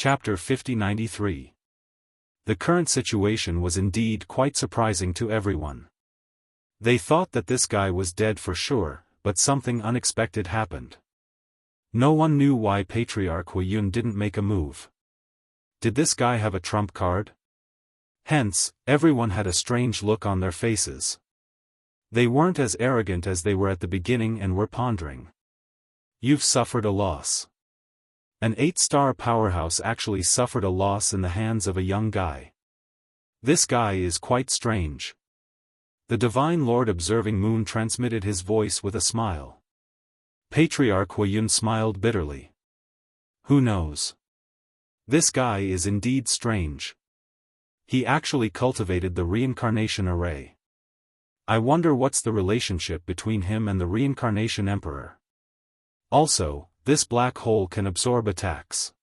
Chapter 5093. The current situation was indeed quite surprising to everyone. They thought that this guy was dead for sure, but something unexpected happened. No one knew why Patriarch Huiyun didn't make a move. Did this guy have a trump card? Hence, everyone had a strange look on their faces. They weren't as arrogant as they were at the beginning and were pondering. You've suffered a loss. An 8-star powerhouse actually suffered a loss in the hands of a young guy. This guy is quite strange. The Divine Lord Observing Moon transmitted his voice with a smile. Patriarch Huiyun smiled bitterly. Who knows? This guy is indeed strange. He actually cultivated the reincarnation array. I wonder what's the relationship between him and the reincarnation emperor. Also, this black hole can absorb attacks.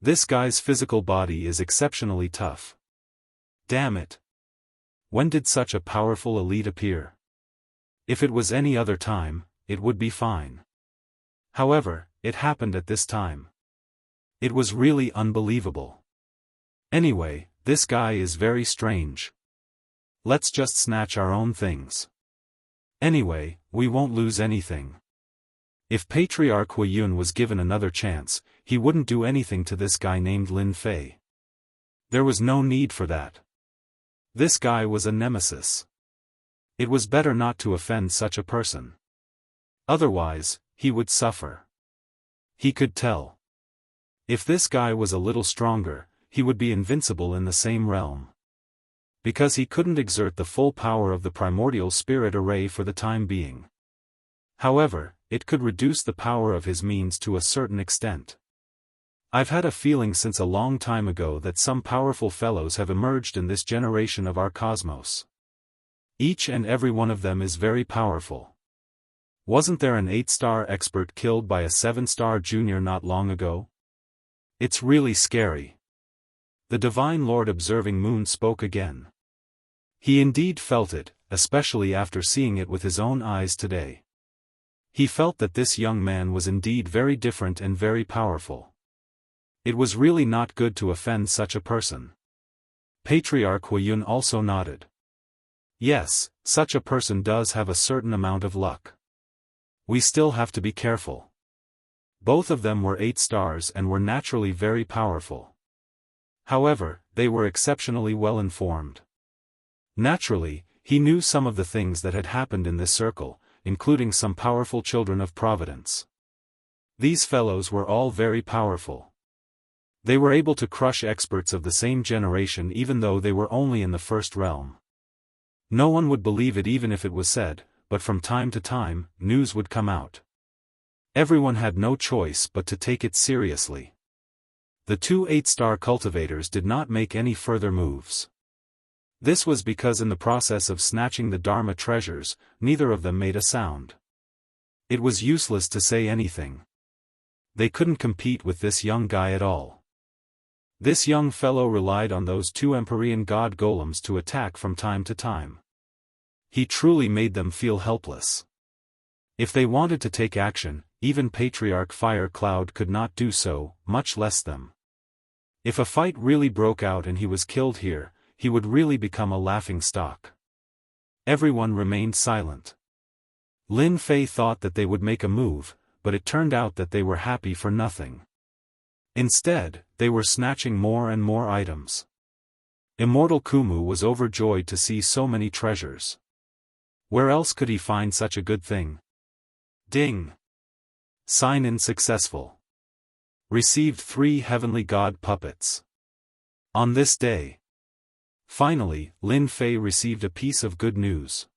This guy's physical body is exceptionally tough. Damn it. When did such a powerful elite appear? If it was any other time, it would be fine. However, it happened at this time. It was really unbelievable. Anyway, this guy is very strange. Let's just snatch our own things. Anyway, we won't lose anything. If Patriarch Huiyun was given another chance, he wouldn't do anything to this guy named Lin Fei. There was no need for that. This guy was a nemesis. It was better not to offend such a person. Otherwise, he would suffer. He could tell. If this guy was a little stronger, he would be invincible in the same realm. Because he couldn't exert the full power of the primordial spirit array for the time being. However, it could reduce the power of his means to a certain extent. I've had a feeling since a long time ago that some powerful fellows have emerged in this generation of our cosmos. Each and every one of them is very powerful. Wasn't there an 8-star expert killed by a 7-star junior not long ago? It's really scary. The Divine Lord Observing Moon spoke again. He indeed felt it, especially after seeing it with his own eyes today. He felt that this young man was indeed very different and very powerful. It was really not good to offend such a person. Patriarch Huiyun also nodded. Yes, such a person does have a certain amount of luck. We still have to be careful. Both of them were 8 stars and were naturally very powerful. However, they were exceptionally well informed. Naturally, he knew some of the things that had happened in this circle, including some powerful children of Providence. These fellows were all very powerful. They were able to crush experts of the same generation even though they were only in the first realm. No one would believe it even if it was said, but from time to time, news would come out. Everyone had no choice but to take it seriously. The 2 8-star cultivators did not make any further moves. This was because in the process of snatching the Dharma treasures, neither of them made a sound. It was useless to say anything. They couldn't compete with this young guy at all. This young fellow relied on those 2 Empyrean god golems to attack from time to time. He truly made them feel helpless. If they wanted to take action, even Patriarch Fire Cloud could not do so, much less them. If a fight really broke out and he was killed here, he would really become a laughing stock. Everyone remained silent. Lin Fei thought that they would make a move, but it turned out that they were happy for nothing. Instead, they were snatching more and more items. Immortal Kumu was overjoyed to see so many treasures. Where else could he find such a good thing? Ding! Sign-in successful. Received 3 heavenly god puppets. On this day. Finally, Lin Fei received a piece of good news.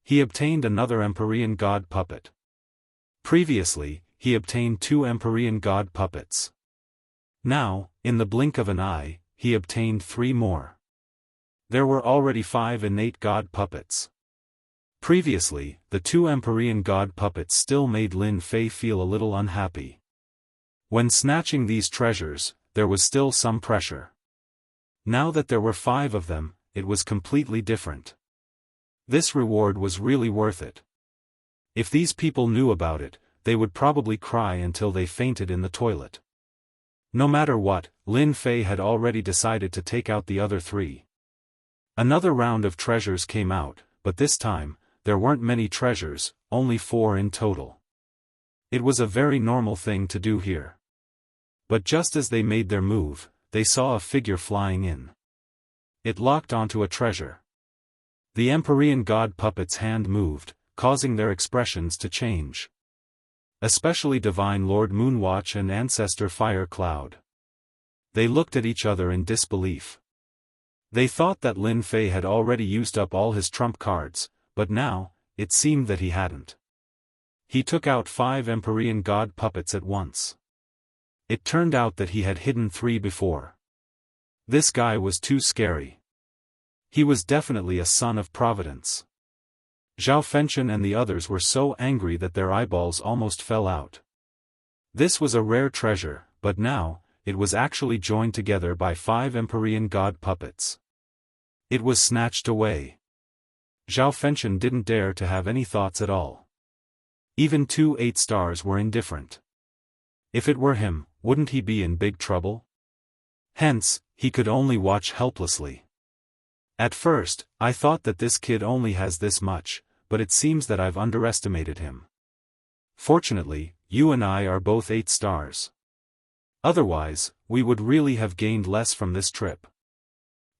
He obtained another Empyrean god puppet. Previously, he obtained 2 Empyrean god puppets. Now, in the blink of an eye, he obtained 3 more. There were already 5 innate god puppets. Previously, the 2 Empyrean god puppets still made Lin Fei feel a little unhappy. When snatching these treasures, there was still some pressure. Now that there were 5 of them, it was completely different. This reward was really worth it. If these people knew about it, they would probably cry until they fainted in the toilet. No matter what, Lin Fei had already decided to take out the other three. Another round of treasures came out, but this time, there weren't many treasures, only 4 in total. It was a very normal thing to do here. But just as they made their move, they saw a figure flying in. It locked onto a treasure. The Empyrean god puppet's hand moved, causing their expressions to change. Especially Divine Lord Moonwatch and Ancestor Fire Cloud. They looked at each other in disbelief. They thought that Lin Fei had already used up all his trump cards, but now, it seemed that he hadn't. He took out 5 Empyrean god puppets at once. It turned out that he had hidden 3 before. This guy was too scary. He was definitely a son of Providence. Zhao Fengchen and the others were so angry that their eyeballs almost fell out. This was a rare treasure, but now, it was actually joined together by 5 Empyrean god puppets. It was snatched away. Zhao Fengchen didn't dare to have any thoughts at all. Even 2 8 stars were indifferent. If it were him, wouldn't he be in big trouble? Hence, he could only watch helplessly. At first, I thought that this kid only has this much, but it seems that I've underestimated him. Fortunately, you and I are both 8 stars. Otherwise, we would really have gained less from this trip.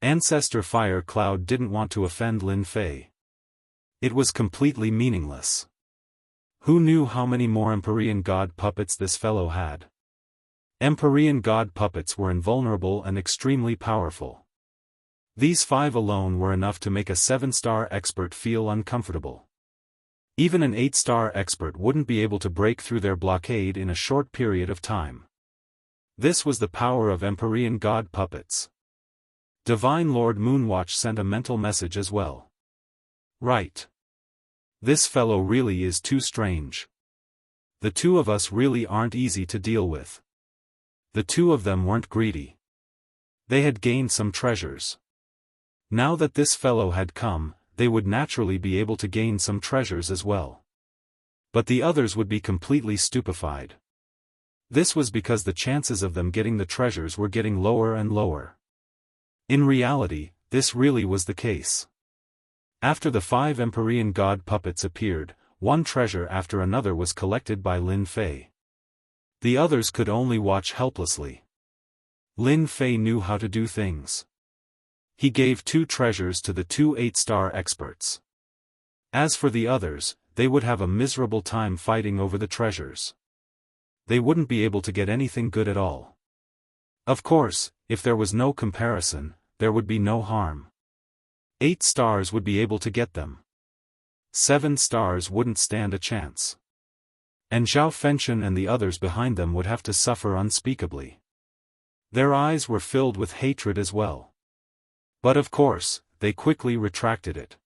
Ancestor Fire Cloud didn't want to offend Lin Fei. It was completely meaningless. Who knew how many more Empyrean god puppets this fellow had? Empyrean god puppets were invulnerable and extremely powerful. These 5 alone were enough to make a 7-star expert feel uncomfortable. Even an 8-star expert wouldn't be able to break through their blockade in a short period of time. This was the power of Empyrean god puppets. Divine Lord Moonwatch sent a mental message as well. Right. This fellow really is too strange. The 2 of us really aren't easy to deal with. The 2 of them weren't greedy. They had gained some treasures. Now that this fellow had come, they would naturally be able to gain some treasures as well. But the others would be completely stupefied. This was because the chances of them getting the treasures were getting lower and lower. In reality, this really was the case. After the 5 Empyrean god puppets appeared, one treasure after another was collected by Lin Fei. The others could only watch helplessly. Lin Fei knew how to do things. He gave 2 treasures to the 2 8-star experts. As for the others, they would have a miserable time fighting over the treasures. They wouldn't be able to get anything good at all. Of course, if there was no comparison, there would be no harm. 8 stars would be able to get them. 7 stars wouldn't stand a chance. And Zhao Fengchen and the others behind them would have to suffer unspeakably. Their eyes were filled with hatred as well. But of course, they quickly retracted it.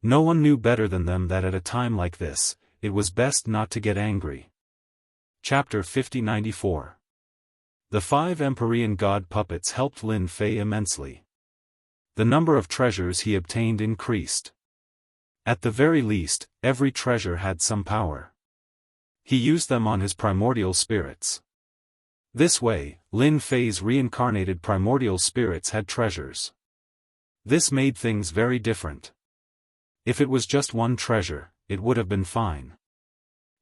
No one knew better than them that at a time like this, it was best not to get angry. Chapter 5094. The 5 Empyrean god puppets helped Lin Fei immensely. The number of treasures he obtained increased. At the very least, every treasure had some power. He used them on his primordial spirits. This way, Lin Fei's reincarnated primordial spirits had treasures. This made things very different. If it was just 1 treasure, it would have been fine.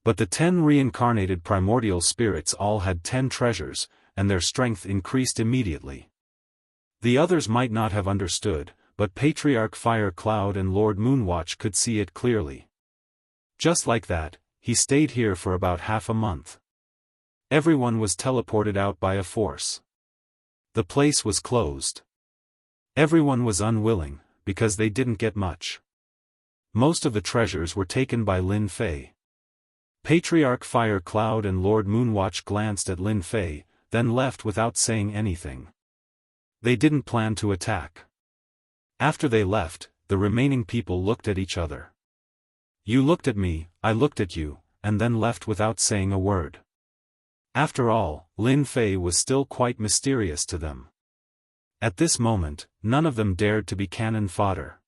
But the 10 reincarnated primordial spirits all had 10 treasures, and their strength increased immediately. The others might not have understood, but Patriarch Fire Cloud and Lord Moonwatch could see it clearly. Just like that, he stayed here for about half a month. Everyone was teleported out by a force. The place was closed. Everyone was unwilling, because they didn't get much. Most of the treasures were taken by Lin Fei. Patriarch Fire Cloud and Lord Moonwatch glanced at Lin Fei, then left without saying anything. They didn't plan to attack. After they left, the remaining people looked at each other. You looked at me, I looked at you, and then left without saying a word. After all, Lin Fei was still quite mysterious to them. At this moment, none of them dared to be cannon fodder.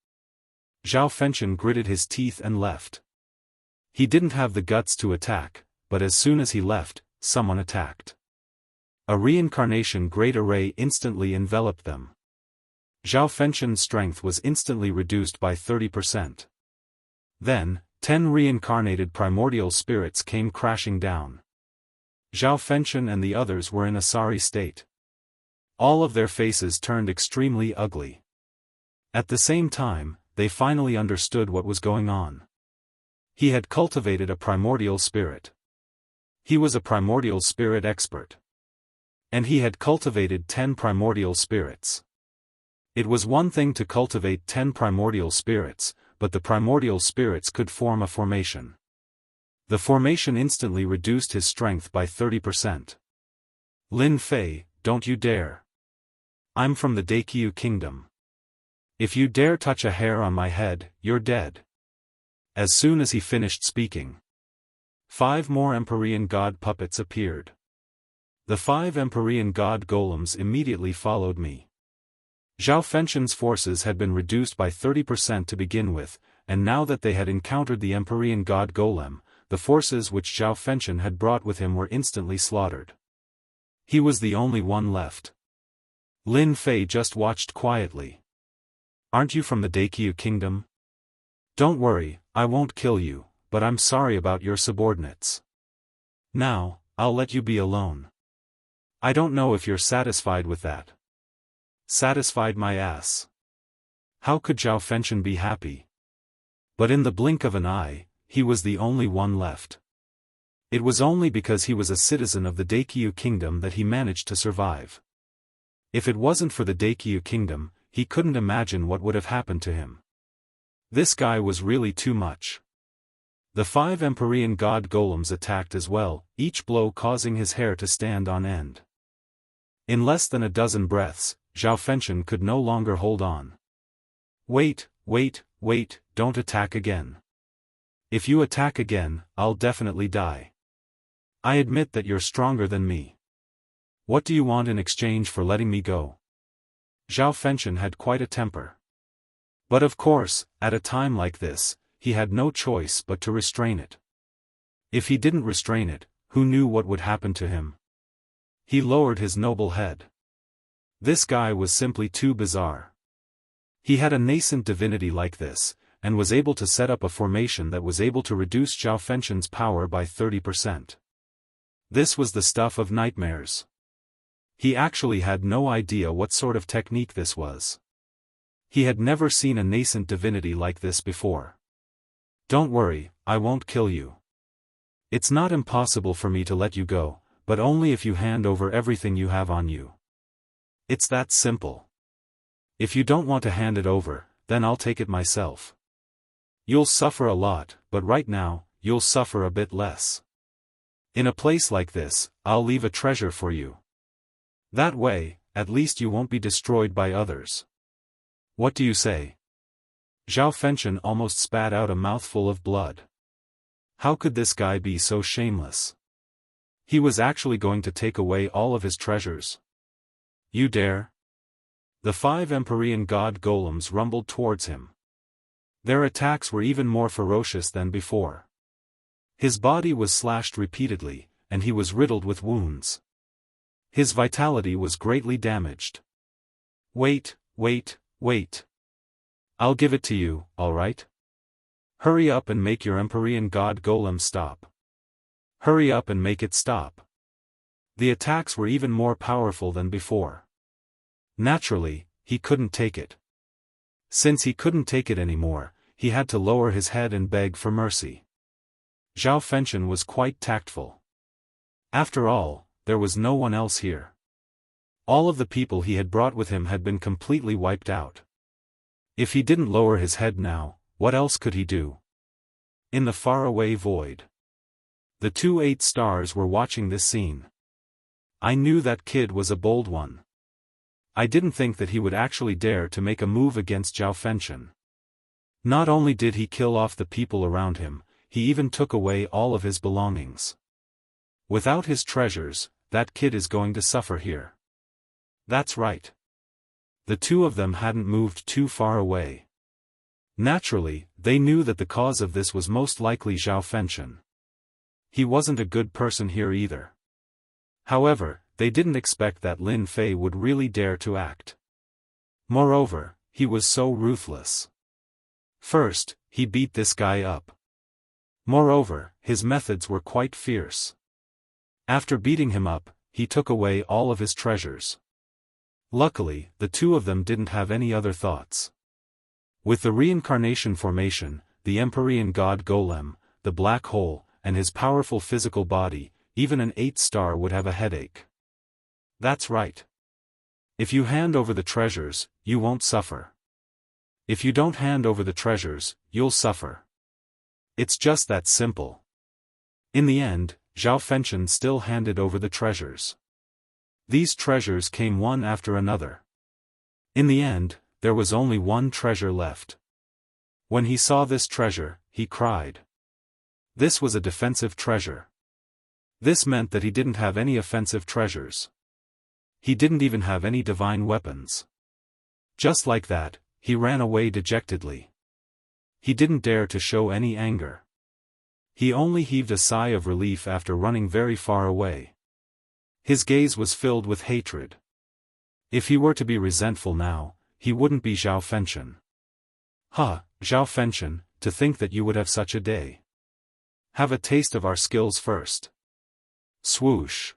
Zhao Fengchen gritted his teeth and left. He didn't have the guts to attack, but as soon as he left, someone attacked. A reincarnation great array instantly enveloped them. Zhao Fengxian's strength was instantly reduced by 30%. Then, 10 reincarnated primordial spirits came crashing down. Zhao Fengxian and the others were in a sorry state. All of their faces turned extremely ugly. At the same time, they finally understood what was going on. He had cultivated a primordial spirit. He was a primordial spirit expert. And he had cultivated 10 primordial spirits. It was one thing to cultivate 10 primordial spirits, but the primordial spirits could form a formation. The formation instantly reduced his strength by 30%. Lin Fei, don't you dare. I'm from the Daoist kingdom. If you dare touch a hair on my head, you're dead. As soon as he finished speaking, 5 more Empyrean god puppets appeared. The 5 Empyrean god golems immediately followed me. Zhao Fengxian's forces had been reduced by 30% to begin with, and now that they had encountered the Empyrean god golem, the forces which Zhao Fengxian had brought with him were instantly slaughtered. He was the only one left. Lin Fei just watched quietly. Aren't you from the Daoist kingdom? Don't worry, I won't kill you, but I'm sorry about your subordinates. Now, I'll let you be alone. I don't know if you're satisfied with that. Satisfied my ass. How could Zhao Fengxian be happy? But in the blink of an eye, he was the only one left. It was only because he was a citizen of the Daoist kingdom that he managed to survive. If it wasn't for the Daoist kingdom, he couldn't imagine what would have happened to him. This guy was really too much. The 5 Empyrean god golems attacked as well, each blow causing his hair to stand on end. In less than a dozen breaths, Zhao Fengxian could no longer hold on. Wait, don't attack again. If you attack again, I'll definitely die. I admit that you're stronger than me. What do you want in exchange for letting me go? Zhao Fengxian had quite a temper. But of course, at a time like this, he had no choice but to restrain it. If he didn't restrain it, who knew what would happen to him? He lowered his noble head. This guy was simply too bizarre. He had a nascent divinity like this, and was able to set up a formation that was able to reduce Zhao Fengxian's power by 30%. This was the stuff of nightmares. He actually had no idea what sort of technique this was. He had never seen a nascent divinity like this before. Don't worry, I won't kill you. It's not impossible for me to let you go, but only if you hand over everything you have on you. It's that simple. If you don't want to hand it over, then I'll take it myself. You'll suffer a lot, but right now, you'll suffer a bit less. In a place like this, I'll leave a treasure for you. That way, at least you won't be destroyed by others. What do you say? Zhao Fengxian almost spat out a mouthful of blood. How could this guy be so shameless? He was actually going to take away all of his treasures. You dare? The 5 Empyrean god golems rumbled towards him. Their attacks were even more ferocious than before. His body was slashed repeatedly, and he was riddled with wounds. His vitality was greatly damaged. Wait. I'll give it to you, alright? Hurry up and make your Empyrean god golem stop. Hurry up and make it stop. The attacks were even more powerful than before. Naturally, he couldn't take it. Since he couldn't take it anymore, he had to lower his head and beg for mercy. Zhao Fengxian was quite tactful. After all, there was no one else here. All of the people he had brought with him had been completely wiped out. If he didn't lower his head now, what else could he do? In the faraway void, the 2 8 stars were watching this scene. I knew that kid was a bold one. I didn't think that he would actually dare to make a move against Zhao Fengxian. Not only did he kill off the people around him, he even took away all of his belongings. Without his treasures, that kid is going to suffer here. That's right. The 2 of them hadn't moved too far away. Naturally, they knew that the cause of this was most likely Zhao Fengxian. He wasn't a good person here either. However, they didn't expect that Lin Fei would really dare to act. Moreover, he was so ruthless. First, he beat this guy up. Moreover, his methods were quite fierce. After beating him up, he took away all of his treasures. Luckily, the two of them didn't have any other thoughts. With the reincarnation formation, the Empyrean god Golem, the black hole, and his powerful physical body, even an 8-star would have a headache. That's right. If you hand over the treasures, you won't suffer. If you don't hand over the treasures, you'll suffer. It's just that simple. In the end, Zhao Fengchen still handed over the treasures. These treasures came one after another. In the end, there was only one treasure left. When he saw this treasure, he cried. This was a defensive treasure. This meant that he didn't have any offensive treasures. He didn't even have any divine weapons. Just like that, he ran away dejectedly. He didn't dare to show any anger. He only heaved a sigh of relief after running very far away. His gaze was filled with hatred. If he were to be resentful now, he wouldn't be Zhao Fengchen. Zhao Fengchen, to think that you would have such a day. Have a taste of our skills first. Swoosh.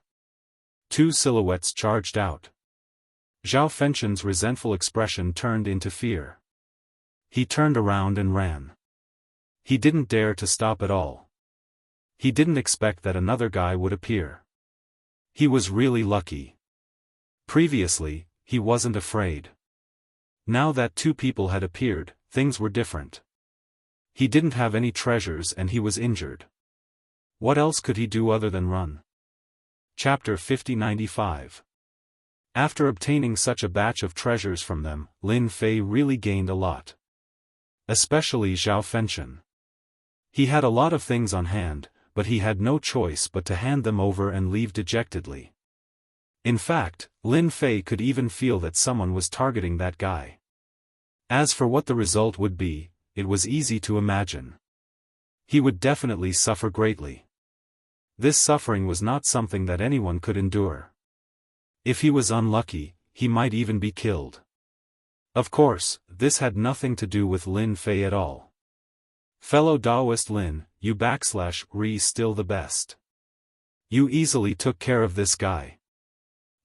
Two silhouettes charged out. Zhao Fengchen's resentful expression turned into fear. He turned around and ran. He didn't dare to stop at all. He didn't expect that another guy would appear. He was really lucky. Previously, he wasn't afraid. Now that two people had appeared, things were different. He didn't have any treasures and he was injured. What else could he do other than run? Chapter 5095. After obtaining such a batch of treasures from them, Lin Fei really gained a lot. Especially Zhao Fengchen. He had a lot of things on hand, but he had no choice but to hand them over and leave dejectedly. In fact, Lin Fei could even feel that someone was targeting that guy. As for what the result would be, it was easy to imagine. He would definitely suffer greatly. This suffering was not something that anyone could endure. If he was unlucky, he might even be killed. Of course, this had nothing to do with Lin Fei at all. Fellow Daoist Lin, you /re still the best. You easily took care of this guy.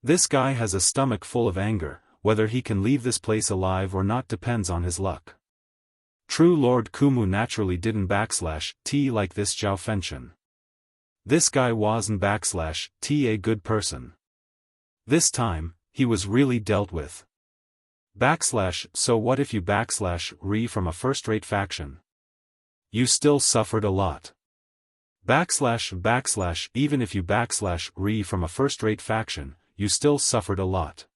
This guy has a stomach full of anger, whether he can leave this place alive or not depends on his luck. True Lord Kumu naturally didn't /t like this Zhao Fengchen. This guy wasn't /t a good person. This time, he was really dealt with. So what if you /re from a first-rate faction? You still suffered a lot. Even if you /re from a first-rate faction, you still suffered a lot.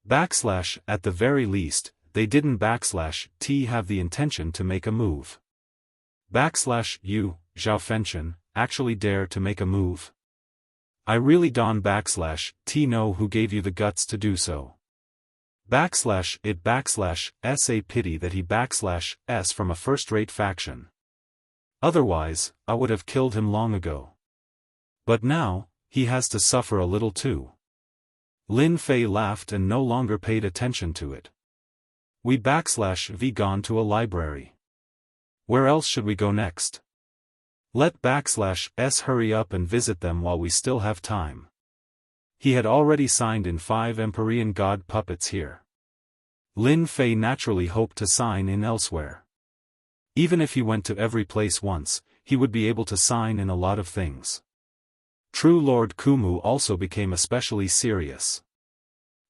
At the very least, they didn't /t have the intention to make a move. You, Zhao Fengchen, actually dare to make a move? I really don't /t know who gave you the guts to do so. S a pity that he s from a first-rate faction. Otherwise, I would have killed him long ago. But now, he has to suffer a little too. Lin Fei laughed and no longer paid attention to it. We v gone to a library. Where else should we go next? Let s hurry up and visit them while we still have time. He had already signed in 5 Empyrean god puppets here. Lin Fei naturally hoped to sign in elsewhere. Even if he went to every place once, he would be able to sign in a lot of things. True Lord Kumu also became especially serious.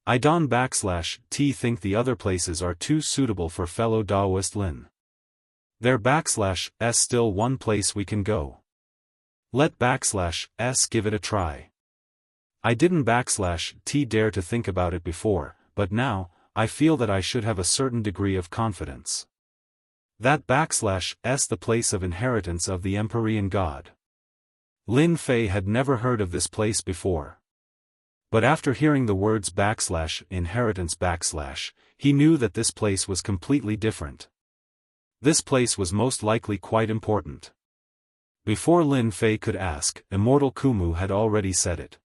I don't /t think the other places are too suitable for fellow Daoist Lin. There s still one place we can go. Let s give it a try. I didn't /t dare to think about it before, but now, I feel that I should have a certain degree of confidence. That s the place of inheritance of the Empyrean god. Lin Fei had never heard of this place before. But after hearing the words inheritance he knew that this place was completely different. This place was most likely quite important. Before Lin Fei could ask, Immortal Kumu had already said it.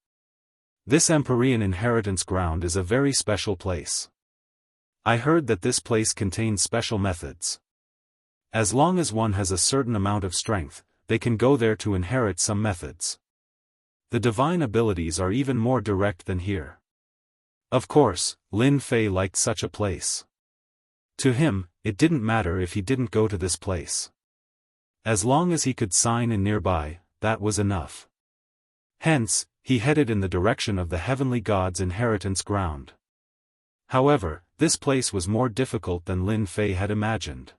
This Empyrean inheritance ground is a very special place. I heard that this place contains special methods. As long as one has a certain amount of strength, they can go there to inherit some methods. The divine abilities are even more direct than here. Of course, Lin Fei liked such a place. To him, it didn't matter if he didn't go to this place. As long as he could sign in nearby, that was enough. Hence, he headed in the direction of the heavenly god's inheritance ground. However, this place was more difficult than Lin Fei had imagined.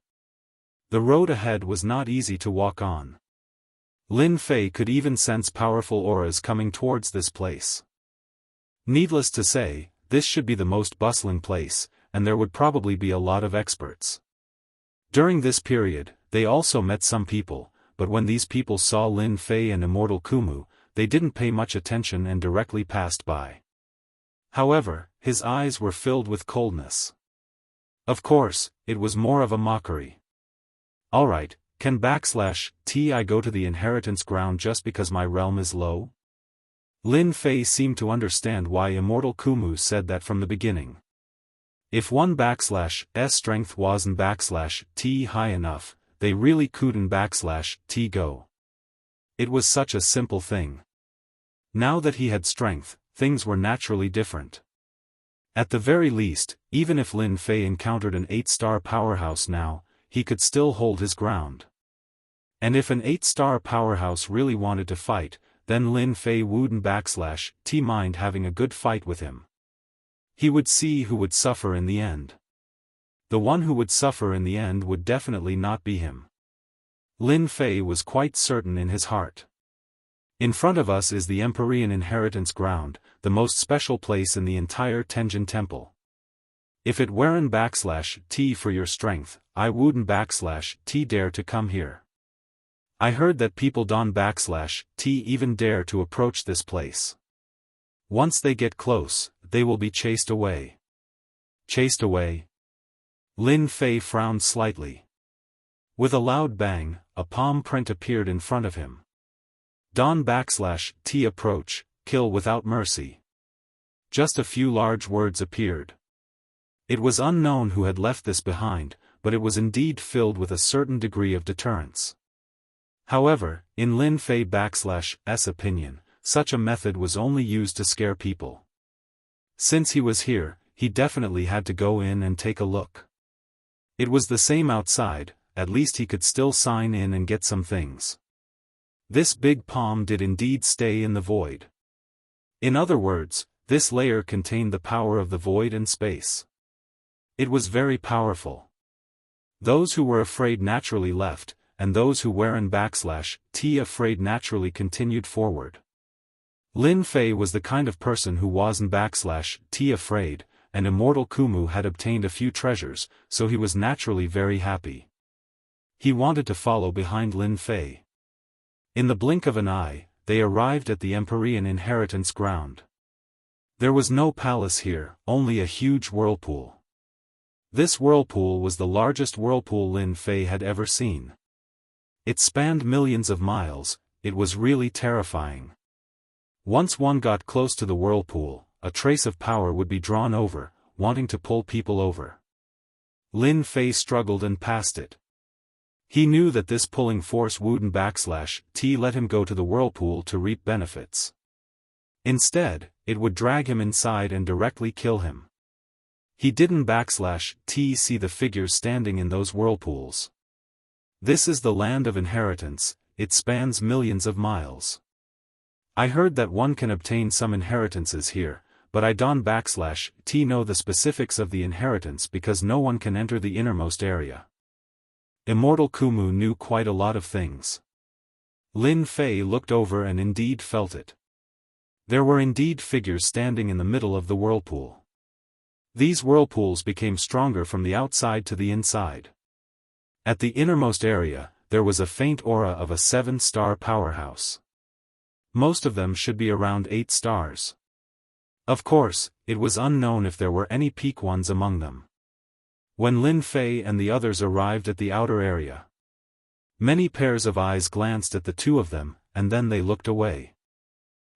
The road ahead was not easy to walk on. Lin Fei could even sense powerful auras coming towards this place. Needless to say, this should be the most bustling place, and there would probably be a lot of experts. During this period, they also met some people, but when these people saw Lin Fei and Immortal Kumu, they didn't pay much attention and directly passed by. However, his eyes were filled with coldness. Of course, it was more of a mockery. Alright, can /T I go to the inheritance ground just because my realm is low? Lin Fei seemed to understand why Immortal Kumu said that from the beginning. If one /S strength wasn't /T high enough, they really couldn't /T go. It was such a simple thing. Now that he had strength, things were naturally different. At the very least, even if Lin Fei encountered an 8-star powerhouse now, he could still hold his ground. And if an 8-star powerhouse really wanted to fight, then Lin Fei wouldn't /T mind having a good fight with him. He would see who would suffer in the end. The one who would suffer in the end would definitely not be him. Lin Fei was quite certain in his heart. In front of us is the Empyrean inheritance ground, the most special place in the entire Tenjin Temple. If it weren't /T for your strength, I wouldn't /T dare to come here. I heard that people don't /T even dare to approach this place. Once they get close, they will be chased away. Chased away? Lin Fei frowned slightly. With a loud bang, a palm print appeared in front of him. Don /T approach, kill without mercy. Just a few large words appeared. It was unknown who had left this behind, but it was indeed filled with a certain degree of deterrence. However, in Lin Fei /S opinion, such a method was only used to scare people. Since he was here, he definitely had to go in and take a look. It was the same outside, at least he could still sign in and get some things. This big palm did indeed stay in the void. In other words, this layer contained the power of the void and space. It was very powerful. Those who were afraid naturally left, and those who weren't /T afraid naturally continued forward. Lin Fei was the kind of person who wasn't /T afraid, and Immortal Kumu had obtained a few treasures, so he was naturally very happy. He wanted to follow behind Lin Fei. In the blink of an eye, they arrived at the Empyrean inheritance ground. There was no palace here, only a huge whirlpool. This whirlpool was the largest whirlpool Lin Fei had ever seen. It spanned millions of miles, it was really terrifying. Once one got close to the whirlpool, a trace of power would be drawn over, wanting to pull people over. Lin Fei struggled and passed it. He knew that this pulling force wouldn't /T let him go to the whirlpool to reap benefits. Instead, it would drag him inside and directly kill him. He didn't /T see the figures standing in those whirlpools. This is the land of inheritance, it spans millions of miles. I heard that one can obtain some inheritances here, but I don't /T know the specifics of the inheritance because no one can enter the innermost area. Immortal Kumu knew quite a lot of things. Lin Fei looked over and indeed felt it. There were indeed figures standing in the middle of the whirlpool. These whirlpools became stronger from the outside to the inside. At the innermost area, there was a faint aura of a 7-star powerhouse. Most of them should be around 8 stars. Of course, it was unknown if there were any peak ones among them. When Lin Fei and the others arrived at the outer area, many pairs of eyes glanced at the two of them, and then they looked away.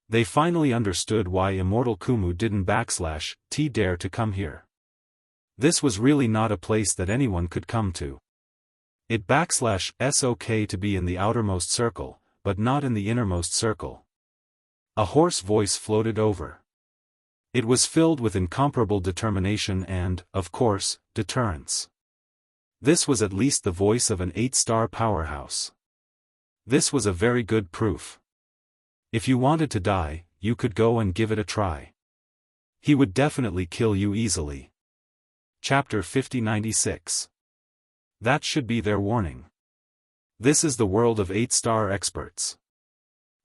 They finally understood why Immortal Kumu didn't dare to come here. This was really not a place that anyone could come to. It's okay to be in the outermost circle, but not in the innermost circle. A hoarse voice floated over. It was filled with incomparable determination and, of course, deterrence. This was at least the voice of an 8-star powerhouse. This was a very good proof. If you wanted to die, you could go and give it a try. He would definitely kill you easily. Chapter 5096. That should be their warning. This is the world of 8-star experts.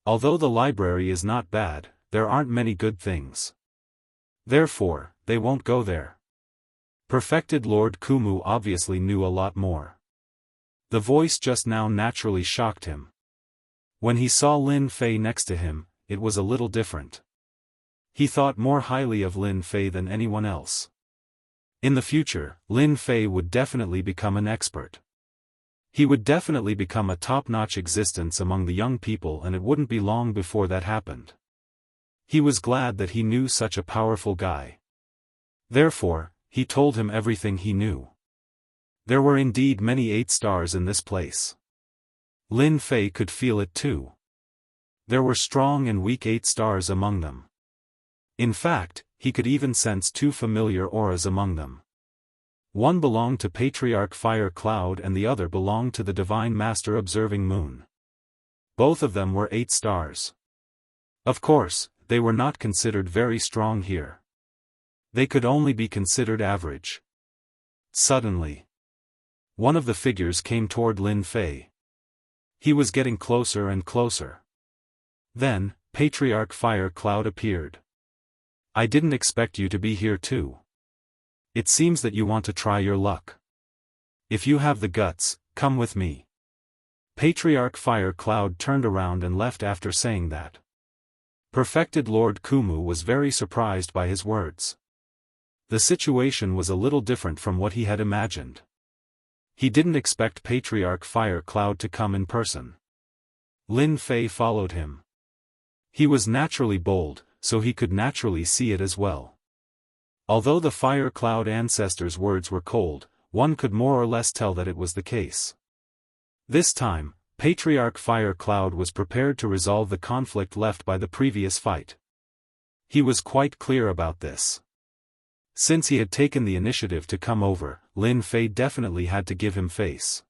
Although the library is not bad, there aren't many good things. Therefore, they won't go there. Perfected Lord Kumu obviously knew a lot more. The voice just now naturally shocked him. When he saw Lin Fei next to him, it was a little different. He thought more highly of Lin Fei than anyone else. In the future, Lin Fei would definitely become an expert. He would definitely become a top-notch existence among the young people, and it wouldn't be long before that happened. He was glad that he knew such a powerful guy. Therefore, he told him everything he knew. There were indeed many 8-stars in this place. Lin Fei could feel it too. There were strong and weak 8-stars among them. In fact, he could even sense 2 familiar auras among them. One belonged to Patriarch Fire Cloud and the other belonged to the Divine Master Observing Moon. Both of them were 8-stars. Of course, they were not considered very strong here. They could only be considered average. Suddenly, one of the figures came toward Lin Fei. He was getting closer and closer. Then, Patriarch Fire Cloud appeared. I didn't expect you to be here too. It seems that you want to try your luck. If you have the guts, come with me. Patriarch Fire Cloud turned around and left after saying that. Perfected Lord Kumu was very surprised by his words. The situation was a little different from what he had imagined. He didn't expect Patriarch Fire Cloud to come in person. Lin Fei followed him. He was naturally bold, so he could naturally see it as well. Although the Fire Cloud ancestors' words were cold, one could more or less tell that it was the case. This time, Patriarch Fire Cloud was prepared to resolve the conflict left by the previous fight. He was quite clear about this. Since he had taken the initiative to come over, Lin Fei definitely had to give him face.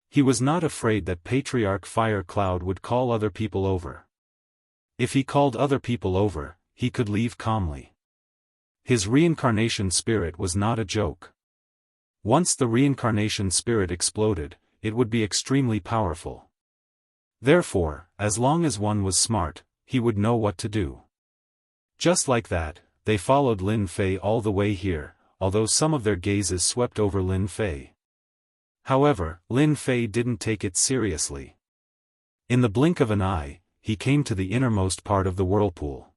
He was not afraid that Patriarch Fire Cloud would call other people over. If he called other people over, he could leave calmly. His reincarnation spirit was not a joke. Once the reincarnation spirit exploded, it would be extremely powerful. Therefore, as long as one was smart, he would know what to do. Just like that, they followed Lin Fei all the way here, although some of their gazes swept over Lin Fei. However, Lin Fei didn't take it seriously. In the blink of an eye, he came to the innermost part of the whirlpool.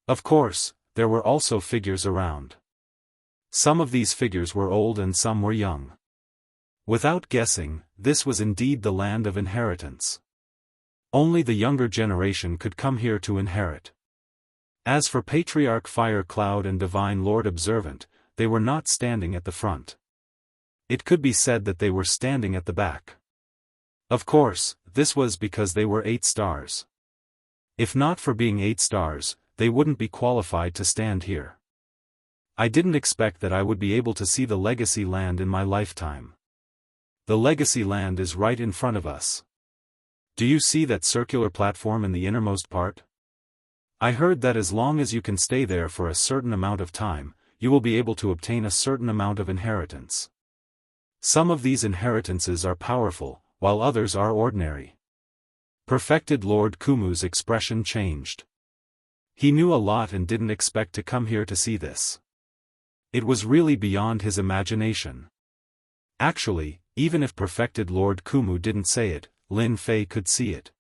Of course, there were also figures around. Some of these figures were old and some were young. Without guessing, this was indeed the land of inheritance. Only the younger generation could come here to inherit. As for Patriarch Fire Cloud and Divine Lord Observant, they were not standing at the front. It could be said that they were standing at the back. Of course, this was because they were 8-stars. If not for being 8-stars, they wouldn't be qualified to stand here. I didn't expect that I would be able to see the Legacy Land in my lifetime. The Legacy Land is right in front of us. Do you see that circular platform in the innermost part? I heard that as long as you can stay there for a certain amount of time, you will be able to obtain a certain amount of inheritance. Some of these inheritances are powerful, while others are ordinary. Perfected Lord Kumu's expression changed. He knew a lot and didn't expect to come here to see this. It was really beyond his imagination. Actually, even if Perfected Lord Kumu didn't say it, Lin Fei could see it.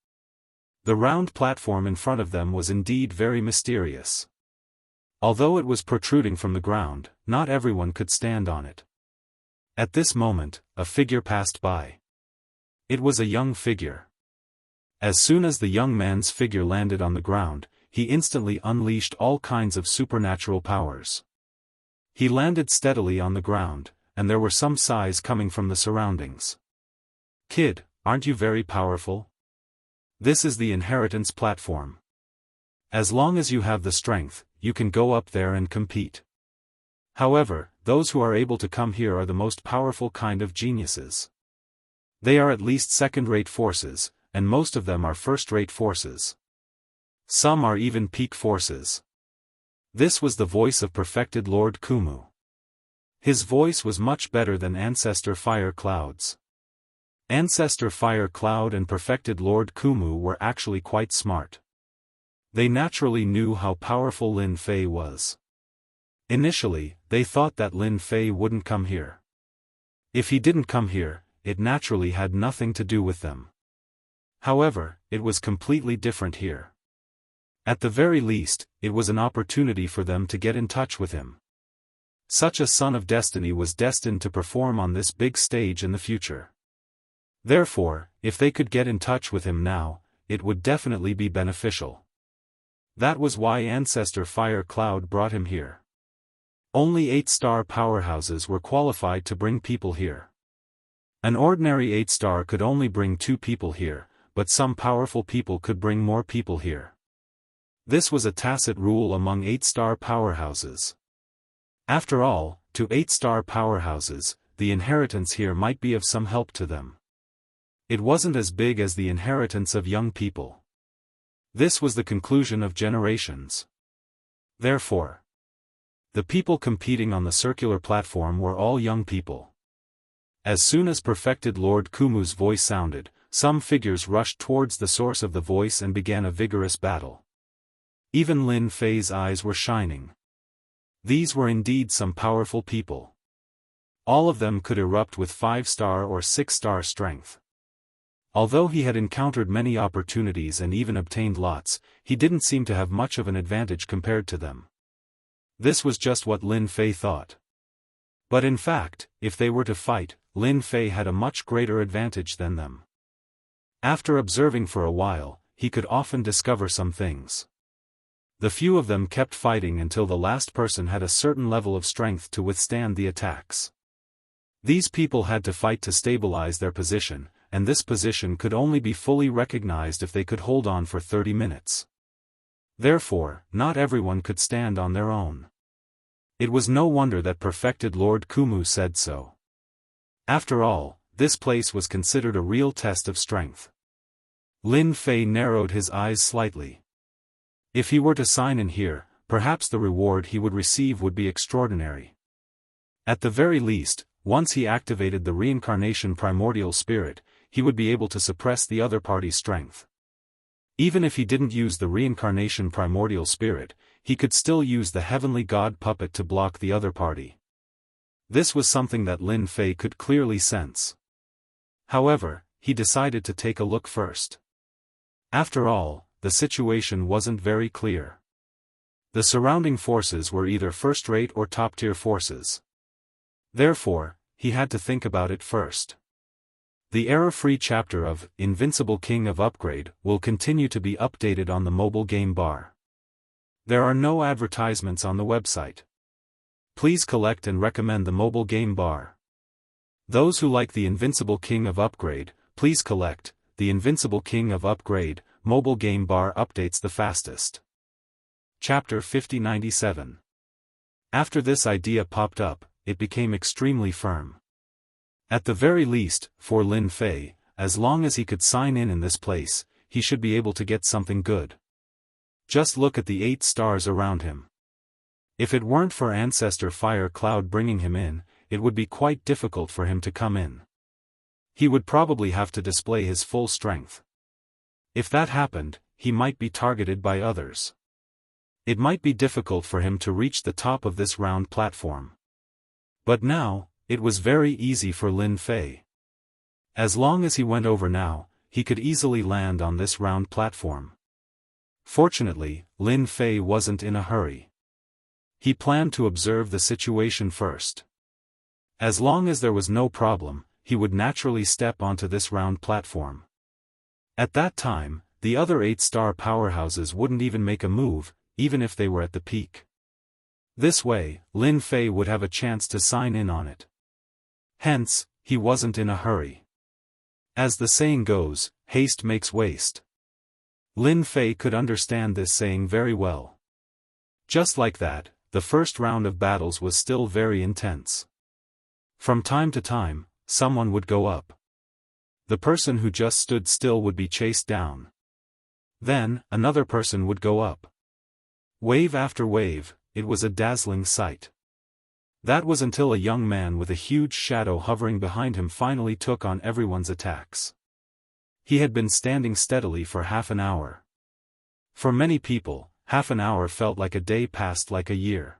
The round platform in front of them was indeed very mysterious. Although it was protruding from the ground, not everyone could stand on it. At this moment, a figure passed by. It was a young figure. As soon as the young man's figure landed on the ground, he instantly unleashed all kinds of supernatural powers. He landed steadily on the ground, and there were some sighs coming from the surroundings. "Kid, aren't you very powerful? This is the inheritance platform. As long as you have the strength, you can go up there and compete. However, those who are able to come here are the most powerful kind of geniuses. They are at least second-rate forces, and most of them are first-rate forces. Some are even peak forces." This was the voice of perfected Lord Kumu. His voice was much better than Ancestor Fire Cloud's. Ancestor Fire Cloud and perfected Lord Kumu were actually quite smart. They naturally knew how powerful Lin Fei was. Initially, they thought that Lin Fei wouldn't come here. If he didn't come here, it naturally had nothing to do with them. However, it was completely different here. At the very least, it was an opportunity for them to get in touch with him. Such a son of destiny was destined to perform on this big stage in the future. Therefore, if they could get in touch with him now, it would definitely be beneficial. That was why Ancestor Fire Cloud brought him here. Only 8-star powerhouses were qualified to bring people here. An ordinary 8-star could only bring 2 people here, but some powerful people could bring more people here. This was a tacit rule among 8-star powerhouses. After all, to 8-star powerhouses, the inheritance here might be of some help to them. It wasn't as big as the inheritance of young people. This was the conclusion of generations. Therefore, the people competing on the circular platform were all young people. As soon as perfected Lord Kumu's voice sounded, some figures rushed towards the source of the voice and began a vigorous battle. Even Lin Fei's eyes were shining. These were indeed some powerful people. All of them could erupt with 5-star or 6-star strength. Although he had encountered many opportunities and even obtained lots, he didn't seem to have much of an advantage compared to them. This was just what Lin Fei thought. But in fact, if they were to fight, Lin Fei had a much greater advantage than them. After observing for a while, he could often discover some things. The few of them kept fighting until the last person had a certain level of strength to withstand the attacks. These people had to fight to stabilize their position, and this position could only be fully recognized if they could hold on for 30 minutes. Therefore, not everyone could stand on their own. It was no wonder that perfected Lord Kumu said so. After all, this place was considered a real test of strength. Lin Fei narrowed his eyes slightly. If he were to sign in here, perhaps the reward he would receive would be extraordinary. At the very least, once he activated the reincarnation primordial spirit, he would be able to suppress the other party's strength. Even if he didn't use the reincarnation primordial spirit, he could still use the heavenly god puppet to block the other party. This was something that Lin Fei could clearly sense. However, he decided to take a look first. After all, the situation wasn't very clear. The surrounding forces were either first-rate or top-tier forces. Therefore, he had to think about it first. The error-free chapter of Invincible King of Upgrade will continue to be updated on the mobile game bar. There are no advertisements on the website. Please collect and recommend the mobile game bar. Those who like the Invincible King of Upgrade, please collect. The Invincible King of Upgrade mobile game bar updates the fastest. Chapter 5097. After this idea popped up, it became extremely firm. At the very least, for Lin Fei, as long as he could sign in this place, he should be able to get something good. Just look at the 8 stars around him. If it weren't for Ancestor Fire Cloud bringing him in, it would be quite difficult for him to come in. He would probably have to display his full strength. If that happened, he might be targeted by others. It might be difficult for him to reach the top of this round platform. But now, it was very easy for Lin Fei. As long as he went over now, he could easily land on this round platform. Fortunately, Lin Fei wasn't in a hurry. He planned to observe the situation first. As long as there was no problem, he would naturally step onto this round platform. At that time, the other 8-star powerhouses wouldn't even make a move, even if they were at the peak. This way, Lin Fei would have a chance to sign in on it. Hence, he wasn't in a hurry. As the saying goes, haste makes waste. Lin Fei could understand this saying very well. Just like that, the first round of battles was still very intense. From time to time, someone would go up. The person who just stood still would be chased down. Then, another person would go up. Wave after wave, it was a dazzling sight. That was until a young man with a huge shadow hovering behind him finally took on everyone's attacks. He had been standing steadily for half an hour. For many people, half an hour felt like a day passed like a year.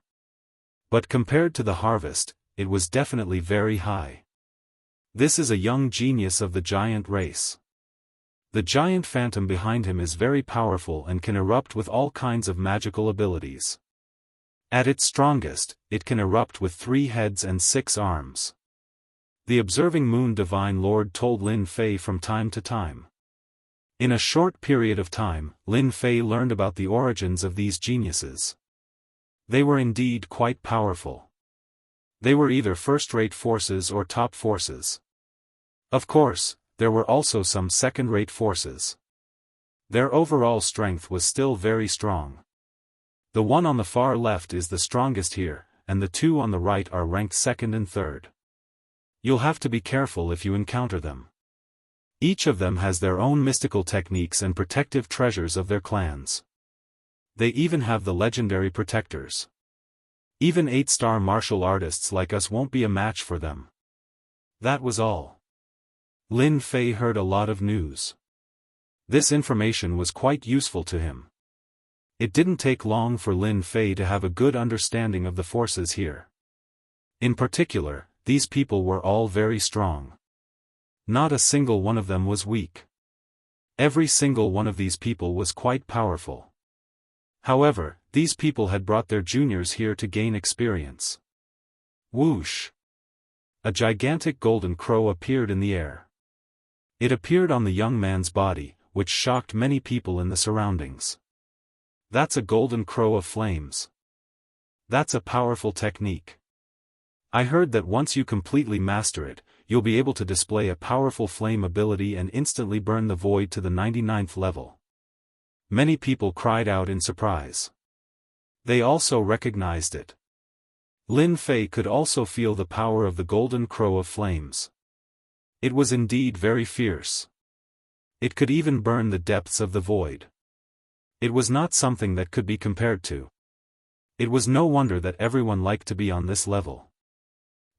But compared to the harvest, it was definitely very high. This is a young genius of the giant race. The giant phantom behind him is very powerful and can erupt with all kinds of magical abilities. At its strongest, it can erupt with 3 heads and 6 arms. The observing moon divine lord told Lin Fei from time to time. In a short period of time, Lin Fei learned about the origins of these geniuses. They were indeed quite powerful. They were either first-rate forces or top forces. Of course, there were also some second-rate forces. Their overall strength was still very strong. The one on the far left is the strongest here, and the 2 on the right are ranked 2nd and 3rd. You'll have to be careful if you encounter them. Each of them has their own mystical techniques and protective treasures of their clans. They even have the legendary protectors. Even 8-star martial artists like us won't be a match for them. That was all. Lin Fei heard a lot of news. This information was quite useful to him. It didn't take long for Lin Fei to have a good understanding of the forces here. In particular, these people were all very strong. Not a single one of them was weak. Every single one of these people was quite powerful. However, these people had brought their juniors here to gain experience. Whoosh! A gigantic golden crow appeared in the air. It appeared on the young man's body, which shocked many people in the surroundings. That's a golden crow of flames. That's a powerful technique. I heard that once you completely master it, you'll be able to display a powerful flame ability and instantly burn the void to the 99th level. Many people cried out in surprise. They also recognized it. Lin Fei could also feel the power of the golden crow of flames. It was indeed very fierce. It could even burn the depths of the void. It was not something that could be compared to. It was no wonder that everyone liked to be on this level.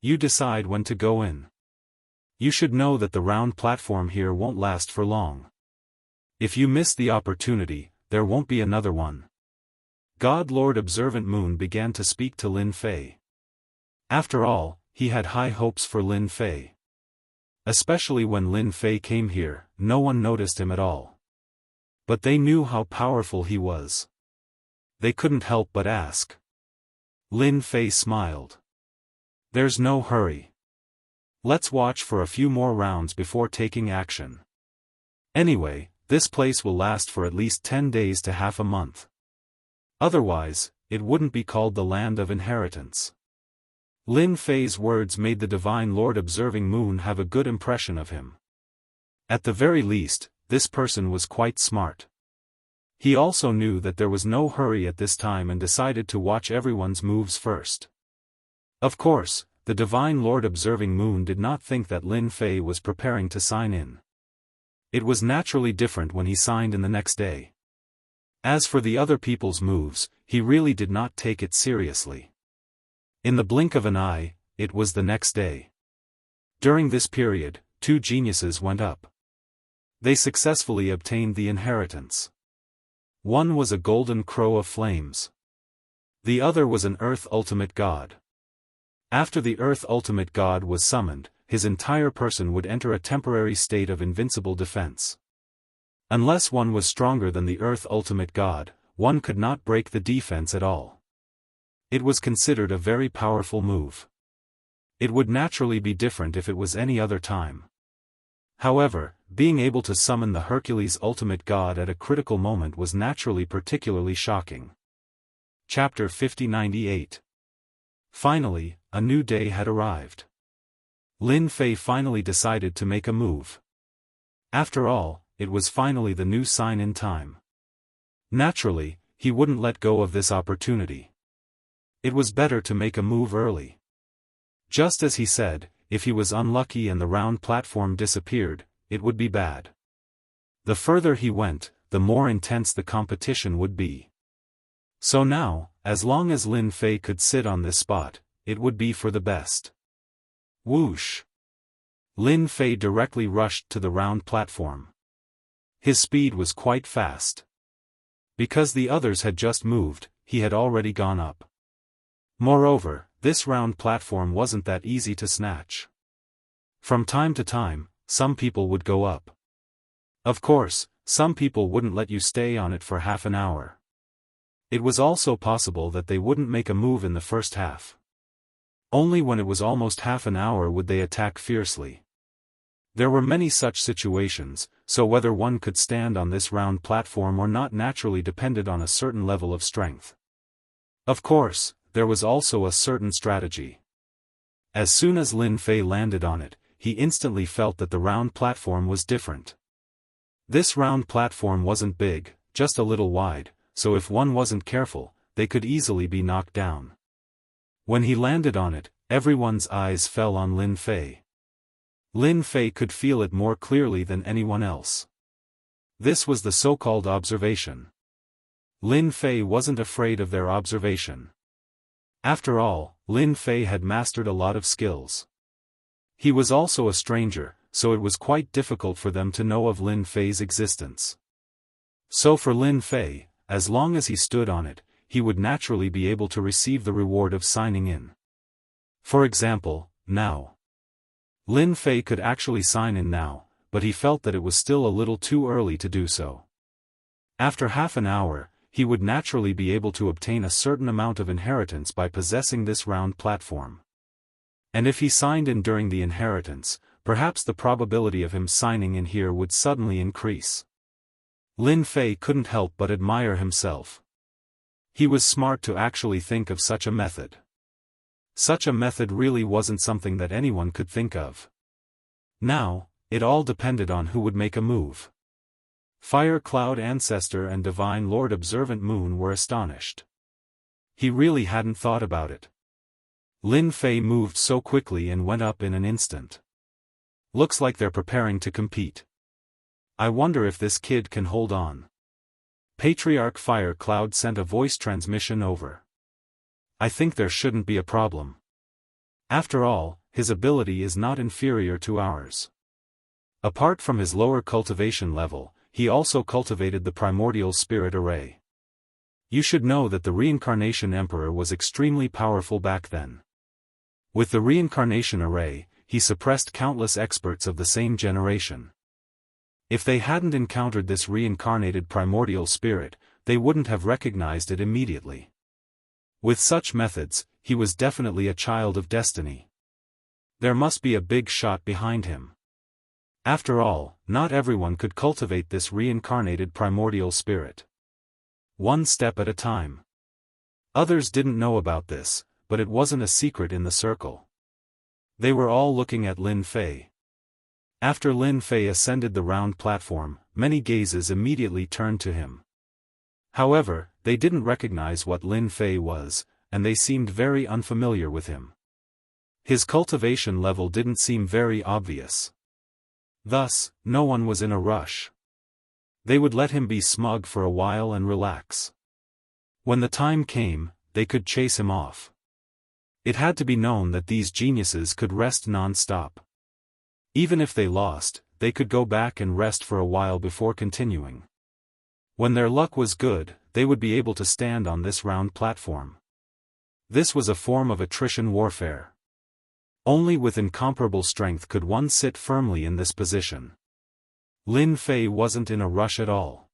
You decide when to go in. You should know that the round platform here won't last for long. If you miss the opportunity, there won't be another one. God Lord Observant Moon began to speak to Lin Fei. After all, he had high hopes for Lin Fei. Especially when Lin Fei came here, no one noticed him at all. But they knew how powerful he was. They couldn't help but ask. Lin Fei smiled. There's no hurry. Let's watch for a few more rounds before taking action. Anyway, this place will last for at least 10 days to half a month. Otherwise, it wouldn't be called the Land of Inheritance. Lin Fei's words made the Divine Lord Observing Moon have a good impression of him. At the very least, this person was quite smart. He also knew that there was no hurry at this time and decided to watch everyone's moves first. Of course, the Divine Lord Observing Moon did not think that Lin Fei was preparing to sign in. It was naturally different when he signed in the next day. As for the other people's moves, he really did not take it seriously. In the blink of an eye, it was the next day. During this period, 2 geniuses went up. They successfully obtained the inheritance. One was a golden crow of flames. The other was an Earth Ultimate God. After the Earth Ultimate God was summoned, his entire person would enter a temporary state of invincible defense. Unless one was stronger than the Earth Ultimate God, one could not break the defense at all. It was considered a very powerful move. It would naturally be different if it was any other time. However, being able to summon the Hercules ultimate god at a critical moment was naturally particularly shocking. Chapter 5098. Finally, a new day had arrived. Lin Fei finally decided to make a move. After all, it was finally the new sign in time. Naturally, he wouldn't let go of this opportunity. It was better to make a move early. Just as he said, if he was unlucky and the round platform disappeared, it would be bad. The further he went, the more intense the competition would be. So now, as long as Lin Fei could sit on this spot, it would be for the best. Whoosh! Lin Fei directly rushed to the round platform. His speed was quite fast. Because the others had just moved, he had already gone up. Moreover, this round platform wasn't that easy to snatch. From time to time, some people would go up. Of course, some people wouldn't let you stay on it for half an hour. It was also possible that they wouldn't make a move in the first half. Only when it was almost half an hour would they attack fiercely. There were many such situations, so whether one could stand on this round platform or not naturally depended on a certain level of strength. Of course, there was also a certain strategy. As soon as Lin Fei landed on it, he instantly felt that the round platform was different. This round platform wasn't big, just a little wide, so if one wasn't careful, they could easily be knocked down. When he landed on it, everyone's eyes fell on Lin Fei. Lin Fei could feel it more clearly than anyone else. This was the so-called observation. Lin Fei wasn't afraid of their observation. After all, Lin Fei had mastered a lot of skills. He was also a stranger, so it was quite difficult for them to know of Lin Fei's existence. So for Lin Fei, as long as he stood on it, he would naturally be able to receive the reward of signing in. For example, now. Lin Fei could actually sign in now, but he felt that it was still a little too early to do so. After half an hour, he would naturally be able to obtain a certain amount of inheritance by possessing this round platform. And if he signed in during the inheritance, perhaps the probability of him signing in here would suddenly increase. Lin Fei couldn't help but admire himself. He was smart to actually think of such a method. Such a method really wasn't something that anyone could think of. Now, it all depended on who would make a move. Fire Cloud Ancestor and Divine Lord Observant Moon were astonished. He really hadn't thought about it. Lin Fei moved so quickly and went up in an instant. Looks like they're preparing to compete. I wonder if this kid can hold on. Patriarch Fire Cloud sent a voice transmission over. I think there shouldn't be a problem. After all, his ability is not inferior to ours. Apart from his lower cultivation level, he also cultivated the primordial spirit array. You should know that the Reincarnation Emperor was extremely powerful back then. With the reincarnation array, he suppressed countless experts of the same generation. If they hadn't encountered this reincarnated primordial spirit, they wouldn't have recognized it immediately. With such methods, he was definitely a child of destiny. There must be a big shot behind him. After all, not everyone could cultivate this reincarnated primordial spirit. One step at a time. Others didn't know about this, but it wasn't a secret in the circle. They were all looking at Lin Fei. After Lin Fei ascended the round platform, many gazes immediately turned to him. However, they didn't recognize what Lin Fei was, and they seemed very unfamiliar with him. His cultivation level didn't seem very obvious. Thus, no one was in a rush. They would let him be smug for a while and relax. When the time came, they could chase him off. It had to be known that these geniuses could rest non-stop. Even if they lost, they could go back and rest for a while before continuing. When their luck was good, they would be able to stand on this round platform. This was a form of attrition warfare. Only with incomparable strength could one sit firmly in this position. Lin Fei wasn't in a rush at all.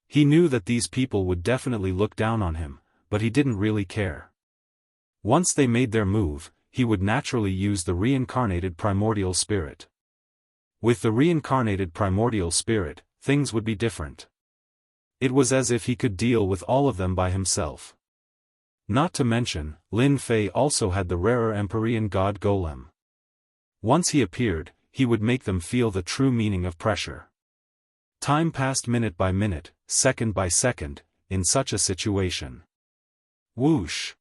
He knew that these people would definitely look down on him, but he didn't really care. Once they made their move, he would naturally use the reincarnated primordial spirit. With the reincarnated primordial spirit, things would be different. It was as if he could deal with all of them by himself. Not to mention, Lin Fei also had the rarer Empyrean God Golem. Once he appeared, he would make them feel the true meaning of pressure. Time passed minute by minute, second by second, in such a situation. Whoosh!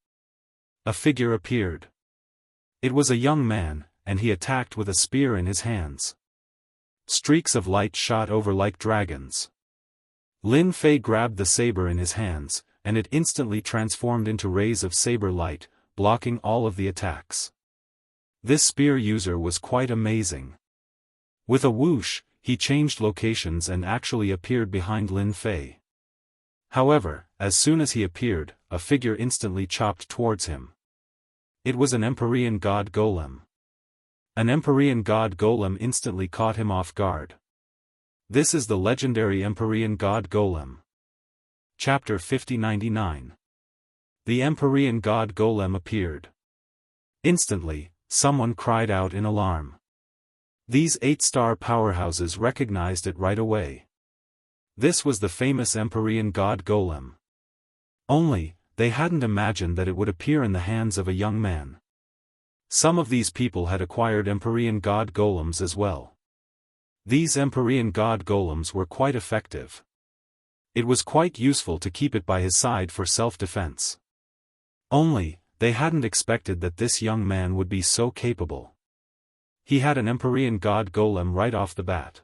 A figure appeared. It was a young man, and he attacked with a spear in his hands. Streaks of light shot over like dragons. Lin Fei grabbed the saber in his hands, and it instantly transformed into rays of saber light, blocking all of the attacks. This spear user was quite amazing. With a whoosh, he changed locations and actually appeared behind Lin Fei. However, as soon as he appeared, a figure instantly chopped towards him. It was an Empyrean God Golem. An Empyrean God Golem instantly caught him off guard. This is the legendary Empyrean God Golem. Chapter 5099. The Empyrean God Golem appeared. Instantly, someone cried out in alarm. These 8-star powerhouses recognized it right away. This was the famous Empyrean God Golem. Only, they hadn't imagined that it would appear in the hands of a young man. Some of these people had acquired Empyrean God Golems as well. These Empyrean God Golems were quite effective. It was quite useful to keep it by his side for self-defense. Only, they hadn't expected that this young man would be so capable. He had an Empyrean God Golem right off the bat.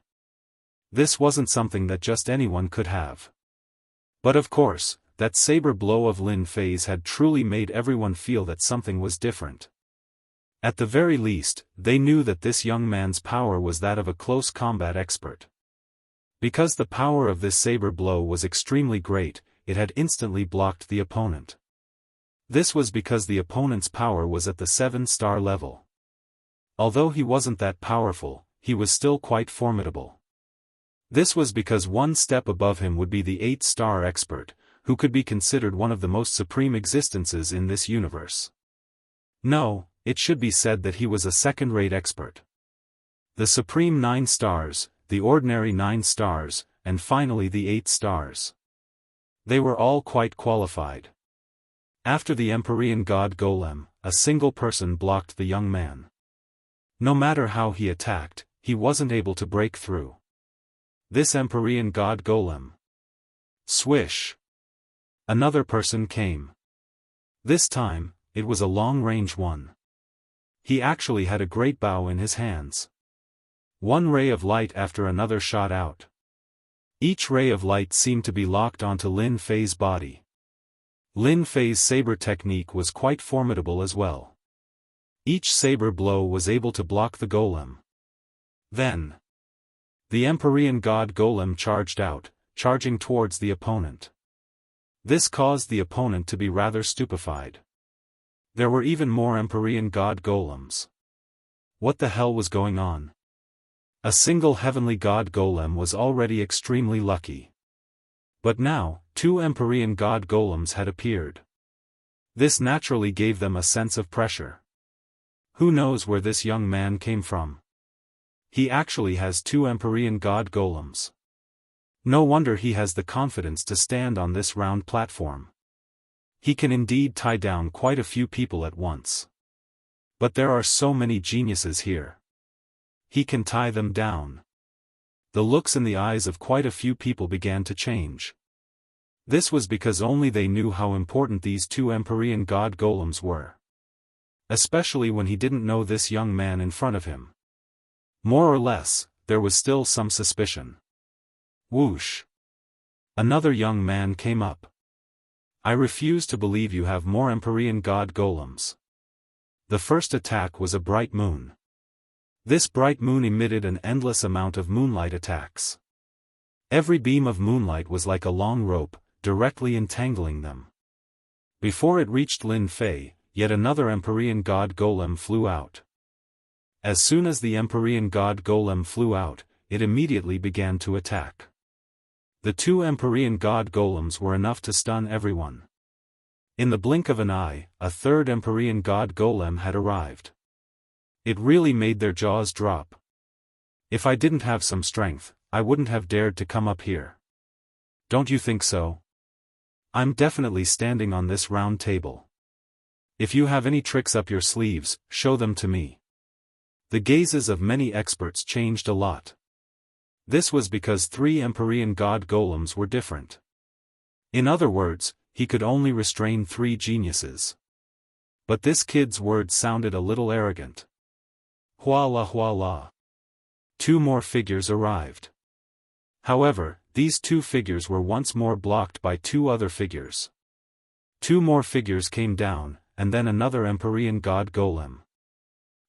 This wasn't something that just anyone could have. But of course, that saber blow of Lin Fei's had truly made everyone feel that something was different. At the very least, they knew that this young man's power was that of a close combat expert. Because the power of this saber blow was extremely great, it had instantly blocked the opponent. This was because the opponent's power was at the 7-star level. Although he wasn't that powerful, he was still quite formidable. This was because one step above him would be the 8-star expert, who could be considered one of the most supreme existences in this universe. No, it should be said that he was a second-rate expert. The supreme 9 stars, the ordinary 9 stars, and finally the 8 stars. They were all quite qualified. After the Empyrean God Golem, a single person blocked the young man. No matter how he attacked, he wasn't able to break through. This Empyrean God Golem. Swish! Another person came. This time, it was a long-range one. He actually had a great bow in his hands. One ray of light after another shot out. Each ray of light seemed to be locked onto Lin Fei's body. Lin Fei's saber technique was quite formidable as well. Each saber blow was able to block the golem. Then, the Empyrean God Golem charged out, charging towards the opponent. This caused the opponent to be rather stupefied. There were even more Empyrean God Golems. What the hell was going on? A single heavenly God Golem was already extremely lucky. But now, 2 Empyrean God Golems had appeared. This naturally gave them a sense of pressure. Who knows where this young man came from? He actually has 2 Empyrean God Golems. No wonder he has the confidence to stand on this round platform. He can indeed tie down quite a few people at once. But there are so many geniuses here. He can tie them down. The looks in the eyes of quite a few people began to change. This was because only they knew how important these 2 Empyrean God Golems were. Especially when he didn't know this young man in front of him. More or less, there was still some suspicion. Whoosh! Another young man came up. I refuse to believe you have more Empyrean God Golems. The first attack was a bright moon. This bright moon emitted an endless amount of moonlight attacks. Every beam of moonlight was like a long rope, directly entangling them. Before it reached Lin Fei, yet another Empyrean God Golem flew out. As soon as the Empyrean God Golem flew out, it immediately began to attack. The 2 Empyrean God Golems were enough to stun everyone. In the blink of an eye, a third Empyrean God Golem had arrived. It really made their jaws drop. If I didn't have some strength, I wouldn't have dared to come up here. Don't you think so? I'm definitely standing on this round table. If you have any tricks up your sleeves, show them to me. The gazes of many experts changed a lot. This was because 3 Empyrean god golems were different. In other words, he could only restrain 3 geniuses. But this kid's words sounded a little arrogant. Hua la. 2 more figures arrived. However, these 2 figures were once more blocked by 2 other figures. 2 more figures came down, and then another Empyrean god golem.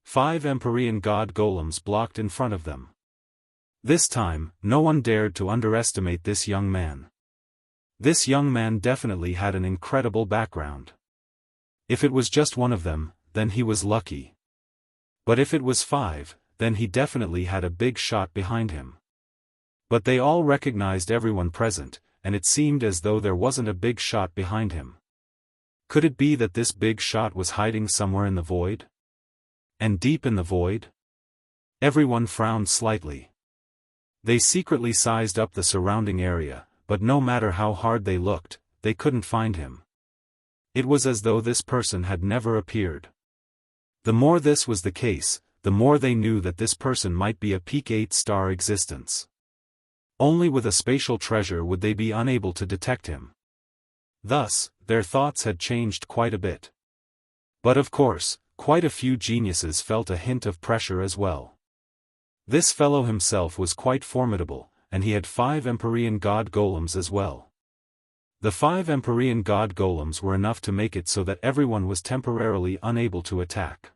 5 Empyrean god golems blocked in front of them. This time, no one dared to underestimate this young man. This young man definitely had an incredible background. If it was just one of them, then he was lucky. But if it was 5, then he definitely had a big shot behind him. But they all recognized everyone present, and it seemed as though there wasn't a big shot behind him. Could it be that this big shot was hiding somewhere in the void? And deep in the void? Everyone frowned slightly. They secretly sized up the surrounding area, but no matter how hard they looked, they couldn't find him. It was as though this person had never appeared. The more this was the case, the more they knew that this person might be a peak 8-star existence. Only with a spatial treasure would they be unable to detect him. Thus, their thoughts had changed quite a bit. But of course, quite a few geniuses felt a hint of pressure as well. This fellow himself was quite formidable, and he had 5 Empyrean god golems as well. The 5 Empyrean god golems were enough to make it so that everyone was temporarily unable to attack.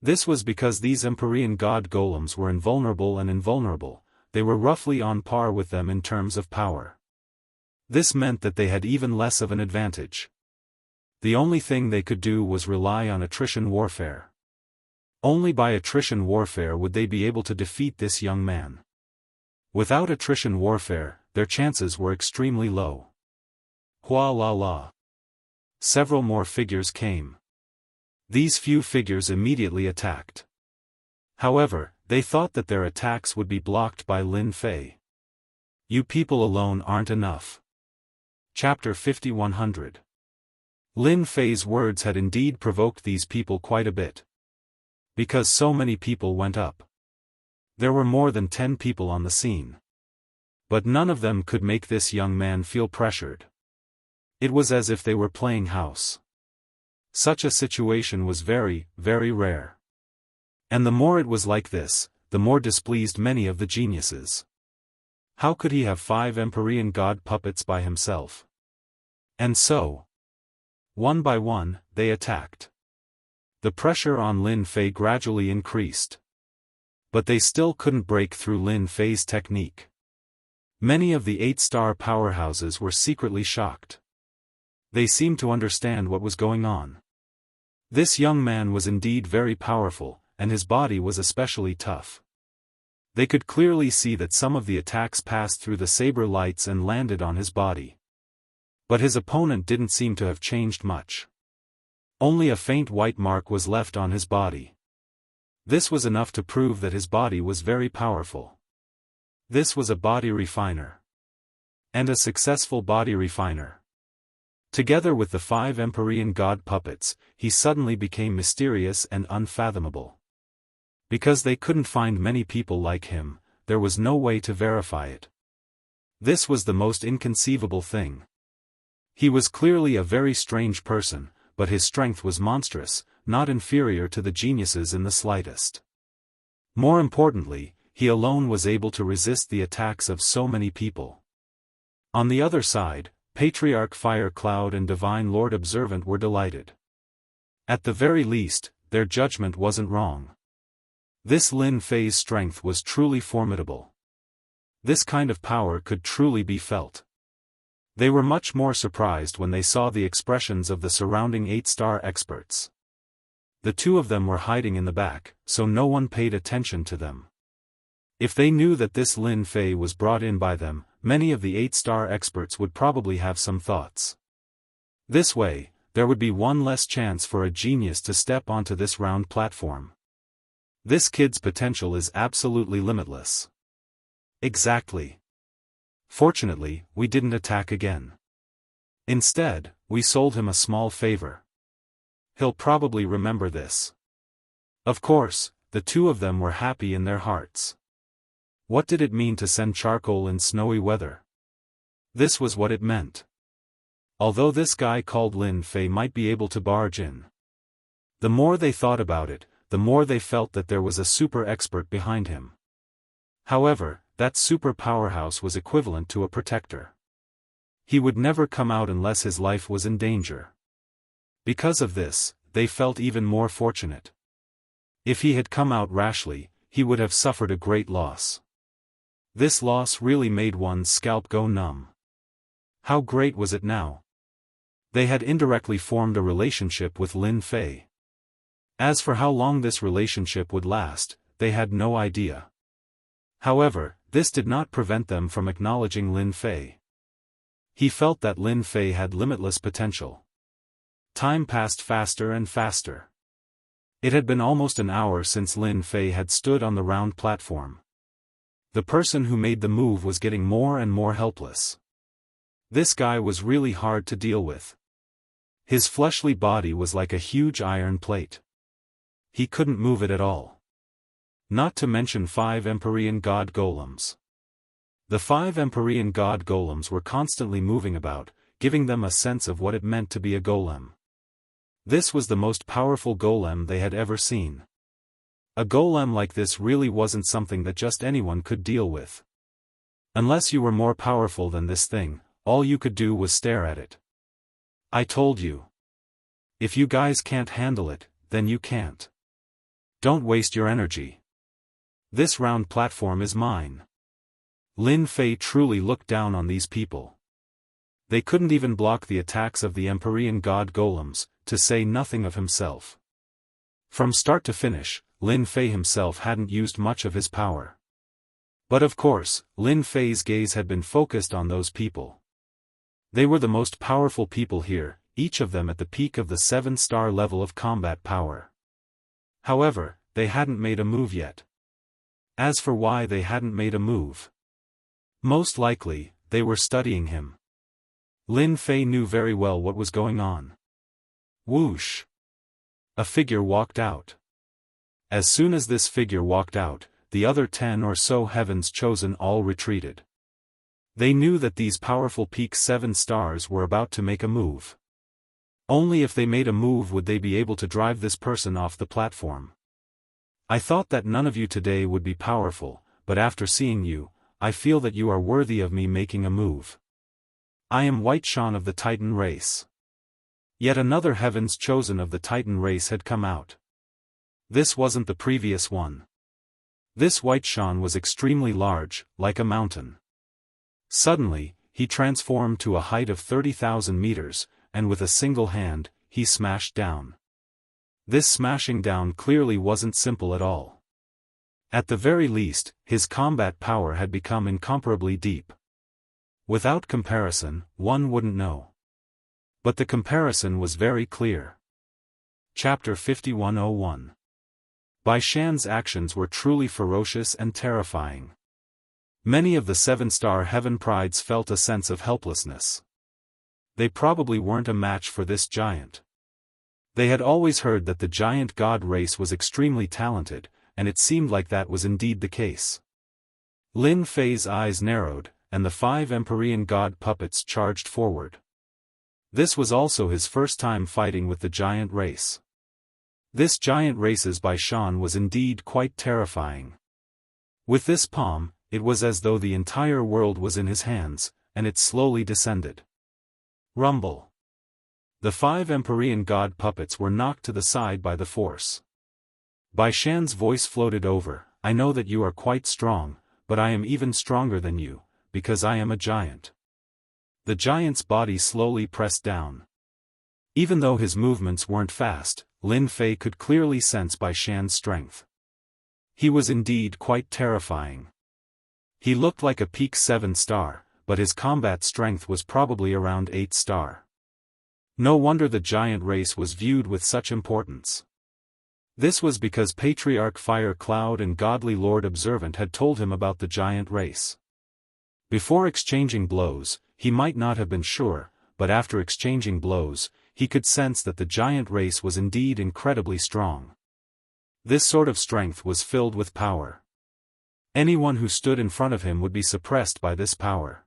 This was because these Empyrean god golems were invulnerable and invulnerable. They were roughly on par with them in terms of power. This meant that they had even less of an advantage. The only thing they could do was rely on attrition warfare. Only by attrition warfare would they be able to defeat this young man. Without attrition warfare, their chances were extremely low. Hua la. Several more figures came. These few figures immediately attacked. However, they thought that their attacks would be blocked by Lin Fei. You people alone aren't enough. Chapter 5100. Lin Fei's words had indeed provoked these people quite a bit. Because so many people went up. There were more than 10 people on the scene. But none of them could make this young man feel pressured. It was as if they were playing house. Such a situation was very, very rare. And the more it was like this, the more displeased many of the geniuses. How could he have 5 Empyrean god puppets by himself? And so, one by one, they attacked. The pressure on Lin Fei gradually increased. But they still couldn't break through Lin Fei's technique. Many of the 8-star powerhouses were secretly shocked. They seemed to understand what was going on. This young man was indeed very powerful, and his body was especially tough. They could clearly see that some of the attacks passed through the saber lights and landed on his body. But his opponent didn't seem to have changed much. Only a faint white mark was left on his body. This was enough to prove that his body was very powerful. This was a body refiner. And a successful body refiner. Together with the 5 Empyrean god puppets, he suddenly became mysterious and unfathomable. Because they couldn't find many people like him, there was no way to verify it. This was the most inconceivable thing. He was clearly a very strange person, but his strength was monstrous, not inferior to the geniuses in the slightest. More importantly, he alone was able to resist the attacks of so many people. On the other side, Patriarch Fire Cloud and Divine Lord Observant were delighted. At the very least, their judgment wasn't wrong. This Lin Fei's strength was truly formidable. This kind of power could truly be felt. They were much more surprised when they saw the expressions of the surrounding 8-star experts. The 2 of them were hiding in the back, so no one paid attention to them. If they knew that this Lin Fei was brought in by them, many of the 8-star experts would probably have some thoughts. This way, there would be one less chance for a genius to step onto this round platform. This kid's potential is absolutely limitless. Exactly. Fortunately, we didn't attack again. Instead, we sold him a small favor. He'll probably remember this. Of course, the two of them were happy in their hearts. What did it mean to send charcoal in snowy weather? This was what it meant. Although this guy called Lin Fei might be able to barge in. The more they thought about it, the more they felt that there was a super expert behind him. However, that super powerhouse was equivalent to a protector. He would never come out unless his life was in danger. Because of this, they felt even more fortunate. If he had come out rashly, he would have suffered a great loss. This loss really made one's scalp go numb. How great was it now? They had indirectly formed a relationship with Lin Fei. As for how long this relationship would last, they had no idea. However, this did not prevent them from acknowledging Lin Fei. He felt that Lin Fei had limitless potential. Time passed faster and faster. It had been almost an hour since Lin Fei had stood on the round platform. The person who made the move was getting more and more helpless. This guy was really hard to deal with. His fleshly body was like a huge iron plate. He couldn't move it at all. Not to mention 5 Empyrean God Golems. The 5 Empyrean God Golems were constantly moving about, giving them a sense of what it meant to be a golem. This was the most powerful golem they had ever seen. A golem like this really wasn't something that just anyone could deal with. Unless you were more powerful than this thing, all you could do was stare at it. I told you. If you guys can't handle it, then you can't. Don't waste your energy. This round platform is mine. Lin Fei truly looked down on these people. They couldn't even block the attacks of the Empyrean God Golems, to say nothing of himself. From start to finish, Lin Fei himself hadn't used much of his power. But of course, Lin Fei's gaze had been focused on those people. They were the most powerful people here, each of them at the peak of the 7-star level of combat power. However, they hadn't made a move yet. As for why they hadn't made a move, most likely, they were studying him. Lin Fei knew very well what was going on. Whoosh! A figure walked out. As soon as this figure walked out, the other 10 or so Heaven's Chosen all retreated. They knew that these powerful peak 7 stars were about to make a move. Only if they made a move would they be able to drive this person off the platform. I thought that none of you today would be powerful, but after seeing you, I feel that you are worthy of me making a move. I am White Shan of the Titan race. Yet another Heaven's Chosen of the Titan race had come out. This wasn't the previous one. This White Shan was extremely large, like a mountain. Suddenly, he transformed to a height of 30,000 meters, and with a single hand, he smashed down. This smashing down clearly wasn't simple at all. At the very least, his combat power had become incomparably deep. Without comparison, one wouldn't know. But the comparison was very clear. Chapter 5101. Bai Shan's actions were truly ferocious and terrifying. Many of the 7-star heaven prides felt a sense of helplessness. They probably weren't a match for this giant. They had always heard that the giant god race was extremely talented, and it seemed like that was indeed the case. Lin Fei's eyes narrowed, and the 5 Empyrean god puppets charged forward. This was also his first time fighting with the giant race. This giant race's Bai Shan was indeed quite terrifying. With this palm, it was as though the entire world was in his hands, and it slowly descended. Rumble. The 5 Empyrean god puppets were knocked to the side by the force. Bai Shan's voice floated over, I know that you are quite strong, but I am even stronger than you, because I am a giant. The giant's body slowly pressed down. Even though his movements weren't fast, Lin Fei could clearly sense Bai Shan's strength. He was indeed quite terrifying. He looked like a peak 7-star, but his combat strength was probably around 8-star. No wonder the giant race was viewed with such importance. This was because Patriarch Fire Cloud and Godly Lord Observant had told him about the giant race. Before exchanging blows, he might not have been sure, but after exchanging blows, he could sense that the giant race was indeed incredibly strong. This sort of strength was filled with power. Anyone who stood in front of him would be suppressed by this power.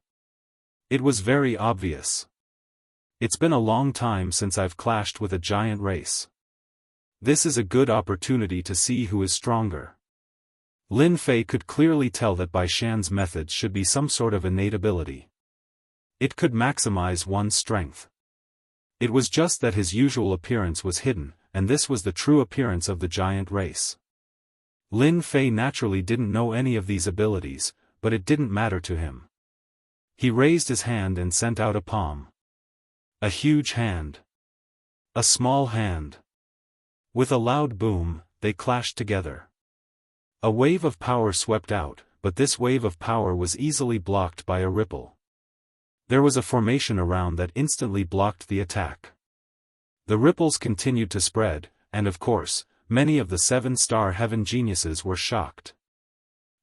It was very obvious. It's been a long time since I've clashed with a giant race. This is a good opportunity to see who is stronger. Lin Fei could clearly tell that Bai Shan's methods should be some sort of innate ability. It could maximize one's strength. It was just that his usual appearance was hidden, and this was the true appearance of the giant race. Lin Fei naturally didn't know any of these abilities, but it didn't matter to him. He raised his hand and sent out a palm. A huge hand. A small hand. With a loud boom, they clashed together. A wave of power swept out, but this wave of power was easily blocked by a ripple. There was a formation around that instantly blocked the attack. The ripples continued to spread, and of course, many of the 7-star heaven geniuses were shocked.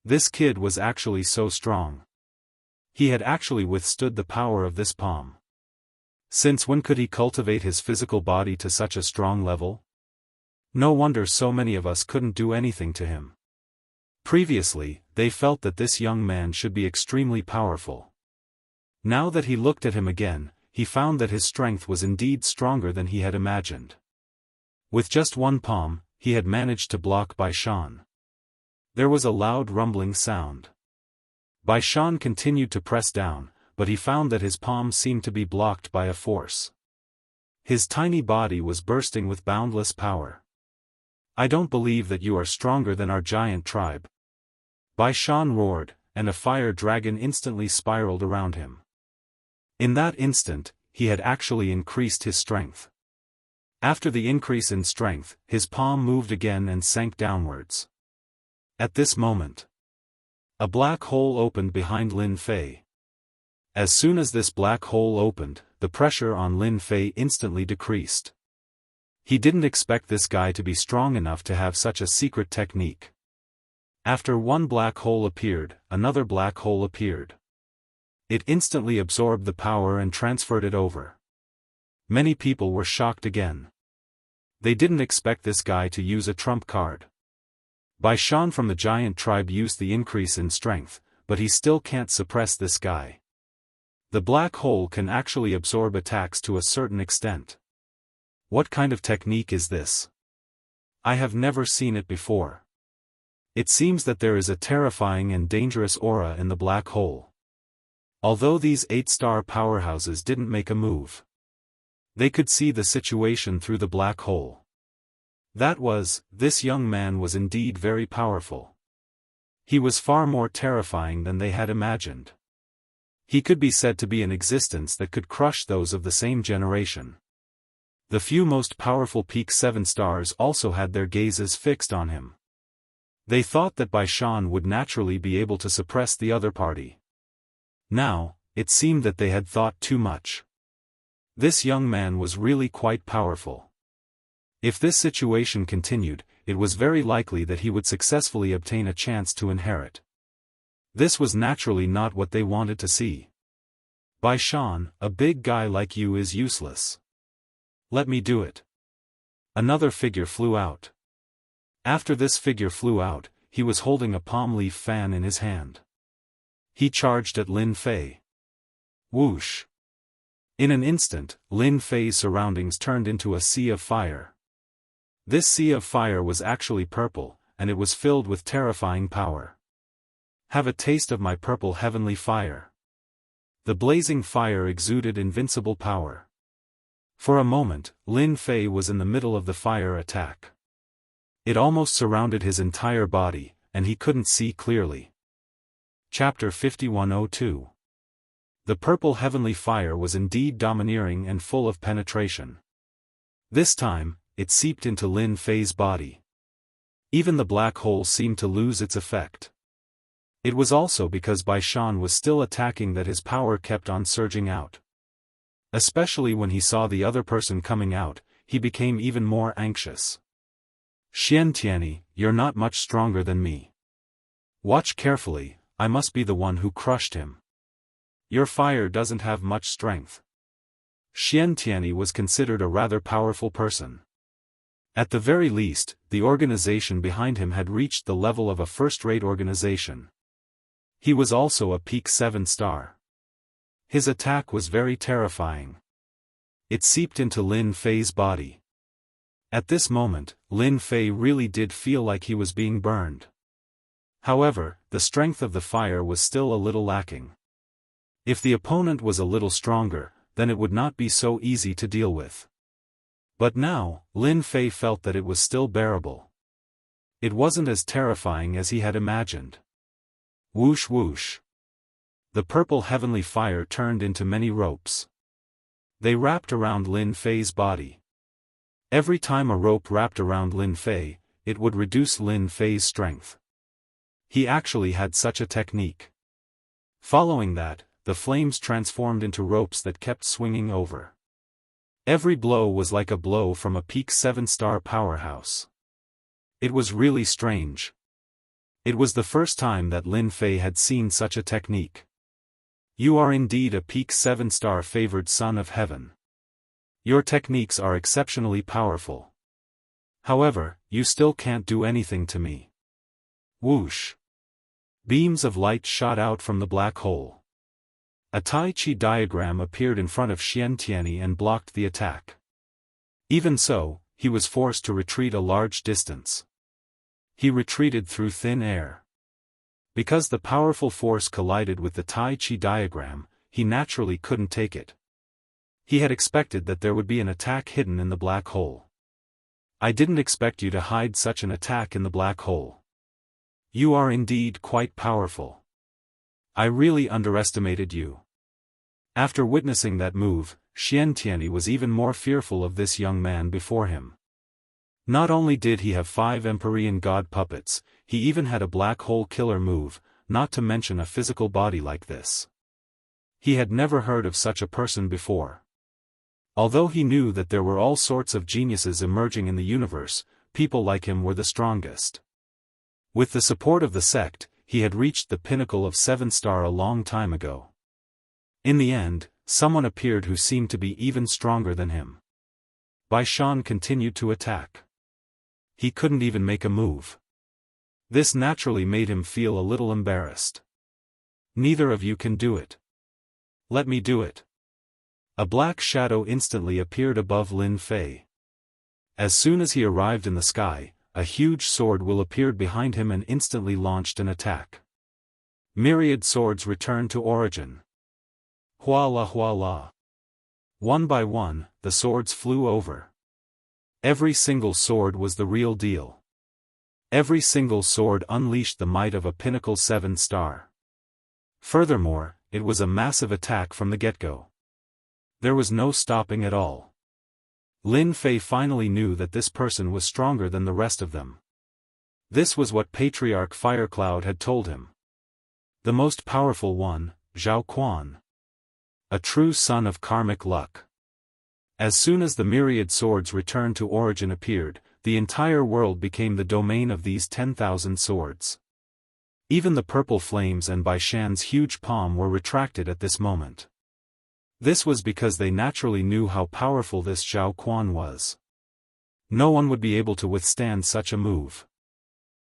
This kid was actually so strong. He had actually withstood the power of this palm. Since when could he cultivate his physical body to such a strong level? No wonder so many of us couldn't do anything to him. Previously, they felt that this young man should be extremely powerful. Now that he looked at him again, he found that his strength was indeed stronger than he had imagined. With just one palm, he had managed to block Bai Shan. There was a loud rumbling sound. Bai Shan continued to press down, but he found that his palm seemed to be blocked by a force. His tiny body was bursting with boundless power. I don't believe that you are stronger than our giant tribe. Bai Shan roared, and a fire dragon instantly spiraled around him. In that instant, he had actually increased his strength. After the increase in strength, his palm moved again and sank downwards. At this moment, a black hole opened behind Lin Fei. As soon as this black hole opened, the pressure on Lin Fei instantly decreased. He didn't expect this guy to be strong enough to have such a secret technique. After one black hole appeared, another black hole appeared. It instantly absorbed the power and transferred it over. Many people were shocked again. They didn't expect this guy to use a trump card. Bai Shan from the giant tribe used the increase in strength, but he still can't suppress this guy. The black hole can actually absorb attacks to a certain extent. What kind of technique is this? I have never seen it before. It seems that there is a terrifying and dangerous aura in the black hole. Although these 8-star powerhouses didn't make a move, they could see the situation through the black hole. This young man was indeed very powerful. He was far more terrifying than they had imagined. He could be said to be an existence that could crush those of the same generation. The few most powerful peak 7 stars also had their gazes fixed on him. They thought that Bai Shan would naturally be able to suppress the other party. Now, it seemed that they had thought too much. This young man was really quite powerful. If this situation continued, it was very likely that he would successfully obtain a chance to inherit. This was naturally not what they wanted to see. Bai Shan, a big guy like you is useless. Let me do it. Another figure flew out. After this figure flew out, he was holding a palm leaf fan in his hand. He charged at Lin Fei. Whoosh! In an instant, Lin Fei's surroundings turned into a sea of fire. This sea of fire was actually purple, and it was filled with terrifying power. Have a taste of my purple heavenly fire. The blazing fire exuded invincible power. For a moment, Lin Fei was in the middle of the fire attack. It almost surrounded his entire body, and he couldn't see clearly. Chapter 5102. The purple heavenly fire was indeed domineering and full of penetration. This time, it seeped into Lin Fei's body. Even the black hole seemed to lose its effect. It was also because Bai Shan was still attacking that his power kept on surging out. Especially when he saw the other person coming out, he became even more anxious. Xianxia, you're not much stronger than me. Watch carefully, I must be the one who crushed him. Your fire doesn't have much strength. Xianxia was considered a rather powerful person. At the very least, the organization behind him had reached the level of a first-rate organization. He was also a peak 7-star. His attack was very terrifying. It seeped into Lin Fei's body. At this moment, Lin Fei really did feel like he was being burned. However, the strength of the fire was still a little lacking. If the opponent was a little stronger, then it would not be so easy to deal with. But now, Lin Fei felt that it was still bearable. It wasn't as terrifying as he had imagined. Whoosh whoosh. The purple heavenly fire turned into many ropes. They wrapped around Lin Fei's body. Every time a rope wrapped around Lin Fei, it would reduce Lin Fei's strength. He actually had such a technique. Following that, the flames transformed into ropes that kept swinging over. Every blow was like a blow from a peak 7-star powerhouse. It was really strange. It was the first time that Lin Fei had seen such a technique. You are indeed a peak 7-star favored son of heaven. Your techniques are exceptionally powerful. However, you still can't do anything to me. Whoosh. Beams of light shot out from the black hole. A Tai Chi diagram appeared in front of Xianxia and blocked the attack. Even so, he was forced to retreat a large distance. He retreated through thin air. Because the powerful force collided with the Tai Chi diagram, he naturally couldn't take it. He had expected that there would be an attack hidden in the black hole. I didn't expect you to hide such an attack in the black hole. You are indeed quite powerful. I really underestimated you. After witnessing that move, Xianxia was even more fearful of this young man before him. Not only did he have 5 Empyrean god puppets, he even had a black hole killer move, not to mention a physical body like this. He had never heard of such a person before. Although he knew that there were all sorts of geniuses emerging in the universe, people like him were the strongest. With the support of the sect, he had reached the pinnacle of 7-star a long time ago. In the end, someone appeared who seemed to be even stronger than him. Bai Shan continued to attack. He couldn't even make a move. This naturally made him feel a little embarrassed. Neither of you can do it. Let me do it. A black shadow instantly appeared above Lin Fei. As soon as he arrived in the sky, a huge sword will appeared behind him and instantly launched an attack. Myriad swords returned to origin. Hua la. One by one, the swords flew over. Every single sword was the real deal. Every single sword unleashed the might of a pinnacle 7-star. Furthermore, it was a massive attack from the get-go. There was no stopping at all. Lin Fei finally knew that this person was stronger than the rest of them. This was what Patriarch Firecloud had told him. The most powerful one, Zhao Quan. A true son of karmic luck. As soon as the myriad swords returned to origin appeared, the entire world became the domain of these 10,000 swords. Even the purple flames and Bai Shan's huge palm were retracted at this moment. This was because they naturally knew how powerful this Zhao Quan was. No one would be able to withstand such a move.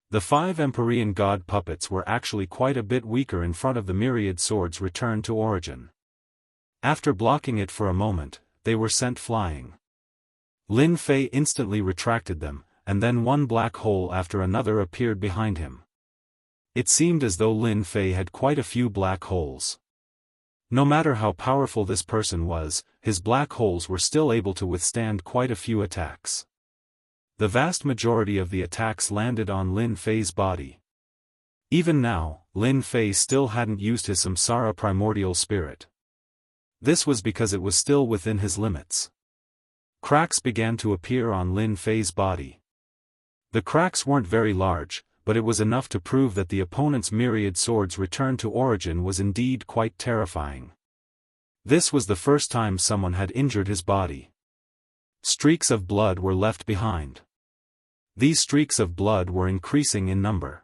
The 5 Empyrean god puppets were actually quite a bit weaker in front of the myriad swords returned to origin. After blocking it for a moment, they were sent flying. Lin Fei instantly retracted them, and then one black hole after another appeared behind him. It seemed as though Lin Fei had quite a few black holes. No matter how powerful this person was, his black holes were still able to withstand quite a few attacks. The vast majority of the attacks landed on Lin Fei's body. Even now, Lin Fei still hadn't used his samsara primordial spirit. This was because it was still within his limits. Cracks began to appear on Lin Fei's body. The cracks weren't very large, but it was enough to prove that the opponent's myriad swords returned to origin was indeed quite terrifying. This was the first time someone had injured his body. Streaks of blood were left behind. These streaks of blood were increasing in number.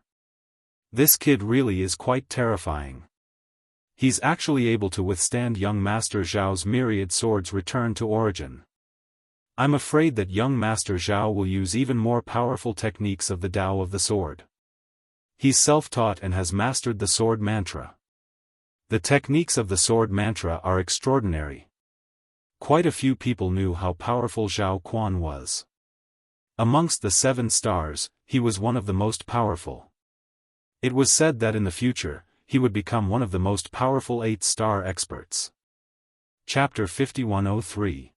This kid really is quite terrifying. He's actually able to withstand young Master Zhao's myriad swords return to origin. I'm afraid that young Master Zhao will use even more powerful techniques of the Tao of the sword. He's self-taught and has mastered the sword mantra. The techniques of the sword mantra are extraordinary. Quite a few people knew how powerful Zhao Quan was. Amongst the 7 stars, he was one of the most powerful. It was said that in the future, he would become one of the most powerful 8-star experts. Chapter 5103.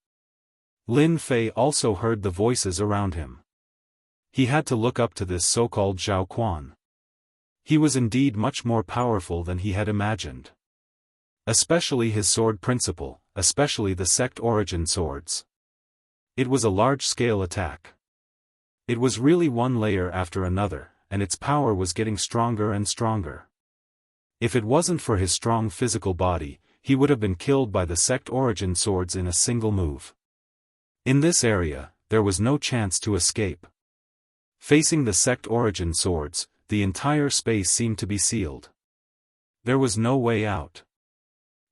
Lin Fei also heard the voices around him. He had to look up to this so-called Zhao Quan. He was indeed much more powerful than he had imagined. Especially his sword principle, especially the sect origin swords. It was a large-scale attack. It was really one layer after another, and its power was getting stronger and stronger. If it wasn't for his strong physical body, he would have been killed by the sect origin swords in a single move. In this area, there was no chance to escape. Facing the sect origin swords, the entire space seemed to be sealed. There was no way out.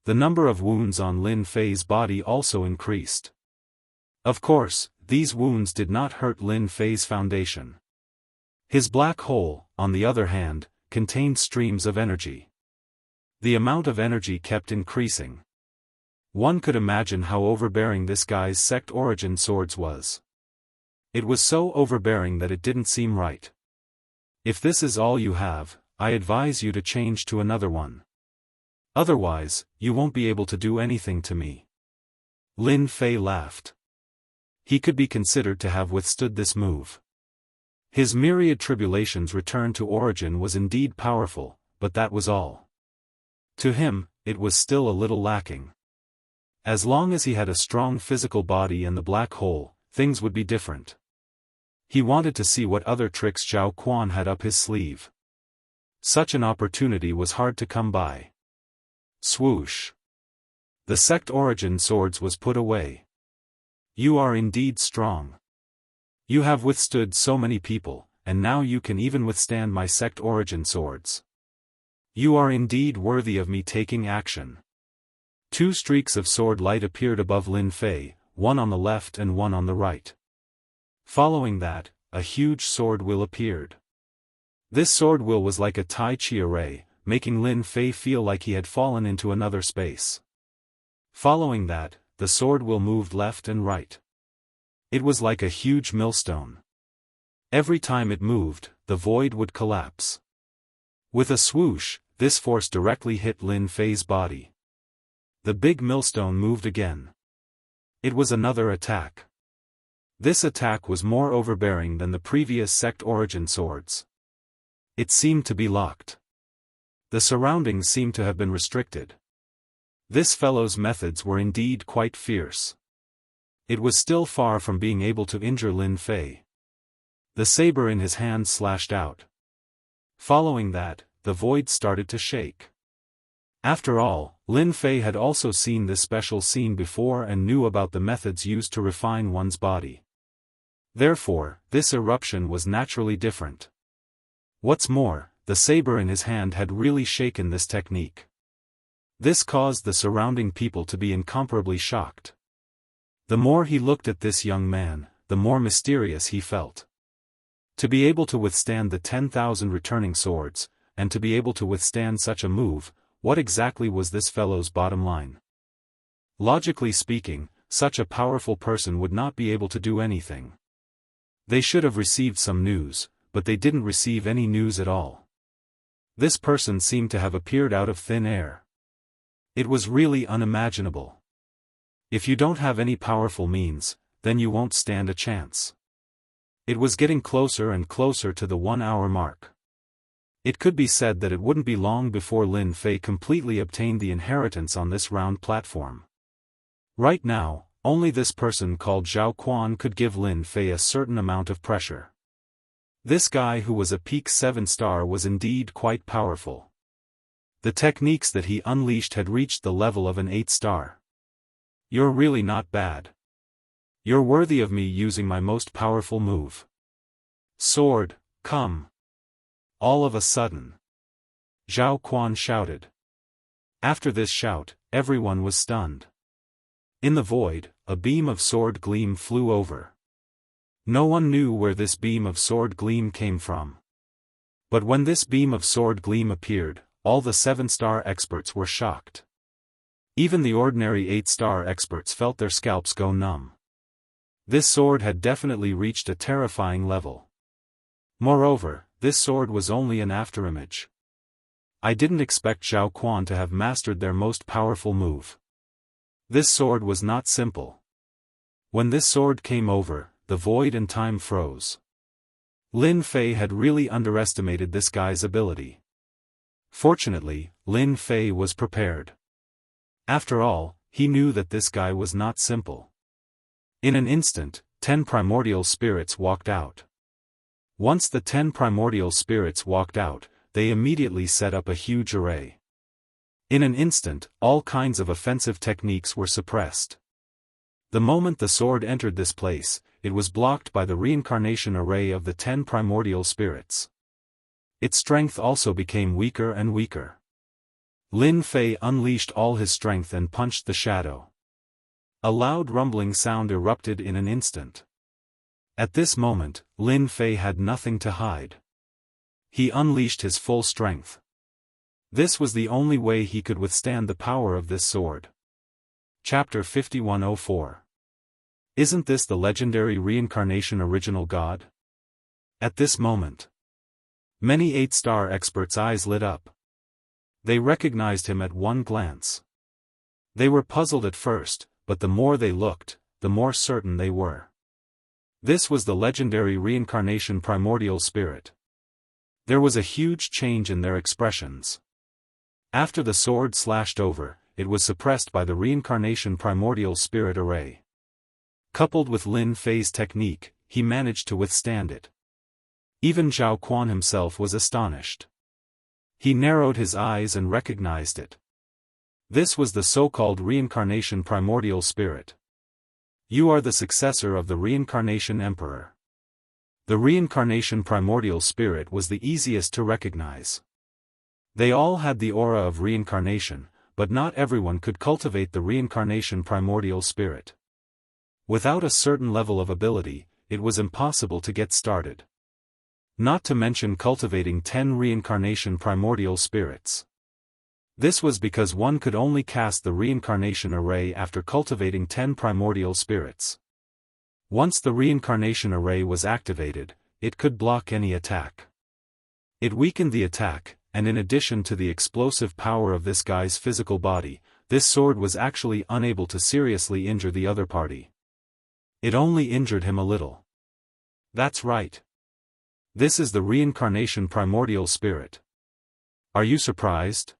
The number of wounds on Lin Fei's body also increased. Of course, these wounds did not hurt Lin Fei's foundation. His black hole, on the other hand, contained streams of energy. The amount of energy kept increasing. One could imagine how overbearing this guy's sect origin swords was. It was so overbearing that it didn't seem right. If this is all you have, I advise you to change to another one. Otherwise, you won't be able to do anything to me. Lin Fei laughed. He could be considered to have withstood this move. His myriad tribulations return to origin was indeed powerful, but that was all. To him, it was still a little lacking. As long as he had a strong physical body and the black hole, things would be different. He wanted to see what other tricks Zhao Quan had up his sleeve. Such an opportunity was hard to come by. Swoosh. The sect origin swords was put away. You are indeed strong. You have withstood so many people, and now you can even withstand my sect origin swords. You are indeed worthy of me taking action. 2 streaks of sword light appeared above Lin Fei, one on the left and one on the right. Following that, a huge sword will appeared. This sword will was like a Tai Chi array, making Lin Fei feel like he had fallen into another space. Following that, the sword will moved left and right. It was like a huge millstone. Every time it moved, the void would collapse. With a swoosh, this force directly hit Lin Fei's body. The big millstone moved again. It was another attack. This attack was more overbearing than the previous sect origin swords. It seemed to be locked. The surroundings seemed to have been restricted. This fellow's methods were indeed quite fierce. It was still far from being able to injure Lin Fei. The saber in his hand slashed out. Following that, the void started to shake. After all, Lin Fei had also seen this special scene before and knew about the methods used to refine one's body. Therefore, this eruption was naturally different. What's more, the saber in his hand had really shaken this technique. This caused the surrounding people to be incomparably shocked. The more he looked at this young man, the more mysterious he felt. To be able to withstand the 10,000 returning swords, and to be able to withstand such a move, what exactly was this fellow's bottom line? Logically speaking, such a powerful person would not be able to do anything. They should have received some news, but they didn't receive any news at all. This person seemed to have appeared out of thin air. It was really unimaginable. If you don't have any powerful means, then you won't stand a chance. It was getting closer and closer to the 1-hour mark. It could be said that it wouldn't be long before Lin Fei completely obtained the inheritance on this round platform. Right now, only this person called Zhao Quan could give Lin Fei a certain amount of pressure. This guy who was a peak 7-star was indeed quite powerful. The techniques that he unleashed had reached the level of an 8-star. You're really not bad. You're worthy of me using my most powerful move. Sword, come! All of a sudden, Zhao Quan shouted. After this shout, everyone was stunned. In the void, a beam of sword gleam flew over. No one knew where this beam of sword gleam came from. But when this beam of sword gleam appeared, all the 7-star experts were shocked. Even the ordinary 8-star experts felt their scalps go numb. This sword had definitely reached a terrifying level. Moreover, this sword was only an afterimage. I didn't expect Zhao Quan to have mastered their most powerful move. This sword was not simple. When this sword came over, the void and time froze. Lin Fei had really underestimated this guy's ability. Fortunately, Lin Fei was prepared. After all, he knew that this guy was not simple. In an instant, 10 primordial spirits walked out. Once the 10 primordial spirits walked out, they immediately set up a huge array. In an instant, all kinds of offensive techniques were suppressed. The moment the sword entered this place, it was blocked by the reincarnation array of the 10 primordial spirits. Its strength also became weaker and weaker. Lin Fei unleashed all his strength and punched the shadow. A loud rumbling sound erupted in an instant. At this moment, Lin Fei had nothing to hide. He unleashed his full strength. This was the only way he could withstand the power of this sword. Chapter 5104. Isn't this the legendary reincarnation original god? At this moment, many 8-star experts' eyes lit up. They recognized him at one glance. They were puzzled at first, but the more they looked, the more certain they were. This was the legendary reincarnation primordial spirit. There was a huge change in their expressions. After the sword slashed over, it was suppressed by the reincarnation primordial spirit array. Coupled with Lin Fei's technique, he managed to withstand it. Even Zhao Quan himself was astonished. He narrowed his eyes and recognized it. This was the so-called reincarnation primordial spirit. You are the successor of the reincarnation emperor. The reincarnation primordial spirit was the easiest to recognize. They all had the aura of reincarnation, but not everyone could cultivate the reincarnation primordial spirit. Without a certain level of ability, it was impossible to get started. Not to mention cultivating 10 reincarnation primordial spirits. This was because one could only cast the reincarnation array after cultivating 10 primordial spirits. Once the reincarnation array was activated, it could block any attack. It weakened the attack, and in addition to the explosive power of this guy's physical body, this sword was actually unable to seriously injure the other party. It only injured him a little. That's right. This is the reincarnation primordial spirit. Are you surprised?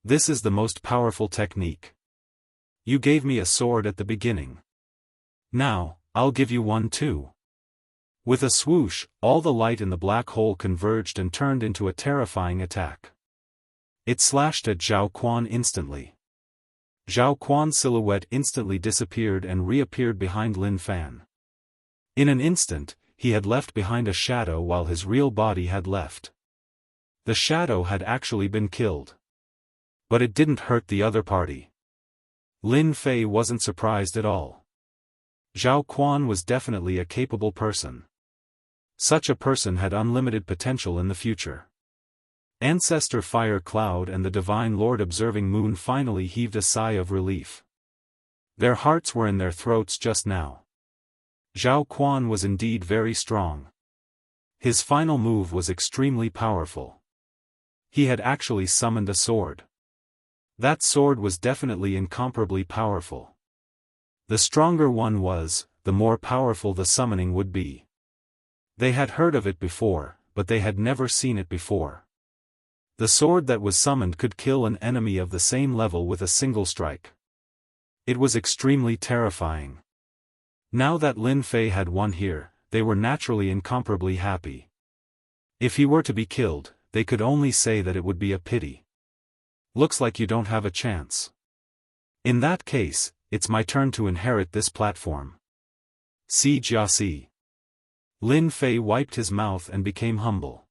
This is the most powerful technique. You gave me a sword at the beginning. Now, I'll give you one too. With a swoosh, all the light in the black hole converged and turned into a terrifying attack. It slashed at Zhao Quan instantly. Zhao Quan's silhouette instantly disappeared and reappeared behind Lin Fan. In an instant, he had left behind a shadow while his real body had left. The shadow had actually been killed. But it didn't hurt the other party. Lin Fei wasn't surprised at all. Zhao Quan was definitely a capable person. Such a person had unlimited potential in the future. Ancestor Fire Cloud and the Divine Lord Observing Moon finally heaved a sigh of relief. Their hearts were in their throats just now. Zhao Quan was indeed very strong. His final move was extremely powerful. He had actually summoned a sword. That sword was definitely incomparably powerful. The stronger one was, the more powerful the summoning would be. They had heard of it before, but they had never seen it before. The sword that was summoned could kill an enemy of the same level with a single strike. It was extremely terrifying. Now that Lin Fei had won here, they were naturally incomparably happy. If he were to be killed, they could only say that it would be a pity. Looks like you don't have a chance. In that case, it's my turn to inherit this platform. Si Jiasi. Lin Fei wiped his mouth and became humble.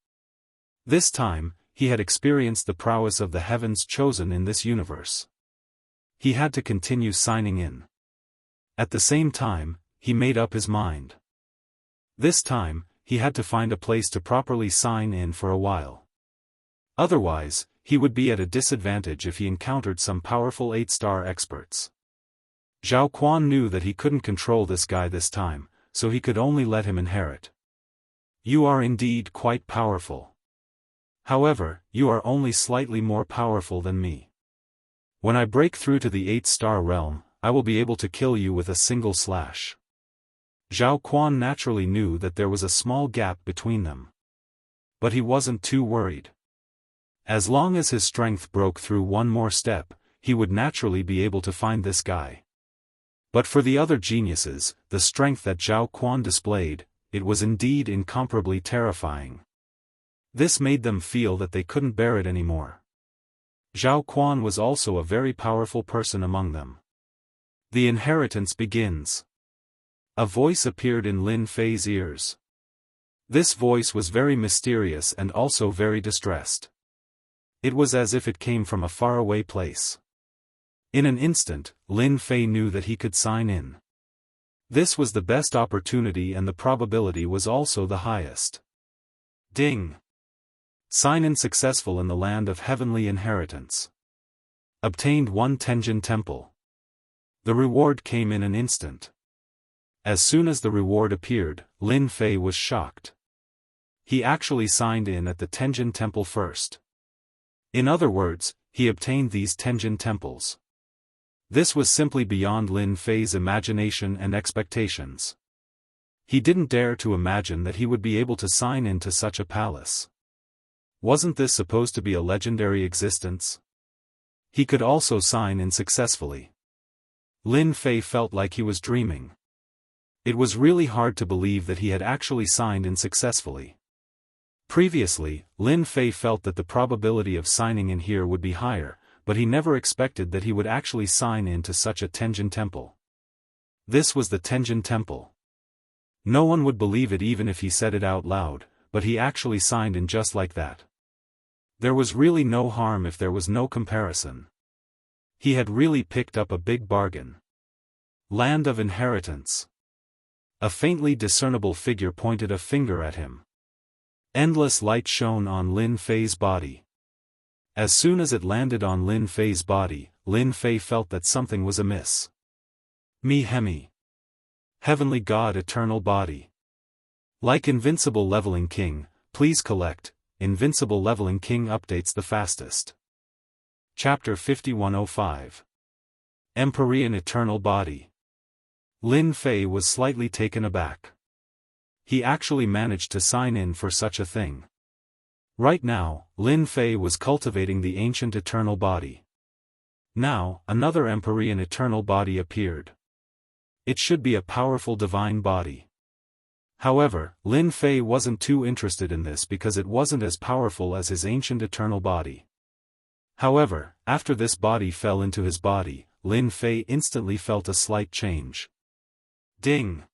This time, he had experienced the prowess of the heavens chosen in this universe. He had to continue signing in. At the same time, he made up his mind. This time, he had to find a place to properly sign in for a while. Otherwise, he would be at a disadvantage if he encountered some powerful 8-star experts. Zhao Quan knew that he couldn't control this guy this time, so he could only let him inherit. You are indeed quite powerful. However, you are only slightly more powerful than me. When I break through to the 8-star realm, I will be able to kill you with a single slash. Zhao Quan naturally knew that there was a small gap between them. But he wasn't too worried. As long as his strength broke through one more step, he would naturally be able to find this guy. But for the other geniuses, the strength that Zhao Quan displayed, it was indeed incomparably terrifying. This made them feel that they couldn't bear it anymore. Zhao Quan was also a very powerful person among them. The inheritance begins. A voice appeared in Lin Fei's ears. This voice was very mysterious and also very distressed. It was as if it came from a faraway place. In an instant, Lin Fei knew that he could sign in. This was the best opportunity and the probability was also the highest. Ding! Sign in successful in the land of heavenly inheritance. Obtained 1 Tenjin Temple. The reward came in an instant. As soon as the reward appeared, Lin Fei was shocked. He actually signed in at the Tenjin Temple first. In other words, he obtained these Tenjin Temples. This was simply beyond Lin Fei's imagination and expectations. He didn't dare to imagine that he would be able to sign into such a palace. Wasn't this supposed to be a legendary existence? He could also sign in successfully. Lin Fei felt like he was dreaming. It was really hard to believe that he had actually signed in successfully. Previously, Lin Fei felt that the probability of signing in here would be higher, but he never expected that he would actually sign into such a Tenjin Temple. This was the Tenjin Temple. No one would believe it even if he said it out loud, but he actually signed in just like that. There was really no harm if there was no comparison. He had really picked up a big bargain. Land of Inheritance. A faintly discernible figure pointed a finger at him. Endless light shone on Lin Fei's body. As soon as it landed on Lin Fei's body, Lin Fei felt that something was amiss. Mi Hemi. Heavenly God Eternal Body. Like Invincible Leveling King, please collect, Invincible Leveling King updates the fastest. Chapter 5105. Empyrean Eternal Body. Lin Fei was slightly taken aback. He actually managed to sign in for such a thing. Right now, Lin Fei was cultivating the ancient eternal body. Now, another Empyrean eternal body appeared. It should be a powerful divine body. However, Lin Fei wasn't too interested in this because it wasn't as powerful as his ancient eternal body. However, after this body fell into his body, Lin Fei instantly felt a slight change. Ding!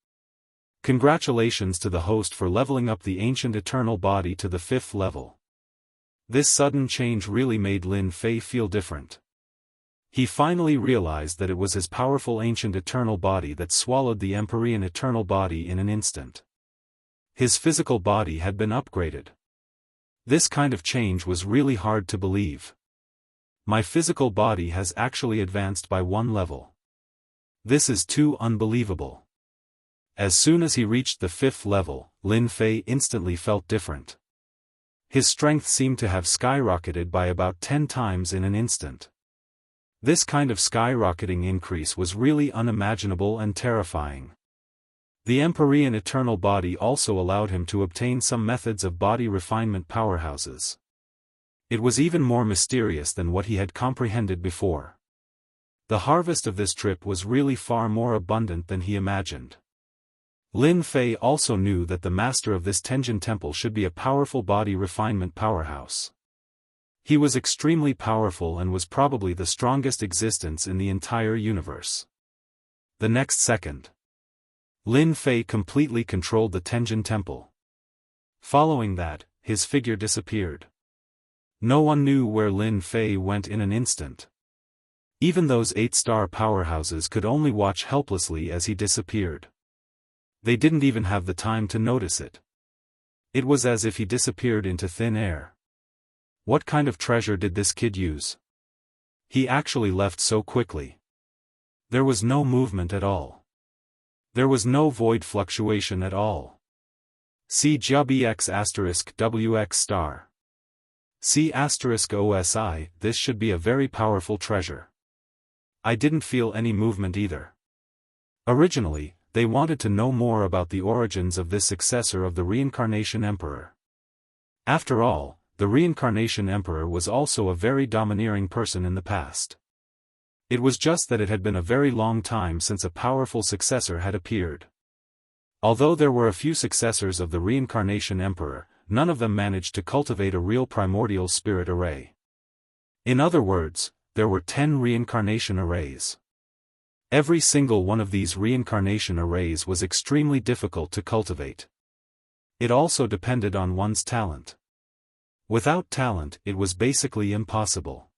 Congratulations to the host for leveling up the ancient eternal body to the 5th level. This sudden change really made Lin Fei feel different. He finally realized that it was his powerful ancient eternal body that swallowed the Empyrean eternal body in an instant. His physical body had been upgraded. This kind of change was really hard to believe. My physical body has actually advanced by 1 level. This is too unbelievable. As soon as he reached the 5th level, Lin Fei instantly felt different. His strength seemed to have skyrocketed by about 10 times in an instant. This kind of skyrocketing increase was really unimaginable and terrifying. The Empyrean eternal body also allowed him to obtain some methods of body refinement powerhouses. It was even more mysterious than what he had comprehended before. The harvest of this trip was really far more abundant than he imagined. Lin Fei also knew that the master of this Tenjin Temple should be a powerful body refinement powerhouse. He was extremely powerful and was probably the strongest existence in the entire universe. The next second, Lin Fei completely controlled the Tenjin Temple. Following that, his figure disappeared. No one knew where Lin Fei went in an instant. Even those 8-star powerhouses could only watch helplessly as he disappeared. They didn't even have the time to notice it. It was as if he disappeared into thin air. What kind of treasure did this kid use? He actually left so quickly. There was no movement at all. There was no void fluctuation at all. See JBX * WX star. See * OSI, this should be a very powerful treasure. I didn't feel any movement either. Originally, they wanted to know more about the origins of this successor of the Reincarnation Emperor. After all, the Reincarnation Emperor was also a very domineering person in the past. It was just that it had been a very long time since a powerful successor had appeared. Although there were a few successors of the Reincarnation Emperor, none of them managed to cultivate a real primordial spirit array. In other words, there were 10 reincarnation arrays. Every single one of these reincarnation arrays was extremely difficult to cultivate. It also depended on one's talent. Without talent, it was basically impossible.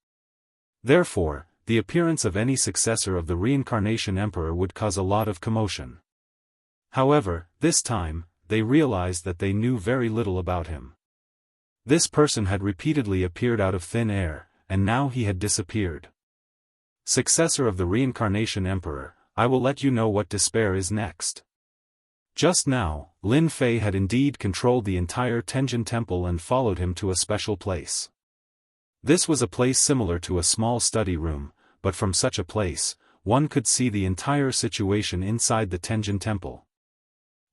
Therefore, the appearance of any successor of the Reincarnation Emperor would cause a lot of commotion. However, this time, they realized that they knew very little about him. This person had repeatedly appeared out of thin air, and now he had disappeared. Successor of the Reincarnation Emperor, I will let you know what despair is next. Just now, Lin Fei had indeed controlled the entire Tenjin Temple and followed him to a special place. This was a place similar to a small study room, but from such a place, one could see the entire situation inside the Tenjin Temple.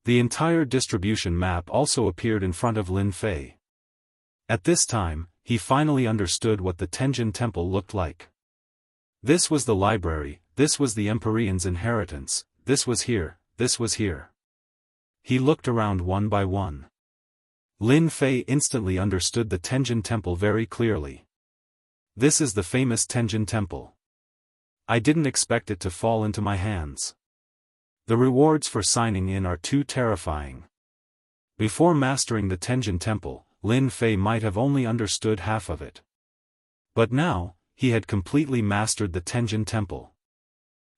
The entire distribution map also appeared in front of Lin Fei. At this time, he finally understood what the Tenjin Temple looked like. This was the library, this was the Empyrean's inheritance, this was here, this was here. He looked around one by one. Lin Fei instantly understood the Tenjin Temple very clearly. This is the famous Tenjin Temple. I didn't expect it to fall into my hands. The rewards for signing in are too terrifying. Before mastering the Tenjin Temple, Lin Fei might have only understood half of it. But now, he had completely mastered the Tenjin Temple.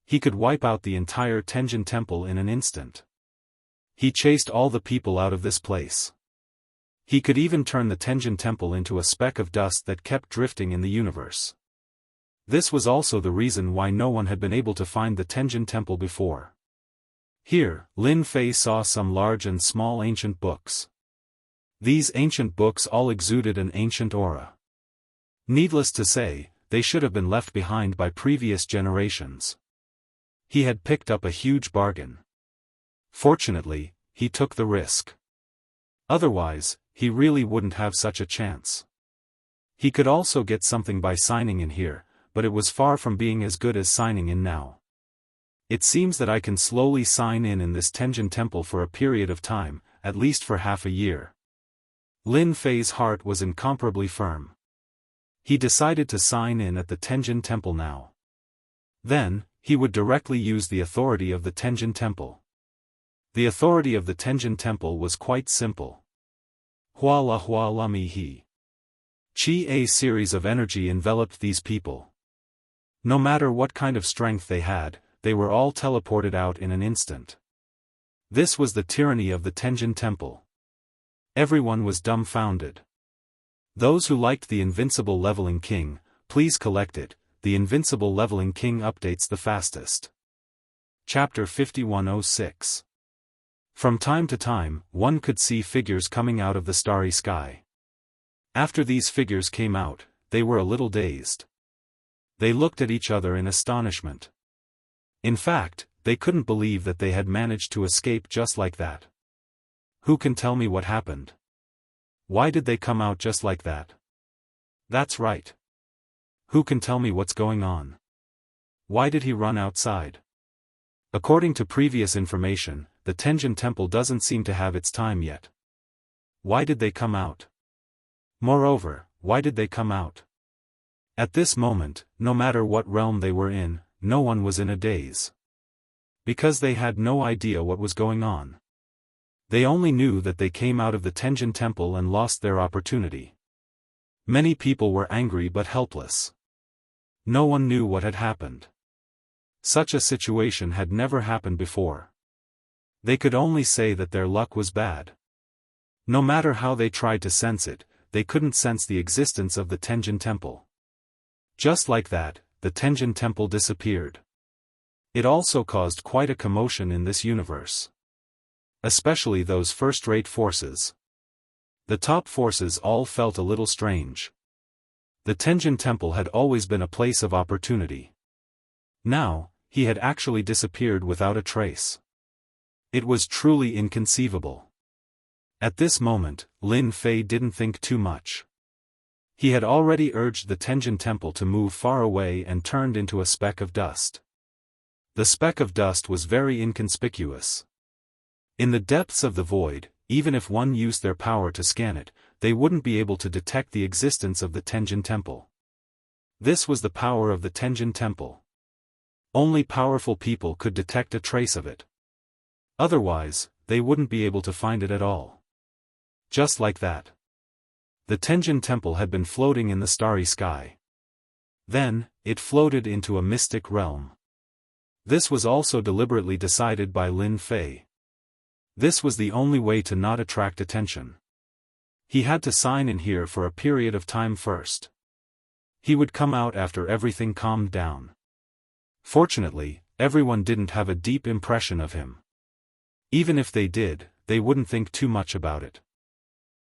He could wipe out the entire Tenjin Temple in an instant. He chased all the people out of this place. He could even turn the Tenjin Temple into a speck of dust that kept drifting in the universe. This was also the reason why no one had been able to find the Tenjin Temple before. Here, Lin Fei saw some large and small ancient books. These ancient books all exuded an ancient aura. Needless to say, they should have been left behind by previous generations. He had picked up a huge bargain. Fortunately, he took the risk. Otherwise, he really wouldn't have such a chance. He could also get something by signing in here, but it was far from being as good as signing in now. It seems that I can slowly sign in this Tenjin Temple for a period of time, at least for half a year. Lin Fei's heart was incomparably firm. He decided to sign in at the Tenjin Temple now. Then, he would directly use the authority of the Tenjin Temple. The authority of the Tenjin Temple was quite simple. Hua la mi he. A series of energy enveloped these people. No matter what kind of strength they had, they were all teleported out in an instant. This was the tyranny of the Tenjin Temple. Everyone was dumbfounded. Those who liked the Invincible Leveling King, please collect it, the Invincible Leveling King updates the fastest. Chapter 5106. From time to time, one could see figures coming out of the starry sky. After these figures came out, they were a little dazed. They looked at each other in astonishment. In fact, they couldn't believe that they had managed to escape just like that. Who can tell me what happened? Why did they come out just like that? That's right. Who can tell me what's going on? Why did he run outside? According to previous information, the Tenjin Temple doesn't seem to have its time yet. Why did they come out? Moreover, why did they come out? At this moment, no matter what realm they were in, no one was in a daze. because they had no idea what was going on. They only knew that they came out of the Tenjin Temple and lost their opportunity. Many people were angry but helpless. No one knew what had happened. Such a situation had never happened before. They could only say that their luck was bad. No matter how they tried to sense it, they couldn't sense the existence of the Tenjin Temple. Just like that, the Tenjin Temple disappeared. It also caused quite a commotion in this universe. Especially those first-rate forces. The top forces all felt a little strange. The Tenjin Temple had always been a place of opportunity. Now, he had actually disappeared without a trace. It was truly inconceivable. At this moment, Lin Fei didn't think too much. He had already urged the Tenjin Temple to move far away and turned into a speck of dust. The speck of dust was very inconspicuous. In the depths of the void, even if one used their power to scan it, they wouldn't be able to detect the existence of the Tenjin Temple. This was the power of the Tenjin Temple. Only powerful people could detect a trace of it. Otherwise, they wouldn't be able to find it at all. Just like that. The Tenjin Temple had been floating in the starry sky. Then, it floated into a mystic realm. This was also deliberately decided by Lin Fei. This was the only way to not attract attention. He had to sign in here for a period of time first. He would come out after everything calmed down. Fortunately, everyone didn't have a deep impression of him. Even if they did, they wouldn't think too much about it.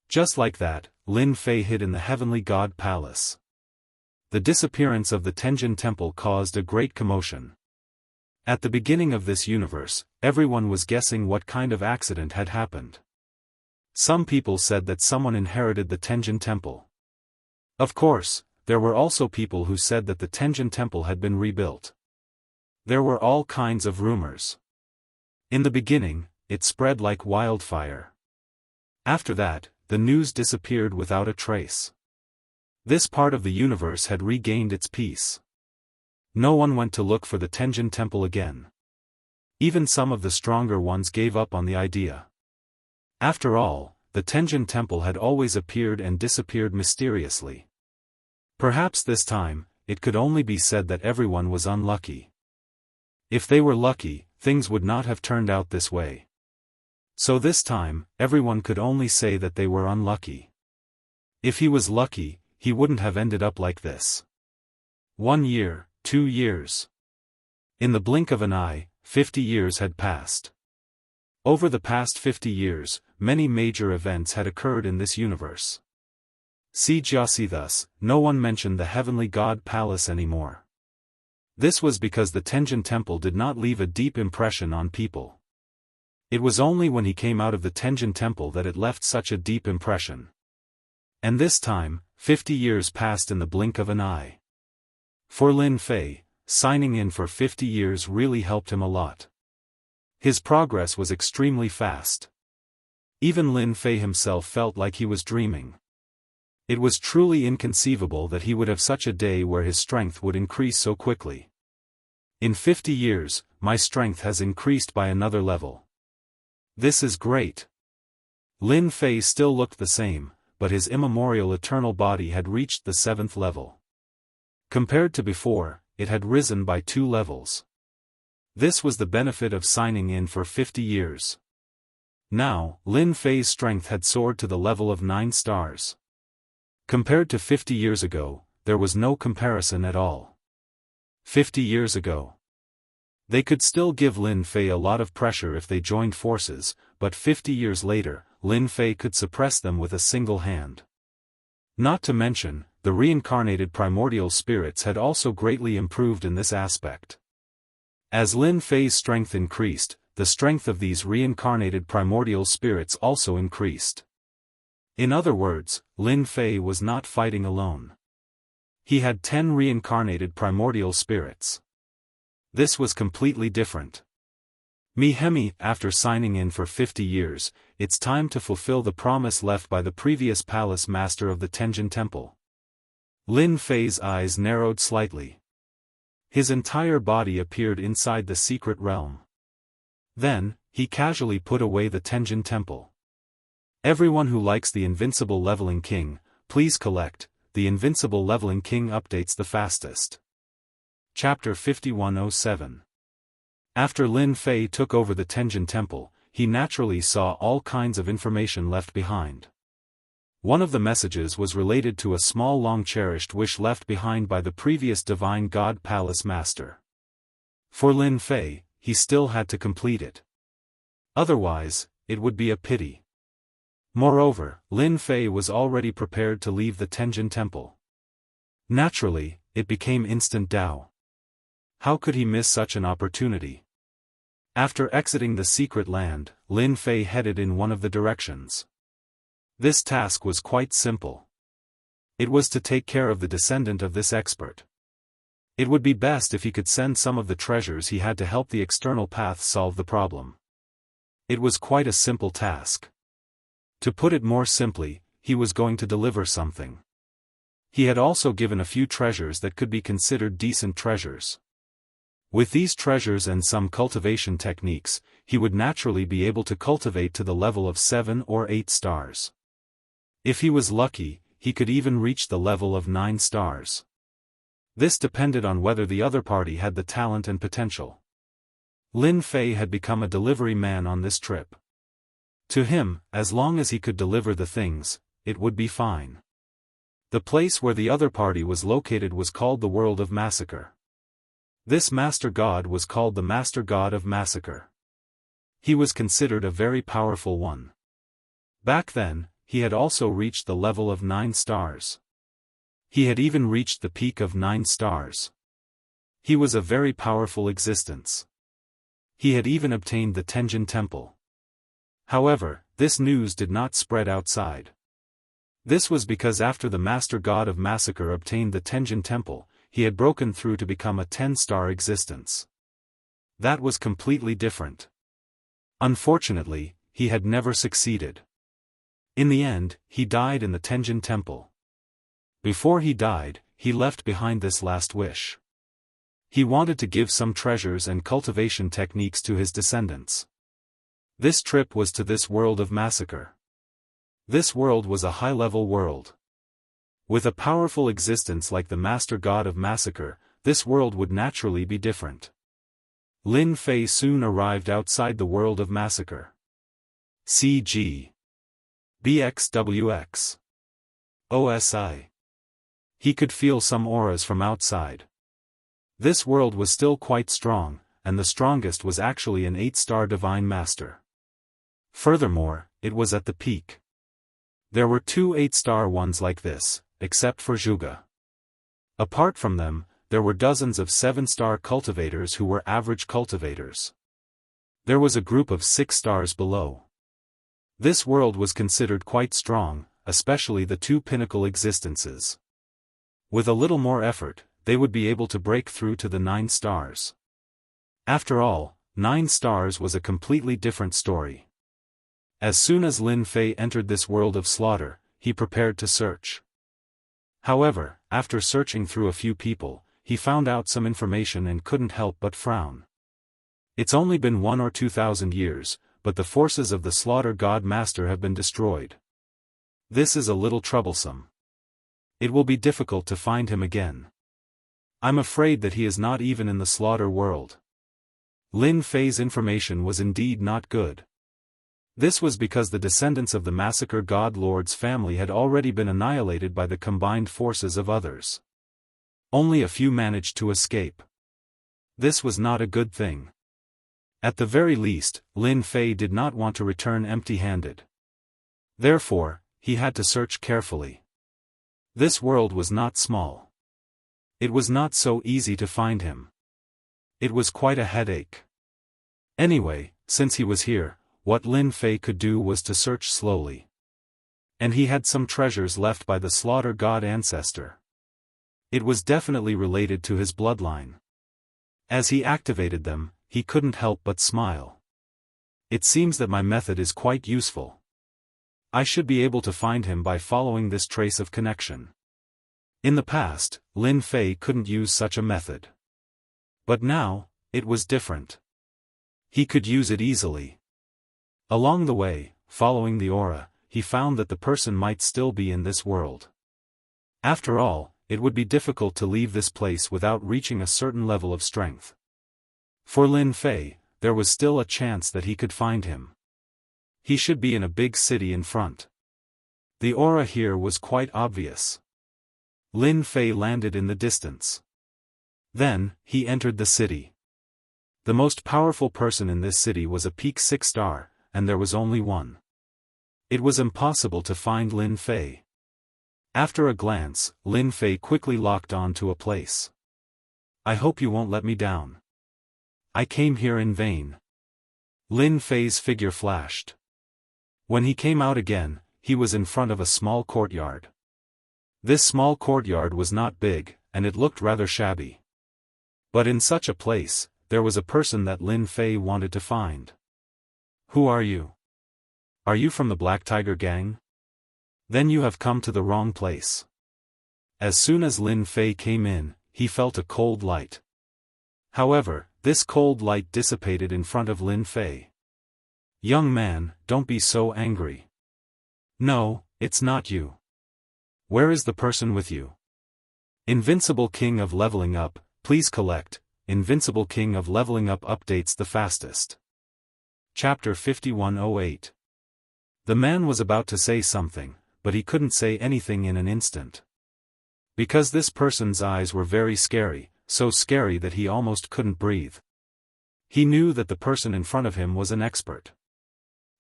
Just like that, Lin Fei hid in the Heavenly God Palace. The disappearance of the Tenjin Temple caused a great commotion. At the beginning of this universe, everyone was guessing what kind of accident had happened. Some people said that someone inherited the Tenjin Temple. Of course, there were also people who said that the Tenjin Temple had been rebuilt. There were all kinds of rumors. In the beginning, it spread like wildfire. After that, the news disappeared without a trace. This part of the universe had regained its peace. No one went to look for the Tenjin Temple again. Even some of the stronger ones gave up on the idea. After all, the Tenjin Temple had always appeared and disappeared mysteriously. Perhaps this time, it could only be said that everyone was unlucky. If they were lucky, things would not have turned out this way. So this time, everyone could only say that they were unlucky. If he was lucky, he wouldn't have ended up like this. 1 year, 2 years. In the blink of an eye, 50 years had passed. Over the past 50 years, many major events had occurred in this universe. See Jianghu thus, no one mentioned the Heavenly God Palace anymore. This was because the Tenjin Temple did not leave a deep impression on people. It was only when he came out of the Tenjin Temple that it left such a deep impression. And this time, 50 years passed in the blink of an eye. For Lin Fei, signing in for 50 years really helped him a lot. His progress was extremely fast. Even Lin Fei himself felt like he was dreaming. It was truly inconceivable that he would have such a day where his strength would increase so quickly. In 50 years, my strength has increased by another level. This is great. Lin Fei still looked the same, but his immemorial eternal body had reached the 7th level. Compared to before, it had risen by 2 levels. This was the benefit of signing in for 50 years. Now, Lin Fei's strength had soared to the level of 9 stars. Compared to 50 years ago, there was no comparison at all. 50 years ago. They could still give Lin Fei a lot of pressure if they joined forces, but 50 years later, Lin Fei could suppress them with a single hand. Not to mention, the reincarnated primordial spirits had also greatly improved in this aspect. As Lin Fei's strength increased, the strength of these reincarnated primordial spirits also increased. In other words, Lin Fei was not fighting alone. He had 10 reincarnated primordial spirits. This was completely different. Mihemi, after signing in for 50 years, it's time to fulfill the promise left by the previous palace master of the Tenjin Temple. Lin Fei's eyes narrowed slightly. His entire body appeared inside the secret realm. Then, he casually put away the Tenjin Temple. Everyone who likes the Invincible Leveling King, please collect. The Invincible Leveling King updates the fastest. Chapter 5107. After Lin Fei took over the Tenjin Temple, he naturally saw all kinds of information left behind. One of the messages was related to a small long-cherished wish left behind by the previous Divine God Palace Master. For Lin Fei, he still had to complete it. Otherwise, it would be a pity. Moreover, Lin Fei was already prepared to leave the Tenjin Temple. Naturally, it became instant Dao. How could he miss such an opportunity? After exiting the secret land, Lin Fei headed in one of the directions. This task was quite simple. It was to take care of the descendant of this expert. It would be best if he could send some of the treasures he had to help the external path solve the problem. It was quite a simple task. To put it more simply, he was going to deliver something. He had also given a few treasures that could be considered decent treasures. With these treasures and some cultivation techniques, he would naturally be able to cultivate to the level of 7 or 8 stars. If he was lucky, he could even reach the level of 9 stars. This depended on whether the other party had the talent and potential. Lin Fei had become a delivery man on this trip. To him, as long as he could deliver the things, it would be fine. The place where the other party was located was called the World of Massacre. This Master God was called the Master God of Massacre. He was considered a very powerful one. Back then, he had also reached the level of 9 stars. He had even reached the peak of 9 stars. He was a very powerful existence. He had even obtained the Tenjin Temple. However, this news did not spread outside. This was because after the Master God of Massacre obtained the Tenjin Temple, he had broken through to become a 10-star existence. That was completely different. Unfortunately, he had never succeeded. In the end, he died in the Tenjin Temple. Before he died, he left behind this last wish. He wanted to give some treasures and cultivation techniques to his descendants. This trip was to this World of Massacre. This world was a high-level world. With a powerful existence like the Master God of Massacre, this world would naturally be different. Lin Fei soon arrived outside the World of Massacre. CG. BXWX. OSI. He could feel some auras from outside. This world was still quite strong, and the strongest was actually an 8-star Divine Master. Furthermore, it was at the peak. There were 2 8-star ones like this, except for Zhuge. Apart from them, there were dozens of 7-star cultivators who were average cultivators. There was a group of 6 stars below. This world was considered quite strong, especially the 2 pinnacle existences. With a little more effort, they would be able to break through to the 9 stars. After all, 9 stars was a completely different story. As soon as Lin Fei entered this world of slaughter, he prepared to search. However, after searching through a few people, he found out some information and couldn't help but frown. It's only been 1 or 2,000 years, but the forces of the Slaughter God Master have been destroyed. This is a little troublesome. It will be difficult to find him again. I'm afraid that he is not even in the slaughter world. Lin Fei's information was indeed not good. This was because the descendants of the Massacre God Lord's family had already been annihilated by the combined forces of others. Only a few managed to escape. This was not a good thing. At the very least, Lin Fei did not want to return empty-handed. Therefore, he had to search carefully. This world was not small. It was not so easy to find him. It was quite a headache. Anyway, since he was here, what Lin Fei could do was to search slowly. And he had some treasures left by the Slaughter God ancestor. It was definitely related to his bloodline. As he activated them, he couldn't help but smile. It seems that my method is quite useful. I should be able to find him by following this trace of connection. In the past, Lin Fei couldn't use such a method. But now, it was different. He could use it easily. Along the way, following the aura, he found that the person might still be in this world. After all, it would be difficult to leave this place without reaching a certain level of strength. For Lin Fei, there was still a chance that he could find him. He should be in a big city in front. The aura here was quite obvious. Lin Fei landed in the distance. Then, he entered the city. The most powerful person in this city was a peak 6-star, and there was only one. It was impossible to find Lin Fei. After a glance, Lin Fei quickly locked on to a place. I hope you won't let me down. I came here in vain. Lin Fei's figure flashed. When he came out again, he was in front of a small courtyard. This small courtyard was not big, and it looked rather shabby. But in such a place, there was a person that Lin Fei wanted to find. Who are you? Are you from the Black Tiger gang? Then you have come to the wrong place. As soon as Lin Fei came in, he felt a cold light. However, this cold light dissipated in front of Lin Fei. Young man, don't be so angry. No, it's not you. Where is the person with you? Invincible King of Leveling Up, please collect. Invincible King of Leveling Up updates the fastest. Chapter 5108. The man was about to say something, but he couldn't say anything in an instant. Because this person's eyes were very scary, so scary that he almost couldn't breathe. He knew that the person in front of him was an expert.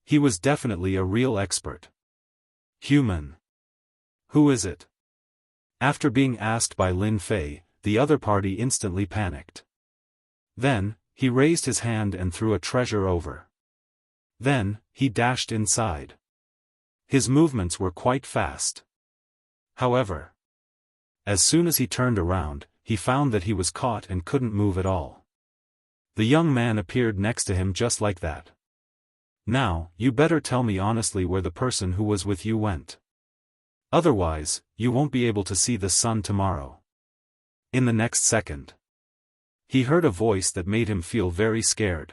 He was definitely a real expert. Human. Who is it? After being asked by Lin Fei, the other party instantly panicked. Then, he raised his hand and threw a treasure over. Then, he dashed inside. His movements were quite fast. However, as soon as he turned around, he found that he was caught and couldn't move at all. The young man appeared next to him just like that. Now, you better tell me honestly where the person who was with you went. Otherwise, you won't be able to see the sun tomorrow. In the next second, he heard a voice that made him feel very scared.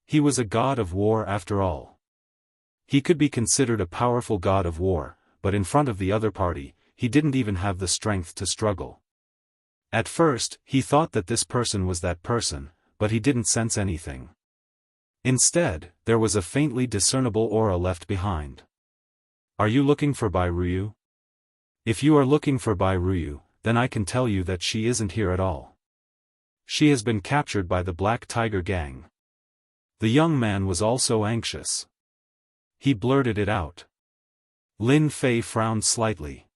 He was a god of war after all. He could be considered a powerful god of war, but in front of the other party, he didn't even have the strength to struggle. At first, he thought that this person was that person, but he didn't sense anything. Instead, there was a faintly discernible aura left behind. Are you looking for Bai Ruyu? If you are looking for Bai Ruyu, then I can tell you that she isn't here at all. She has been captured by the Black Tiger gang. The young man was also anxious. He blurted it out. Lin Fei frowned slightly.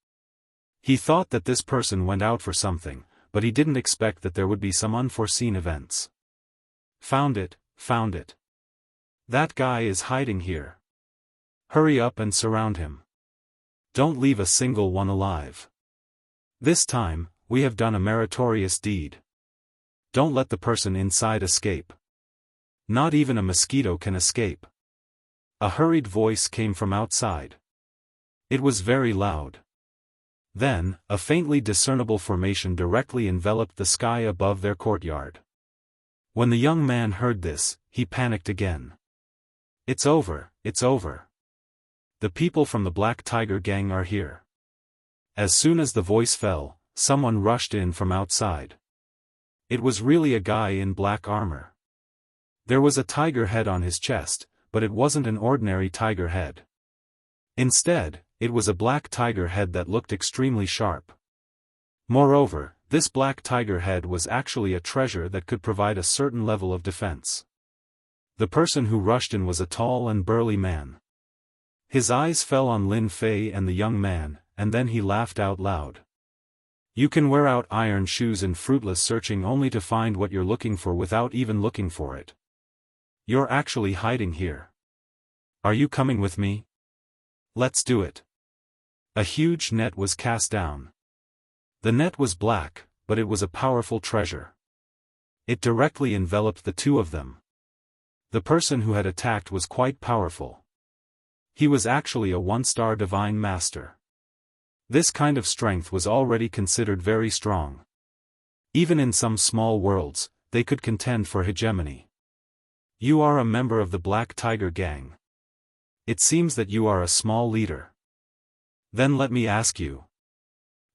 He thought that this person went out for something, but he didn't expect that there would be some unforeseen events. Found it, found it. That guy is hiding here. Hurry up and surround him. Don't leave a single one alive. This time, we have done a meritorious deed. Don't let the person inside escape. Not even a mosquito can escape. A hurried voice came from outside. It was very loud. Then, a faintly discernible formation directly enveloped the sky above their courtyard. When the young man heard this, he panicked again. It's over, it's over. The people from the Black Tiger gang are here. As soon as the voice fell, someone rushed in from outside. It was really a guy in black armor. There was a tiger head on his chest, but it wasn't an ordinary tiger head. Instead, it was a black tiger head that looked extremely sharp. Moreover, this black tiger head was actually a treasure that could provide a certain level of defense. The person who rushed in was a tall and burly man. His eyes fell on Lin Fei and the young man, and then he laughed out loud. You can wear out iron shoes in fruitless searching only to find what you're looking for without even looking for it. You're actually hiding here. Are you coming with me? Let's do it. A huge net was cast down. The net was black, but it was a powerful treasure. It directly enveloped the two of them. The person who had attacked was quite powerful. He was actually a one-star divine master. This kind of strength was already considered very strong. Even in some small worlds, they could contend for hegemony. You are a member of the Black Tiger Gang. It seems that you are a small leader. Then let me ask you.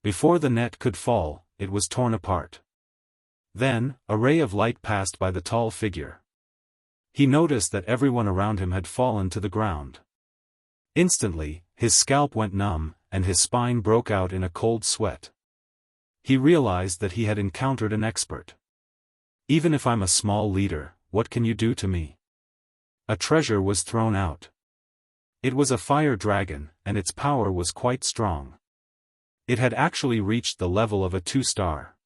Before the net could fall, it was torn apart. Then, a ray of light passed by the tall figure. He noticed that everyone around him had fallen to the ground. Instantly, his scalp went numb, and his spine broke out in a cold sweat. He realized that he had encountered an expert. Even if I'm a small leader, what can you do to me? A treasure was thrown out. It was a fire dragon, and its power was quite strong. It had actually reached the level of a 2-star.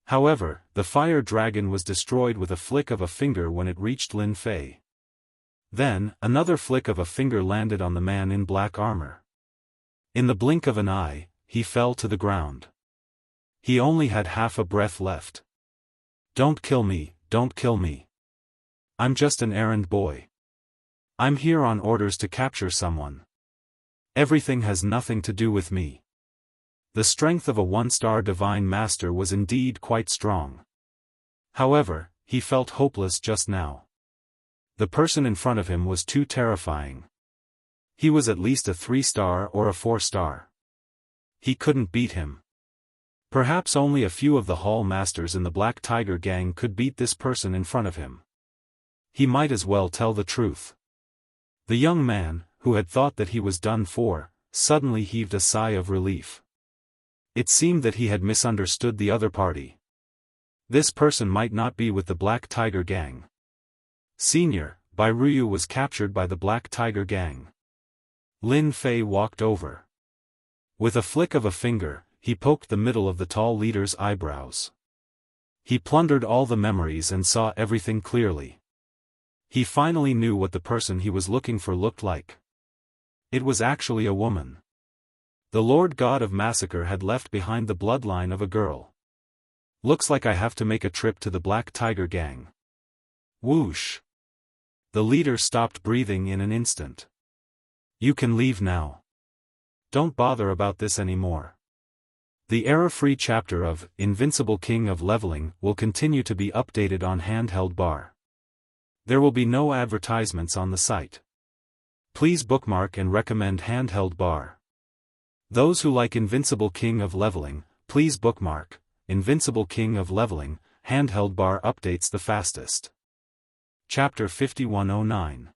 However, the fire dragon was destroyed with a flick of a finger when it reached Lin Fei. Then, another flick of a finger landed on the man in black armor. In the blink of an eye, he fell to the ground. He only had half a breath left. Don't kill me, don't kill me. I'm just an errand boy. I'm here on orders to capture someone. Everything has nothing to do with me. The strength of a 1-star divine master was indeed quite strong. However, he felt hopeless just now. The person in front of him was too terrifying. He was at least a 3-star or a 4-star. He couldn't beat him. Perhaps only a few of the hall masters in the Black Tiger Gang could beat this person in front of him. He might as well tell the truth. The young man, who had thought that he was done for, suddenly heaved a sigh of relief. It seemed that he had misunderstood the other party. This person might not be with the Black Tiger Gang. Senior, Bai Ruyu was captured by the Black Tiger Gang. Lin Fei walked over. With a flick of a finger, he poked the middle of the tall leader's eyebrows. He plundered all the memories and saw everything clearly. He finally knew what the person he was looking for looked like. It was actually a woman. The Lord God of Massacre had left behind the bloodline of a girl. Looks like I have to make a trip to the Black Tiger Gang. Whoosh! The leader stopped breathing in an instant. You can leave now. Don't bother about this anymore. The error-free chapter of Invincible King of Leveling will continue to be updated on Handheld Bar. There will be no advertisements on the site. Please bookmark and recommend Handheld Bar. Those who like Invincible King of Leveling, please bookmark Invincible King of Leveling. Handheld Bar updates the fastest. Chapter 5109.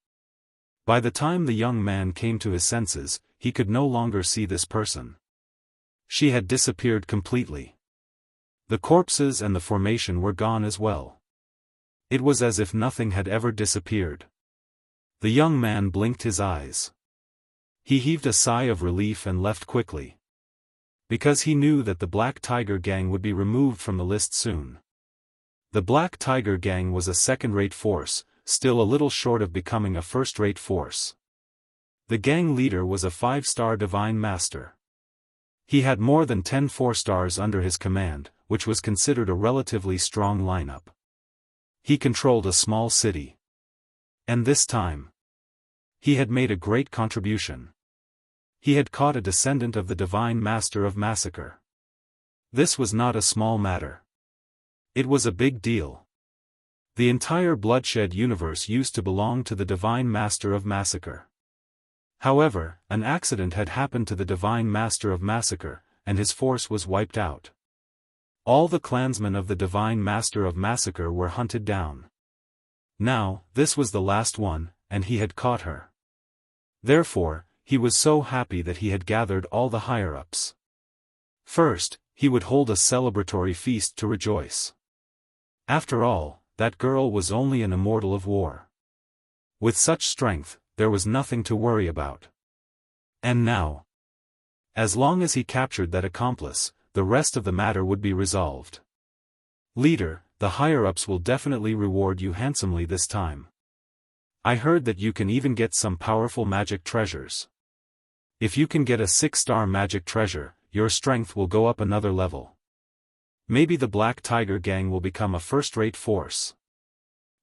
By the time the young man came to his senses, he could no longer see this person. She had disappeared completely. The corpses and the formation were gone as well. It was as if nothing had ever disappeared. The young man blinked his eyes. He heaved a sigh of relief and left quickly. Because he knew that the Black Tiger Gang would be removed from the list soon. The Black Tiger Gang was a second-rate force, still a little short of becoming a first-rate force. The gang leader was a 5-star divine master. He had more than 10 4-stars under his command, which was considered a relatively strong lineup. He controlled a small city. And this time, he had made a great contribution. He had caught a descendant of the Divine Master of Massacre. This was not a small matter. It was a big deal. The entire Bloodshed universe used to belong to the Divine Master of Massacre. However, an accident had happened to the Divine Master of Massacre, and his force was wiped out. All the clansmen of the Divine Master of Massacre were hunted down. Now, this was the last one, and he had caught her. Therefore, he was so happy that he had gathered all the higher-ups. First, he would hold a celebratory feast to rejoice. After all, that girl was only an immortal of war. With such strength, there was nothing to worry about. And now, as long as he captured that accomplice, the rest of the matter would be resolved. Leader, the higher-ups will definitely reward you handsomely this time. I heard that you can even get some powerful magic treasures. If you can get a 6-star magic treasure, your strength will go up another level. Maybe the Black Tiger Gang will become a first-rate force.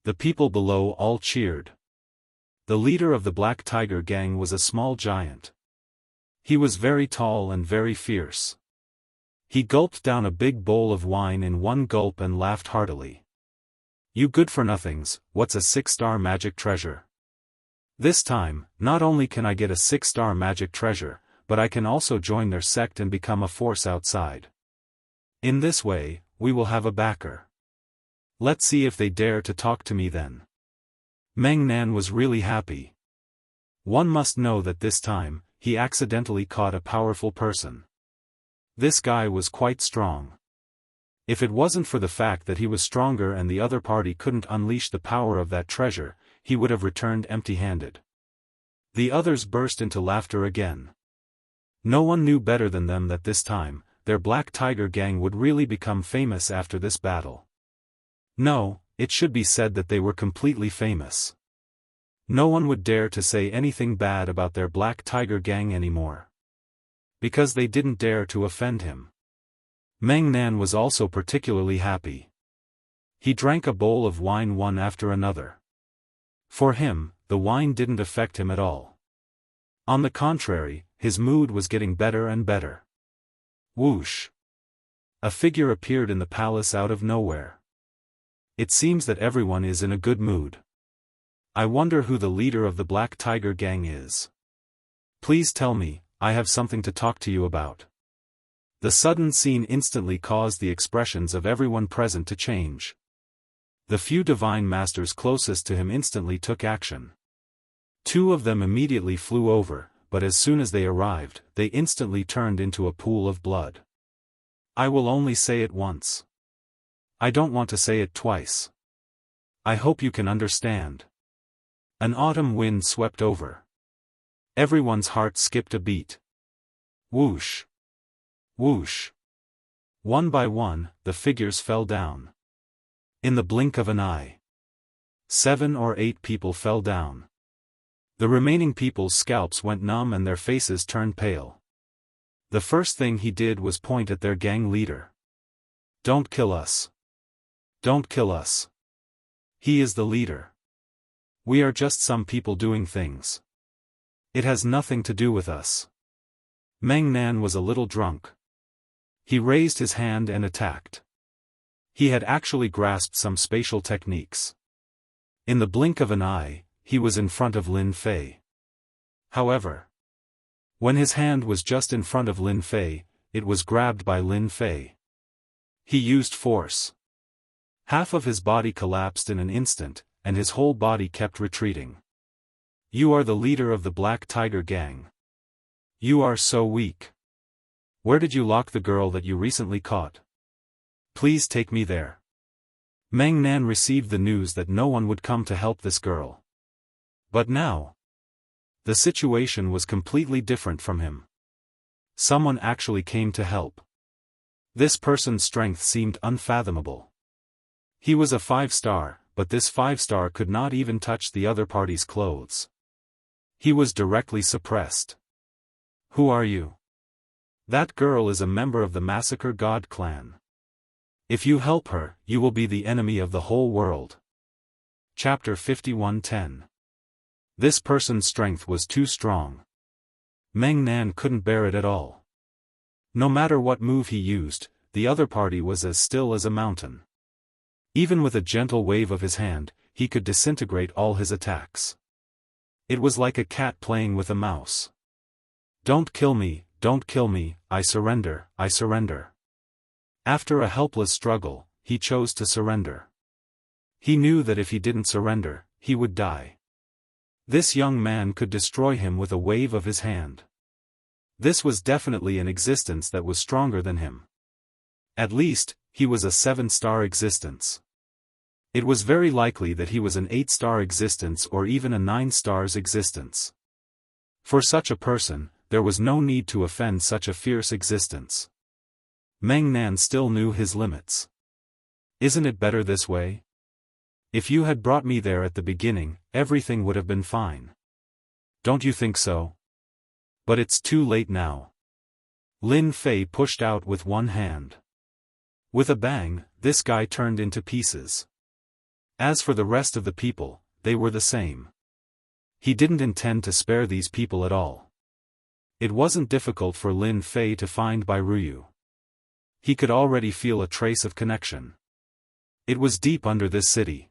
The people below all cheered. The leader of the Black Tiger Gang was a small giant. He was very tall and very fierce. He gulped down a big bowl of wine in one gulp and laughed heartily. You good-for-nothings, what's a 6-star magic treasure? This time, not only can I get a 6-star magic treasure, but I can also join their sect and become a force outside. In this way, we will have a backer. Let's see if they dare to talk to me then. Meng Nan was really happy. One must know that this time, he accidentally caught a powerful person. This guy was quite strong. If it wasn't for the fact that he was stronger and the other party couldn't unleash the power of that treasure, he would have returned empty-handed. The others burst into laughter again. No one knew better than them that this time, their Black Tiger gang would really become famous after this battle. No, it should be said that they were completely famous. No one would dare to say anything bad about their Black Tiger gang anymore. Because they didn't dare to offend him. Meng Nan was also particularly happy. He drank a bowl of wine one after another. For him, the wine didn't affect him at all. On the contrary, his mood was getting better and better. Whoosh! A figure appeared in the palace out of nowhere. It seems that everyone is in a good mood. I wonder who the leader of the Black Tiger gang is. Please tell me, I have something to talk to you about. The sudden scene instantly caused the expressions of everyone present to change. The few divine masters closest to him instantly took action. 2 of them immediately flew over, but as soon as they arrived, they instantly turned into a pool of blood. I will only say it once. I don't want to say it twice. I hope you can understand. An autumn wind swept over. Everyone's heart skipped a beat. Whoosh! Whoosh! One by one, the figures fell down. In the blink of an eye. 7 or 8 people fell down. The remaining people's scalps went numb and their faces turned pale. The first thing he did was point at their gang leader. Don't kill us. Don't kill us. He is the leader. We are just some people doing things. It has nothing to do with us. Meng Nan was a little drunk. He raised his hand and attacked. He had actually grasped some spatial techniques. In the blink of an eye, he was in front of Lin Fei. However, when his hand was just in front of Lin Fei, it was grabbed by Lin Fei. He used force. Half of his body collapsed in an instant, and his whole body kept retreating. You are the leader of the Black Tiger gang. You are so weak. Where did you lock the girl that you recently caught? Please take me there. Meng Nan received the news that no one would come to help this girl. But now, the situation was completely different from him. Someone actually came to help. This person's strength seemed unfathomable. He was a 5-star, but this 5-star could not even touch the other party's clothes. He was directly suppressed. Who are you? That girl is a member of the Massacre God clan. If you help her, you will be the enemy of the whole world. Chapter 51:10. This person's strength was too strong. Meng Nan couldn't bear it at all. No matter what move he used, the other party was as still as a mountain. Even with a gentle wave of his hand, he could disintegrate all his attacks. It was like a cat playing with a mouse. Don't kill me, I surrender, I surrender. After a helpless struggle, he chose to surrender. He knew that if he didn't surrender, he would die. This young man could destroy him with a wave of his hand. This was definitely an existence that was stronger than him. At least, he was a 7-star existence. It was very likely that he was an 8-star existence or even a 9-stars existence. For such a person, there was no need to offend such a fierce existence. Meng Nan still knew his limits. Isn't it better this way? If you had brought me there at the beginning, everything would have been fine. Don't you think so? But it's too late now. Lin Fei pushed out with one hand. With a bang, this guy turned into pieces. As for the rest of the people, they were the same. He didn't intend to spare these people at all. It wasn't difficult for Lin Fei to find Bai Ruyu. He could already feel a trace of connection. It was deep under this city.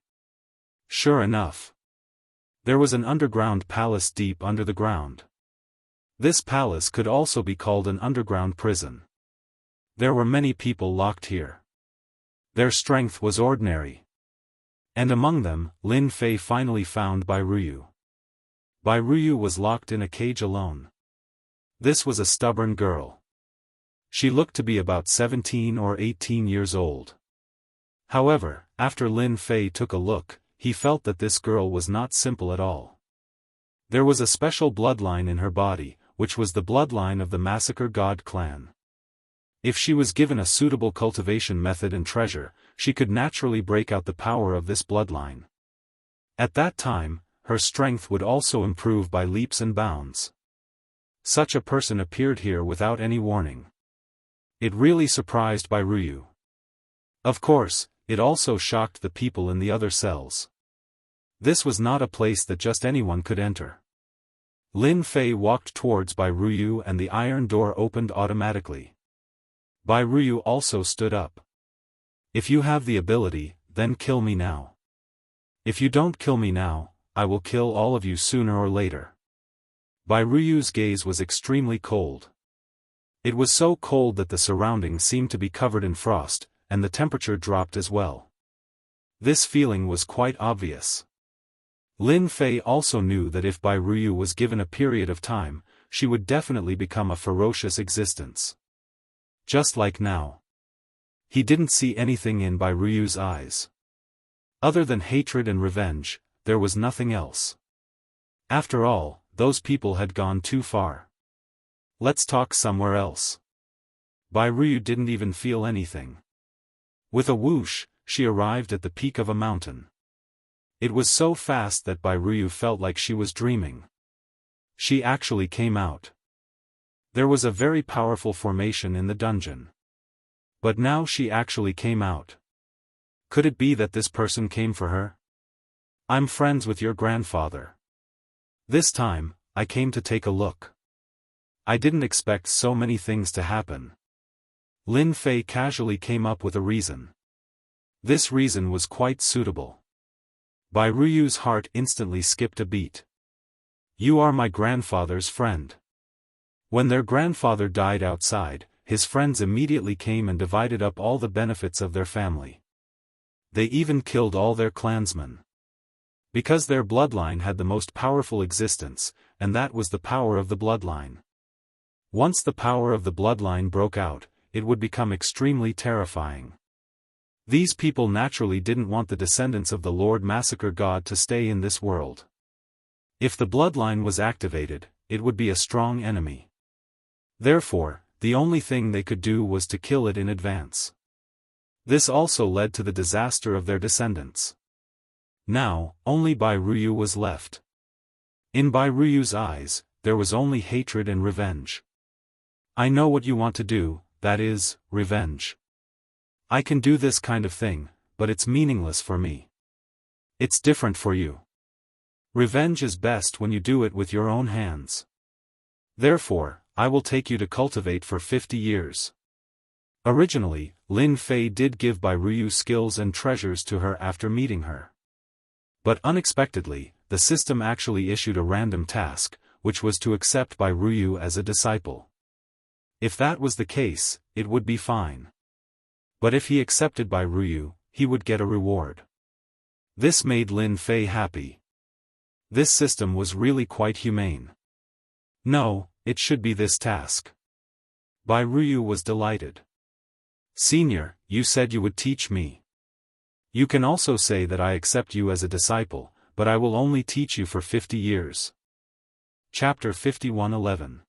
Sure enough. There was an underground palace deep under the ground. This palace could also be called an underground prison. There were many people locked here. Their strength was ordinary. And among them, Lin Fei finally found Bai Ruyu. Bai Ruyu was locked in a cage alone. This was a stubborn girl. She looked to be about 17 or 18 years old. However, after Lin Fei took a look, he felt that this girl was not simple at all. There was a special bloodline in her body, which was the bloodline of the Massacre God clan. If she was given a suitable cultivation method and treasure, she could naturally break out the power of this bloodline. At that time, her strength would also improve by leaps and bounds. Such a person appeared here without any warning. It really surprised Bai Ruyu. Of course, it also shocked the people in the other cells. This was not a place that just anyone could enter. Lin Fei walked towards Bai Ruyu and the iron door opened automatically. Bai Ruyu also stood up. If you have the ability, then kill me now. If you don't kill me now, I will kill all of you sooner or later. Bai Ruyu's gaze was extremely cold. It was so cold that the surroundings seemed to be covered in frost, and the temperature dropped as well. This feeling was quite obvious. Lin Fei also knew that if Bai Ruyu was given a period of time, she would definitely become a ferocious existence. Just like now. He didn't see anything in Bai Ruyu's eyes. Other than hatred and revenge, there was nothing else. After all, those people had gone too far. Let's talk somewhere else. Bai Ruyu didn't even feel anything. With a whoosh, she arrived at the peak of a mountain. It was so fast that Bai Ruyu felt like she was dreaming. She actually came out. There was a very powerful formation in the dungeon. But now she actually came out. Could it be that this person came for her? I'm friends with your grandfather. This time, I came to take a look. I didn't expect so many things to happen. Lin Fei casually came up with a reason. This reason was quite suitable. Bai Ruyu's heart instantly skipped a beat. You are my grandfather's friend. When their grandfather died outside, his friends immediately came and divided up all the benefits of their family. They even killed all their clansmen. Because their bloodline had the most powerful existence, and that was the power of the bloodline. Once the power of the bloodline broke out, it would become extremely terrifying. These people naturally didn't want the descendants of the Lord Massacre God to stay in this world. If the bloodline was activated, it would be a strong enemy. Therefore, the only thing they could do was to kill it in advance. This also led to the disaster of their descendants. Now, only Bai Ruyu was left. In Bai Ruyu's eyes, there was only hatred and revenge. I know what you want to do, that is, revenge. I can do this kind of thing, but it's meaningless for me. It's different for you. Revenge is best when you do it with your own hands. Therefore, I will take you to cultivate for 50 years. Originally, Lin Fei did give Bai Ruyu skills and treasures to her after meeting her. But unexpectedly, the system actually issued a random task, which was to accept Bai Ruyu as a disciple. If that was the case, it would be fine. But if he accepted Bai Ruyu, he would get a reward. This made Lin Fei happy. This system was really quite humane. No, it should be this task. Bai Ruyu was delighted. Senior, you said you would teach me. You can also say that I accept you as a disciple, but I will only teach you for 50 years. Chapter 51:11.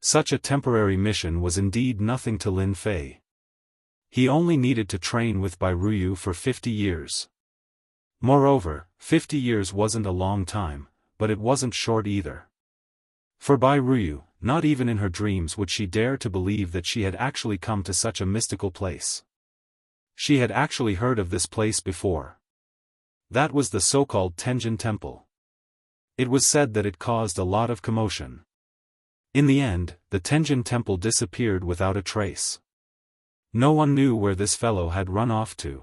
Such a temporary mission was indeed nothing to Lin Fei. He only needed to train with Bai Ruyu for 50 years. Moreover, 50 years wasn't a long time, but it wasn't short either. For Bai Ruyu, not even in her dreams would she dare to believe that she had actually come to such a mystical place. She had actually heard of this place before. That was the so-called Tenjin Temple. It was said that it caused a lot of commotion. In the end, the Tenjin Temple disappeared without a trace. No one knew where this fellow had run off to.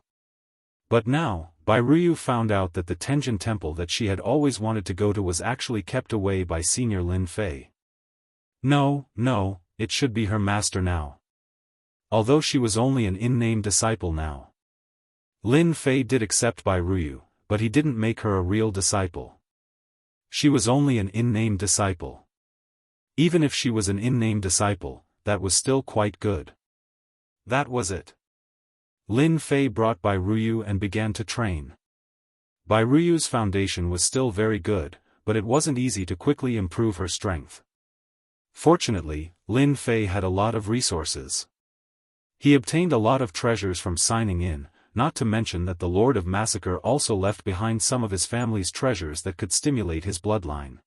But now, Bairuyu found out that the Tenjin temple that she had always wanted to go to was actually kept away by Senior Lin Fei. No, it should be her master now. Although she was only an in-name disciple now. Lin Fei did accept Bairuyu, but he didn't make her a real disciple. She was only an in-name disciple. Even if she was an in-name disciple, that was still quite good. That was it. Lin Fei brought Bairuyu and began to train. Bairuyu's foundation was still very good, but it wasn't easy to quickly improve her strength. Fortunately, Lin Fei had a lot of resources. He obtained a lot of treasures from signing in, not to mention that the Lord of Massacre also left behind some of his family's treasures that could stimulate his bloodline.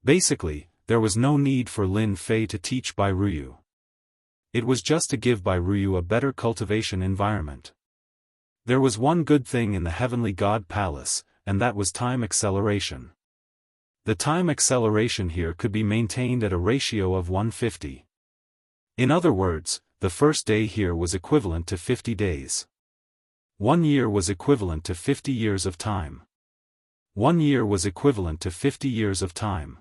Basically, there was no need for Lin Fei to teach Bairuyu. It was just to give Bairuyu a better cultivation environment. There was one good thing in the Heavenly God Palace, and that was time acceleration. The time acceleration here could be maintained at a ratio of 150. In other words, the first day here was equivalent to 50 days. 1 year was equivalent to 50 years of time. 1 year was equivalent to 50 years of time.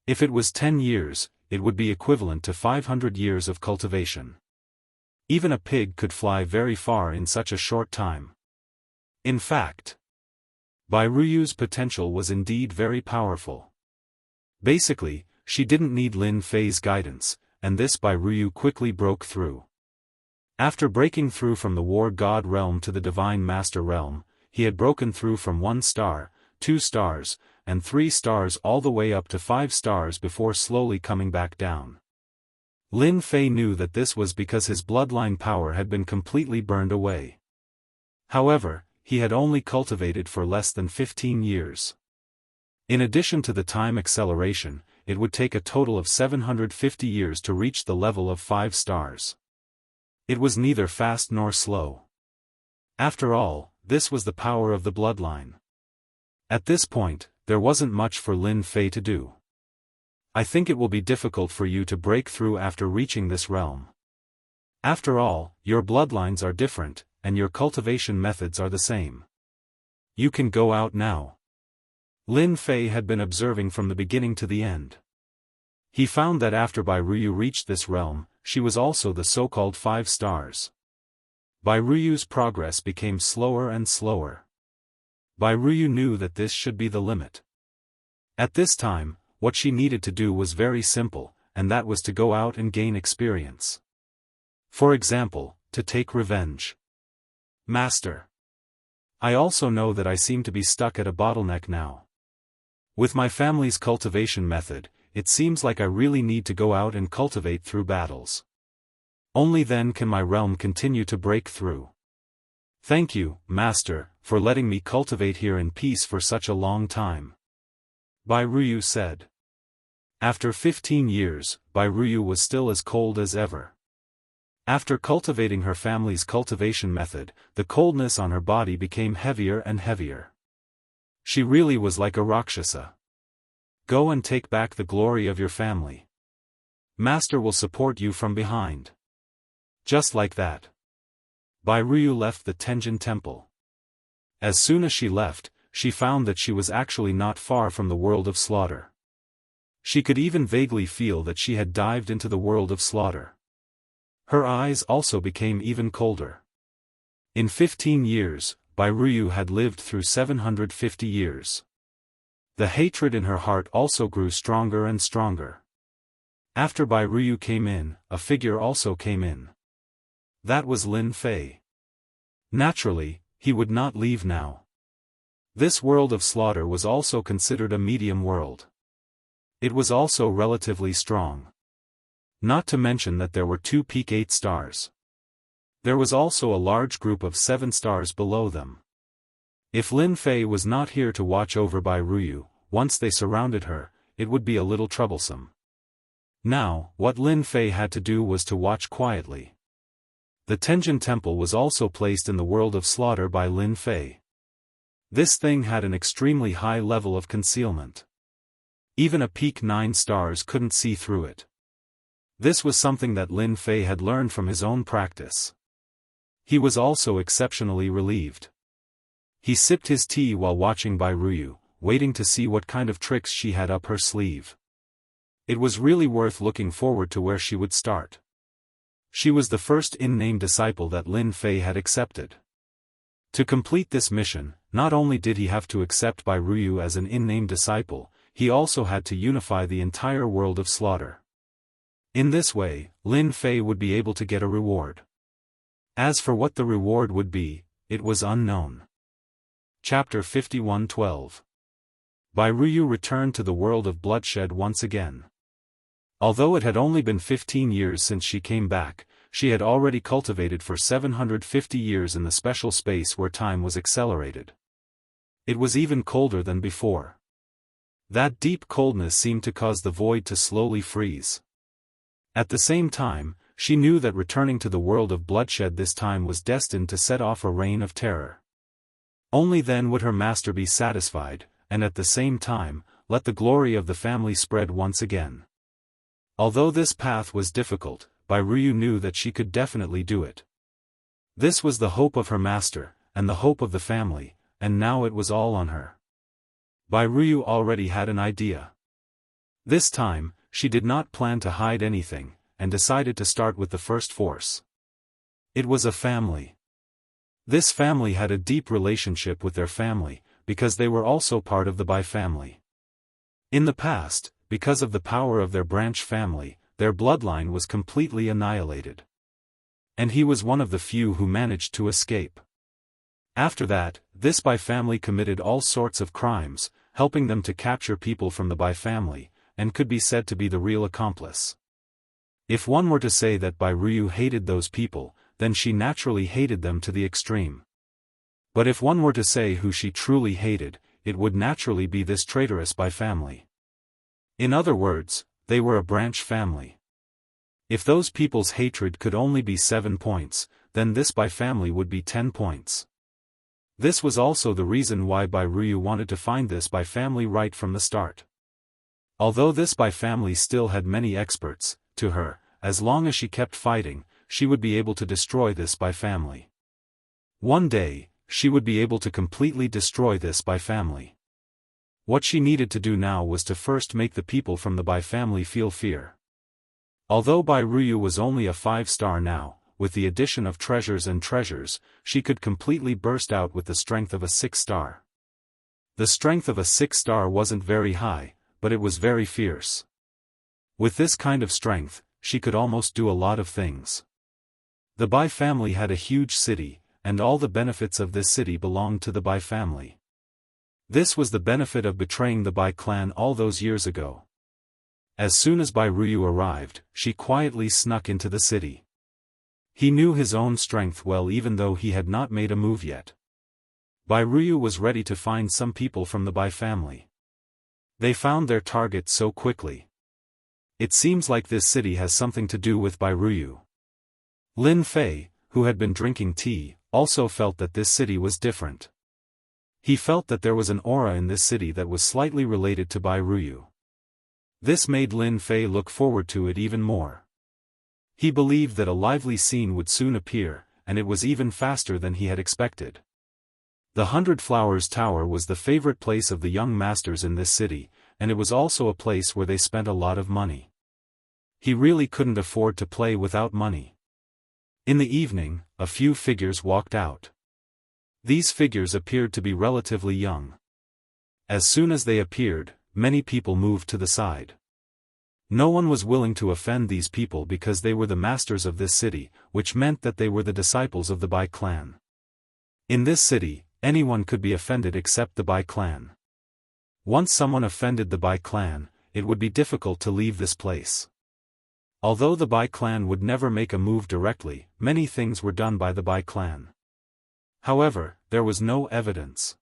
If it was 10 years, it would be equivalent to 500 years of cultivation. Even a pig could fly very far in such a short time. In fact, Bairuyu's potential was indeed very powerful. Basically, she didn't need Lin Fei's guidance, and this Bairuyu quickly broke through. After breaking through from the War God realm to the Divine Master realm, he had broken through from 1 star, 2 stars, and 3 stars all the way up to 5 stars before slowly coming back down. Lin Fei knew that this was because his bloodline power had been completely burned away. However, he had only cultivated for less than 15 years. In addition to the time acceleration, it would take a total of 750 years to reach the level of 5 stars. It was neither fast nor slow. After all, this was the power of the bloodline. At this point, there wasn't much for Lin Fei to do. I think it will be difficult for you to break through after reaching this realm. After all, your bloodlines are different, and your cultivation methods are the same. You can go out now. Lin Fei had been observing from the beginning to the end. He found that after Bairuyu reached this realm, she was also the so-called 5 stars. Bairuyu's progress became slower and slower. Bairuyu knew that this should be the limit. At this time, what she needed to do was very simple, and that was to go out and gain experience. For example, to take revenge. Master. I also know that I seem to be stuck at a bottleneck now. With my family's cultivation method, it seems like I really need to go out and cultivate through battles. Only then can my realm continue to break through. Thank you, Master, for letting me cultivate here in peace for such a long time. Bairuyu said. After 15 years, Bairuyu was still as cold as ever. After cultivating her family's cultivation method, the coldness on her body became heavier and heavier. She really was like a Rakshasa. Go and take back the glory of your family. Master will support you from behind. Just like that. Bairuyu left the Tenjin temple. As soon as she left, she found that she was actually not far from the world of slaughter. She could even vaguely feel that she had dived into the world of slaughter. Her eyes also became even colder. In 15 years, Bairuyu had lived through 750 years. The hatred in her heart also grew stronger and stronger. After Bairuyu came in, a figure also came in. That was Lin Fei. Naturally, he would not leave now. This world of slaughter was also considered a medium world. It was also relatively strong. Not to mention that there were 2 peak 8 stars. There was also a large group of 7 stars below them. If Lin Fei was not here to watch over Bairuyu, once they surrounded her, it would be a little troublesome. Now, what Lin Fei had to do was to watch quietly. The Tenjin temple was also placed in the world of slaughter by Lin Fei. This thing had an extremely high level of concealment. Even a peak 9 stars couldn't see through it. This was something that Lin Fei had learned from his own practice. He was also exceptionally relieved. He sipped his tea while watching Bai Ruyu, waiting to see what kind of tricks she had up her sleeve. It was really worth looking forward to where she would start. She was the first in-name disciple that Lin Fei had accepted. To complete this mission, not only did he have to accept Bai Ruyu as an in-name disciple, he also had to unify the entire world of slaughter. In this way, Lin Fei would be able to get a reward. As for what the reward would be, it was unknown. Chapter 51:12. Bai Ruyu returned to the world of bloodshed once again. Although it had only been 15 years since she came back, she had already cultivated for 750 years in the special space where time was accelerated. It was even colder than before. That deep coldness seemed to cause the void to slowly freeze. At the same time, she knew that returning to the world of bloodshed this time was destined to set off a reign of terror. Only then would her master be satisfied, and at the same time, let the glory of the family spread once again. Although this path was difficult, Bai Ruyu knew that she could definitely do it. This was the hope of her master, and the hope of the family, and now it was all on her. Bai Ruyu already had an idea. This time, she did not plan to hide anything, and decided to start with the first force. It was a family. This family had a deep relationship with their family, because they were also part of the Bai family. In the past, because of the power of their branch family, their bloodline was completely annihilated. And he was one of the few who managed to escape. After that, this Bai family committed all sorts of crimes, helping them to capture people from the Bai family, and could be said to be the real accomplice. If one were to say that Bai Ruyu hated those people, then she naturally hated them to the extreme. But if one were to say who she truly hated, it would naturally be this traitorous Bai family. In other words, they were a branch family. If those people's hatred could only be 7 points, then this Bai family would be 10 points. This was also the reason why Bai Ruyu wanted to find this Bai family right from the start. Although this Bai family still had many experts, to her, as long as she kept fighting, she would be able to destroy this Bai family. One day, she would be able to completely destroy this Bai family. What she needed to do now was to first make the people from the Bai family feel fear. Although Bai Ruyu was only a 5-star now, with the addition of treasures and treasures, she could completely burst out with the strength of a 6-star. The strength of a 6-star wasn't very high, but it was very fierce. With this kind of strength, she could almost do a lot of things. The Bai family had a huge city, and all the benefits of this city belonged to the Bai family. This was the benefit of betraying the Bai clan all those years ago. As soon as Bai Ruyu arrived, she quietly snuck into the city. He knew his own strength well even though he had not made a move yet. Bai Ruyu was ready to find some people from the Bai family. They found their target so quickly. It seems like this city has something to do with Bai Ruyu. Lin Fei, who had been drinking tea, also felt that this city was different. He felt that there was an aura in this city that was slightly related to Bai Ruyu. This made Lin Fei look forward to it even more. He believed that a lively scene would soon appear, and it was even faster than he had expected. The 100 Flowers Tower was the favorite place of the young masters in this city, and it was also a place where they spent a lot of money. He really couldn't afford to play without money. In the evening, a few figures walked out. These figures appeared to be relatively young. As soon as they appeared, many people moved to the side. No one was willing to offend these people because they were the masters of this city, which meant that they were the disciples of the Bai clan. In this city, anyone could be offended except the Bai clan. Once someone offended the Bai clan, it would be difficult to leave this place. Although the Bai clan would never make a move directly, many things were done by the Bai clan. However, there was no evidence.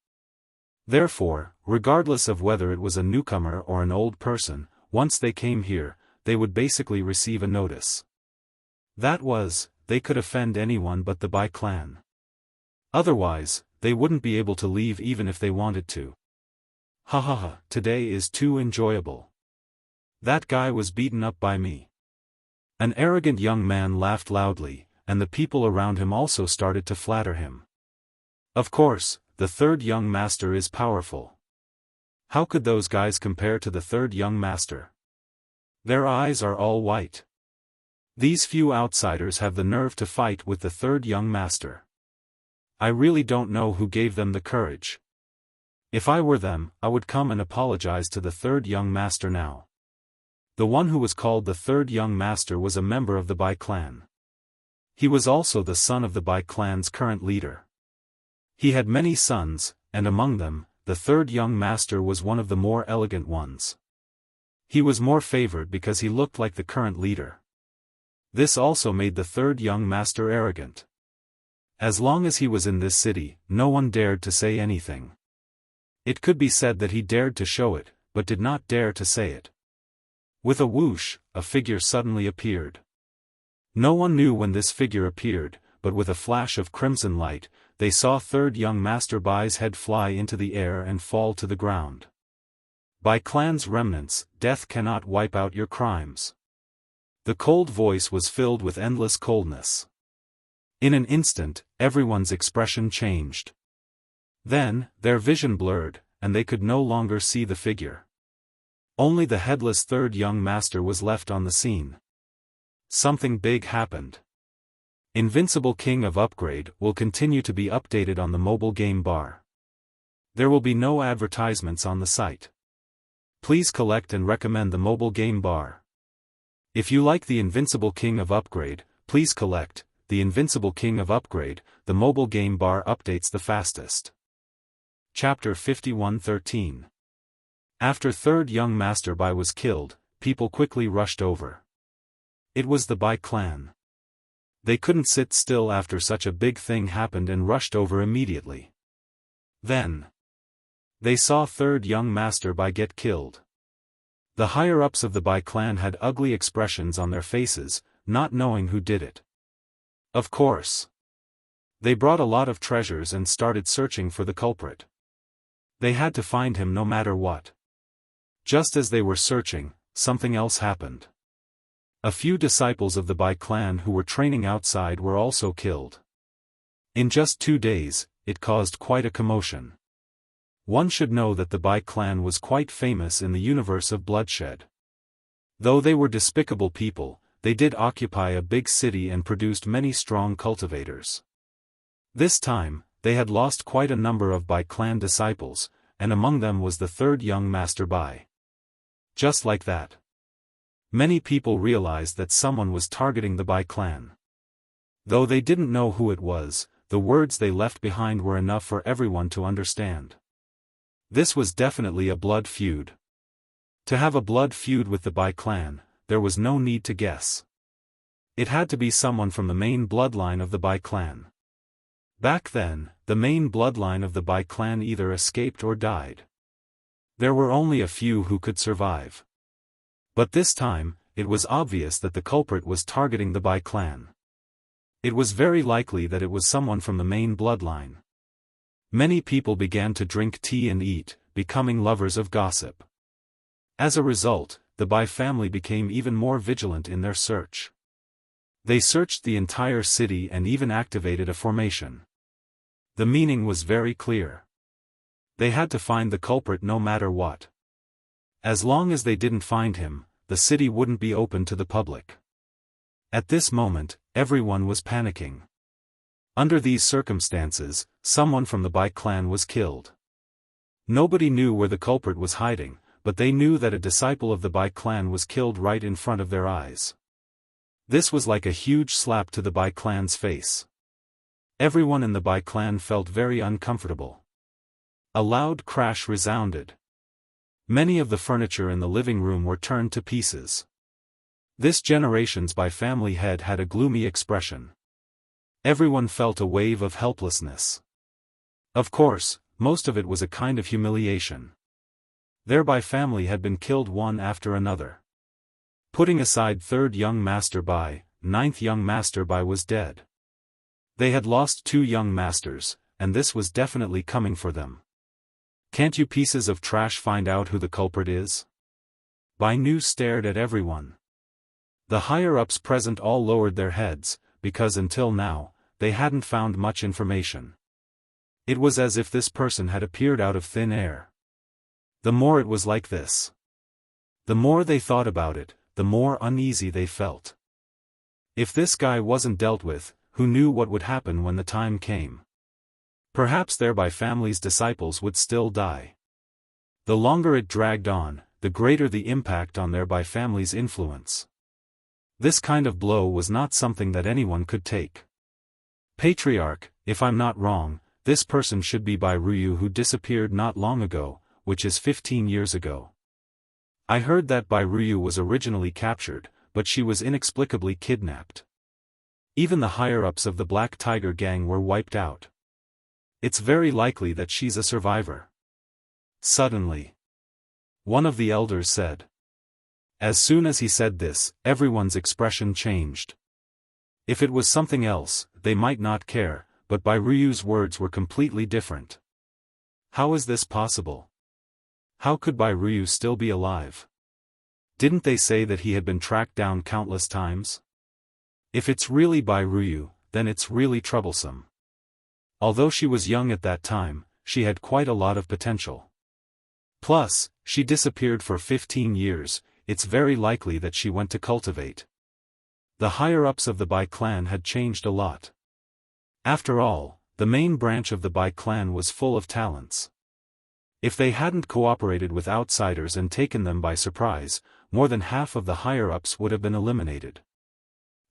Therefore, regardless of whether it was a newcomer or an old person, once they came here, they would basically receive a notice. That was, they could offend anyone but the Bai clan. Otherwise, they wouldn't be able to leave even if they wanted to. Ha ha ha, today is too enjoyable. That guy was beaten up by me. An arrogant young man laughed loudly, and the people around him also started to flatter him. Of course, the third young master is powerful. How could those guys compare to the third young master? Their eyes are all white. These few outsiders have the nerve to fight with the third young master. I really don't know who gave them the courage. If I were them, I would come and apologize to the third young master now. The one who was called the third young master was a member of the Bai clan. He was also the son of the Bai clan's current leader. He had many sons, and among them, the third young master was one of the more elegant ones. He was more favored because he looked like the current leader. This also made the third young master arrogant. As long as he was in this city, no one dared to say anything. It could be said that he dared to show it, but did not dare to say it. With a whoosh, a figure suddenly appeared. No one knew when this figure appeared, but with a flash of crimson light, they saw third young master Bai's head fly into the air and fall to the ground. Bai clan's remnants, death cannot wipe out your crimes. The cold voice was filled with endless coldness. In an instant, everyone's expression changed. Then, their vision blurred, and they could no longer see the figure. Only the headless third young master was left on the scene. Something big happened. Invincible King of Upgrade will continue to be updated on the mobile game bar. There will be no advertisements on the site. Please collect and recommend the mobile game bar. If you like the Invincible King of Upgrade, please collect the Invincible King of Upgrade. The mobile game bar updates the fastest. Chapter 51:13. After third young master Bai was killed, people quickly rushed over. It was the Bai clan. They couldn't sit still after such a big thing happened and rushed over immediately. Then they saw third young master Bai get killed. The higher-ups of the Bai clan had ugly expressions on their faces, not knowing who did it. Of course. They brought a lot of treasures and started searching for the culprit. They had to find him no matter what. Just as they were searching, something else happened. A few disciples of the Bai clan who were training outside were also killed. In just 2 days, it caused quite a commotion. One should know that the Bai clan was quite famous in the universe of bloodshed. Though they were despicable people, they did occupy a big city and produced many strong cultivators. This time, they had lost quite a number of Bai clan disciples, and among them was the third young master Bai. Just like that. Many people realized that someone was targeting the Bai clan. Though they didn't know who it was, the words they left behind were enough for everyone to understand. This was definitely a blood feud. To have a blood feud with the Bai clan, there was no need to guess. It had to be someone from the main bloodline of the Bai clan. Back then, the main bloodline of the Bai clan either escaped or died. There were only a few who could survive. But this time, it was obvious that the culprit was targeting the Bai clan. It was very likely that it was someone from the main bloodline. Many people began to drink tea and eat, becoming lovers of gossip. As a result, the Bai family became even more vigilant in their search. They searched the entire city and even activated a formation. The meaning was very clear. They had to find the culprit no matter what. As long as they didn't find him, the city wouldn't be open to the public. At this moment, everyone was panicking. Under these circumstances, someone from the Bai clan was killed. Nobody knew where the culprit was hiding, but they knew that a disciple of the Bai clan was killed right in front of their eyes. This was like a huge slap to the Bai clan's face. Everyone in the Bai clan felt very uncomfortable. A loud crash resounded. Many of the furniture in the living room were turned to pieces. This generation's Bai family head had a gloomy expression. Everyone felt a wave of helplessness. Of course, most of it was a kind of humiliation. Their Bai family had been killed one after another. Putting aside third young master Bai, ninth young master Bai was dead. They had lost 2 young masters, and this was definitely coming for them. Can't you pieces of trash find out who the culprit is? Bai Nu stared at everyone. The higher-ups present all lowered their heads, because until now, they hadn't found much information. It was as if this person had appeared out of thin air. The more it was like this, the more they thought about it, the more uneasy they felt. If this guy wasn't dealt with, who knew what would happen when the time came? Perhaps their by family's disciples would still die. The longer it dragged on, the greater the impact on their by family's influence. This kind of blow was not something that anyone could take. Patriarch, if I'm not wrong, this person should be by Ryu, who disappeared not long ago, which is 15 years ago. I heard that Bai Ryu was originally captured, but she was inexplicably kidnapped. Even the higher-ups of the Black Tiger gang were wiped out. It's very likely that she's a survivor. Suddenly, one of the elders said. As soon as he said this, everyone's expression changed. If it was something else, they might not care, but Bai Ryu's words were completely different. How is this possible? How could Bai Ryu still be alive? Didn't they say that he had been tracked down countless times? If it's really Bai Ryu, then it's really troublesome. Although she was young at that time, she had quite a lot of potential. Plus, she disappeared for 15 years, it's very likely that she went to cultivate. The higher-ups of the Bai clan had changed a lot. After all, the main branch of the Bai clan was full of talents. If they hadn't cooperated with outsiders and taken them by surprise, more than half of the higher-ups would have been eliminated.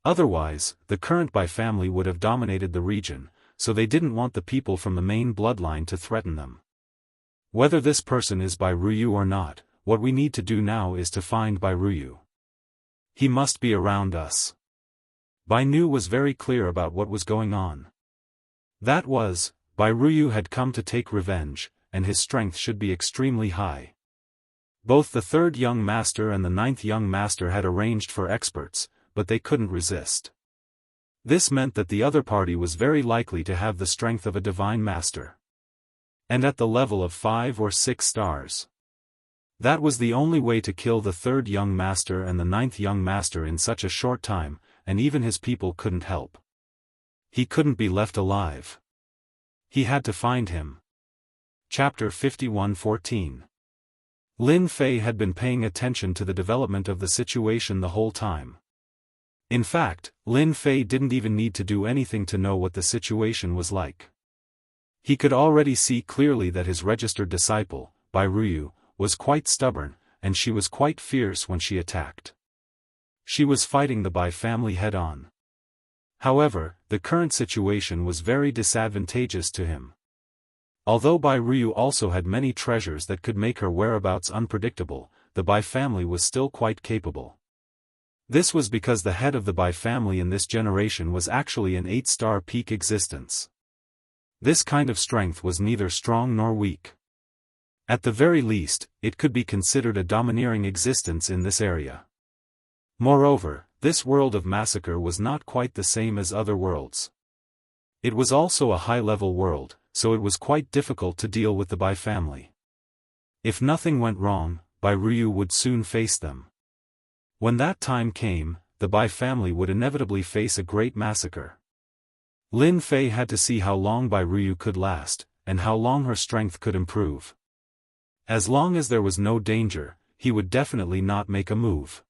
Otherwise, the current Bai family would have dominated the region, so they didn't want the people from the main bloodline to threaten them. Whether this person is Bai Ryu or not, what we need to do now is to find Bai Ryu. He must be around us. Bai Nu was very clear about what was going on. That was, Bai Ryu had come to take revenge, and his strength should be extremely high. Both the third young master and the ninth young master had arranged for experts, but they couldn't resist. This meant that the other party was very likely to have the strength of a divine master. And at the level of 5 or 6 stars. That was the only way to kill the third young master and the ninth young master in such a short time, and even his people couldn't help. He couldn't be left alive. He had to find him. Chapter 51:14. Lin Fei had been paying attention to the development of the situation the whole time. In fact, Lin Fei didn't even need to do anything to know what the situation was like. He could already see clearly that his registered disciple, Bai Ryu, was quite stubborn, and she was quite fierce when she attacked. She was fighting the Bai family head-on. However, the current situation was very disadvantageous to him. Although Bai Ryu also had many treasures that could make her whereabouts unpredictable, the Bai family was still quite capable. This was because the head of the Bai family in this generation was actually an 8-star peak existence. This kind of strength was neither strong nor weak. At the very least, it could be considered a domineering existence in this area. Moreover, this world of massacre was not quite the same as other worlds. It was also a high-level world, so it was quite difficult to deal with the Bai family. If nothing went wrong, Bai Ryu would soon face them. When that time came, the Bai family would inevitably face a great massacre. Lin Fei had to see how long Bai Ryu could last, and how long her strength could improve. As long as there was no danger, he would definitely not make a move.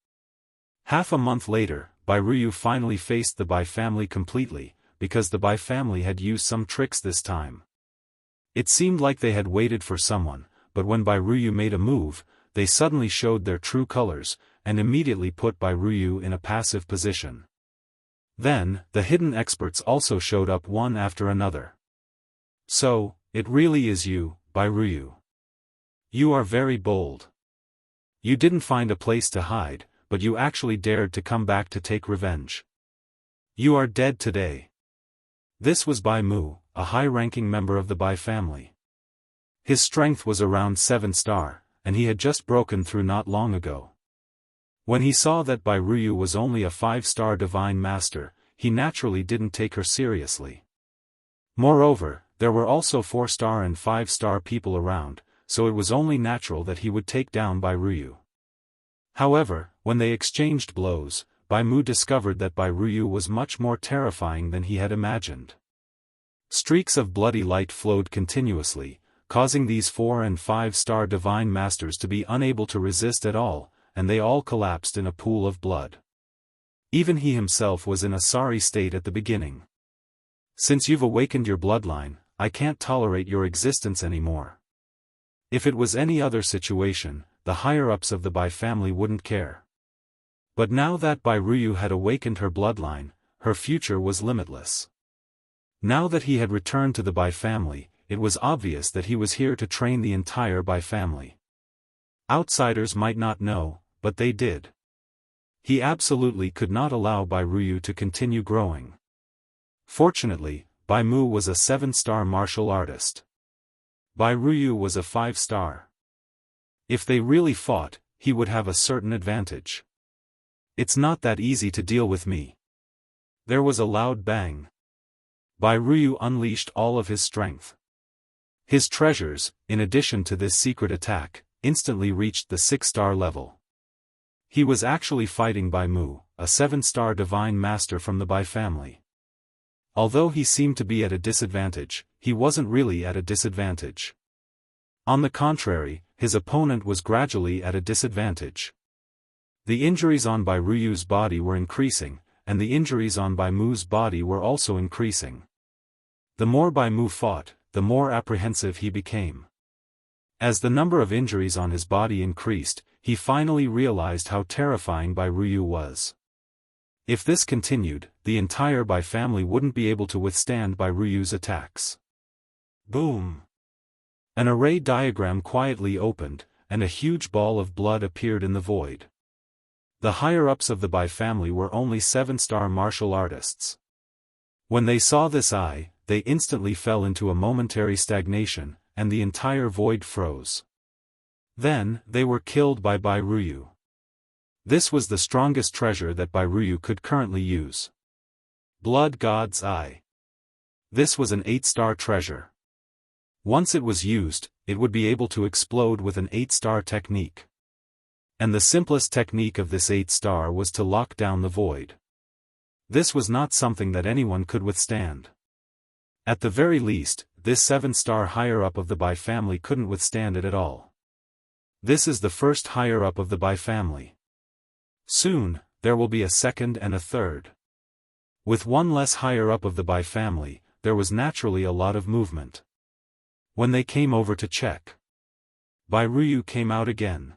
Half a month later, Bai Ryu finally faced the Bai family completely, because the Bai family had used some tricks this time. It seemed like they had waited for someone, but when Bai Ryu made a move, they suddenly showed their true colors, and immediately put Bai Ryu in a passive position. Then, the hidden experts also showed up one after another. So, it really is you, Bai Ryu. You are very bold. You didn't find a place to hide, but you actually dared to come back to take revenge. You are dead today. This was Bai Mu, a high-ranking member of the Bai family. His strength was around 7-star, and he had just broken through not long ago. When he saw that Bai Ryu was only a 5-star divine master, he naturally didn't take her seriously. Moreover, there were also 4-star and 5-star people around, so it was only natural that he would take down Bai Ryu. However, when they exchanged blows, Bai Mu discovered that Bai Ruyu was much more terrifying than he had imagined. Streaks of bloody light flowed continuously, causing these 4- and 5-star divine masters to be unable to resist at all, and they all collapsed in a pool of blood. Even he himself was in a sorry state at the beginning. Since you've awakened your bloodline, I can't tolerate your existence anymore. If it was any other situation, the higher-ups of the Bai family wouldn't care. But now that Bai Ruyu had awakened her bloodline, her future was limitless. Now that he had returned to the Bai family, it was obvious that he was here to train the entire Bai family. Outsiders might not know, but they did. He absolutely could not allow Bai Ruyu to continue growing. Fortunately, Bai Mu was a 7-star martial artist. Bai Ruyu was a 5-star. If they really fought, he would have a certain advantage. It's not that easy to deal with me. There was a loud bang. Bai Ruyu unleashed all of his strength. His treasures, in addition to this secret attack, instantly reached the 6-star level. He was actually fighting Bai Mu, a 7-star divine master from the Bai family. Although he seemed to be at a disadvantage, he wasn't really at a disadvantage. On the contrary, his opponent was gradually at a disadvantage. The injuries on Bai Ruyu's body were increasing, and the injuries on Bai Mu's body were also increasing. The more Bai Mu fought, the more apprehensive he became. As the number of injuries on his body increased, he finally realized how terrifying Bai Ruyu was. If this continued, the entire Bai family wouldn't be able to withstand Bai Ruyu's attacks. Boom! An array diagram quietly opened, and a huge ball of blood appeared in the void. The higher-ups of the Bai family were only 7-star martial artists. When they saw this eye, they instantly fell into a momentary stagnation, and the entire void froze. Then, they were killed by Bai Ruyu. This was the strongest treasure that Bai Ruyu could currently use. Blood God's Eye. This was an 8-star treasure. Once it was used, it would be able to explode with an 8-star technique. And the simplest technique of this 8-star was to lock down the void. This was not something that anyone could withstand. At the very least, this 7-star higher-up of the Bai family couldn't withstand it at all. This is the first higher-up of the Bai family. Soon, there will be a second and a third. With one less higher-up of the Bai family, there was naturally a lot of movement. When they came over to check, Bai Ruyu came out again.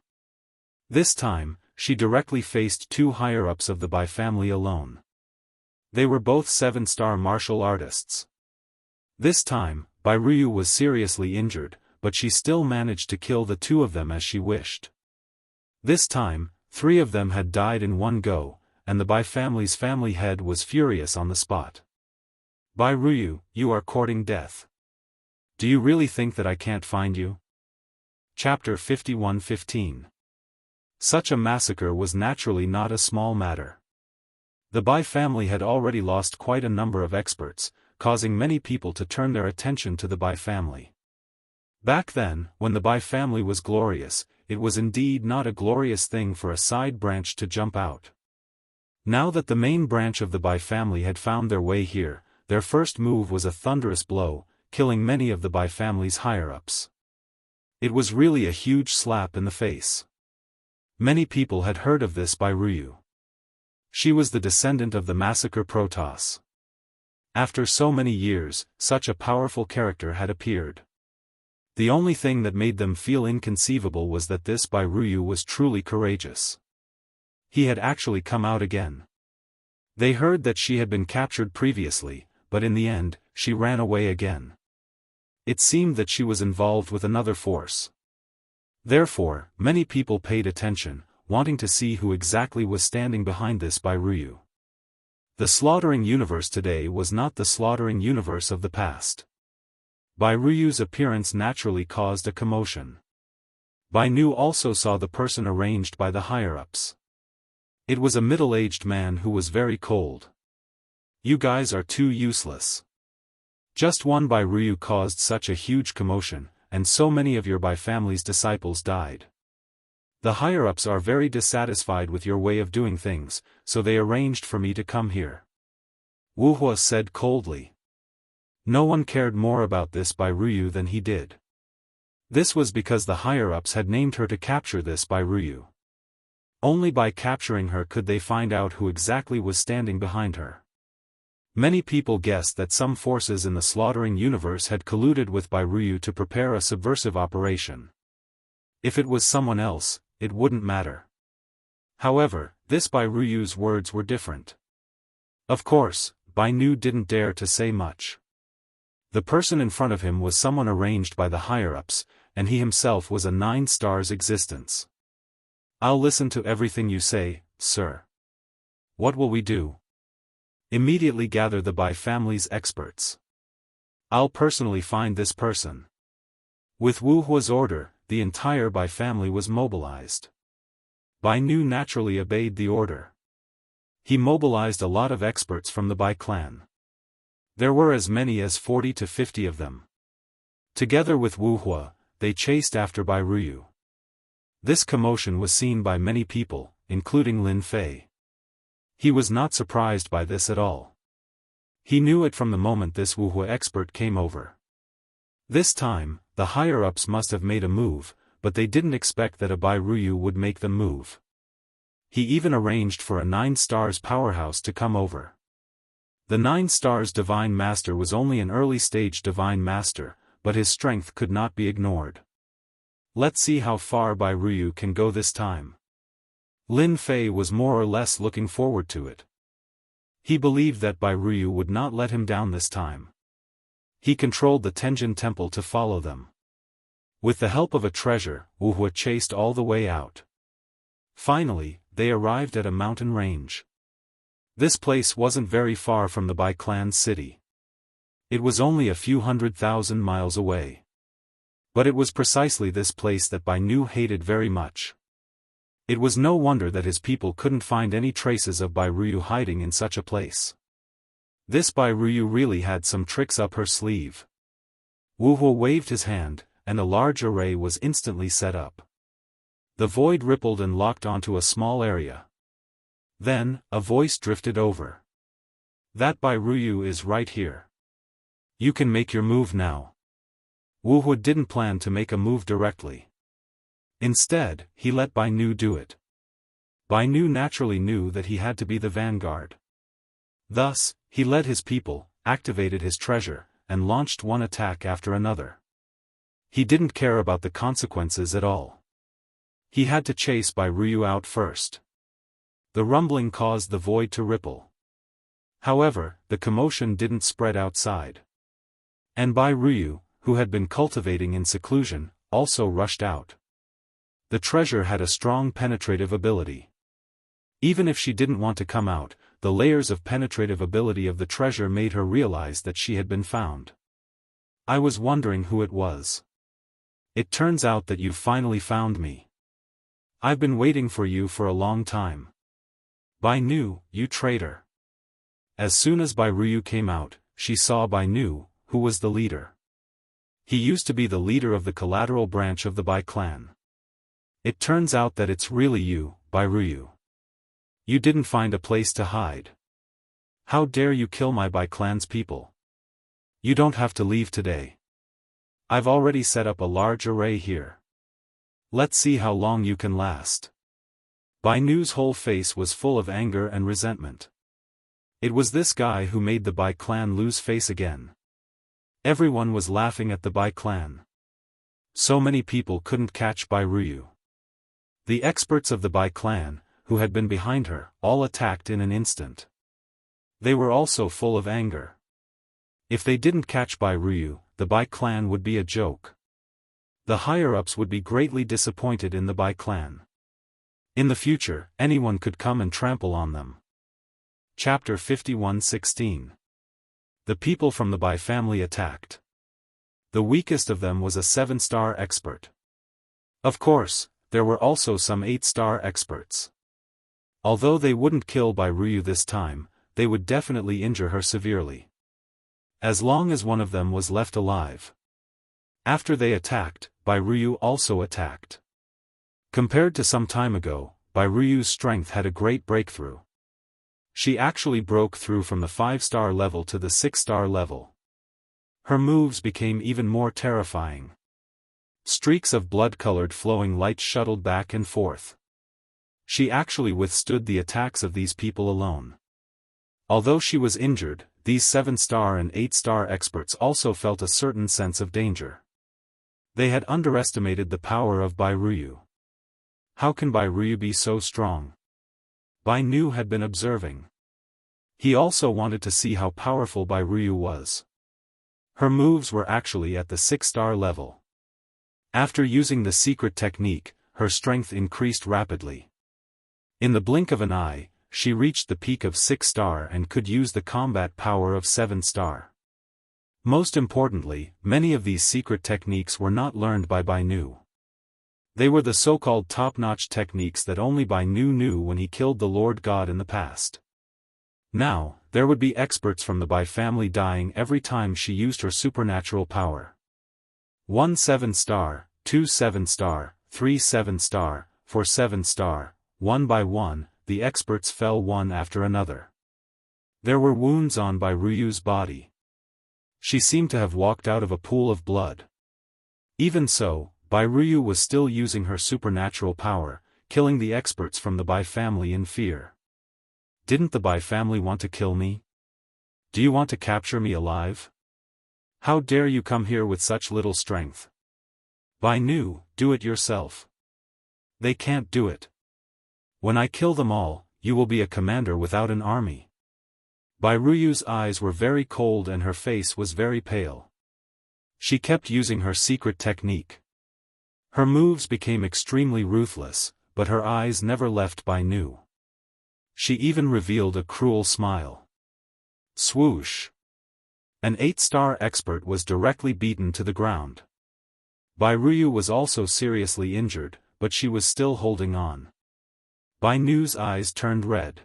This time, she directly faced 2 higher-ups of the Bai family alone. They were both 7-star martial artists. This time, Bai Ruyu was seriously injured, but she still managed to kill the 2 of them as she wished. This time, 3 of them had died in one go, and the Bai family's family head was furious on the spot. Bai Ruyu, you are courting death. Do you really think that I can't find you? Chapter 51:15. Such a massacre was naturally not a small matter. The Bai family had already lost quite a number of experts, causing many people to turn their attention to the Bai family. Back then, when the Bai family was glorious, it was indeed not a glorious thing for a side branch to jump out. Now that the main branch of the Bai family had found their way here, their first move was a thunderous blow, killing many of the Bai family's higher-ups. It was really a huge slap in the face. Many people had heard of this Bai Ruyu. She was the descendant of the massacre Protoss. After so many years, such a powerful character had appeared. The only thing that made them feel inconceivable was that this Bai Ruyu was truly courageous. He had actually come out again. They heard that she had been captured previously, but in the end, she ran away again. It seemed that she was involved with another force. Therefore, many people paid attention, wanting to see who exactly was standing behind this Bai Ruyu. The slaughtering universe today was not the slaughtering universe of the past. Bai Ruyu's appearance naturally caused a commotion. Bai Nu also saw the person arranged by the higher-ups. It was a middle-aged man who was very cold. You guys are too useless. Just one Bai Ruyu caused such a huge commotion, and so many of your Bai family's disciples died. The higher-ups are very dissatisfied with your way of doing things, so they arranged for me to come here. Wuhua said coldly. No one cared more about this Bai Ruyu than he did. This was because the higher-ups had named her to capture this Bai Ruyu. Only by capturing her could they find out who exactly was standing behind her. Many people guessed that some forces in the slaughtering universe had colluded with Bai Ruyu to prepare a subversive operation. If it was someone else, it wouldn't matter. However, this Bai Ruyu's words were different. Of course, Bai Nu didn't dare to say much. The person in front of him was someone arranged by the higher-ups, and he himself was a 9 stars existence. I'll listen to everything you say, sir. What will we do? Immediately gather the Bai family's experts. I'll personally find this person. With Wu Hua's order, the entire Bai family was mobilized. Bai Nu naturally obeyed the order. He mobilized a lot of experts from the Bai clan. There were as many as 40 to 50 of them. Together with Wu Hua, they chased after Bai Ruyu. This commotion was seen by many people, including Lin Fei. He was not surprised by this at all. He knew it from the moment this Wu Hua expert came over. This time, the higher-ups must have made a move, but they didn't expect that a Bai Ruyu would make them move. He even arranged for a 9 stars powerhouse to come over. The 9 stars Divine Master was only an early-stage Divine Master, but his strength could not be ignored. Let's see how far Bai Ruyu can go this time. Lin Fei was more or less looking forward to it. He believed that Bai Ruyu would not let him down this time. He controlled the Tenjin Temple to follow them. With the help of a treasure, Wu Hua chased all the way out. Finally, they arrived at a mountain range. This place wasn't very far from the Bai clan's city. It was only a few 100,000 miles away. But it was precisely this place that Bai Nu hated very much. It was no wonder that his people couldn't find any traces of Bai Ruyu hiding in such a place. This Bai Ruyu really had some tricks up her sleeve. Wu Hua waved his hand, and a large array was instantly set up. The void rippled and locked onto a small area. Then, a voice drifted over. That Bai Ruyu is right here. You can make your move now. Wu Hua didn't plan to make a move directly. Instead, he let Bai Nu do it. Bai Nu naturally knew that he had to be the vanguard. Thus, he led his people, activated his treasure, and launched one attack after another. He didn't care about the consequences at all. He had to chase Bai Ruyu out first. The rumbling caused the void to ripple. However, the commotion didn't spread outside. And Bai Ruyu, who had been cultivating in seclusion, also rushed out. The treasure had a strong penetrative ability. Even if she didn't want to come out, the layers of penetrative ability of the treasure made her realize that she had been found. I was wondering who it was. It turns out that you finally found me. I've been waiting for you for a long time. Bai Nu, you traitor. As soon as Bai Ruyu came out, she saw Bai Nu, who was the leader. He used to be the leader of the collateral branch of the Bai clan. It turns out that it's really you, Bai Ruyu. You didn't find a place to hide. How dare you kill my Bai clan's people? You don't have to leave today. I've already set up a large array here. Let's see how long you can last. Bai Nu's whole face was full of anger and resentment. It was this guy who made the Bai clan lose face again. Everyone was laughing at the Bai clan. So many people couldn't catch Bai Ruyu. The experts of the Bai clan, who had been behind her, all attacked in an instant. They were also full of anger. If they didn't catch Bai Ruyu, the Bai clan would be a joke. The higher-ups would be greatly disappointed in the Bai clan. In the future, anyone could come and trample on them. Chapter 51:16. The people from the Bai family attacked. The weakest of them was a 7-star expert. Of course, there were also some 8-star experts. Although they wouldn't kill Bai Ruyu this time, they would definitely injure her severely. As long as one of them was left alive. After they attacked, Bai Ruyu also attacked. Compared to some time ago, Bai Ruyu's strength had a great breakthrough. She actually broke through from the 5-star level to the 6-star level. Her moves became even more terrifying. Streaks of blood-colored flowing light shuttled back and forth. She actually withstood the attacks of these people alone. Although she was injured, these 7-star and 8-star experts also felt a certain sense of danger. They had underestimated the power of Bai Ruyu. How can Bai Ruyu be so strong? Bai Nu had been observing. He also wanted to see how powerful Bai Ruyu was. Her moves were actually at the 6-star level. After using the secret technique, her strength increased rapidly. In the blink of an eye, she reached the peak of 6-star and could use the combat power of 7-star. Most importantly, many of these secret techniques were not learned by Bai Nu. They were the so-called top-notch techniques that only Bai Nu knew when he killed the Lord God in the past. Now, there would be experts from the Bai family dying every time she used her supernatural power. 1 7-star, 2 7-star, 3 7-star, 4 7-star, one by one, the experts fell one after another. There were wounds on Bai Ruyu's body. She seemed to have walked out of a pool of blood. Even so, Bai Ruyu was still using her supernatural power, killing the experts from the Bai family in fear. Didn't the Bai family want to kill me? Do you want to capture me alive? How dare you come here with such little strength? Bai Nu, do it yourself. They can't do it. When I kill them all, you will be a commander without an army. Bai Ruyu's eyes were very cold and her face was very pale. She kept using her secret technique. Her moves became extremely ruthless, but her eyes never left Bai Nu. She even revealed a cruel smile. Swoosh! An 8-star expert was directly beaten to the ground. Bai Ruyu was also seriously injured, but she was still holding on. Bai Nu's eyes turned red.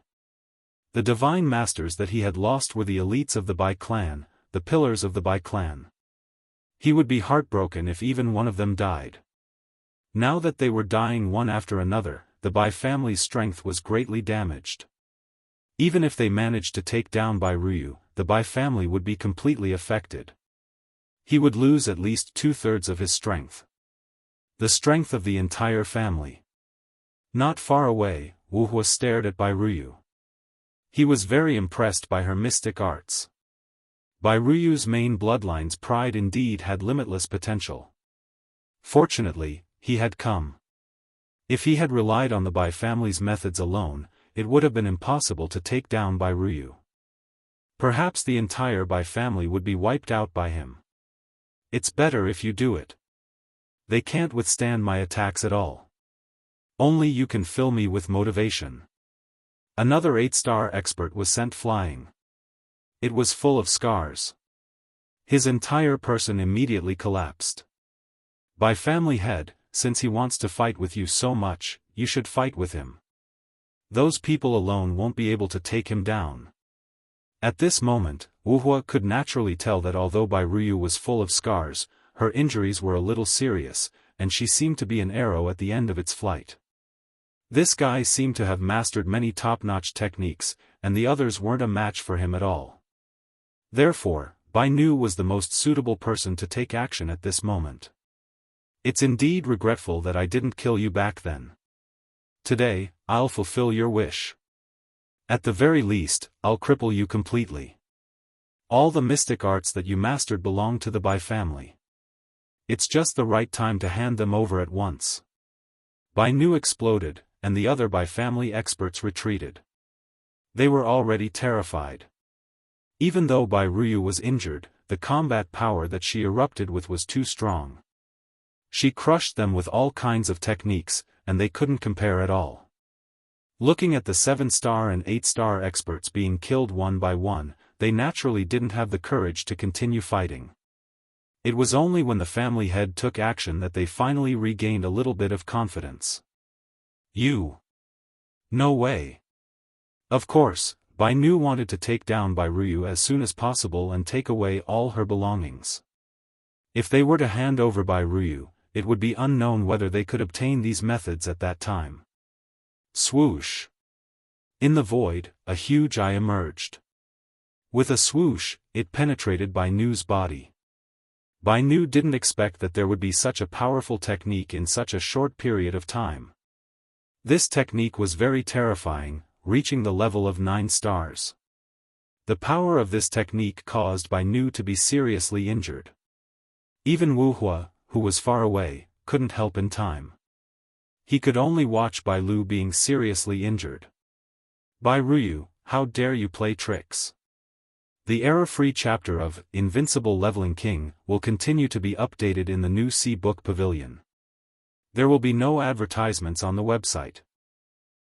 The divine masters that he had lost were the elites of the Bai clan, the pillars of the Bai clan. He would be heartbroken if even one of them died. Now that they were dying one after another, the Bai family's strength was greatly damaged. Even if they managed to take down Bai Ruyu, the Bai family would be completely affected. He would lose at least 2/3 of his strength. The strength of the entire family. Not far away, Wuxia stared at Bai Ruyu. He was very impressed by her mystic arts. Bai Ruyu's main bloodline's pride indeed had limitless potential. Fortunately, he had come. If he had relied on the Bai family's methods alone, it would have been impossible to take down Bai Ruyu. Perhaps the entire Bai family would be wiped out by him. It's better if you do it. They can't withstand my attacks at all. Only you can fill me with motivation. Another 8-star expert was sent flying. It was full of scars. His entire person immediately collapsed. Bai family head, since he wants to fight with you so much, you should fight with him. Those people alone won't be able to take him down. At this moment, Wuxia could naturally tell that although Bai Ruyu was full of scars, her injuries were a little serious, and she seemed to be an arrow at the end of its flight. This guy seemed to have mastered many top-notch techniques, and the others weren't a match for him at all. Therefore, Bai Nu was the most suitable person to take action at this moment. It's indeed regretful that I didn't kill you back then. Today, I'll fulfill your wish. At the very least, I'll cripple you completely. All the mystic arts that you mastered belong to the Bai family. It's just the right time to hand them over at once. Bai Nu exploded, and the other Bai family experts retreated. They were already terrified. Even though Bai Ruyu was injured, the combat power that she erupted with was too strong. She crushed them with all kinds of techniques, and they couldn't compare at all. Looking at the 7-star and 8-star experts being killed one by one, they naturally didn't have the courage to continue fighting. It was only when the family head took action that they finally regained a little bit of confidence. You? No way. Of course, Bai Nu wanted to take down Bai Ruyu as soon as possible and take away all her belongings. If they were to hand over Bai Ruyu, it would be unknown whether they could obtain these methods at that time. Swoosh! In the void, a huge eye emerged. With a swoosh, it penetrated Bai Nu's body. Bai Nu didn't expect that there would be such a powerful technique in such a short period of time. This technique was very terrifying, reaching the level of 9 stars. The power of this technique caused Bai Nu to be seriously injured. Even Wuxia, who was far away, couldn't help in time. He could only watch Bai Lu being seriously injured. Bai Ruyu, how dare you play tricks? The error-free chapter of Invincible Leveling King will continue to be updated in the new C-Book Pavilion. There will be no advertisements on the website.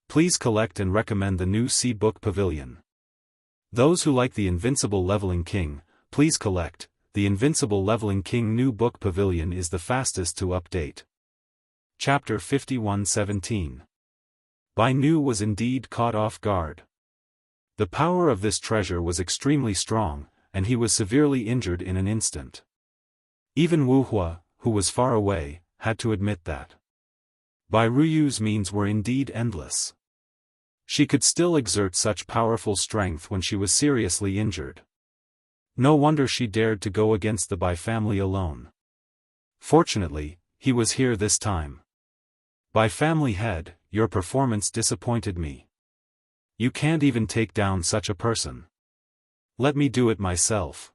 Please collect and recommend the new C-Book Pavilion. Those who like the Invincible Leveling King, please collect. The Invincible Leveling King new book pavilion is the fastest to update. Chapter 51:17. Bai Nu was indeed caught off guard. The power of this treasure was extremely strong, and he was severely injured in an instant. Even Wuxia, who was far away, had to admit that. Bai Ruyu's means were indeed endless. She could still exert such powerful strength when she was seriously injured. No wonder she dared to go against the Bai family alone. Fortunately, he was here this time. Bai family head, your performance disappointed me. You can't even take down such a person. Let me do it myself.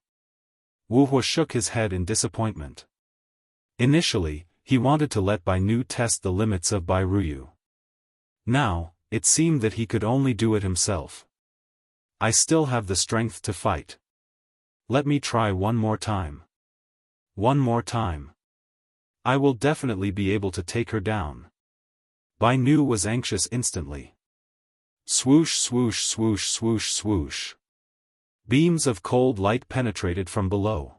Wuxia shook his head in disappointment. Initially, he wanted to let Bai Nu test the limits of Bai Ruyu. Now, it seemed that he could only do it himself. I still have the strength to fight. Let me try one more time. One more time. I will definitely be able to take her down. Bai Nu was anxious instantly. Swoosh swoosh swoosh swoosh swoosh. Beams of cold light penetrated from below.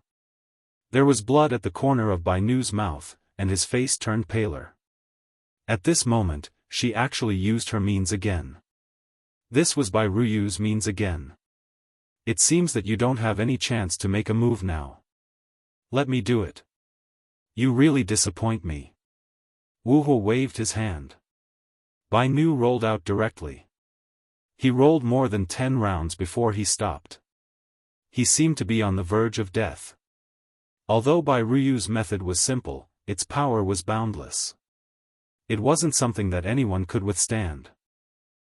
There was blood at the corner of Bai Nu's mouth, and his face turned paler. At this moment, she actually used her means again. This was Bai Ruyu's means again. It seems that you don't have any chance to make a move now. Let me do it. You really disappoint me. Wuxia waved his hand. Bai Nu rolled out directly. He rolled more than 10 rounds before he stopped. He seemed to be on the verge of death. Although Bai Ruyu's method was simple, its power was boundless. It wasn't something that anyone could withstand.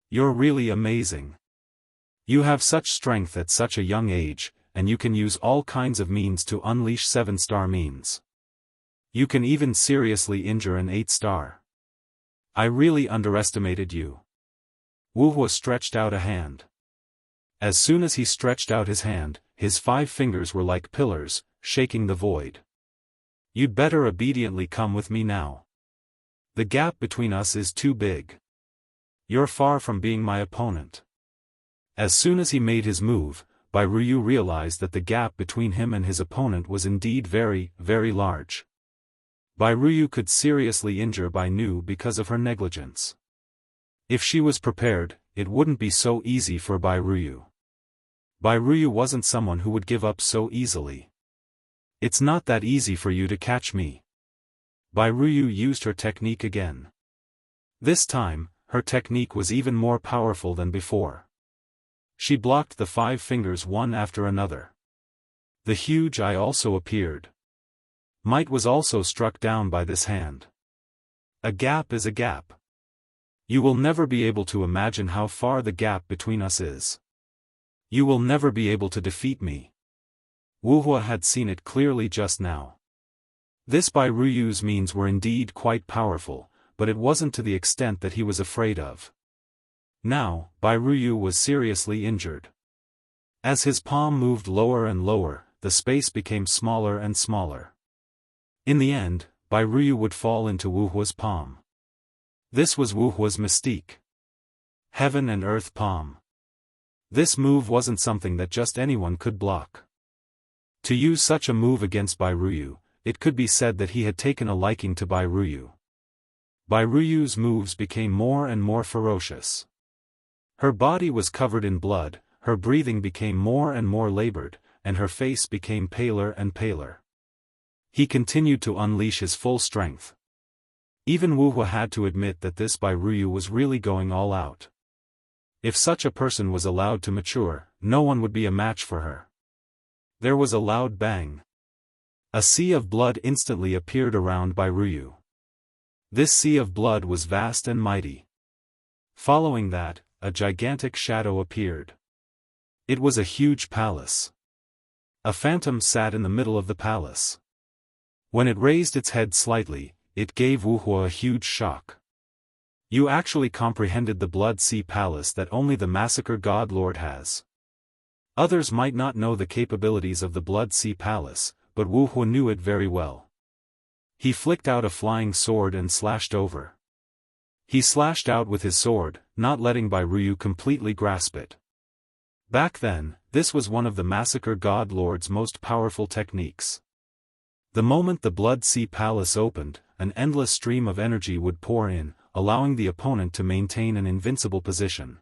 You're really amazing. You have such strength at such a young age, and you can use all kinds of means to unleash 7-star means. You can even seriously injure an 8-star. I really underestimated you. Wuxia stretched out a hand. As soon as he stretched out his hand, his 5 fingers were like pillars, shaking the void. You'd better obediently come with me now. The gap between us is too big. You're far from being my opponent. As soon as he made his move, Bai Ruyu realized that the gap between him and his opponent was indeed very, very large. Bai Ruyu could seriously injure Bai Nu because of her negligence. If she was prepared, it wouldn't be so easy for Bai Ruyu. Bai Ruyu wasn't someone who would give up so easily. It's not that easy for you to catch me. Bai Ruyu used her technique again. This time, her technique was even more powerful than before. She blocked the 5 fingers one after another. The huge eye also appeared. Might was also struck down by this hand. A gap is a gap. You will never be able to imagine how far the gap between us is. You will never be able to defeat me. Wuxia had seen it clearly just now. This Bai Ruyu's means were indeed quite powerful, but it wasn't to the extent that he was afraid of. Now, Bai Ruyu was seriously injured. As his palm moved lower and lower, the space became smaller and smaller. In the end, Bai Ruyu would fall into Wuxia's palm. This was Wuxia's mystique. Heaven and earth palm. This move wasn't something that just anyone could block. To use such a move against Bai Ruyu, it could be said that he had taken a liking to Bai Ruyu. Bai Ruyu's moves became more and more ferocious. Her body was covered in blood, her breathing became more and more labored, and her face became paler and paler. He continued to unleash his full strength. Even Wuhua had to admit that this Bai Ruyu was really going all out. If such a person was allowed to mature, no one would be a match for her. There was a loud bang. A sea of blood instantly appeared around Bai Ruyu. This sea of blood was vast and mighty. Following that, a gigantic shadow appeared. It was a huge palace. A phantom sat in the middle of the palace. When it raised its head slightly, it gave Wuhua a huge shock. You actually comprehended the Blood Sea Palace that only the Massacre God Lord has. Others might not know the capabilities of the Blood Sea Palace, but Wuhua knew it very well. He flicked out a flying sword and slashed over. He slashed out with his sword, not letting Bai Ruyu completely grasp it. Back then, this was one of the Massacre God Lord's most powerful techniques. The moment the Blood Sea Palace opened, an endless stream of energy would pour in, allowing the opponent to maintain an invincible position.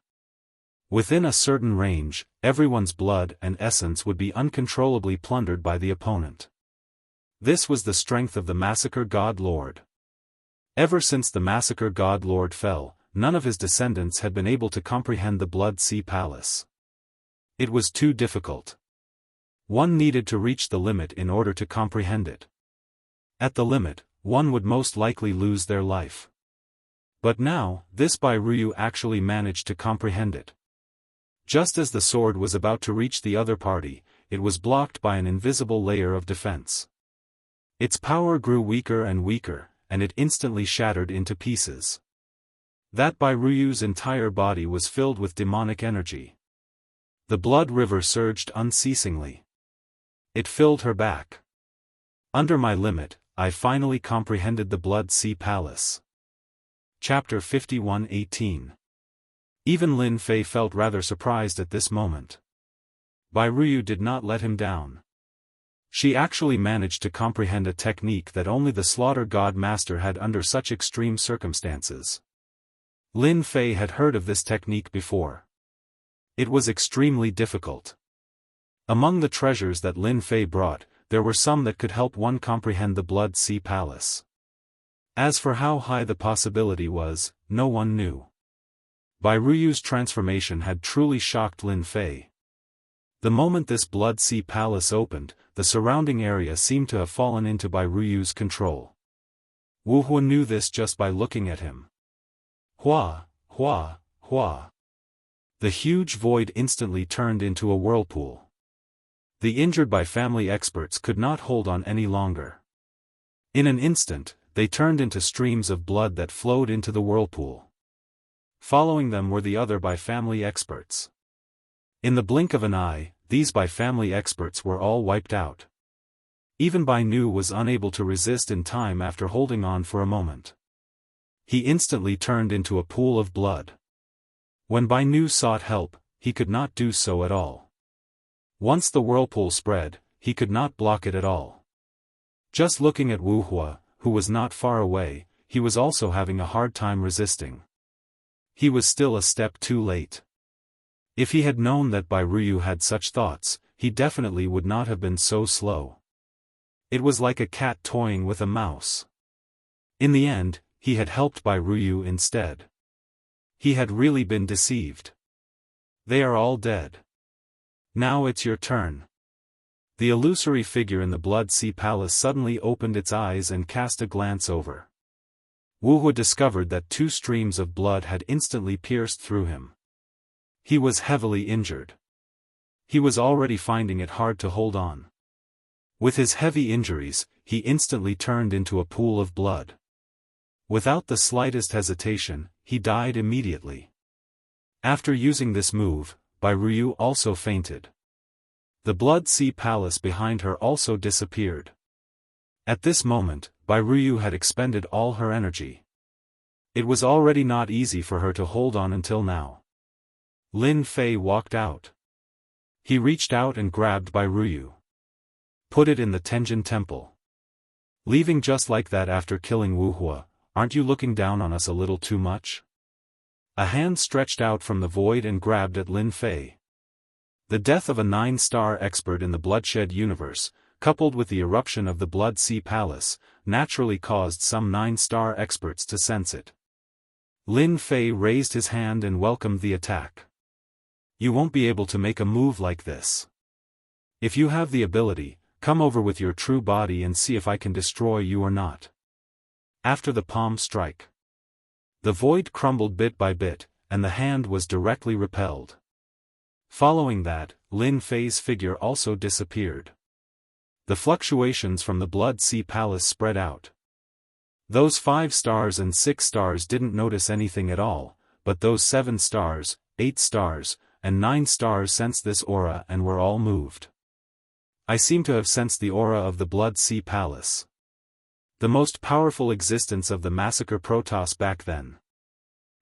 Within a certain range, everyone's blood and essence would be uncontrollably plundered by the opponent. This was the strength of the Massacre God Lord. Ever since the Massacre God Lord fell, none of his descendants had been able to comprehend the Blood Sea Palace. It was too difficult. One needed to reach the limit in order to comprehend it. At the limit, one would most likely lose their life. But now, this Bai Ruyu actually managed to comprehend it. Just as the sword was about to reach the other party, it was blocked by an invisible layer of defense. Its power grew weaker and weaker, and it instantly shattered into pieces. That Bai Ruyu's entire body was filled with demonic energy. The blood river surged unceasingly. It filled her back. Under my limit, I finally comprehended the Blood Sea Palace. Chapter 51:18. Even Lin Fei felt rather surprised at this moment. Bai Ruyu did not let him down. She actually managed to comprehend a technique that only the Slaughter God Master had under such extreme circumstances. Lin Fei had heard of this technique before. It was extremely difficult. Among the treasures that Lin Fei brought, there were some that could help one comprehend the Blood Sea Palace. As for how high the possibility was, no one knew. Bai Ruyu's transformation had truly shocked Lin Fei. The moment this Blood Sea Palace opened, the surrounding area seemed to have fallen into Bai Ruyu's control. Wuhua knew this just by looking at him. Hua, hua, hua. The huge void instantly turned into a whirlpool. The injured Bai family experts could not hold on any longer. In an instant, they turned into streams of blood that flowed into the whirlpool. Following them were the other Bai family experts. In the blink of an eye, these Bai family experts were all wiped out. Even Bai Nu was unable to resist in time after holding on for a moment. He instantly turned into a pool of blood. When Bai Nu sought help, he could not do so at all. Once the whirlpool spread, he could not block it at all. Just looking at Wuhua, who was not far away, he was also having a hard time resisting. He was still a step too late. If he had known that Bai Ruyu had such thoughts, he definitely would not have been so slow. It was like a cat toying with a mouse. In the end, he had helped Bai Ruyu instead. He had really been deceived. They are all dead. Now it's your turn. The illusory figure in the Blood Sea Palace suddenly opened its eyes and cast a glance over. Wuhua discovered that 2 streams of blood had instantly pierced through him. He was heavily injured. He was already finding it hard to hold on. With his heavy injuries, he instantly turned into a pool of blood. Without the slightest hesitation, he died immediately. After using this move, Bai Ruyu also fainted. The Blood Sea Palace behind her also disappeared. At this moment, Bai Ruyu had expended all her energy. It was already not easy for her to hold on until now. Lin Fei walked out. He reached out and grabbed Bai Ruyu. Put it in the Tenjin Temple. Leaving just like that after killing Wuhua, aren't you looking down on us a little too much? A hand stretched out from the void and grabbed at Lin Fei. The death of a 9-star expert in the bloodshed universe, coupled with the eruption of the Blood Sea Palace, naturally caused some 9-star experts to sense it. Lin Fei raised his hand and welcomed the attack. You won't be able to make a move like this. If you have the ability, come over with your true body and see if I can destroy you or not. After the palm strike, the void crumbled bit by bit, and the hand was directly repelled. Following that, Lin Fei's figure also disappeared. The fluctuations from the Blood Sea Palace spread out. Those 5 stars and 6 stars didn't notice anything at all, but those 7 stars, 8 stars, and 9 stars sensed this aura and were all moved. I seem to have sensed the aura of the Blood Sea Palace. The most powerful existence of the Massacre Protoss back then.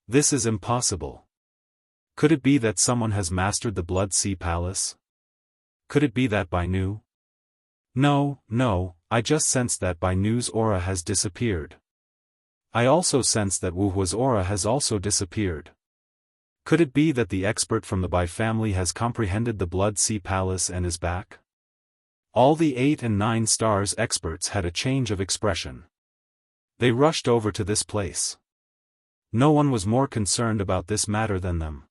This is impossible. Could it be that someone has mastered the Blood Sea Palace? Could it be that Bai Nu? No, I just sensed that Bai Nu's aura has disappeared. I also sense that Wu Hua's aura has also disappeared. Could it be that the expert from the Bai family has comprehended the Blood Sea Palace and is back? All the 8 and 9 stars experts had a change of expression. They rushed over to this place. No one was more concerned about this matter than them.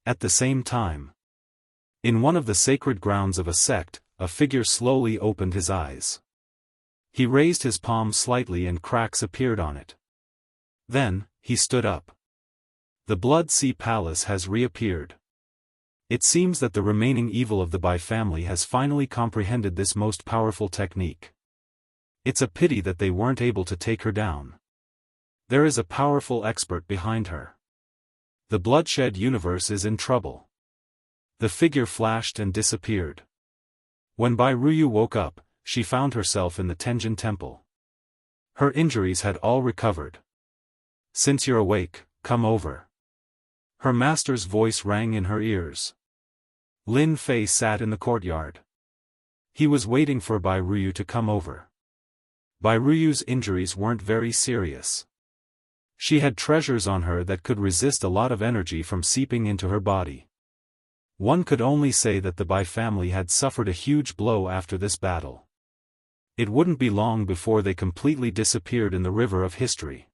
At the same time, in one of the sacred grounds of a sect, a figure slowly opened his eyes. He raised his palm slightly and cracks appeared on it. Then, he stood up. The Blood Sea Palace has reappeared. It seems that the remaining evil of the Bai family has finally comprehended this most powerful technique. It's a pity that they weren't able to take her down. There is a powerful expert behind her. The bloodshed universe is in trouble. The figure flashed and disappeared. When Bai Ruyu woke up, she found herself in the Tenjin Temple. Her injuries had all recovered. Since you're awake, come over. Her master's voice rang in her ears. Lin Fei sat in the courtyard. He was waiting for Bai Ruyu to come over. Bai Ruyu's injuries weren't very serious. She had treasures on her that could resist a lot of energy from seeping into her body. One could only say that the Bai family had suffered a huge blow after this battle. It wouldn't be long before they completely disappeared in the river of history.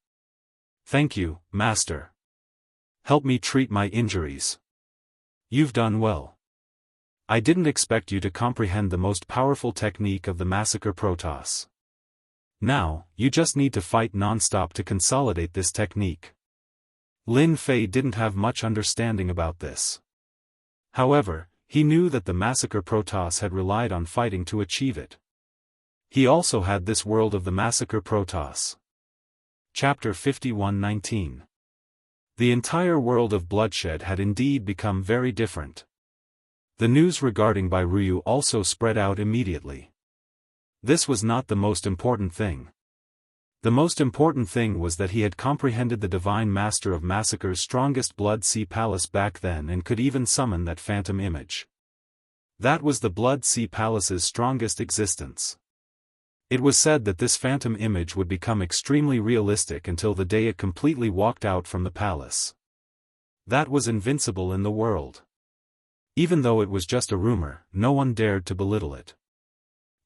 Thank you, Master. Help me treat my injuries. You've done well. I didn't expect you to comprehend the most powerful technique of the Massacre Protoss. Now, you just need to fight non-stop to consolidate this technique. Lin Fei didn't have much understanding about this. However, he knew that the Massacre Protoss had relied on fighting to achieve it. He also had this world of the Massacre Protoss. Chapter 51-19. The entire world of bloodshed had indeed become very different. The news regarding Bai Ruyu also spread out immediately. This was not the most important thing. The most important thing was that he had comprehended the Divine Master of Massacre's strongest Blood Sea Palace back then and could even summon that phantom image. That was the Blood Sea Palace's strongest existence. It was said that this phantom image would become extremely realistic until the day it completely walked out from the palace. That was invincible in the world. Even though it was just a rumor, no one dared to belittle it.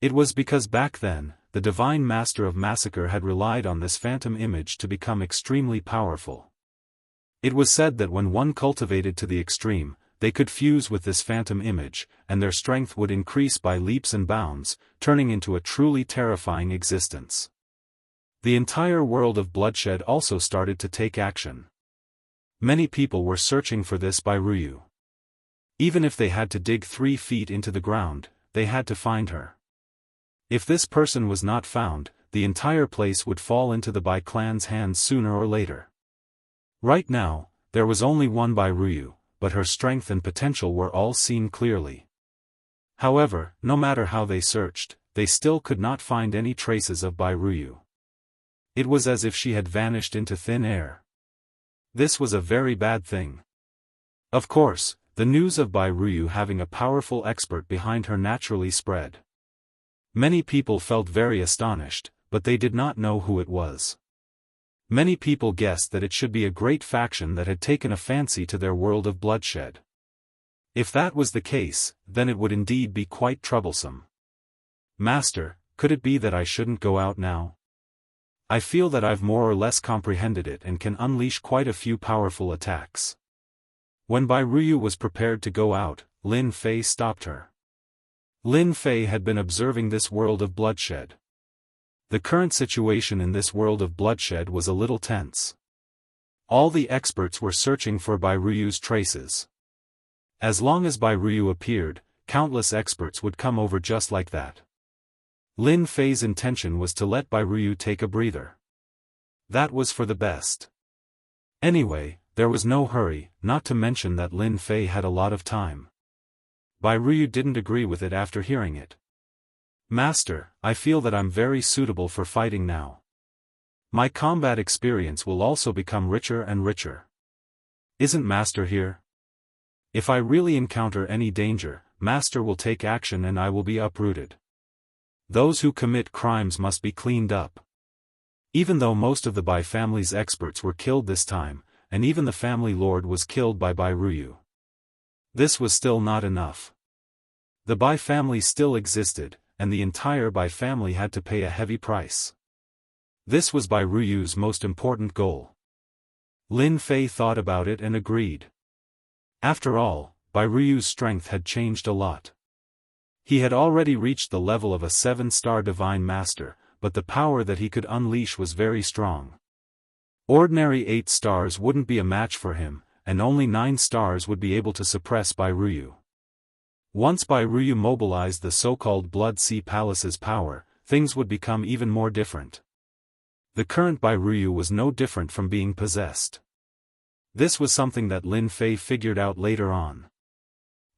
It was because back then, the Divine Master of Massacre had relied on this phantom image to become extremely powerful. It was said that when one cultivated to the extreme, they could fuse with this phantom image, and their strength would increase by leaps and bounds, turning into a truly terrifying existence. The entire world of bloodshed also started to take action. Many people were searching for this Bai Ruyu. Even if they had to dig 3 feet into the ground, they had to find her. If this person was not found, the entire place would fall into the Bai clan's hands sooner or later. Right now, there was only one Bai Ruyu, but her strength and potential were all seen clearly. However, no matter how they searched, they still could not find any traces of Bai Ruyu. It was as if she had vanished into thin air. This was a very bad thing. Of course, the news of Bai Ruyu having a powerful expert behind her naturally spread. Many people felt very astonished, but they did not know who it was. Many people guessed that it should be a great faction that had taken a fancy to their world of bloodshed. If that was the case, then it would indeed be quite troublesome. Master, could it be that I shouldn't go out now? I feel that I've more or less comprehended it and can unleash quite a few powerful attacks. When Bai Ruyu was prepared to go out, Lin Fei stopped her. Lin Fei had been observing this world of bloodshed. The current situation in this world of bloodshed was a little tense. All the experts were searching for Bai Ruyu's traces. As long as Bai Ruyu appeared, countless experts would come over just like that. Lin Fei's intention was to let Bai Ruyu take a breather. That was for the best. Anyway, there was no hurry, not to mention that Lin Fei had a lot of time. Bai Ruyu didn't agree with it after hearing it. Master, I feel that I'm very suitable for fighting now. My combat experience will also become richer and richer. Isn't Master here? If I really encounter any danger, Master will take action and I will be uprooted. Those who commit crimes must be cleaned up. Even though most of the Bai family's experts were killed this time, and even the family lord was killed by Bai Ruyu. This was still not enough. The Bai family still existed, and the entire Bai family had to pay a heavy price. This was Bai Ruyu's most important goal. Lin Fei thought about it and agreed. After all, Bai Ruyu's strength had changed a lot. He had already reached the level of a 7-star divine master, but the power that he could unleash was very strong. Ordinary 8 stars wouldn't be a match for him, and only 9 stars would be able to suppress Bai Ruyu. Once Bai Ruyu mobilized the so-called Blood Sea Palace's power, things would become even more different. The current Bai Ruyu was no different from being possessed. This was something that Lin Fei figured out later on.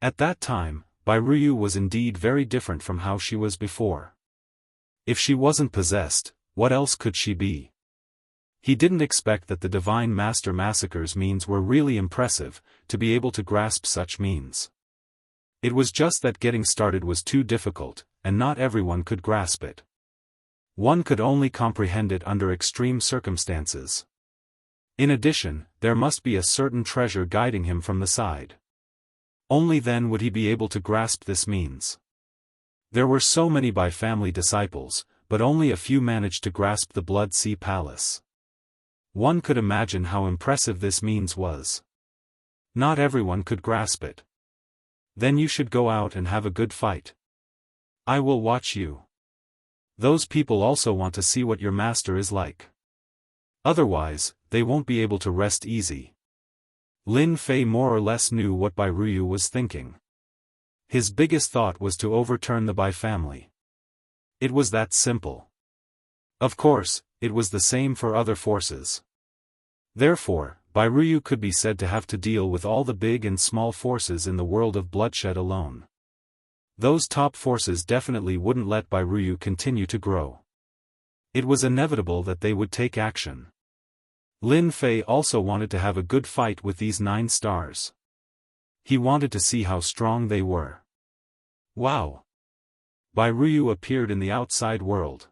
At that time, Bai Ruyu was indeed very different from how she was before. If she wasn't possessed, what else could she be? He didn't expect that the Divine Master Massacre's means were really impressive, to be able to grasp such means. It was just that getting started was too difficult, and not everyone could grasp it. One could only comprehend it under extreme circumstances. In addition, there must be a certain treasure guiding him from the side. Only then would he be able to grasp this means. There were so many Bai family disciples, but only a few managed to grasp the Blood Sea Palace. One could imagine how impressive this means was. Not everyone could grasp it. Then you should go out and have a good fight. I will watch you. Those people also want to see what your master is like. Otherwise, they won't be able to rest easy. Lin Fei more or less knew what Bai Ruyu was thinking. His biggest thought was to overturn the Bai family. It was that simple. Of course, it was the same for other forces. Therefore, Bai Ruyu could be said to have to deal with all the big and small forces in the world of bloodshed alone. Those top forces definitely wouldn't let Bai Ruyu continue to grow. It was inevitable that they would take action. Lin Fei also wanted to have a good fight with these 9 stars. He wanted to see how strong they were. Wow! Bai Ruyu appeared in the outside world.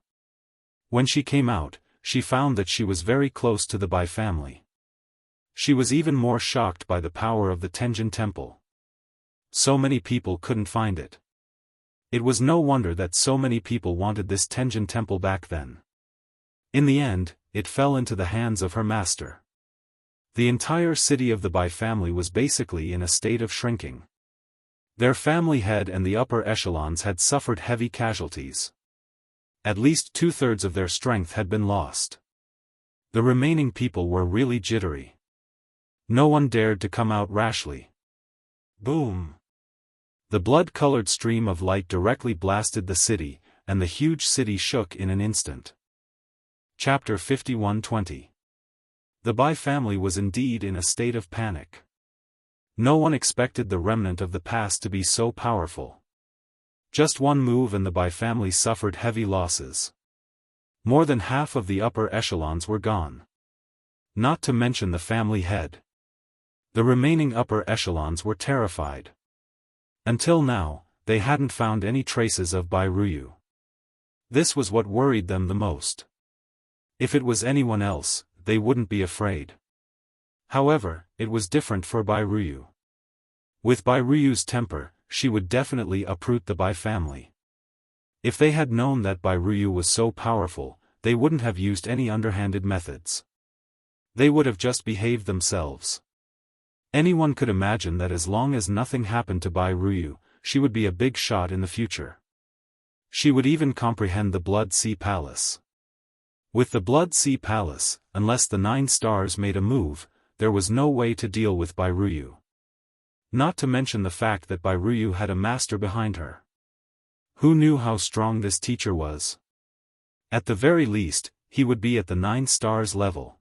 When she came out, she found that she was very close to the Bai family. She was even more shocked by the power of the Tenjin Temple. So many people couldn't find it. It was no wonder that so many people wanted this Tenjin Temple back then. In the end, it fell into the hands of her master. The entire city of the Bai family was basically in a state of shrinking. Their family head and the upper echelons had suffered heavy casualties. At least 2/3 of their strength had been lost. The remaining people were really jittery. No one dared to come out rashly. Boom! The blood-colored stream of light directly blasted the city, and the huge city shook in an instant. Chapter 51:20. The Bai family was indeed in a state of panic. No one expected the remnant of the past to be so powerful. Just one move and the Bai family suffered heavy losses. More than half of the upper echelons were gone. Not to mention the family head. The remaining upper echelons were terrified. Until now, they hadn't found any traces of Bai Ruyu. This was what worried them the most. If it was anyone else, they wouldn't be afraid. However, it was different for Bai Ruyu. With Bai Ruyu's temper, she would definitely uproot the Bai family. If they had known that Bai Ruyu was so powerful, they wouldn't have used any underhanded methods. They would have just behaved themselves. Anyone could imagine that as long as nothing happened to Bai Ruyu, she would be a big shot in the future. She would even comprehend the Blood Sea Palace. With the Blood Sea Palace, unless the 9 stars made a move, there was no way to deal with Bai Ruyu. Not to mention the fact that Bai Ruyu had a master behind her. Who knew how strong this teacher was? At the very least, he would be at the 9 stars level.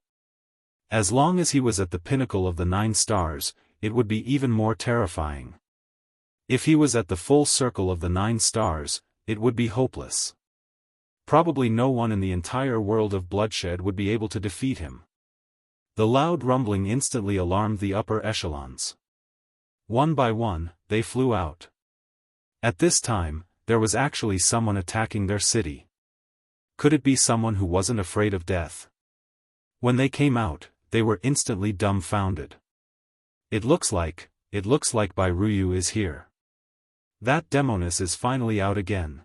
As long as he was at the pinnacle of the 9 stars, it would be even more terrifying. If he was at the full circle of the 9 stars, it would be hopeless. Probably no one in the entire world of bloodshed would be able to defeat him. The loud rumbling instantly alarmed the upper echelons. One by one, they flew out. At this time, there was actually someone attacking their city. Could it be someone who wasn't afraid of death? When they came out, they were instantly dumbfounded. It looks like Bai Ruyu is here. That demoness is finally out again.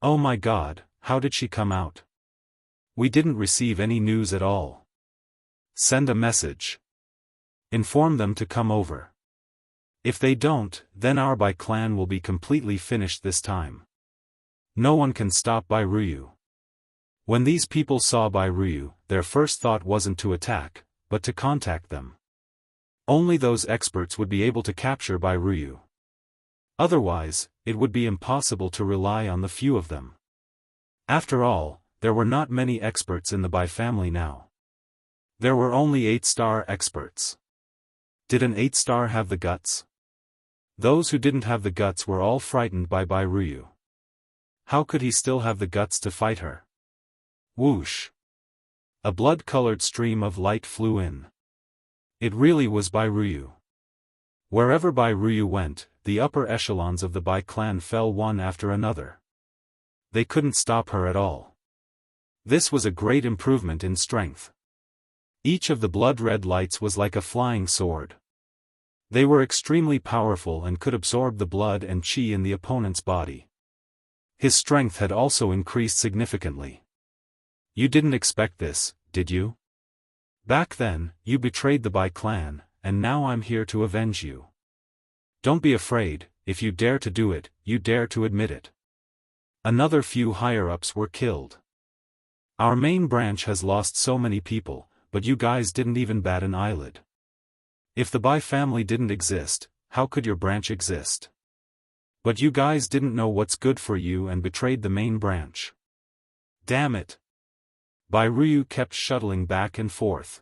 Oh my god, how did she come out? We didn't receive any news at all. Send a message. Inform them to come over. If they don't, then our Bai clan will be completely finished this time. No one can stop Bai Ruyu. When these people saw Bai Ruyu, their first thought wasn't to attack, but to contact them. Only those experts would be able to capture Bai Ruyu. Otherwise, it would be impossible to rely on the few of them. After all, there were not many experts in the Bai family now. There were only 8-star experts. Did an 8-star have the guts? Those who didn't have the guts were all frightened by Bai Ruyu. How could he still have the guts to fight her? Whoosh! A blood-colored stream of light flew in. It really was Bai Ruyu. Wherever Bai Ruyu went, the upper echelons of the Bai clan fell one after another. They couldn't stop her at all. This was a great improvement in strength. Each of the blood-red lights was like a flying sword. They were extremely powerful and could absorb the blood and qi in the opponent's body. His strength had also increased significantly. You didn't expect this, did you? Back then, you betrayed the Bai clan, and now I'm here to avenge you. Don't be afraid, if you dare to do it, you dare to admit it. Another few higher-ups were killed. Our main branch has lost so many people, but you guys didn't even bat an eyelid. If the Bai family didn't exist, how could your branch exist? But you guys didn't know what's good for you and betrayed the main branch. Damn it! Bai Ruyu kept shuttling back and forth.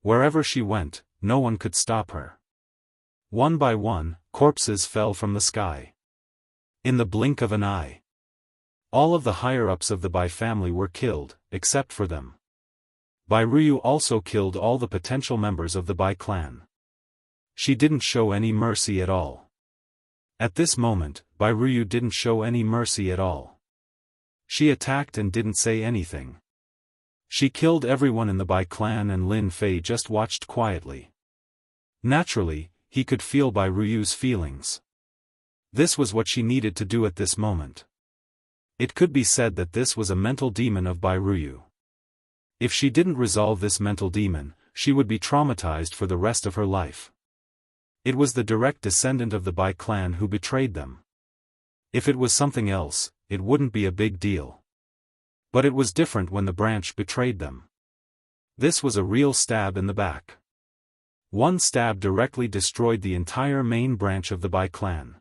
Wherever she went, no one could stop her. One by one, corpses fell from the sky. In the blink of an eye. All of the higher-ups of the Bai family were killed, except for them. Bai Ruyu also killed all the potential members of the Bai clan. She didn't show any mercy at all. At this moment, Bai Ruyu didn't show any mercy at all. She attacked and didn't say anything. She killed everyone in the Bai clan and Lin Fei just watched quietly. Naturally, he could feel Bai Ruyu's feelings. This was what she needed to do at this moment. It could be said that this was a mental demon of Bai Ruyu. If she didn't resolve this mental demon, she would be traumatized for the rest of her life. It was the direct descendant of the Bai clan who betrayed them. If it was something else, it wouldn't be a big deal. But it was different when the branch betrayed them. This was a real stab in the back. One stab directly destroyed the entire main branch of the Bai clan.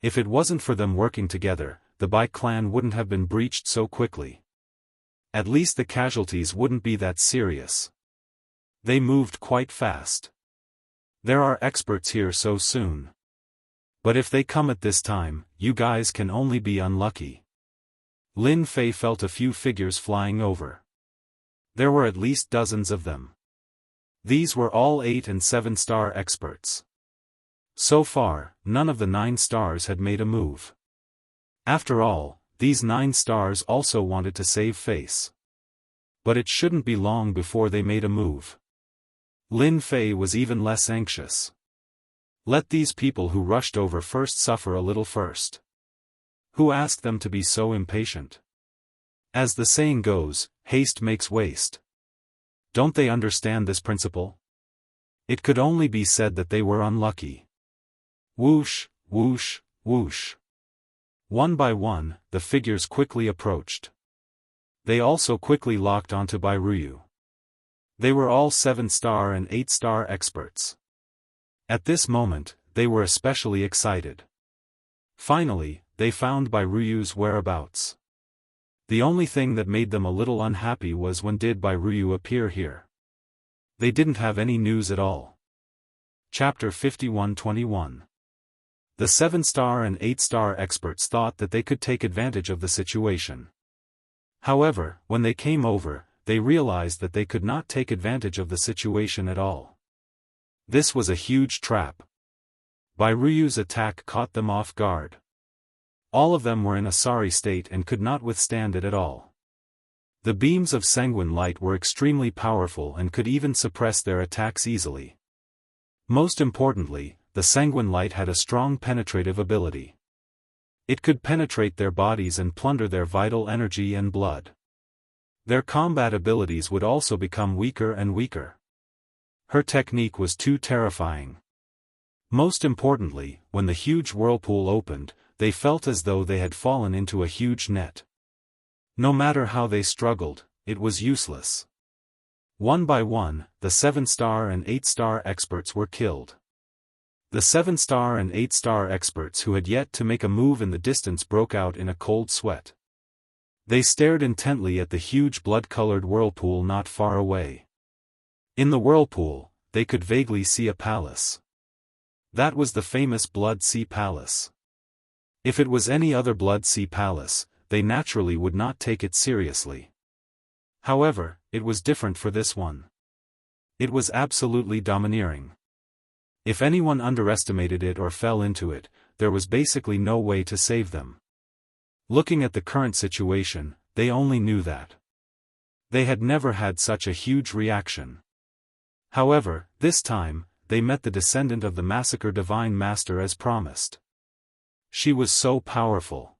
If it wasn't for them working together, the Bai clan wouldn't have been breached so quickly. At least the casualties wouldn't be that serious. They moved quite fast. There are experts here so soon. But if they come at this time, you guys can only be unlucky. Lin Fei felt a few figures flying over. There were at least dozens of them. These were all 8 and 7-star experts. So far, none of the 9 stars had made a move. After all, these 9 stars also wanted to save face. But it shouldn't be long before they made a move. Lin Fei was even less anxious. Let these people who rushed over first suffer a little first. Who asked them to be so impatient? As the saying goes, haste makes waste. Don't they understand this principle? It could only be said that they were unlucky. Whoosh, whoosh, whoosh. One by one, the figures quickly approached. They also quickly locked onto Bairuyu. They were all 7-star and 8-star experts. At this moment, they were especially excited. Finally, they found Bairuyu's whereabouts. The only thing that made them a little unhappy was when did Bairuyu appear here. They didn't have any news at all. Chapter 51-21. The 7-star and 8-star experts thought that they could take advantage of the situation. However, when they came over, they realized that they could not take advantage of the situation at all. This was a huge trap. Bairuyu's attack caught them off guard. All of them were in a sorry state and could not withstand it at all. The beams of sanguine light were extremely powerful and could even suppress their attacks easily. Most importantly, the sanguine light had a strong penetrative ability. It could penetrate their bodies and plunder their vital energy and blood. Their combat abilities would also become weaker and weaker. Her technique was too terrifying. Most importantly, when the huge whirlpool opened, they felt as though they had fallen into a huge net. No matter how they struggled, it was useless. One by one, the 7-star and 8-star experts were killed. The 7-star and 8-star experts who had yet to make a move in the distance broke out in a cold sweat. They stared intently at the huge blood-colored whirlpool not far away. In the whirlpool, they could vaguely see a palace. That was the famous Blood Sea Palace. If it was any other Blood Sea Palace, they naturally would not take it seriously. However, it was different for this one. It was absolutely domineering. If anyone underestimated it or fell into it, there was basically no way to save them. Looking at the current situation, they only knew that they had never had such a huge reaction. However, this time, they met the descendant of the Massacre Divine Master as promised. She was so powerful.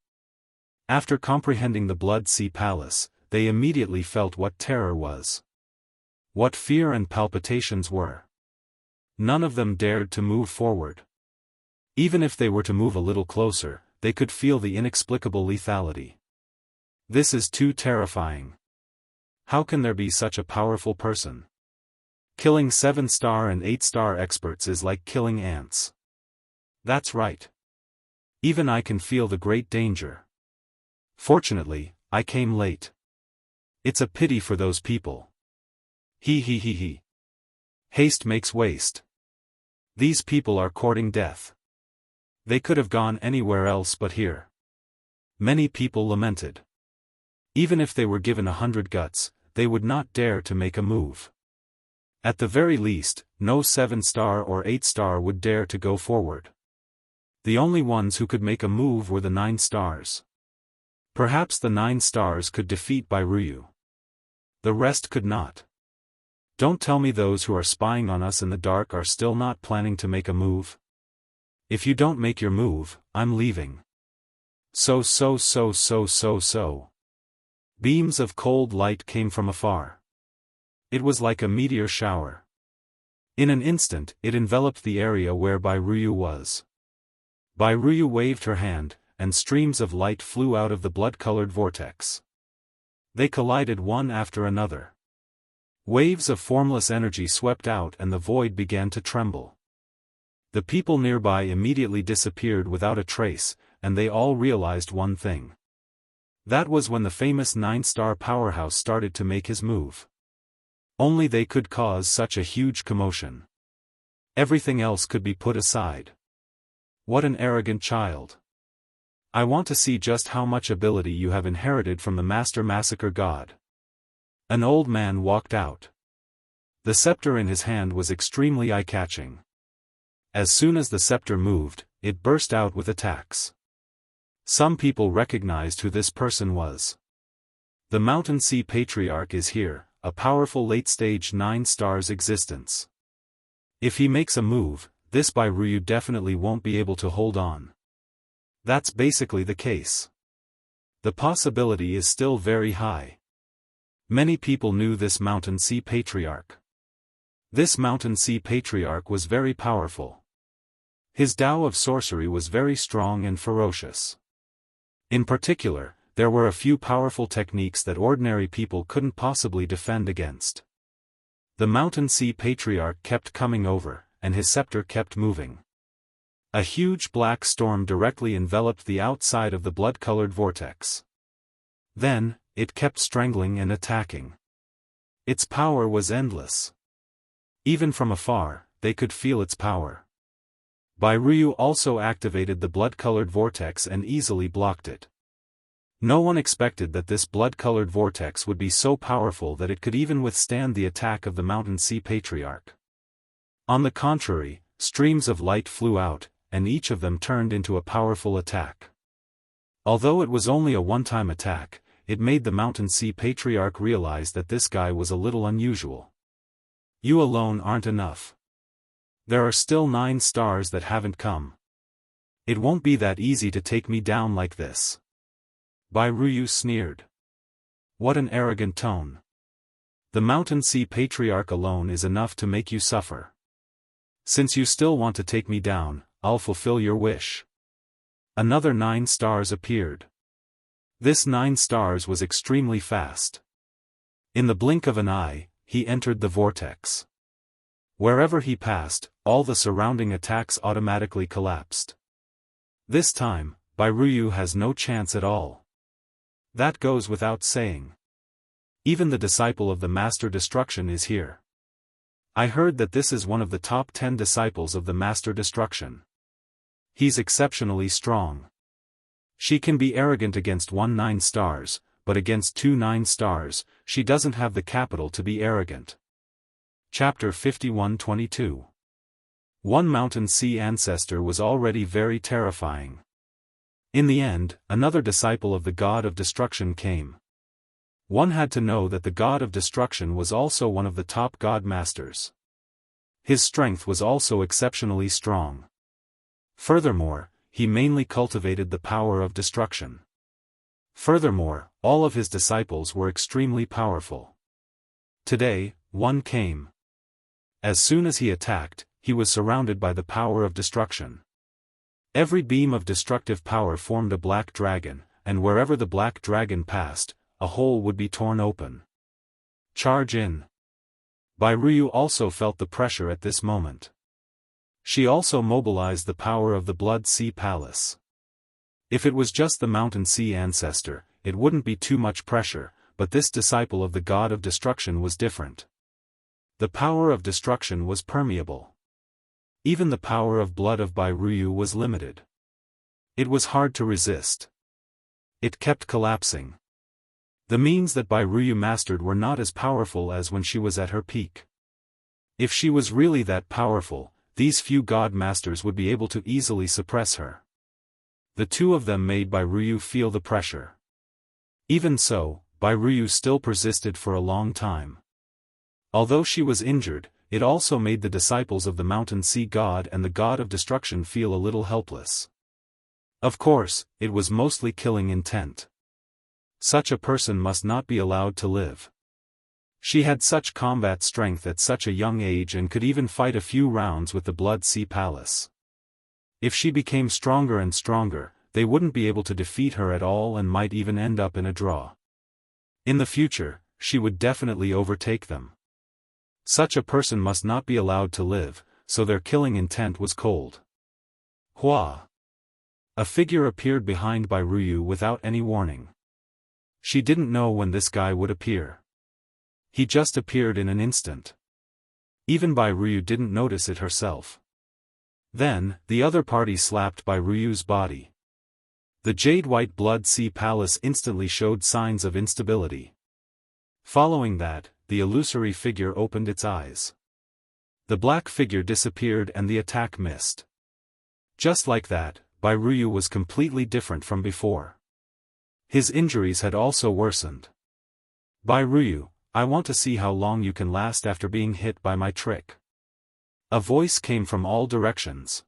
After comprehending the Blood Sea Palace, they immediately felt what terror was. What fear and palpitations were. None of them dared to move forward. Even if they were to move a little closer, they could feel the inexplicable lethality. This is too terrifying. How can there be such a powerful person? Killing 7-star and 8-star experts is like killing ants. That's right. Even I can feel the great danger. Fortunately, I came late. It's a pity for those people. He. Haste makes waste. These people are courting death. They could have gone anywhere else but here. Many people lamented. Even if they were given 100 guts, they would not dare to make a move. At the very least, no 7-star or 8-star would dare to go forward. The only ones who could make a move were the 9 stars. Perhaps the 9 stars could defeat Bairuyu. The rest could not. Don't tell me those who are spying on us in the dark are still not planning to make a move. If you don't make your move, I'm leaving. So. Beams of cold light came from afar. It was like a meteor shower. In an instant, it enveloped the area where Bairuyu was. Bairuyu waved her hand, and streams of light flew out of the blood-colored vortex. They collided one after another. Waves of formless energy swept out and the void began to tremble. The people nearby immediately disappeared without a trace, and they all realized one thing. That was when the famous 9-star powerhouse started to make his move. Only they could cause such a huge commotion. Everything else could be put aside. What an arrogant child. I want to see just how much ability you have inherited from the Master Massacre God. An old man walked out. The scepter in his hand was extremely eye-catching. As soon as the scepter moved, it burst out with attacks. Some people recognized who this person was. The Mountain Sea Patriarch is here, a powerful late-stage 9 stars existence. If he makes a move, this Bairuyu definitely won't be able to hold on. That's basically the case. The possibility is still very high. Many people knew this Mountain Sea Patriarch. This Mountain Sea Patriarch was very powerful. His Tao of sorcery was very strong and ferocious. In particular, there were a few powerful techniques that ordinary people couldn't possibly defend against. The Mountain Sea Patriarch kept coming over, and his scepter kept moving. A huge black storm directly enveloped the outside of the blood-colored vortex. Then, it kept strangling and attacking. Its power was endless. Even from afar, they could feel its power. Bairuyu also activated the blood-colored vortex and easily blocked it. No one expected that this blood-colored vortex would be so powerful that it could even withstand the attack of the Mountain Sea Patriarch. On the contrary, streams of light flew out, and each of them turned into a powerful attack. Although it was only a one-time attack, it made the Mountain Sea Patriarch realize that this guy was a little unusual. You alone aren't enough. There are still 9 stars that haven't come. It won't be that easy to take me down like this. Bairuyu sneered. What an arrogant tone. The Mountain Sea Patriarch alone is enough to make you suffer. Since you still want to take me down, I'll fulfill your wish. Another 9 stars appeared. This 9 stars was extremely fast. In the blink of an eye, he entered the vortex. Wherever he passed, all the surrounding attacks automatically collapsed. This time, Bairuyu has no chance at all. That goes without saying. Even the disciple of the Master Destruction is here. I heard that this is one of the top 10 disciples of the Master Destruction. He's exceptionally strong. She can be arrogant against 1 9 stars, but against 2 9 stars, she doesn't have the capital to be arrogant. Chapter 51-22. One Mountain Sea ancestor was already very terrifying. In the end, another disciple of the God of Destruction came. One had to know that the God of Destruction was also one of the top God Masters. His strength was also exceptionally strong. Furthermore, he mainly cultivated the power of destruction. Furthermore, all of his disciples were extremely powerful. Today, one came. As soon as he attacked, he was surrounded by the power of destruction. Every beam of destructive power formed a black dragon, and wherever the black dragon passed, a hole would be torn open. Charge in. Bairuyu also felt the pressure at this moment. She also mobilized the power of the Blood Sea Palace. If it was just the Mountain Sea ancestor, it wouldn't be too much pressure, but this disciple of the God of Destruction was different. The power of destruction was permeable. Even the power of blood of Bairuyu was limited. It was hard to resist. It kept collapsing. The means that Bairuyu mastered were not as powerful as when she was at her peak. If she was really that powerful, these few God Masters would be able to easily suppress her. The two of them made Bairuyu feel the pressure. Even so, Bairuyu still persisted for a long time. Although she was injured, it also made the disciples of the Mountain Sea God and the God of Destruction feel a little helpless. Of course, it was mostly killing intent. Such a person must not be allowed to live. She had such combat strength at such a young age and could even fight a few rounds with the Blood Sea Palace. If she became stronger and stronger, they wouldn't be able to defeat her at all and might even end up in a draw. In the future, she would definitely overtake them. Such a person must not be allowed to live, so their killing intent was cold. Hua! A figure appeared behind Bairuyu without any warning. She didn't know when this guy would appear. He just appeared in an instant. Even Bairuyu didn't notice it herself. Then, the other party slapped Bairuyu's body. The jade-white Blood Sea Palace instantly showed signs of instability. Following that, the illusory figure opened its eyes. The black figure disappeared and the attack missed. Just like that, Bairuyu was completely different from before. His injuries had also worsened. Bairuyu, I want to see how long you can last after being hit by my trick. A voice came from all directions.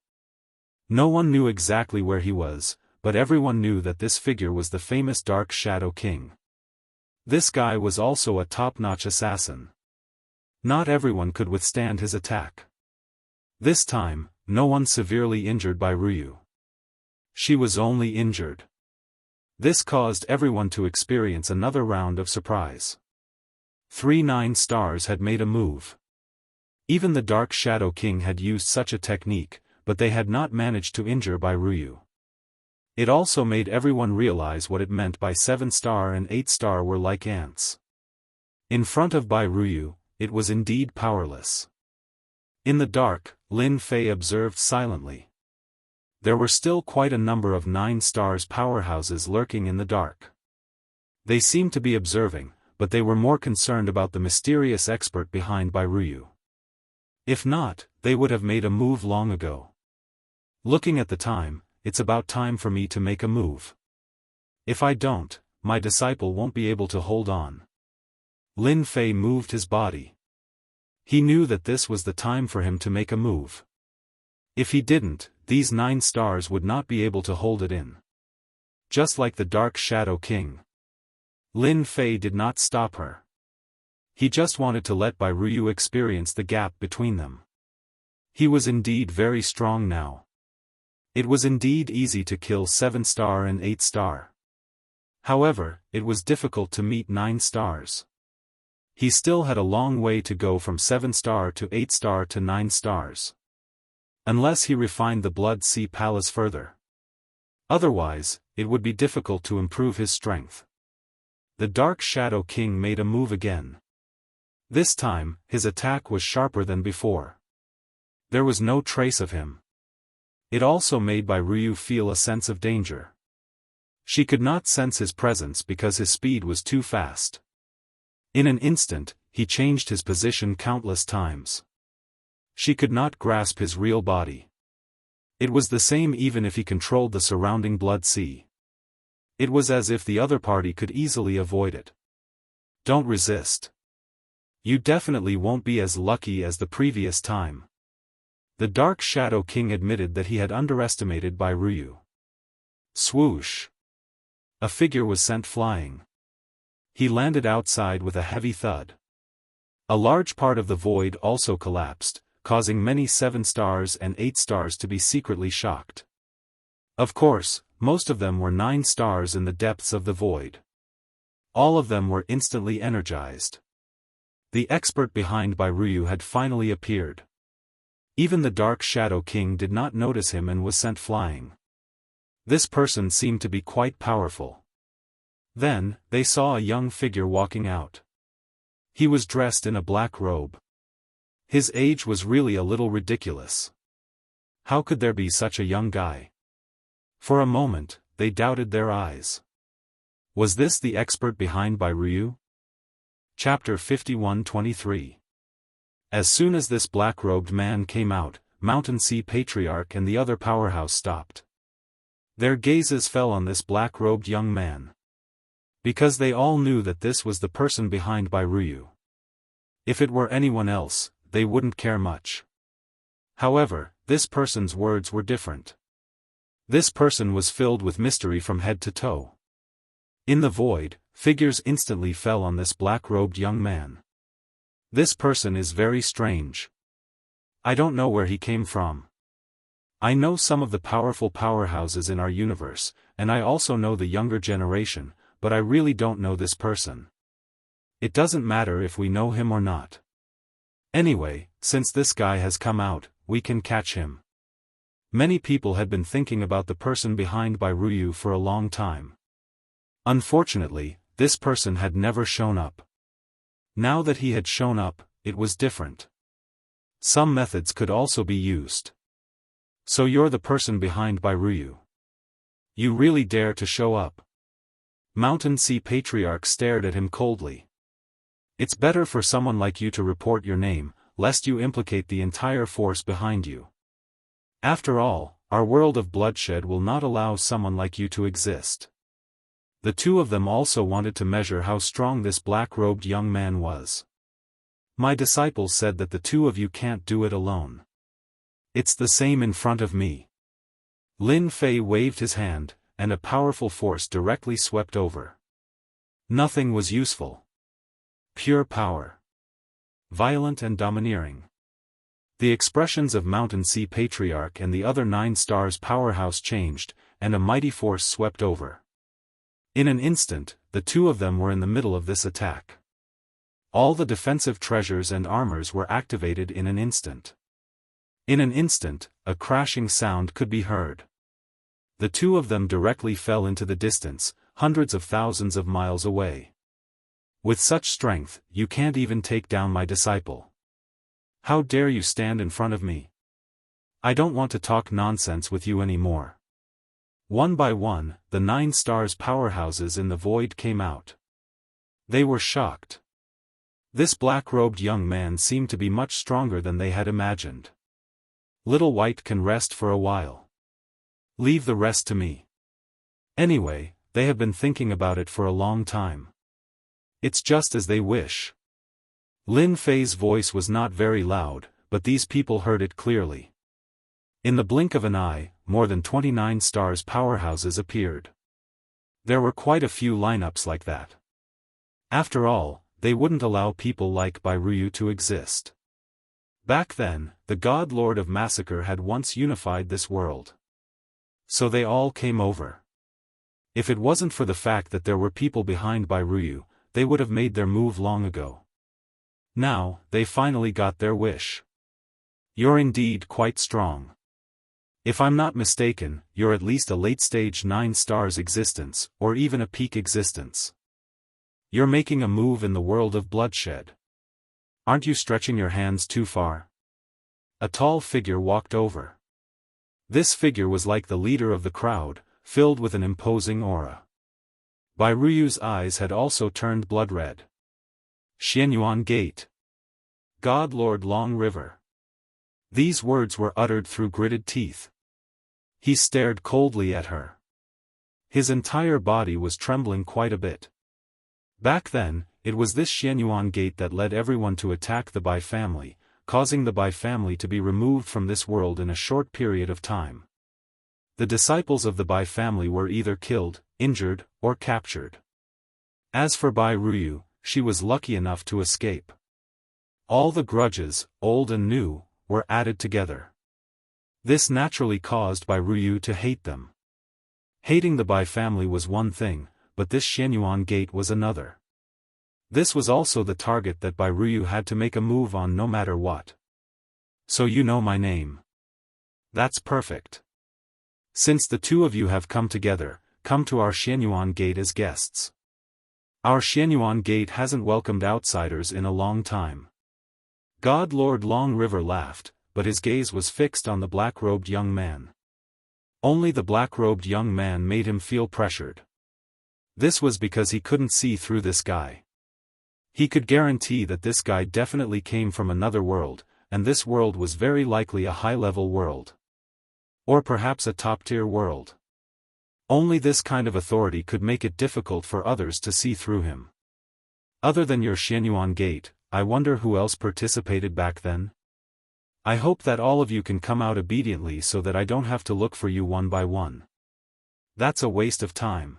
No one knew exactly where he was, but everyone knew that this figure was the famous Dark Shadow King. This guy was also a top-notch assassin. Not everyone could withstand his attack. This time, no one severely injured by Ryu. She was only injured. This caused everyone to experience another round of surprise. 3 9-stars had made a move. Even the Dark Shadow King had used such a technique, but they had not managed to injure by Ryu. It also made everyone realize what it meant by 7-star and 8-star were like ants. In front of Bai Ryu, it was indeed powerless. In the dark, Lin Fei observed silently. There were still quite a number of 9-stars powerhouses lurking in the dark. They seemed to be observing, but they were more concerned about the mysterious expert behind Bai Ryu. If not, they would have made a move long ago. Looking at the time, it's about time for me to make a move. If I don't, my disciple won't be able to hold on. Lin Fei moved his body. He knew that this was the time for him to make a move. If he didn't, these 9 stars would not be able to hold it in. Just like the Dark Shadow King. Lin Fei did not stop her. He just wanted to let Bai Ryu experience the gap between them. He was indeed very strong now. It was indeed easy to kill 7-star and 8-star. However, it was difficult to meet 9 stars. He still had a long way to go from 7-star to 8-star to 9 stars. Unless he refined the Blood Sea Palace further. Otherwise, it would be difficult to improve his strength. The Dark Shadow King made a move again. This time, his attack was sharper than before. There was no trace of him. It also made Bai Ryu feel a sense of danger. She could not sense his presence because his speed was too fast. In an instant, he changed his position countless times. She could not grasp his real body. It was the same even if he controlled the surrounding blood sea. It was as if the other party could easily avoid it. Don't resist. You definitely won't be as lucky as the previous time. The Dark Shadow King admitted that he had underestimated Bai Ryu. Swoosh! A figure was sent flying. He landed outside with a heavy thud. A large part of the void also collapsed, causing many 7-stars and 8-stars to be secretly shocked. Of course, most of them were 9 stars in the depths of the void. All of them were instantly energized. The expert behind Bai Ryu had finally appeared. Even the Dark Shadow King did not notice him and was sent flying. This person seemed to be quite powerful. Then, they saw a young figure walking out. He was dressed in a black robe. His age was really a little ridiculous. How could there be such a young guy? For a moment, they doubted their eyes. Was this the expert behind Bai Ryu? Chapter 51-23. As soon as this black-robed man came out, Mountain Sea Patriarch and the other powerhouse stopped. Their gazes fell on this black-robed young man. Because they all knew that this was the person behind Bai Ryu. If it were anyone else, they wouldn't care much. However, this person's words were different. This person was filled with mystery from head to toe. In the void, figures instantly fell on this black-robed young man. This person is very strange. I don't know where he came from. I know some of the powerful powerhouses in our universe, and I also know the younger generation, but I really don't know this person. It doesn't matter if we know him or not. Anyway, since this guy has come out, we can catch him. Many people had been thinking about the person behind Bai Ryu for a long time. Unfortunately, this person had never shown up. Now that he had shown up, it was different. Some methods could also be used. So you're the person behind Bai Ryu. You really dare to show up? Mountain Sea Patriarch stared at him coldly. It's better for someone like you to report your name, lest you implicate the entire force behind you. After all, our world of bloodshed will not allow someone like you to exist. The two of them also wanted to measure how strong this black-robed young man was. My disciple said that the two of you can't do it alone. It's the same in front of me. Lin Fei waved his hand, and a powerful force directly swept over. Nothing was useful. Pure power. Violent and domineering. The expressions of Mountain Sea Patriarch and the other 9 stars powerhouse changed, and a mighty force swept over. In an instant, the two of them were in the middle of this attack. All the defensive treasures and armors were activated in an instant. In an instant, a crashing sound could be heard. The two of them directly fell into the distance, hundreds of thousands of miles away. With such strength, you can't even take down my disciple. How dare you stand in front of me? I don't want to talk nonsense with you anymore. One by one, the 9 stars powerhouses in the void came out. They were shocked. This black-robed young man seemed to be much stronger than they had imagined. Little White can rest for a while. Leave the rest to me. Anyway, they have been thinking about it for a long time. It's just as they wish. Lin Fei's voice was not very loud, but these people heard it clearly. In the blink of an eye, more than 29 stars powerhouses appeared. There were quite a few lineups like that. After all, they wouldn't allow people like Bai Ruyu to exist. Back then, the God Lord of Massacre had once unified this world. So they all came over. If it wasn't for the fact that there were people behind Bai Ruyu, they would have made their move long ago. Now, they finally got their wish. You're indeed quite strong. If I'm not mistaken, you're at least a late-stage 9 stars existence, or even a peak existence. You're making a move in the world of bloodshed. Aren't you stretching your hands too far? A tall figure walked over. This figure was like the leader of the crowd, filled with an imposing aura. Bai Ruyu's eyes had also turned blood-red. Xianyuan Gate. God Lord Long River. These words were uttered through gritted teeth. He stared coldly at her. His entire body was trembling quite a bit. Back then, it was this Xianyuan Gate that led everyone to attack the Bai family, causing the Bai family to be removed from this world in a short period of time. The disciples of the Bai family were either killed, injured, or captured. As for Bai Ruyu, she was lucky enough to escape. All the grudges, old and new, were added together. This naturally caused Bai Ruyu to hate them. Hating the Bai family was one thing, but this Xianyuan Gate was another. This was also the target that Bai Ruyu had to make a move on no matter what. So you know my name. That's perfect. Since the two of you have come together, come to our Xianyuan Gate as guests. Our Xianyuan Gate hasn't welcomed outsiders in a long time. God Lord Long River laughed, but his gaze was fixed on the black-robed young man. Only the black-robed young man made him feel pressured. This was because he couldn't see through this guy. He could guarantee that this guy definitely came from another world, and this world was very likely a high-level world. Or perhaps a top-tier world. Only this kind of authority could make it difficult for others to see through him. Other than your Xianyuan Gate, I wonder who else participated back then? I hope that all of you can come out obediently so that I don't have to look for you one by one. That's a waste of time.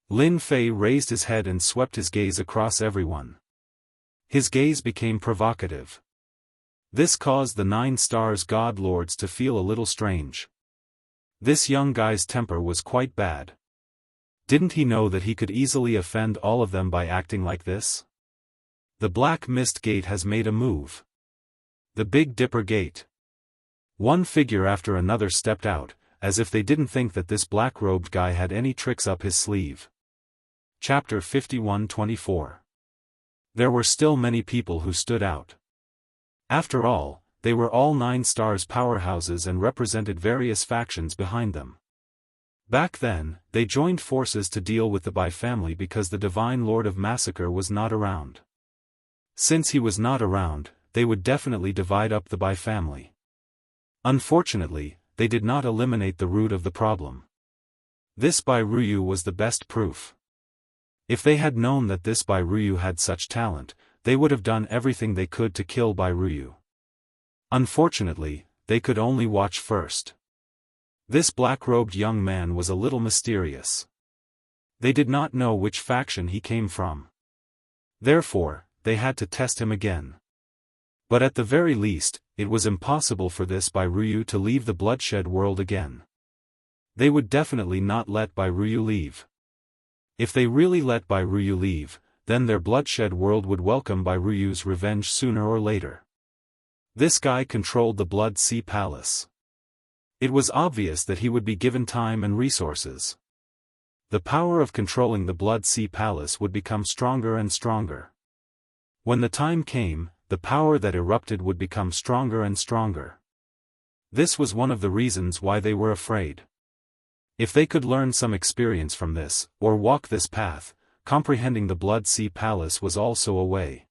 Lin Fei raised his head and swept his gaze across everyone. His gaze became provocative. This caused the 9 stars God Lords to feel a little strange. This young guy's temper was quite bad. Didn't he know that he could easily offend all of them by acting like this? The Black Mist Gate has made a move. The Big Dipper Gate. One figure after another stepped out, as if they didn't think that this black-robed guy had any tricks up his sleeve. Chapter 51-24. There were still many people who stood out. After all, they were all 9 stars powerhouses and represented various factions behind them. Back then, they joined forces to deal with the Bai family because the Divine Lord of Massacre was not around. Since he was not around, they would definitely divide up the Bai family. Unfortunately, they did not eliminate the root of the problem. This Bai Ruyu was the best proof. If they had known that this Bai Ruyu had such talent, they would have done everything they could to kill Bai Ruyu. Unfortunately, they could only watch first. This black-robed young man was a little mysterious. They did not know which faction he came from. Therefore, they had to test him again. But at the very least, it was impossible for this Bai Ruyu to leave the bloodshed world again. They would definitely not let Bai Ruyu leave. If they really let Bai Ruyu leave, then their bloodshed world would welcome Bai Ruyu's revenge sooner or later. This guy controlled the Blood Sea Palace. It was obvious that he would be given time and resources. The power of controlling the Blood Sea Palace would become stronger and stronger. When the time came, the power that erupted would become stronger and stronger. This was one of the reasons why they were afraid. If they could learn some experience from this, or walk this path, comprehending the Blood Sea Palace was also a way.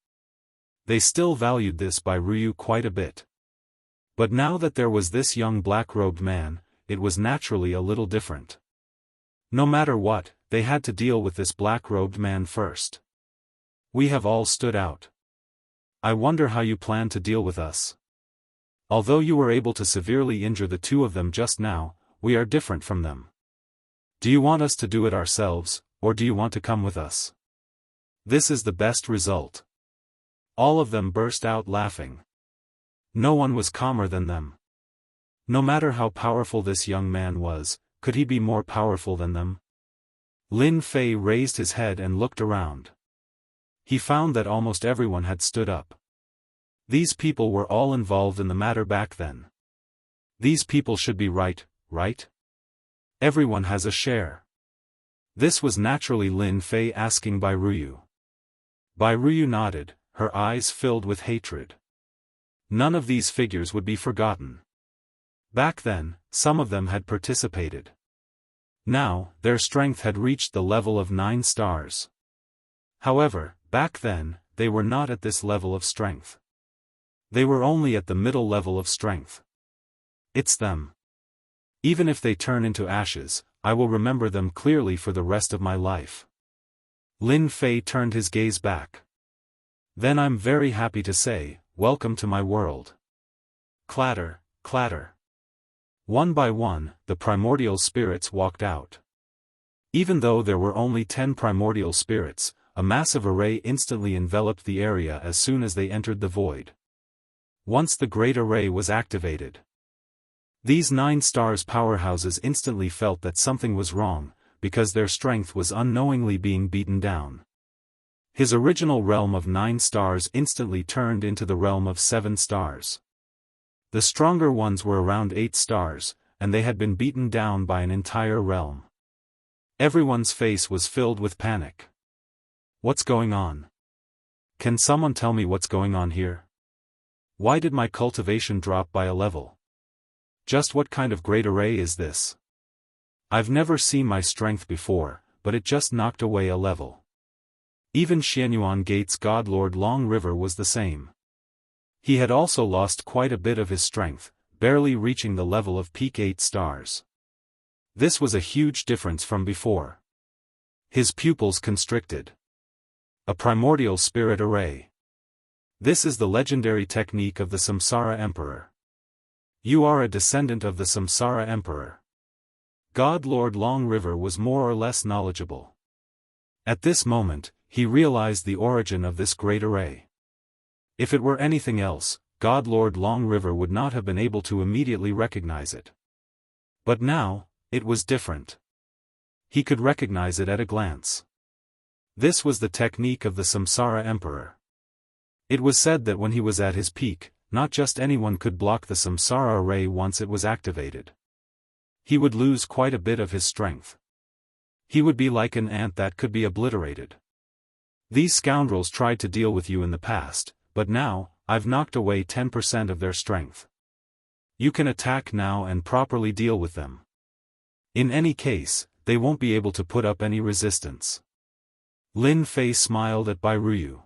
They still valued this Bai Ruyu quite a bit. But now that there was this young black-robed man, it was naturally a little different. No matter what, they had to deal with this black-robed man first. We have all stood out. I wonder how you plan to deal with us. Although you were able to severely injure the two of them just now, we are different from them. Do you want us to do it ourselves, or do you want to come with us? This is the best result. All of them burst out laughing. No one was calmer than them. No matter how powerful this young man was, could he be more powerful than them? Lin Fei raised his head and looked around. He found that almost everyone had stood up. These people were all involved in the matter back then. These people should be right? Everyone has a share. This was naturally Lin Fei asking Bai Ruyu. Bai Ruyu nodded, her eyes filled with hatred. None of these figures would be forgotten. Back then, some of them had participated. Now, their strength had reached the level of 9 stars. However, back then, they were not at this level of strength. They were only at the middle level of strength. It's them. Even if they turn into ashes, I will remember them clearly for the rest of my life. Lin Fei turned his gaze back. Then I'm very happy to say, welcome to my world. Clatter, clatter. One by one, the primordial spirits walked out. Even though there were only 10 primordial spirits, a massive array instantly enveloped the area as soon as they entered the void. Once the great array was activated, these 9 stars powerhouses instantly felt that something was wrong, because their strength was unknowingly being beaten down. His original realm of 9 stars instantly turned into the realm of 7 stars. The stronger ones were around 8 stars, and they had been beaten down by an entire realm. Everyone's face was filled with panic. What's going on? Can someone tell me what's going on here? Why did my cultivation drop by a level? Just what kind of great array is this? I've never seen my strength before, but it just knocked away a level. Even Xianyuan Gate's Godlord Long River was the same. He had also lost quite a bit of his strength, barely reaching the level of peak 8 stars. This was a huge difference from before. His pupils constricted. A primordial spirit array. This is the legendary technique of the Samsara Emperor. You are a descendant of the Samsara Emperor. God Lord Long River was more or less knowledgeable. At this moment, he realized the origin of this great array. If it were anything else, God Lord Long River would not have been able to immediately recognize it. But now, it was different. He could recognize it at a glance. This was the technique of the Samsara Emperor. It was said that when he was at his peak, not just anyone could block the Samsara array once it was activated. He would lose quite a bit of his strength. He would be like an ant that could be obliterated. These scoundrels tried to deal with you in the past, but now, I've knocked away 10% of their strength. You can attack now and properly deal with them. In any case, they won't be able to put up any resistance. Lin Fei smiled at Bai Ruyu.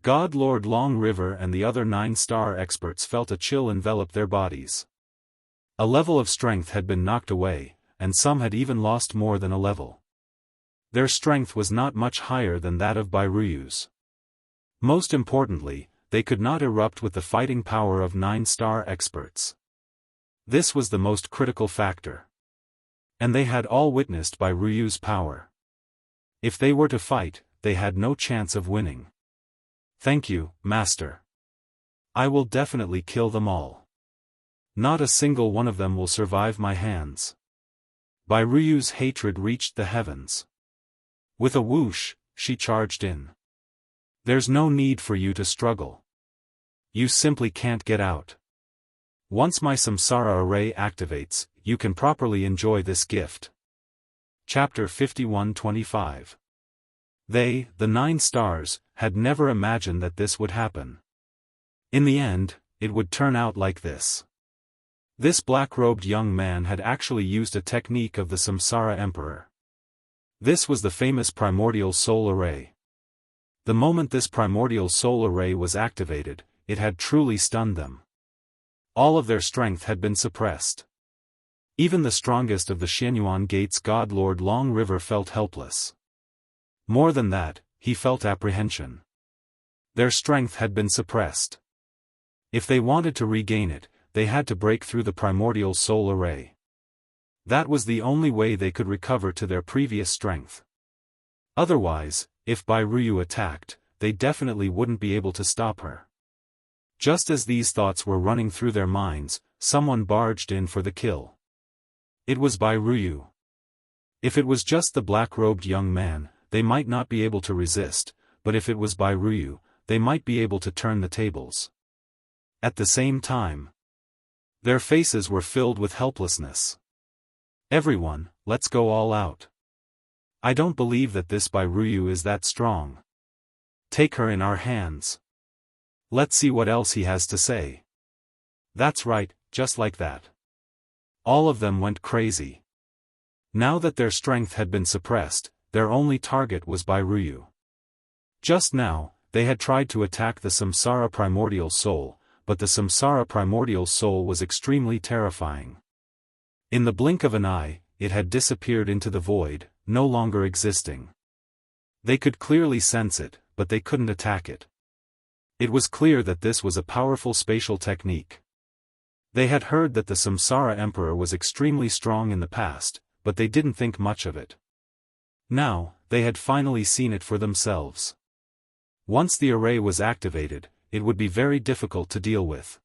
God Lord Long River and the other 9-star experts felt a chill envelop their bodies. A level of strength had been knocked away, and some had even lost more than a level. Their strength was not much higher than that of Bai Ruyu's. Most importantly, they could not erupt with the fighting power of 9-star experts. This was the most critical factor. And they had all witnessed Bai Ruyu's power. If they were to fight, they had no chance of winning. Thank you, Master. I will definitely kill them all. Not a single one of them will survive my hands. Bai Ruyu's hatred reached the heavens. With a whoosh, she charged in. There's no need for you to struggle. You simply can't get out. Once my Samsara array activates, you can properly enjoy this gift. Chapter 51-25. They, the 9 stars, had never imagined that this would happen. In the end, it would turn out like this. This black-robed young man had actually used a technique of the Samsara Emperor. This was the famous primordial soul array. The moment this primordial soul array was activated, it had truly stunned them. All of their strength had been suppressed. Even the strongest of the Xianyuan Gate's God Lord Long River felt helpless. More than that, he felt apprehension. Their strength had been suppressed. If they wanted to regain it, they had to break through the primordial soul array. That was the only way they could recover to their previous strength. Otherwise, if Bai Ruyu attacked, they definitely wouldn't be able to stop her. Just as these thoughts were running through their minds, someone barged in for the kill. It was Bai Ruyu. If it was just the black-robed young man, they might not be able to resist, but if it was Bai Ruyu, they might be able to turn the tables. At the same time, their faces were filled with helplessness. Everyone, let's go all out. I don't believe that this Bai Ruyu is that strong. Take her in our hands. Let's see what else he has to say. That's right, just like that. All of them went crazy. Now that their strength had been suppressed, their only target was Bai Ruyu. Just now, they had tried to attack the Samsara Primordial Soul, but the Samsara Primordial Soul was extremely terrifying. In the blink of an eye, it had disappeared into the void, no longer existing. They could clearly sense it, but they couldn't attack it. It was clear that this was a powerful spatial technique. They had heard that the Samsara Emperor was extremely strong in the past, but they didn't think much of it. Now, they had finally seen it for themselves. Once the array was activated, it would be very difficult to deal with.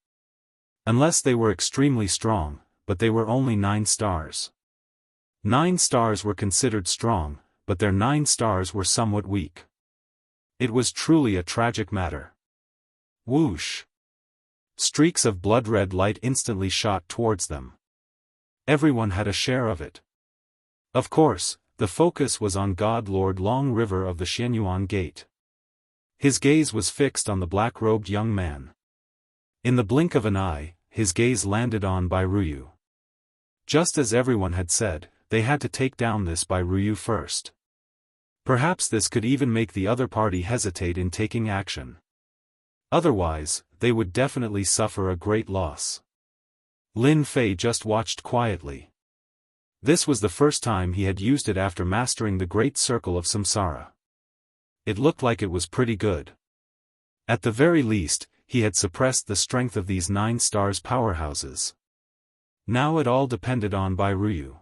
Unless they were extremely strong, but they were only 9 stars. 9 stars were considered strong, but their 9 stars were somewhat weak. It was truly a tragic matter. Whoosh! Streaks of blood-red light instantly shot towards them. Everyone had a share of it. Of course, the focus was on God Lord Long River of the Xianyuan Gate. His gaze was fixed on the black-robed young man. In the blink of an eye, his gaze landed on Bai Ruyu. Just as everyone had said, they had to take down this Bai Ruyu first. Perhaps this could even make the other party hesitate in taking action. Otherwise, they would definitely suffer a great loss. Lin Fei just watched quietly. This was the first time he had used it after mastering the Great Circle of Samsara. It looked like it was pretty good. At the very least, he had suppressed the strength of these 9 stars powerhouses. Now it all depended on Bai Ruyu.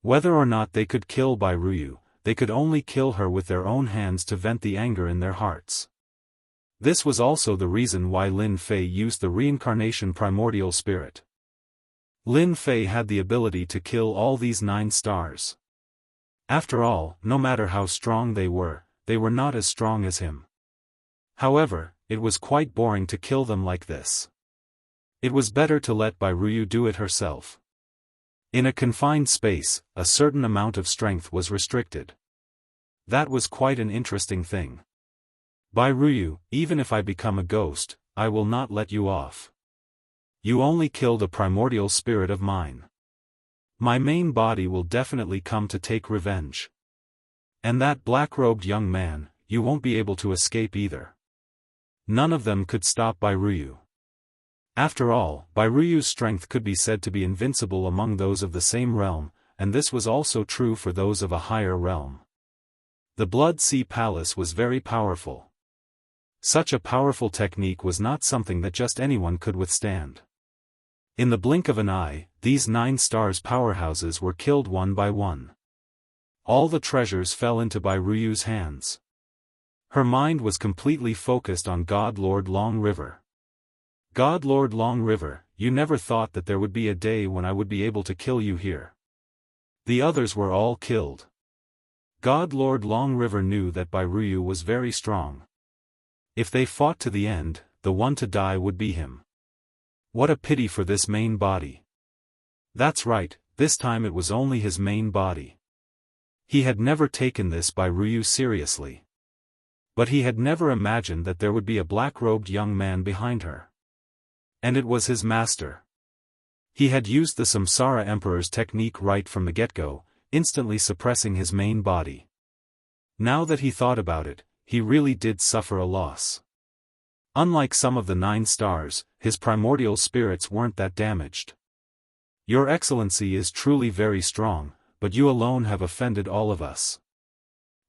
Whether or not they could kill Bai Ruyu, they could only kill her with their own hands to vent the anger in their hearts. This was also the reason why Lin Fei used the reincarnation primordial spirit. Lin Fei had the ability to kill all these 9 stars. After all, no matter how strong they were not as strong as him. However, it was quite boring to kill them like this. It was better to let Bai Ruyu do it herself. In a confined space, a certain amount of strength was restricted. That was quite an interesting thing. Bai Ruyu, even if I become a ghost, I will not let you off. You only killed a primordial spirit of mine. My main body will definitely come to take revenge. And that black-robed young man, you won't be able to escape either. None of them could stop Bai Ruyu. After all, Bai Ruyu's strength could be said to be invincible among those of the same realm, and this was also true for those of a higher realm. The Blood Sea Palace was very powerful. Such a powerful technique was not something that just anyone could withstand. In the blink of an eye, these 9 stars powerhouses were killed one by one. All the treasures fell into Bai Ruyu's hands. Her mind was completely focused on God Lord Long River. God Lord Long River, you never thought that there would be a day when I would be able to kill you here. The others were all killed. God Lord Long River knew that Bai Ruyu was very strong. If they fought to the end, the one to die would be him. What a pity for this main body. That's right, this time it was only his main body. He had never taken this Bai Ruyu seriously. But he had never imagined that there would be a black-robed young man behind her. And it was his master. He had used the Samsara Emperor's technique right from the get-go, instantly suppressing his main body. Now that he thought about it, he really did suffer a loss. Unlike some of the 9 stars, his primordial spirits weren't that damaged. Your Excellency is truly very strong, but you alone have offended all of us.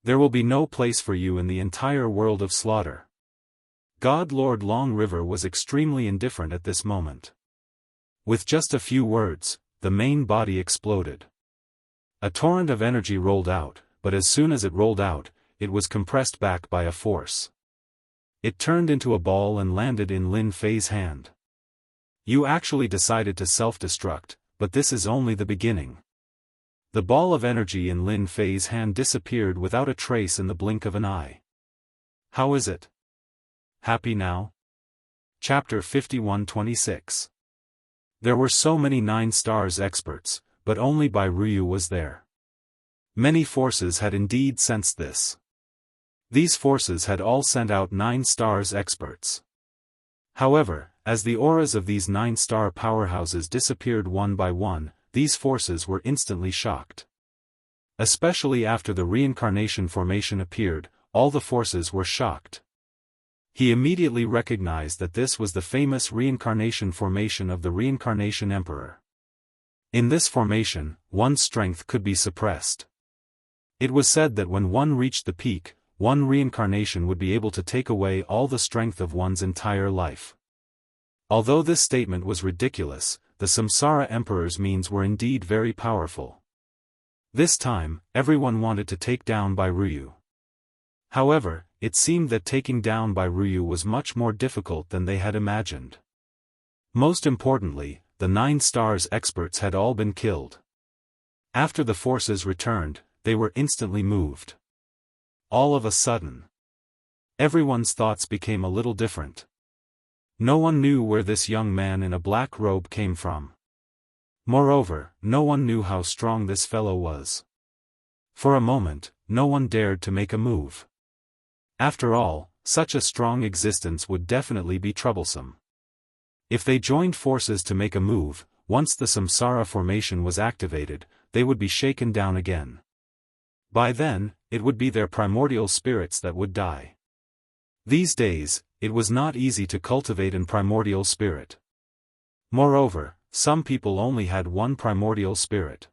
There will be no place for you in the entire world of slaughter. God Lord Long River was extremely indifferent at this moment. With just a few words, the main body exploded. A torrent of energy rolled out, but as soon as it rolled out, it was compressed back by a force. It turned into a ball and landed in Lin Fei's hand. You actually decided to self-destruct, but this is only the beginning. The ball of energy in Lin Fei's hand disappeared without a trace in the blink of an eye. How is it? Happy now? Chapter 51-26. There were so many 9 stars experts, but only Bai Ruyu was there. Many forces had indeed sensed this. These forces had all sent out 9 stars experts. However, as the auras of these 9-star powerhouses disappeared one by one, these forces were instantly shocked. Especially after the reincarnation formation appeared, all the forces were shocked. He immediately recognized that this was the famous reincarnation formation of the Reincarnation Emperor. In this formation, one's strength could be suppressed. It was said that when one reached the peak, one reincarnation would be able to take away all the strength of one's entire life. Although this statement was ridiculous, the Samsara Emperor's means were indeed very powerful. This time, everyone wanted to take down Bai Ruyu. However, it seemed that taking down Bai Ruyu was much more difficult than they had imagined. Most importantly, the 9 stars experts had all been killed. After the forces returned, they were instantly moved. All of a sudden, everyone's thoughts became a little different. No one knew where this young man in a black robe came from. Moreover, no one knew how strong this fellow was. For a moment, no one dared to make a move. After all, such a strong existence would definitely be troublesome. If they joined forces to make a move, once the Samsara formation was activated, they would be shaken down again. By then, it would be their primordial spirits that would die. These days, it was not easy to cultivate an primordial spirit. Moreover, some people only had one primordial spirit.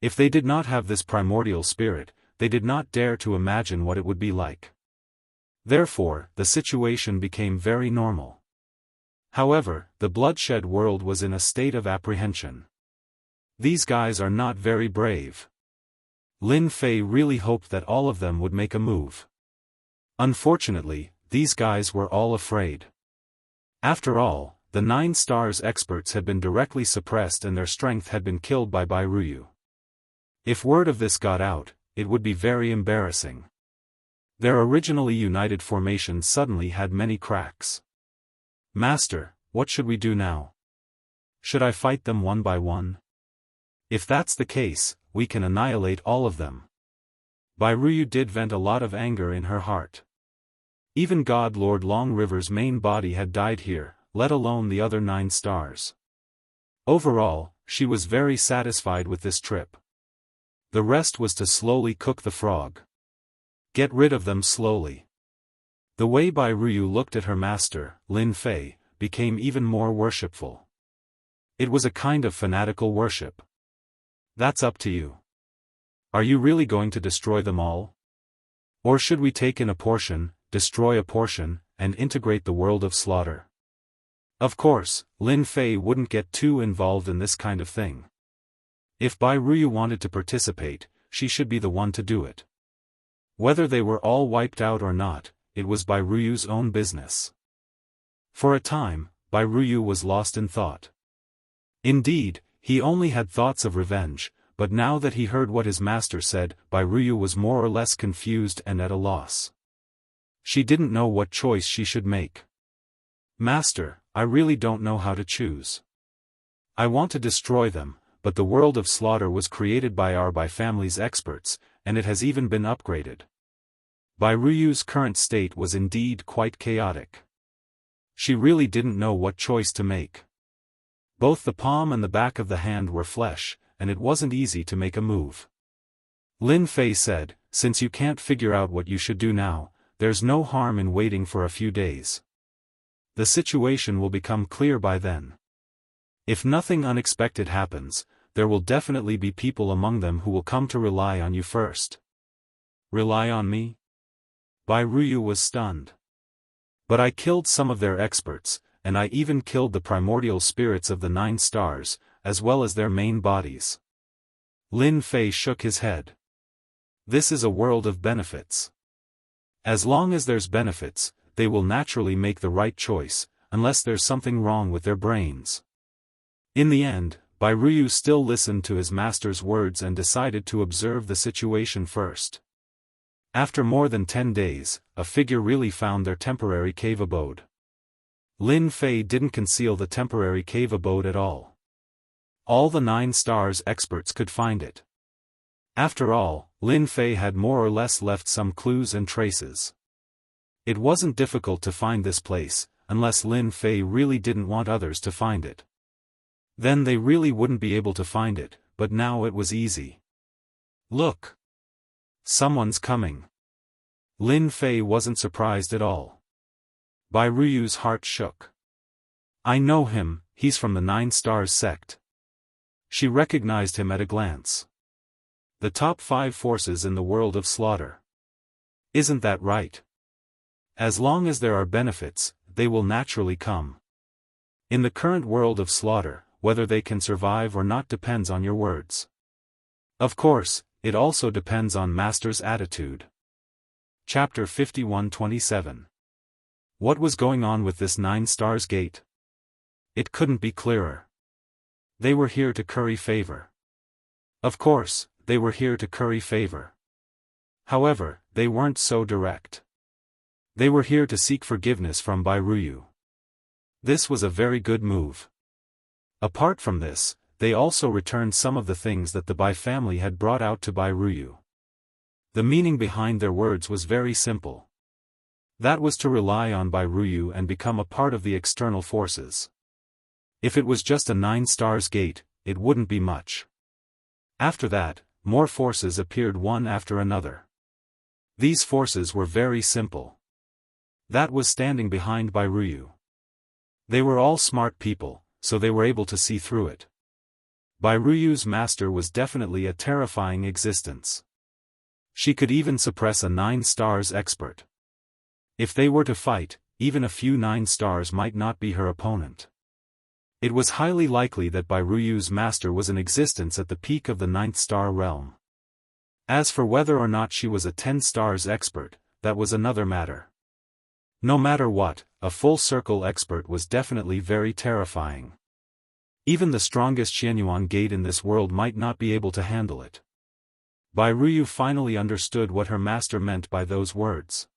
If they did not have this primordial spirit, they did not dare to imagine what it would be like. Therefore, the situation became very normal. However, the bloodshed world was in a state of apprehension. These guys are not very brave. Lin Fei really hoped that all of them would make a move. Unfortunately, these guys were all afraid. After all, the 9 stars experts had been directly suppressed and their strength had been killed by Bai Ruyu. If word of this got out, it would be very embarrassing. Their originally united formation suddenly had many cracks. Master, what should we do now? Should I fight them one by one? If that's the case, we can annihilate all of them. Bai Ruyu did vent a lot of anger in her heart. Even God Lord Long River's main body had died here, let alone the other 9 stars. Overall, she was very satisfied with this trip. The rest was to slowly cook the frog. Get rid of them slowly. The way Bai Ruyu looked at her master, Lin Fei, became even more worshipful. It was a kind of fanatical worship. That's up to you. Are you really going to destroy them all? Or should we take in a portion, destroy a portion, and integrate the world of slaughter? Of course, Lin Fei wouldn't get too involved in this kind of thing. If Bai Ruyu wanted to participate, she should be the one to do it. Whether they were all wiped out or not, it was Bai Ruyu's own business. For a time, Bai Ruyu was lost in thought. Indeed, he only had thoughts of revenge, but now that he heard what his master said, Bai Ruyu was more or less confused and at a loss. She didn't know what choice she should make. Master, I really don't know how to choose. I want to destroy them, but the world of slaughter was created by our Bai family's experts, and it has even been upgraded. Bai Ruyu's current state was indeed quite chaotic. She really didn't know what choice to make. Both the palm and the back of the hand were flesh, and it wasn't easy to make a move. Lin Fei said, since you can't figure out what you should do now, there's no harm in waiting for a few days. The situation will become clear by then. If nothing unexpected happens, there will definitely be people among them who will come to rely on you first. Rely on me? Bai Ruyu was stunned. But I killed some of their experts, and I even killed the primordial spirits of the 9 stars, as well as their main bodies. Lin Fei shook his head. This is a world of benefits. As long as there's benefits, they will naturally make the right choice, unless there's something wrong with their brains. In the end, Bai Ruyu still listened to his master's words and decided to observe the situation first. After more than 10 days, a figure really found their temporary cave abode. Lin Fei didn't conceal the temporary cave abode at all. All the 9 stars experts could find it. After all, Lin Fei had more or less left some clues and traces. It wasn't difficult to find this place, unless Lin Fei really didn't want others to find it. Then they really wouldn't be able to find it, but now it was easy. Look! Someone's coming. Lin Fei wasn't surprised at all. Bai Ruyu's heart shook. I know him, he's from the 9 stars sect. She recognized him at a glance. The top 5 forces in the world of slaughter. Isn't that right? As long as there are benefits, they will naturally come. In the current world of slaughter, whether they can survive or not depends on your words. Of course, it also depends on Master's attitude. Chapter 51-27. What was going on with this 9 stars gate? It couldn't be clearer. They were here to curry favor. Of course, they were here to curry favor. However, they weren't so direct. They were here to seek forgiveness from Bai Ruyu. This was a very good move. Apart from this, they also returned some of the things that the Bai family had brought out to Bai Ruyu. The meaning behind their words was very simple. That was to rely on Bai Ruyu and become a part of the external forces. If it was just a 9 stars gate, it wouldn't be much. After that, more forces appeared one after another. These forces were very simple. That was standing behind Bai Ruyu. They were all smart people, so they were able to see through it. Bai Ruyu's master was definitely a terrifying existence. She could even suppress a 9 stars expert. If they were to fight, even a few 9 stars might not be her opponent. It was highly likely that Bai Ruyu's master was in existence at the peak of the 9th star realm. As for whether or not she was a 10 stars expert, that was another matter. No matter what, a full circle expert was definitely very terrifying. Even the strongest Xianyuan gate in this world might not be able to handle it. Bai Ruyu finally understood what her master meant by those words.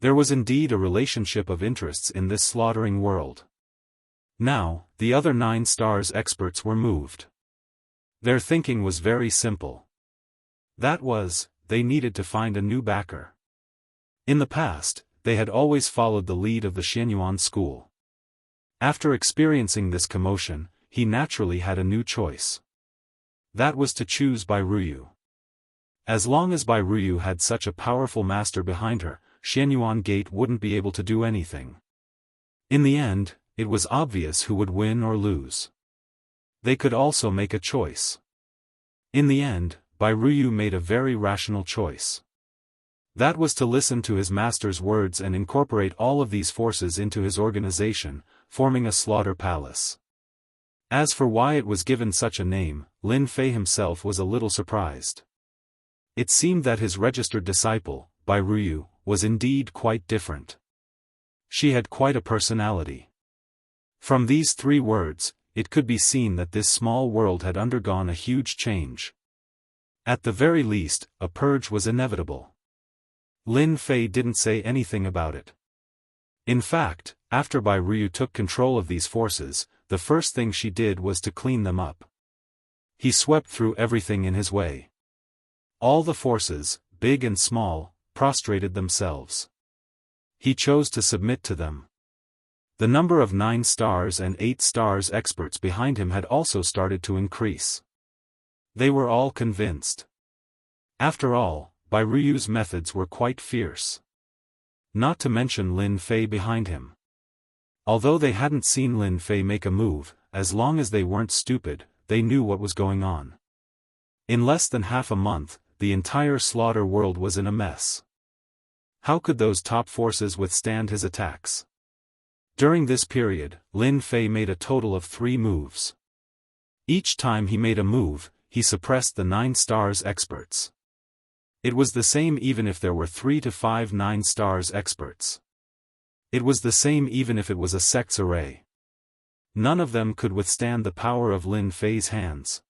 There was indeed a relationship of interests in this slaughtering world. Now, the other 9 stars experts were moved. Their thinking was very simple. That was, they needed to find a new backer. In the past, they had always followed the lead of the Xianyuan school. After experiencing this commotion, he naturally had a new choice. That was to choose Bai Ruyu. As long as Bai Ruyu had such a powerful master behind her, Xianyuan Gate wouldn't be able to do anything. In the end, it was obvious who would win or lose. They could also make a choice. In the end, Bai Ruyu made a very rational choice. That was to listen to his master's words and incorporate all of these forces into his organization, forming a slaughter palace. As for why it was given such a name, Lin Fei himself was a little surprised. It seemed that his registered disciple, Bai Ruyu, was indeed quite different. She had quite a personality. From these 3 words, it could be seen that this small world had undergone a huge change. At the very least, a purge was inevitable. Lin Fei didn't say anything about it. In fact, after Bai Ruyu took control of these forces, the first thing she did was to clean them up. He swept through everything in his way. All the forces, big and small, prostrated themselves. He chose to submit to them. The number of 9 stars and 8 stars experts behind him had also started to increase. They were all convinced. After all, Bai Ruyu's methods were quite fierce. Not to mention Lin Fei behind him. Although they hadn't seen Lin Fei make a move, as long as they weren't stupid, they knew what was going on. In less than half a month, the entire slaughter world was in a mess. How could those top forces withstand his attacks? During this period, Lin Fei made a total of 3 moves. Each time he made a move, he suppressed the 9 stars experts. It was the same even if there were 3 to 5 9 stars experts. It was the same even if it was a sect's array. None of them could withstand the power of Lin Fei's hands.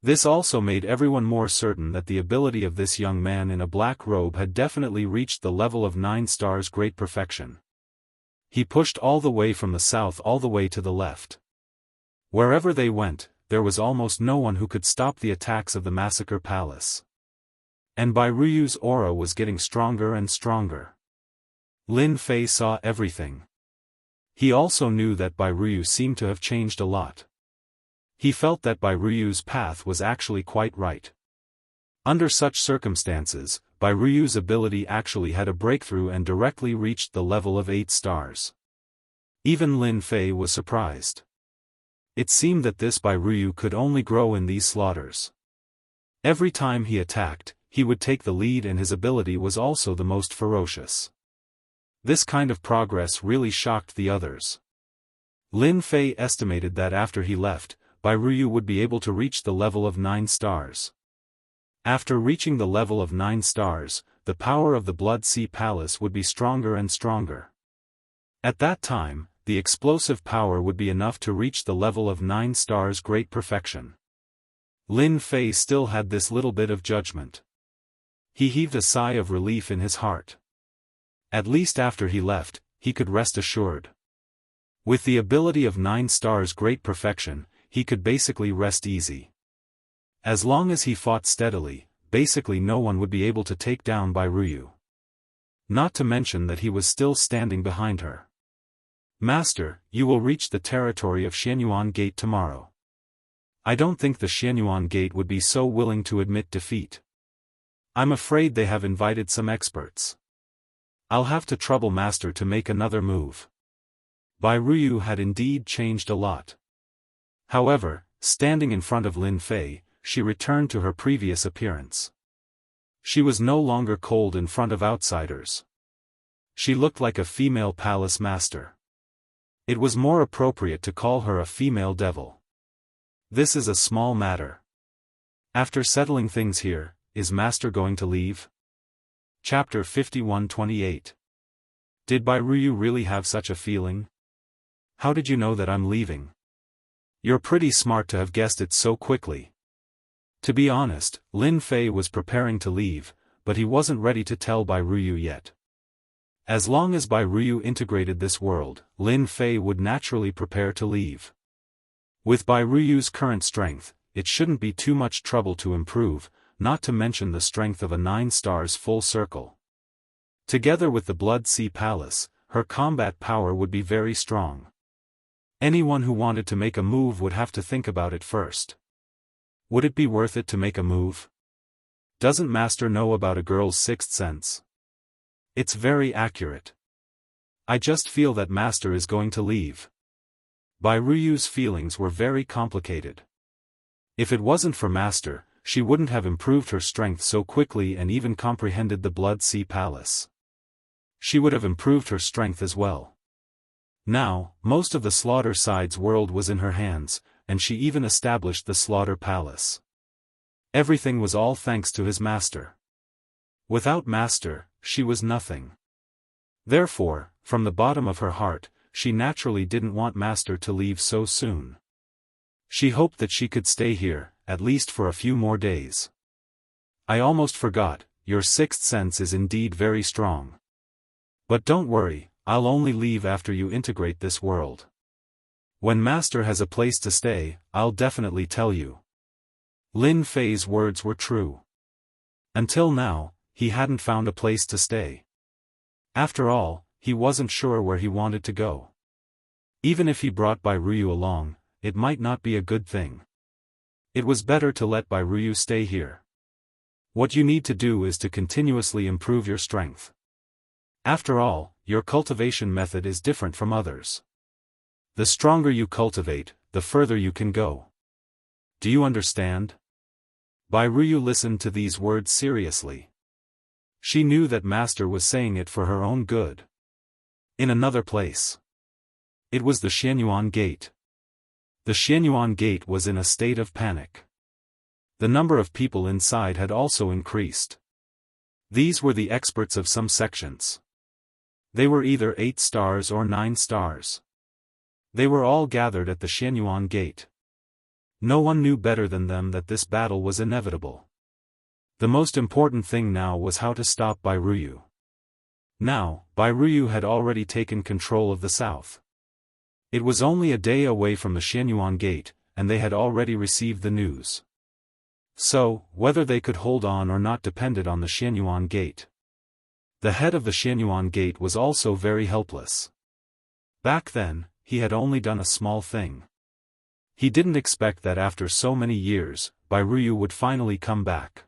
This also made everyone more certain that the ability of this young man in a black robe had definitely reached the level of 9 stars great perfection. He pushed all the way from the south all the way to the left. Wherever they went, there was almost no one who could stop the attacks of the Massacre Palace. And Bai Ruyu's aura was getting stronger and stronger. Lin Fei saw everything. He also knew that Bai Ruyu seemed to have changed a lot. He felt that Bai Ruyu's path was actually quite right. Under such circumstances, Bai Ruyu's ability actually had a breakthrough and directly reached the level of 8 stars. Even Lin Fei was surprised. It seemed that this Bai Ruyu could only grow in these slaughters. Every time he attacked, he would take the lead and his ability was also the most ferocious. This kind of progress really shocked the others. Lin Fei estimated that after he left, Bai Ruyu would be able to reach the level of 9 stars. After reaching the level of 9 stars, the power of the Blood Sea Palace would be stronger and stronger. At that time, the explosive power would be enough to reach the level of 9 stars great perfection. Lin Fei still had this little bit of judgment. He heaved a sigh of relief in his heart. At least after he left, he could rest assured. With the ability of 9 stars great perfection, he could basically rest easy. As long as he fought steadily, basically no one would be able to take down Bai Ruyu. Not to mention that he was still standing behind her. Master, you will reach the territory of Xianyuan Gate tomorrow. I don't think the Xianyuan Gate would be so willing to admit defeat. I'm afraid they have invited some experts. I'll have to trouble Master to make another move. Bai Ruyu had indeed changed a lot. However, standing in front of Lin Fei, she returned to her previous appearance. She was no longer cold in front of outsiders. She looked like a female palace master. It was more appropriate to call her a female devil. This is a small matter. After settling things here, is Master going to leave? Chapter 51-28. Did Bai Ruyu really have such a feeling? How did you know that I'm leaving? You're pretty smart to have guessed it so quickly. To be honest, Lin Fei was preparing to leave, but he wasn't ready to tell Bai Ruyu yet. As long as Bai Ruyu integrated this world, Lin Fei would naturally prepare to leave. With Bai Ruyu's current strength, it shouldn't be too much trouble to improve, not to mention the strength of a 9 stars full circle. Together with the Blood Sea Palace, her combat power would be very strong. Anyone who wanted to make a move would have to think about it first. Would it be worth it to make a move? Doesn't Master know about a girl's sixth sense? It's very accurate. I just feel that Master is going to leave. Bai Ruyu's feelings were very complicated. If it wasn't for Master, she wouldn't have improved her strength so quickly and even comprehended the Blood Sea Palace. She would have improved her strength as well. Now, most of the slaughter side's world was in her hands, and she even established the slaughter palace. Everything was all thanks to his master. Without master, she was nothing. Therefore, from the bottom of her heart, she naturally didn't want master to leave so soon. She hoped that she could stay here, at least for a few more days. I almost forgot, your sixth sense is indeed very strong. But don't worry, I'll only leave after you integrate this world. When master has a place to stay, I'll definitely tell you. Lin Fei's words were true. Until now, he hadn't found a place to stay. After all, he wasn't sure where he wanted to go. Even if he brought Bai Ruyu along, it might not be a good thing. It was better to let Bai Ruyu stay here. What you need to do is to continuously improve your strength. After all, your cultivation method is different from others. The stronger you cultivate, the further you can go. Do you understand? Bai Ruyu listened to these words seriously. She knew that master was saying it for her own good. In another place. It was the Xianyuan Gate. The Xianyuan Gate was in a state of panic. The number of people inside had also increased. These were the experts of some sections. They were either 8 stars or 9 stars. They were all gathered at the Xianyuan Gate. No one knew better than them that this battle was inevitable. The most important thing now was how to stop Bai Ruyu. Now, Bai Ruyu had already taken control of the south. It was only a day away from the Xianyuan Gate, and they had already received the news. So, whether they could hold on or not depended on the Xianyuan Gate. The head of the Xianyuan Gate was also very helpless. Back then, he had only done a small thing. He didn't expect that after so many years, Bai Ruyu would finally come back.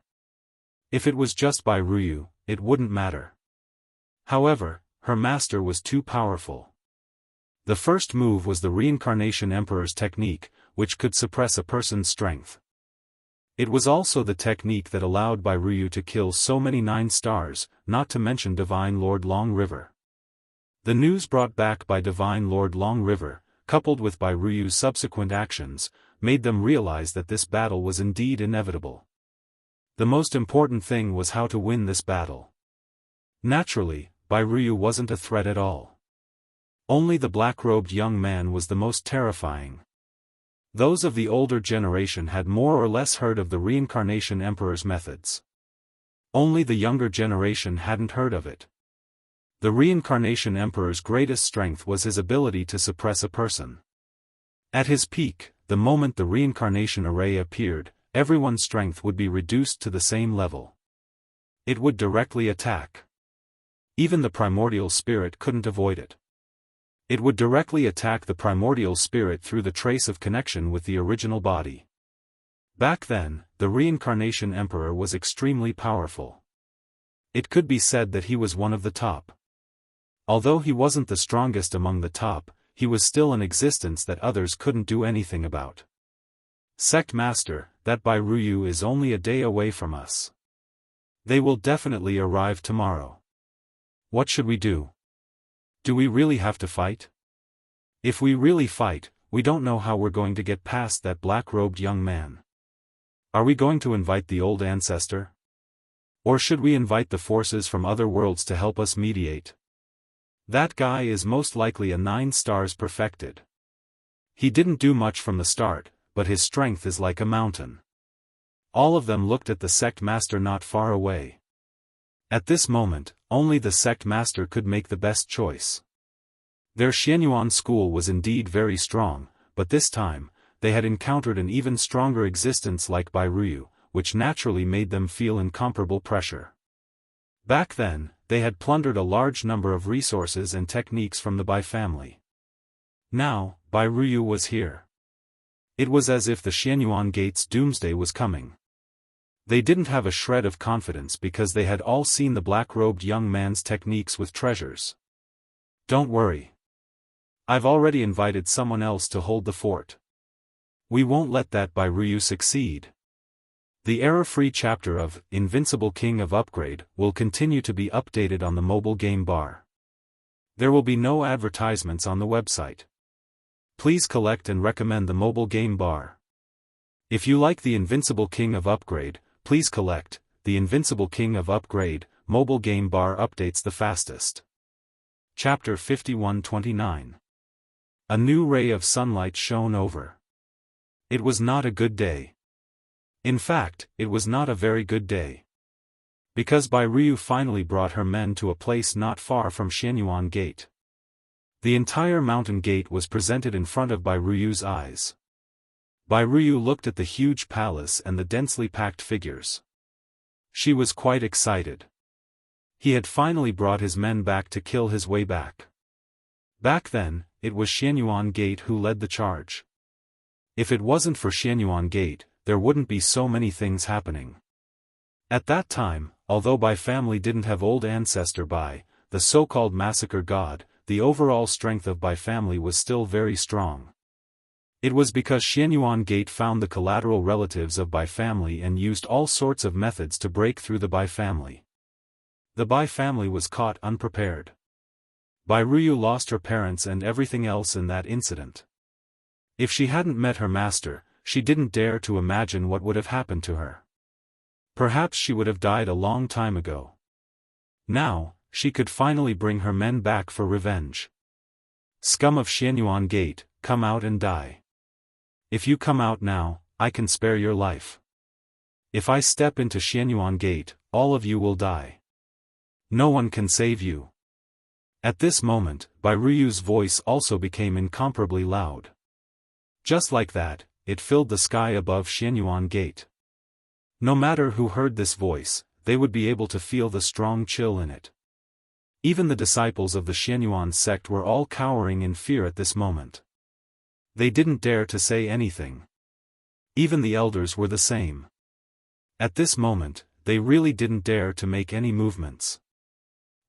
If it was just Bai Ruyu, it wouldn't matter. However, her master was too powerful. The first move was the Reincarnation Emperor's technique, which could suppress a person's strength. It was also the technique that allowed Bai Ruyu to kill so many 9 stars, not to mention Divine Lord Long River. The news brought back by Divine Lord Long River, coupled with Bai Ruyu's subsequent actions, made them realize that this battle was indeed inevitable. The most important thing was how to win this battle. Naturally, Bai Ruyu wasn't a threat at all. Only the black-robed young man was the most terrifying. Those of the older generation had more or less heard of the Reincarnation Emperor's methods. Only the younger generation hadn't heard of it. The Reincarnation Emperor's greatest strength was his ability to suppress a person. At his peak, the moment the reincarnation array appeared, everyone's strength would be reduced to the same level. It would directly attack. Even the primordial spirit couldn't avoid it. It would directly attack the primordial spirit through the trace of connection with the original body. Back then, the Reincarnation Emperor was extremely powerful. It could be said that he was one of the top. Although he wasn't the strongest among the top, he was still an existence that others couldn't do anything about. Sect Master, that Bai Ruyu is only a day away from us. They will definitely arrive tomorrow. What should we do? Do we really have to fight? If we really fight, we don't know how we're going to get past that black-robed young man. Are we going to invite the old ancestor? Or should we invite the forces from other worlds to help us mediate? That guy is most likely a 9 stars perfected. He didn't do much from the start, but his strength is like a mountain. All of them looked at the sect master not far away. At this moment, only the sect master could make the best choice. Their Xianyuan school was indeed very strong, but this time, they had encountered an even stronger existence like Bai Ruyu, which naturally made them feel incomparable pressure. Back then, they had plundered a large number of resources and techniques from the Bai family. Now, Bai Ruyu was here. It was as if the Xianyuan Gate's doomsday was coming. They didn't have a shred of confidence because they had all seen the black-robed young man's techniques with treasures. Don't worry. I've already invited someone else to hold the fort. We won't let that Bai Ruyu succeed. The error-free chapter of Invincible King of Upgrade will continue to be updated on the mobile game bar. There will be no advertisements on the website. Please collect and recommend the mobile game bar. If you like the Invincible King of Upgrade, please collect. The Invincible King of Upgrade, mobile game bar updates the fastest. Chapter 51-29. A new ray of sunlight shone over. It was not a good day. In fact, it was not a very good day. Because Bai Ryu finally brought her men to a place not far from Xianyuan Gate. The entire mountain gate was presented in front of Bai Ryu's eyes. Bai Ryu looked at the huge palace and the densely packed figures. She was quite excited. He had finally brought his men back to kill his way back. Back then, it was Xianyuan Gate who led the charge. If it wasn't for Xianyuan Gate, there wouldn't be so many things happening. At that time, although Bai family didn't have old ancestor Bai, the so-called massacre god, the overall strength of Bai family was still very strong. It was because Xianyuan Gate found the collateral relatives of Bai family and used all sorts of methods to break through the Bai family. The Bai family was caught unprepared. Bai Ryu lost her parents and everything else in that incident. If she hadn't met her master, she didn't dare to imagine what would have happened to her. Perhaps she would have died a long time ago. Now, she could finally bring her men back for revenge. Scum of Xianyuan Gate, come out and die. If you come out now, I can spare your life. If I step into Xianyuan Gate, all of you will die. No one can save you. At this moment, Bai Ryu's voice also became incomparably loud. Just like that, it filled the sky above Xianyuan Gate. No matter who heard this voice, they would be able to feel the strong chill in it. Even the disciples of the Xianyuan sect were all cowering in fear at this moment. They didn't dare to say anything. Even the elders were the same. At this moment, they really didn't dare to make any movements.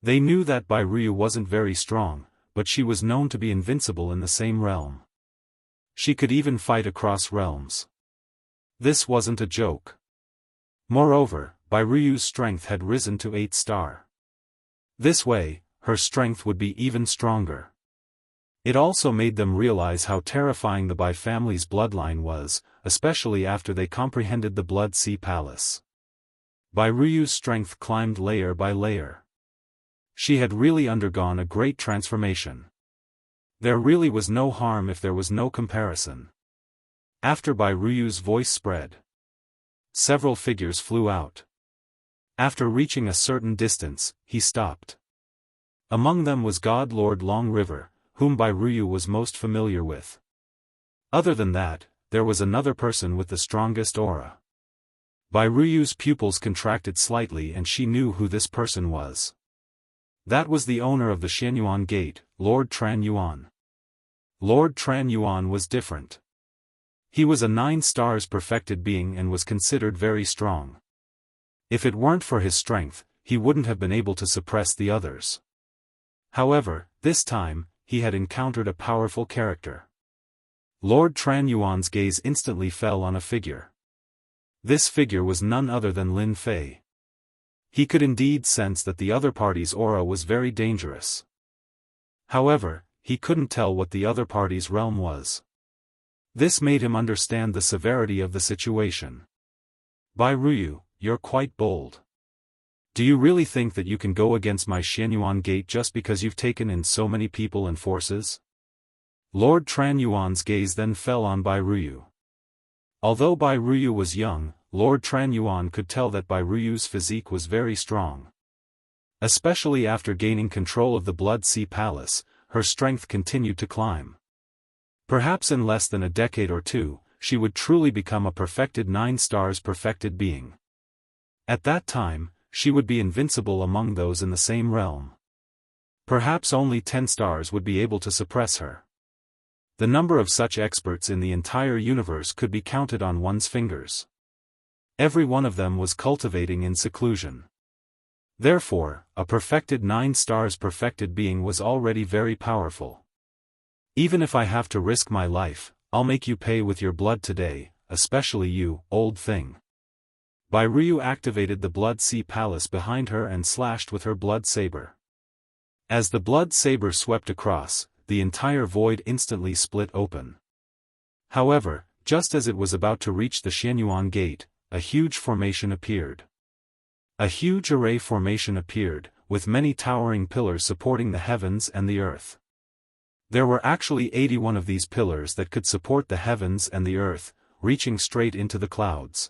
They knew that Bai Ryu wasn't very strong, but she was known to be invincible in the same realm. She could even fight across realms. This wasn't a joke. Moreover, Bai Ryu's strength had risen to 8-star. This way, her strength would be even stronger. It also made them realize how terrifying the Bai family's bloodline was, especially after they comprehended the Blood Sea Palace. Bai Ryu's strength climbed layer by layer. She had really undergone a great transformation. There really was no harm if there was no comparison. After Bai Ryu's voice spread, several figures flew out. After reaching a certain distance, he stopped. Among them was God Lord Long River, whom Bai Ryu was most familiar with. Other than that, there was another person with the strongest aura. Bai Ryu's pupils contracted slightly and she knew who this person was. That was the owner of the Xianyuan Gate, Lord Tran Yuan. Lord Tran Yuan was different. He was a 9-stars perfected being and was considered very strong. If it weren't for his strength, he wouldn't have been able to suppress the others. However, this time, he had encountered a powerful character. Lord Tran Yuan's gaze instantly fell on a figure. This figure was none other than Lin Fei. He could indeed sense that the other party's aura was very dangerous. However, he couldn't tell what the other party's realm was. This made him understand the severity of the situation. Bai Ryu, you're quite bold. Do you really think that you can go against my Xianyuan Gate just because you've taken in so many people and forces? Lord Tran Yuan's gaze then fell on Bai Ryu. Although Bai Ryu was young, Lord Tran Yuan could tell that Bai Ryu's physique was very strong. Especially after gaining control of the Blood Sea Palace, her strength continued to climb. Perhaps in less than a decade or two, she would truly become a perfected 9-stars perfected being. At that time, she would be invincible among those in the same realm. Perhaps only 10 stars would be able to suppress her. The number of such experts in the entire universe could be counted on one's fingers. Every one of them was cultivating in seclusion. Therefore, a perfected 9-stars perfected being was already very powerful. Even if I have to risk my life, I'll make you pay with your blood today, especially you, old thing. Bai Ryu activated the Blood Sea Palace behind her and slashed with her blood saber. As the blood saber swept across, the entire void instantly split open. However, just as it was about to reach the Xianyuan gate, a huge formation appeared. A huge array formation appeared, with many towering pillars supporting the heavens and the earth. There were actually 81 of these pillars that could support the heavens and the earth, reaching straight into the clouds.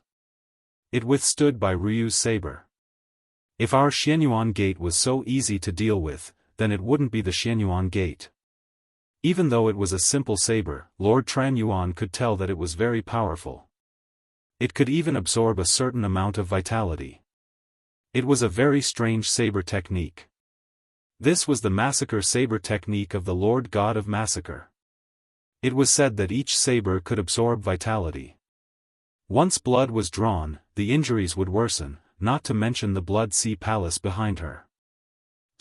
It withstood Bai Ruyu's saber. If our Xianyuan gate was so easy to deal with, then it wouldn't be the Xianyuan gate. Even though it was a simple saber, Lord Tran Yuan could tell that it was very powerful. It could even absorb a certain amount of vitality. It was a very strange saber technique. This was the massacre saber technique of the Lord God of Massacre. It was said that each saber could absorb vitality. Once blood was drawn, the injuries would worsen, not to mention the Blood Sea Palace behind her.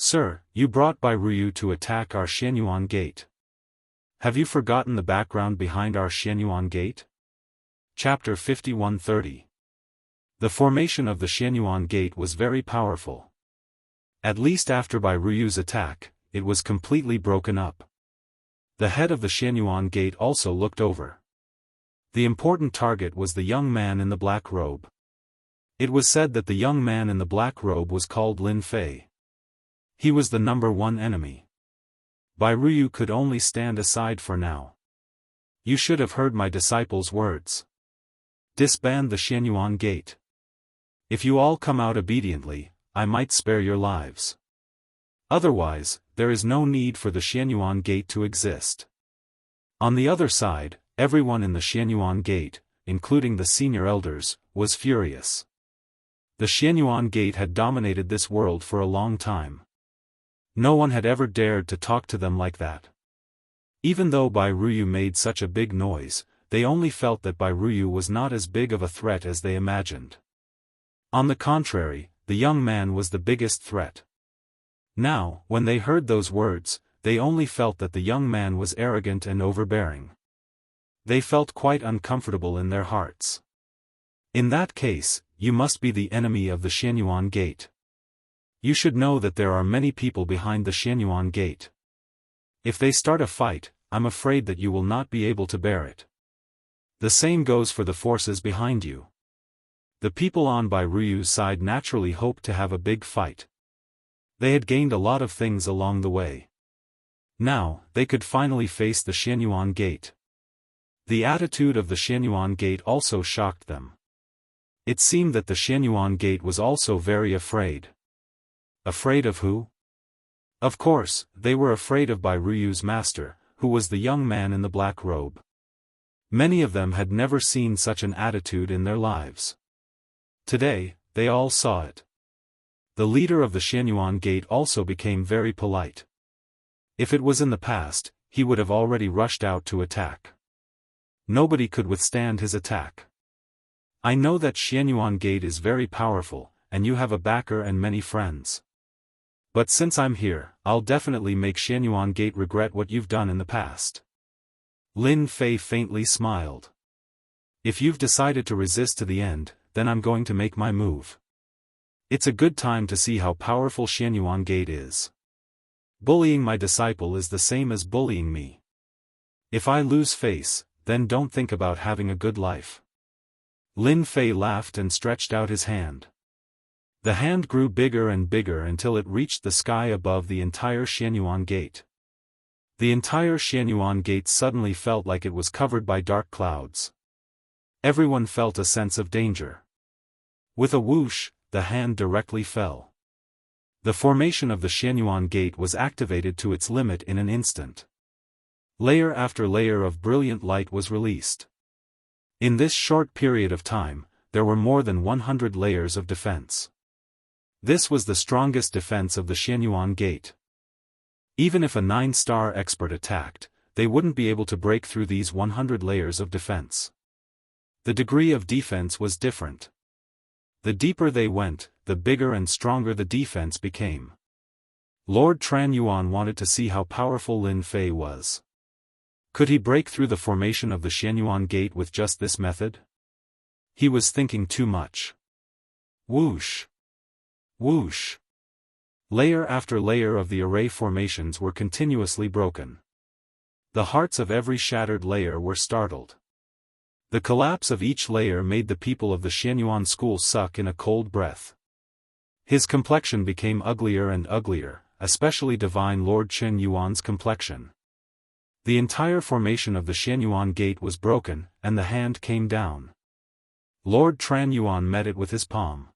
Sir, you brought Bai Ruyu to attack our Xianyuan gate. Have you forgotten the background behind our Xianyuan gate? Chapter 5130. The formation of the Xianyuan gate was very powerful. At least after Bai Ruyu's attack, it was completely broken up. The head of the Xianyuan gate also looked over. The important target was the young man in the black robe. It was said that the young man in the black robe was called Lin Fei. He was the #1 enemy. Bai Ruyu could only stand aside for now. You should have heard my disciples' words. Disband the Xianyuan gate. If you all come out obediently, I might spare your lives. Otherwise, there is no need for the Xianyuan gate to exist. On the other side, everyone in the Xianyuan gate, including the senior elders, was furious. The Xianyuan gate had dominated this world for a long time. No one had ever dared to talk to them like that. Even though Bai Ruyu made such a big noise, they only felt that Bai Ruyu was not as big of a threat as they imagined. On the contrary, the young man was the biggest threat. Now, when they heard those words, they only felt that the young man was arrogant and overbearing. They felt quite uncomfortable in their hearts. In that case, you must be the enemy of the Xianyuan gate. You should know that there are many people behind the Xianyuan gate. If they start a fight, I'm afraid that you will not be able to bear it. The same goes for the forces behind you. The people on Bai Ruyu's side naturally hoped to have a big fight. They had gained a lot of things along the way. Now, they could finally face the Xianyuan gate. The attitude of the Xianyuan gate also shocked them. It seemed that the Xianyuan gate was also very afraid. Afraid of who? Of course, they were afraid of Bai Ruyu's master, who was the young man in the black robe. Many of them had never seen such an attitude in their lives. Today, they all saw it. The leader of the Xianyuan gate also became very polite. If it was in the past, he would have already rushed out to attack. Nobody could withstand his attack. I know that Xianyuan gate is very powerful, and you have a backer and many friends. But since I'm here, I'll definitely make Xianyuan gate regret what you've done in the past. Lin Fei faintly smiled. If you've decided to resist to the end, then I'm going to make my move. It's a good time to see how powerful Xianyuan gate is. Bullying my disciple is the same as bullying me. If I lose face, then don't think about having a good life. Lin Fei laughed and stretched out his hand. The hand grew bigger and bigger until it reached the sky above the entire Xianyuan gate. The entire Xianyuan gate suddenly felt like it was covered by dark clouds. Everyone felt a sense of danger. With a whoosh, the hand directly fell. The formation of the Xianyuan gate was activated to its limit in an instant. Layer after layer of brilliant light was released. In this short period of time, there were more than 100 layers of defense. This was the strongest defense of the Xianyuan gate. Even if a 9-star expert attacked, they wouldn't be able to break through these 100 layers of defense. The degree of defense was different. The deeper they went, the bigger and stronger the defense became. Lord Tran Yuan wanted to see how powerful Lin Fei was. Could he break through the formation of the Xianyuan gate with just this method? He was thinking too much. Whoosh! Whoosh! Layer after layer of the array formations were continuously broken. The hearts of every shattered layer were startled. The collapse of each layer made the people of the Xianyuan school suck in a cold breath. His complexion became uglier and uglier, especially Divine Lord Chen Yuan's complexion. The entire formation of the Xianyuan gate was broken, and the hand came down. Lord Tran Yuan met it with his palm.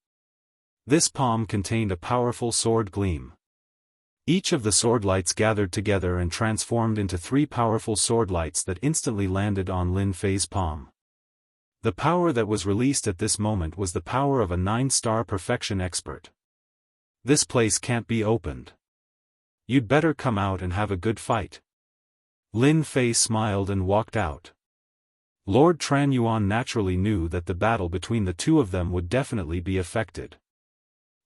This palm contained a powerful sword gleam. Each of the sword lights gathered together and transformed into 3 powerful sword lights that instantly landed on Lin Fei's palm. The power that was released at this moment was the power of a 9-star perfection expert. This place can't be opened. You'd better come out and have a good fight. Lin Fei smiled and walked out. Lord Tran Yuan naturally knew that the battle between the two of them would definitely be affected.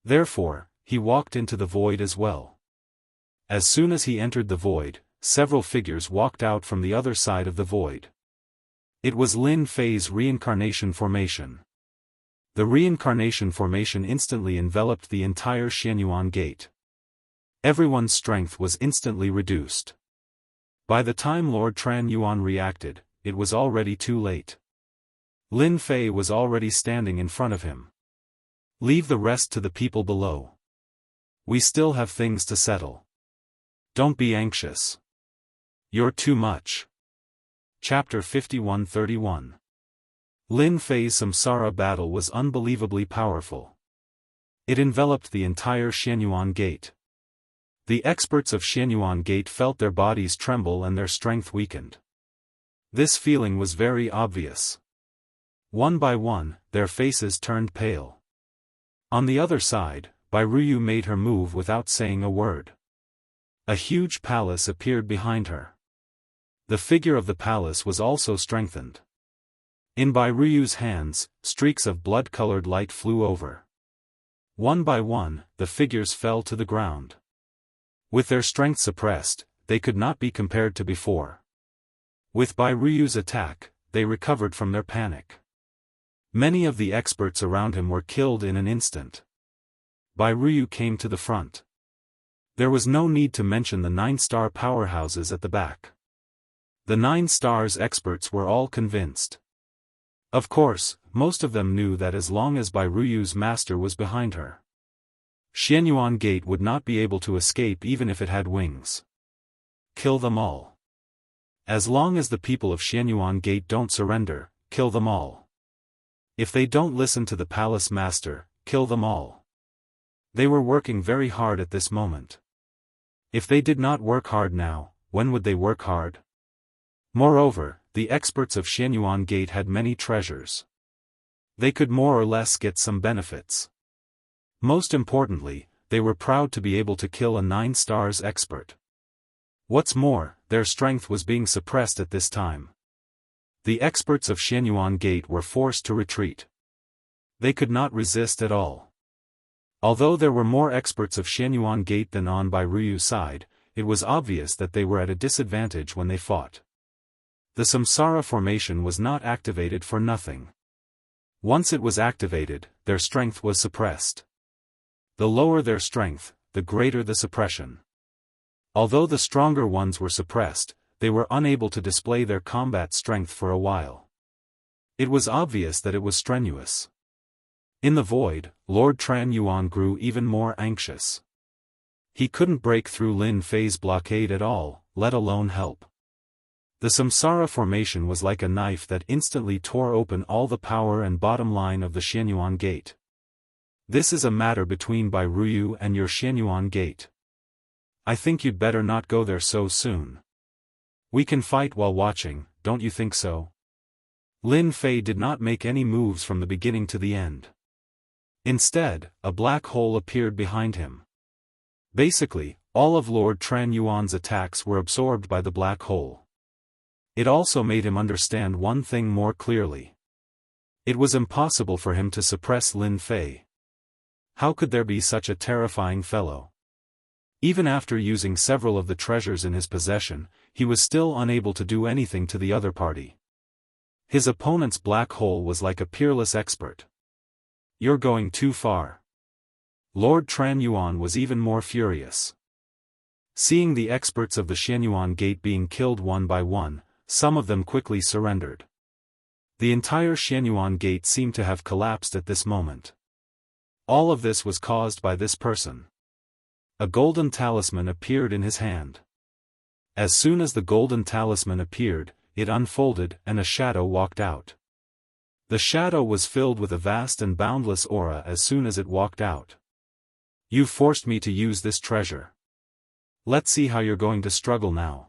Therefore, he walked into the void as well. As soon as he entered the void, several figures walked out from the other side of the void. It was Lin Fei's reincarnation formation. The reincarnation formation instantly enveloped the entire Xianyuan gate. Everyone's strength was instantly reduced. By the time Lord Tran Yuan reacted, it was already too late. Lin Fei was already standing in front of him. Leave the rest to the people below. We still have things to settle. Don't be anxious. You're too much. Chapter 51-31. Lin Fei's Samsara battle was unbelievably powerful. It enveloped the entire Xianyuan gate. The experts of Xianyuan gate felt their bodies tremble and their strength weakened. This feeling was very obvious. One by one, their faces turned pale. On the other side, Bai Ruyu made her move without saying a word. A huge palace appeared behind her. The figure of the palace was also strengthened. In Bai Ruyu's hands, streaks of blood-colored light flew over. One by one, the figures fell to the ground. With their strength suppressed, they could not be compared to before. With Bai Ruyu's attack, they recovered from their panic. Many of the experts around him were killed in an instant. Bai Ruyu came to the front. There was no need to mention the 9-star powerhouses at the back. The 9 stars experts were all convinced. Of course, most of them knew that as long as Bai Ruyu's master was behind her, Xianyuan gate would not be able to escape even if it had wings. Kill them all. As long as the people of Xianyuan gate don't surrender, kill them all. If they don't listen to the palace master, kill them all. They were working very hard at this moment. If they did not work hard now, when would they work hard? Moreover, the experts of Xianyuan gate had many treasures. They could more or less get some benefits. Most importantly, they were proud to be able to kill a 9 stars expert. What's more, their strength was being suppressed at this time. The experts of Xianyuan gate were forced to retreat. They could not resist at all. Although there were more experts of Xianyuan gate than on Bai Ruyu's side, it was obvious that they were at a disadvantage when they fought. The Samsara formation was not activated for nothing. Once it was activated, their strength was suppressed. The lower their strength, the greater the suppression. Although the stronger ones were suppressed, they were unable to display their combat strength for a while. It was obvious that it was strenuous. In the void, Lord Tran Yuan grew even more anxious. He couldn't break through Lin Fei's blockade at all, let alone help. The Samsara formation was like a knife that instantly tore open all the power and bottom line of the Xianyuan gate. This is a matter between Bai Ruyu and your Xianyuan gate. I think you'd better not go there so soon. We can fight while watching, don't you think so? Lin Fei did not make any moves from the beginning to the end. Instead, a black hole appeared behind him. Basically, all of Lord Tran Yuan's attacks were absorbed by the black hole. It also made him understand one thing more clearly. It was impossible for him to suppress Lin Fei. How could there be such a terrifying fellow? Even after using several of the treasures in his possession, he was still unable to do anything to the other party. His opponent's black hole was like a peerless expert. You're going too far. Lord Tran Yuan was even more furious. Seeing the experts of the Xianyuan Gate being killed one by one, some of them quickly surrendered. The entire Xianyuan Gate seemed to have collapsed at this moment. All of this was caused by this person. A golden talisman appeared in his hand. As soon as the golden talisman appeared, it unfolded and a shadow walked out. The shadow was filled with a vast and boundless aura as soon as it walked out. You forced me to use this treasure. Let's see how you're going to struggle now.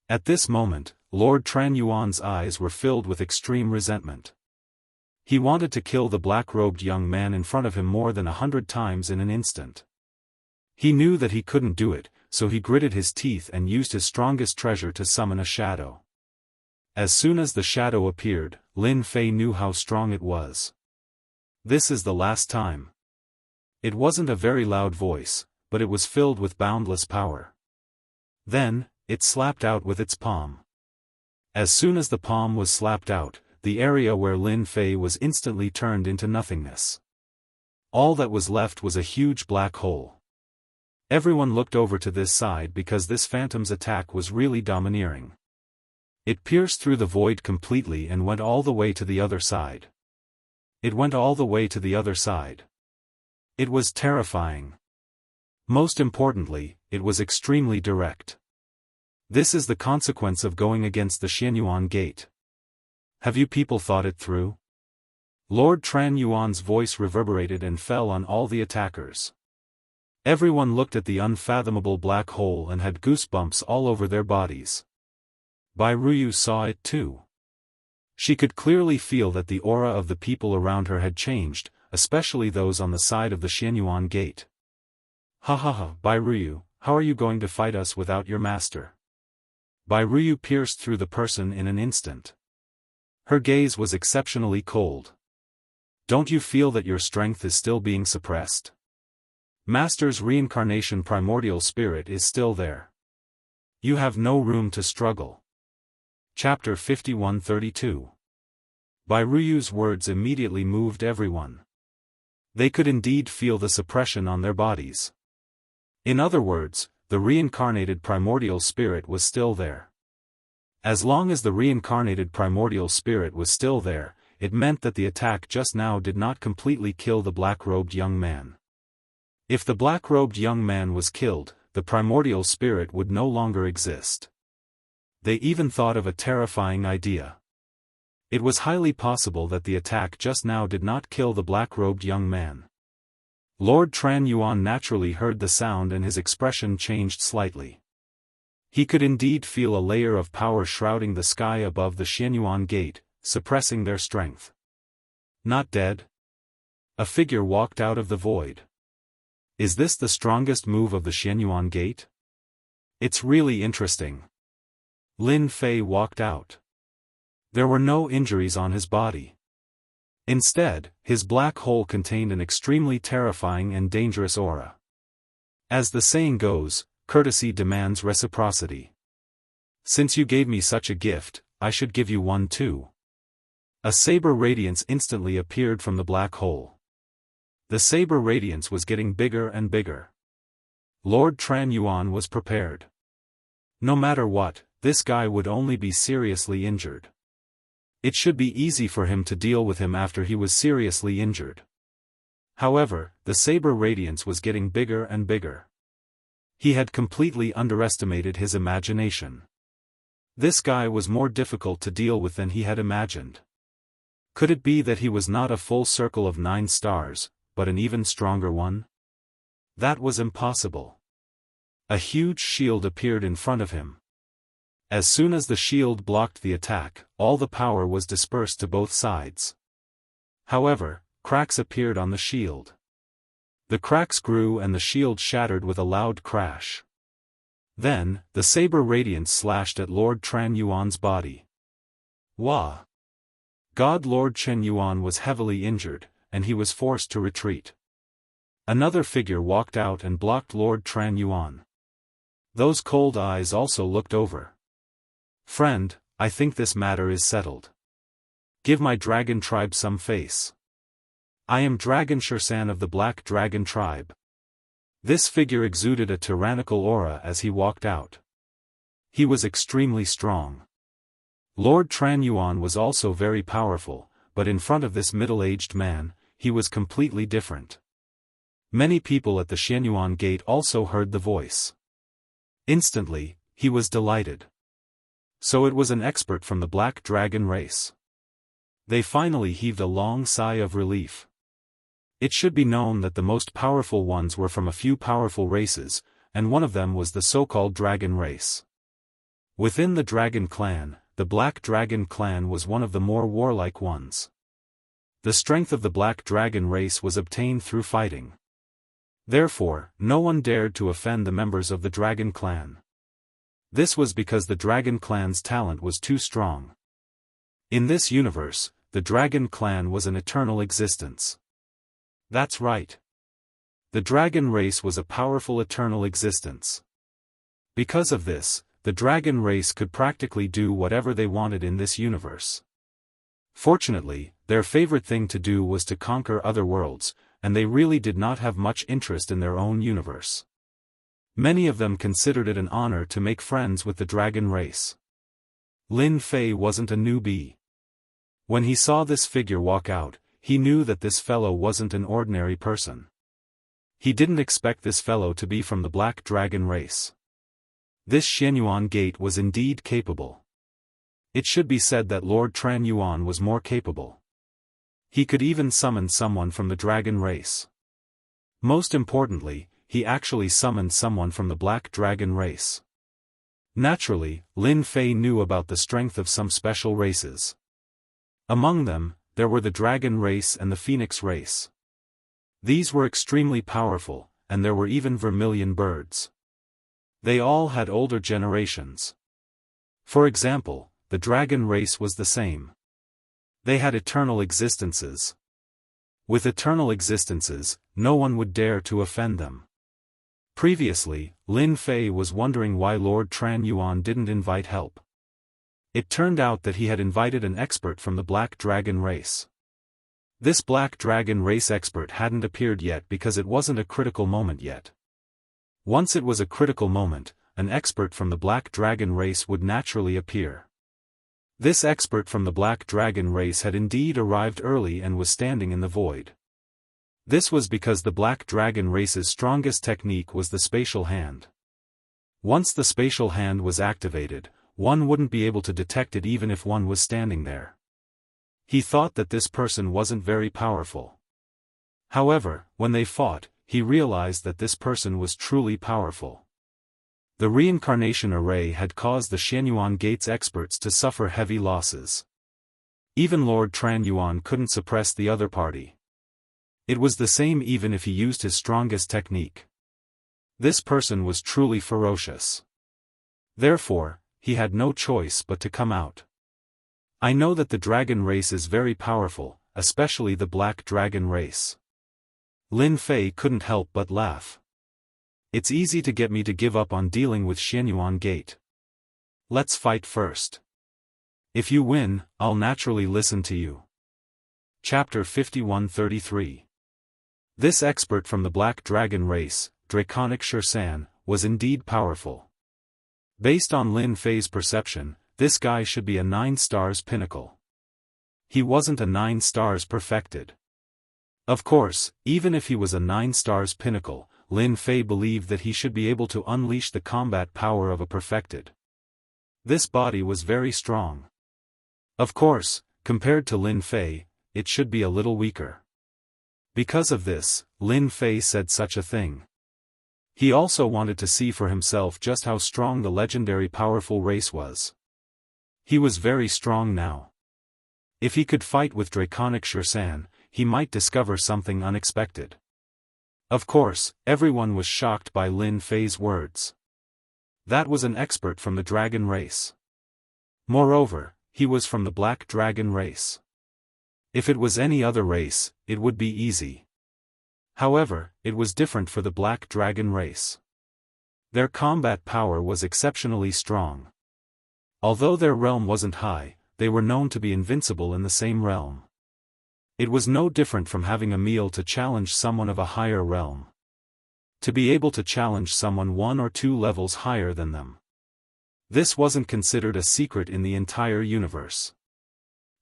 At this moment, Lord Tran Yuan's eyes were filled with extreme resentment. He wanted to kill the black-robed young man in front of him more than 100 times in an instant. He knew that he couldn't do it, so he gritted his teeth and used his strongest treasure to summon a shadow. As soon as the shadow appeared, Lin Fei knew how strong it was. This is the last time. It wasn't a very loud voice, but it was filled with boundless power. Then, it slapped out with its palm. As soon as the palm was slapped out, the area where Lin Fei was instantly turned into nothingness. All that was left was a huge black hole. Everyone looked over to this side because this phantom's attack was really domineering. It pierced through the void completely and went all the way to the other side. It went all the way to the other side. It was terrifying. Most importantly, it was extremely direct. This is the consequence of going against the Xianyuan Gate. Have you people thought it through? Lord Tran Yuan's voice reverberated and fell on all the attackers. Everyone looked at the unfathomable black hole and had goosebumps all over their bodies. Bai Ruyu saw it too. She could clearly feel that the aura of the people around her had changed, especially those on the side of the Xianyuan Gate. Ha ha ha, Bai Ruyu, how are you going to fight us without your master? Bai Ruyu pierced through the person in an instant. Her gaze was exceptionally cold. Don't you feel that your strength is still being suppressed? Master's reincarnation primordial spirit is still there. You have no room to struggle. Chapter 5132. Bai Ruyu's words immediately moved everyone. They could indeed feel the suppression on their bodies. In other words, the reincarnated primordial spirit was still there. As long as the reincarnated primordial spirit was still there, it meant that the attack just now did not completely kill the black-robed young man. If the black-robed young man was killed, the primordial spirit would no longer exist. They even thought of a terrifying idea. It was highly possible that the attack just now did not kill the black-robed young man. Lord Tran Yuan naturally heard the sound and his expression changed slightly. He could indeed feel a layer of power shrouding the sky above the Xianyuan Gate, suppressing their strength. Not dead? A figure walked out of the void. Is this the strongest move of the Xianyuan Gate? It's really interesting. Lin Fei walked out. There were no injuries on his body. Instead, his black hole contained an extremely terrifying and dangerous aura. As the saying goes, courtesy demands reciprocity. Since you gave me such a gift, I should give you one too. A saber radiance instantly appeared from the black hole. The saber radiance was getting bigger and bigger. Lord Tran Yuan was prepared. No matter what, this guy would only be seriously injured. It should be easy for him to deal with him after he was seriously injured. However, the saber radiance was getting bigger and bigger. He had completely underestimated his imagination. This guy was more difficult to deal with than he had imagined. Could it be that he was not a full circle of 9 stars, but an even stronger one? That was impossible. A huge shield appeared in front of him. As soon as the shield blocked the attack, all the power was dispersed to both sides. However, cracks appeared on the shield. The cracks grew and the shield shattered with a loud crash. Then, the saber radiance slashed at Lord Tran Yuan's body. Wah! God Lord Chen Yuan was heavily injured, and he was forced to retreat. Another figure walked out and blocked Lord Tran Yuan. Those cold eyes also looked over. Friend, I think this matter is settled. Give my dragon tribe some face. I am Dragon Xianxia of the Black Dragon tribe. This figure exuded a tyrannical aura as he walked out. He was extremely strong. Lord Tranyuan was also very powerful, but in front of this middle-aged man, he was completely different. Many people at the Xianyuan gate also heard the voice. Instantly, he was delighted. So it was an expert from the Black Dragon race. They finally heaved a long sigh of relief. It should be known that the most powerful ones were from a few powerful races, and one of them was the so-called Dragon race. Within the Dragon clan, the Black Dragon clan was one of the more warlike ones. The strength of the Black Dragon race was obtained through fighting. Therefore, no one dared to offend the members of the Dragon clan. This was because the Dragon clan's talent was too strong. In this universe, the Dragon clan was an eternal existence. That's right. The Dragon race was a powerful eternal existence. Because of this, the Dragon race could practically do whatever they wanted in this universe. Fortunately, their favorite thing to do was to conquer other worlds, and they really did not have much interest in their own universe. Many of them considered it an honor to make friends with the Dragon race. Lin Fei wasn't a newbie. When he saw this figure walk out, he knew that this fellow wasn't an ordinary person. He didn't expect this fellow to be from the Black Dragon race. This Xianyuan gate was indeed capable. It should be said that Lord Tranyuan was more capable. He could even summon someone from the Dragon race. Most importantly, he actually summoned someone from the Black Dragon race. Naturally, Lin Fei knew about the strength of some special races. Among them, there were the Dragon race and the Phoenix race. These were extremely powerful, and there were even vermilion birds. They all had older generations. For example, the Dragon race was the same. They had eternal existences. With eternal existences, no one would dare to offend them. Previously, Lin Fei was wondering why Lord Tranyuan didn't invite help. It turned out that he had invited an expert from the Black Dragon race. This Black Dragon race expert hadn't appeared yet because it wasn't a critical moment yet. Once it was a critical moment, an expert from the Black Dragon race would naturally appear. This expert from the Black Dragon race had indeed arrived early and was standing in the void. This was because the Black Dragon race's strongest technique was the spatial hand. Once the spatial hand was activated, one wouldn't be able to detect it even if one was standing there. He thought that this person wasn't very powerful. However, when they fought, he realized that this person was truly powerful. The reincarnation array had caused the Xianyuan Gate's experts to suffer heavy losses. Even Lord Tranyuan couldn't suppress the other party. It was the same even if he used his strongest technique. This person was truly ferocious. Therefore, he had no choice but to come out. I know that the Dragon race is very powerful, especially the Black Dragon race. Lin Fei couldn't help but laugh. It's easy to get me to give up on dealing with Xianyuan Gate. Let's fight first. If you win, I'll naturally listen to you. Chapter 5133. This expert from the Black Dragon race, Draconic Shursan, was indeed powerful. Based on Lin Fei's perception, this guy should be a 9 stars pinnacle. He wasn't a 9 stars perfected. Of course, even if he was a 9 stars pinnacle, Lin Fei believed that he should be able to unleash the combat power of a perfected. This body was very strong. Of course, compared to Lin Fei, it should be a little weaker. Because of this, Lin Fei said such a thing. He also wanted to see for himself just how strong the legendary powerful race was. He was very strong now. If he could fight with Draconic Shursan, he might discover something unexpected. Of course, everyone was shocked by Lin Fei's words. That was an expert from the Dragon race. Moreover, he was from the Black Dragon race. If it was any other race, it would be easy. However, it was different for the Black Dragon race. Their combat power was exceptionally strong. Although their realm wasn't high, they were known to be invincible in the same realm. It was no different from having a meal to challenge someone of a higher realm. To be able to challenge someone 1 or 2 levels higher than them. This wasn't considered a secret in the entire universe.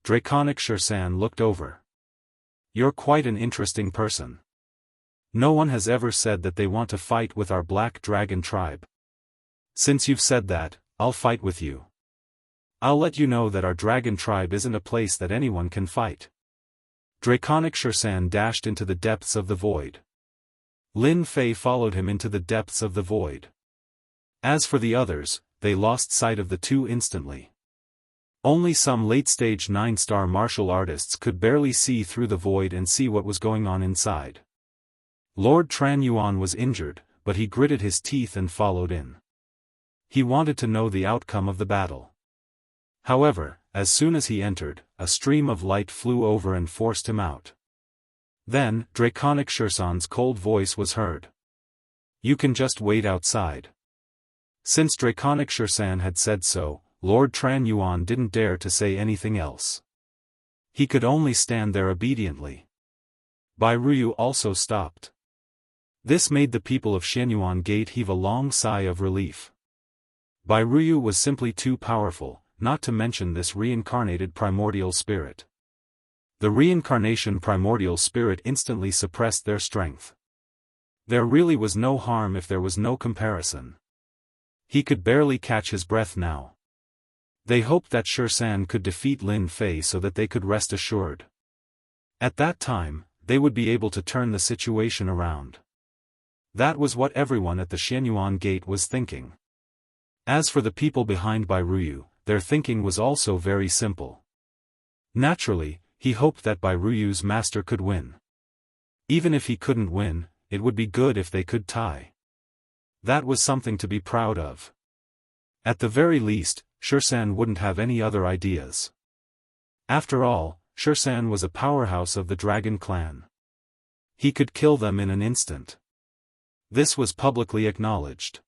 Draconic Xianxia looked over. You're quite an interesting person. No one has ever said that they want to fight with our Black Dragon tribe. Since you've said that, I'll fight with you. I'll let you know that our dragon tribe isn't a place that anyone can fight. Draconic Xianxia dashed into the depths of the void. Lin Fei followed him into the depths of the void. As for the others, they lost sight of the two instantly. Only some late-stage 9-star martial artists could barely see through the void and see what was going on inside. Lord Tran Yuan was injured, but he gritted his teeth and followed in. He wanted to know the outcome of the battle. However, as soon as he entered, a stream of light flew over and forced him out. Then, Draconic Xianxia's cold voice was heard. You can just wait outside. Since Draconic Xianxia had said so, Lord Tran Yuan didn't dare to say anything else. He could only stand there obediently. Bai Ruyu also stopped. This made the people of Xianyuan Gate heave a long sigh of relief. Bai Ruyu was simply too powerful, not to mention this reincarnated primordial spirit. The reincarnation primordial spirit instantly suppressed their strength. There really was no harm if there was no comparison. He could barely catch his breath now. They hoped that Xianxia could defeat Lin Fei so that they could rest assured. At that time, they would be able to turn the situation around. That was what everyone at the Xianyuan Gate was thinking. As for the people behind Bai Ruyu, their thinking was also very simple. Naturally, he hoped that Bai Ruyu's master could win. Even if he couldn't win, it would be good if they could tie. That was something to be proud of. At the very least, Xianxia wouldn't have any other ideas. After all, Xianxia was a powerhouse of the Dragon Clan. He could kill them in an instant. This was publicly acknowledged.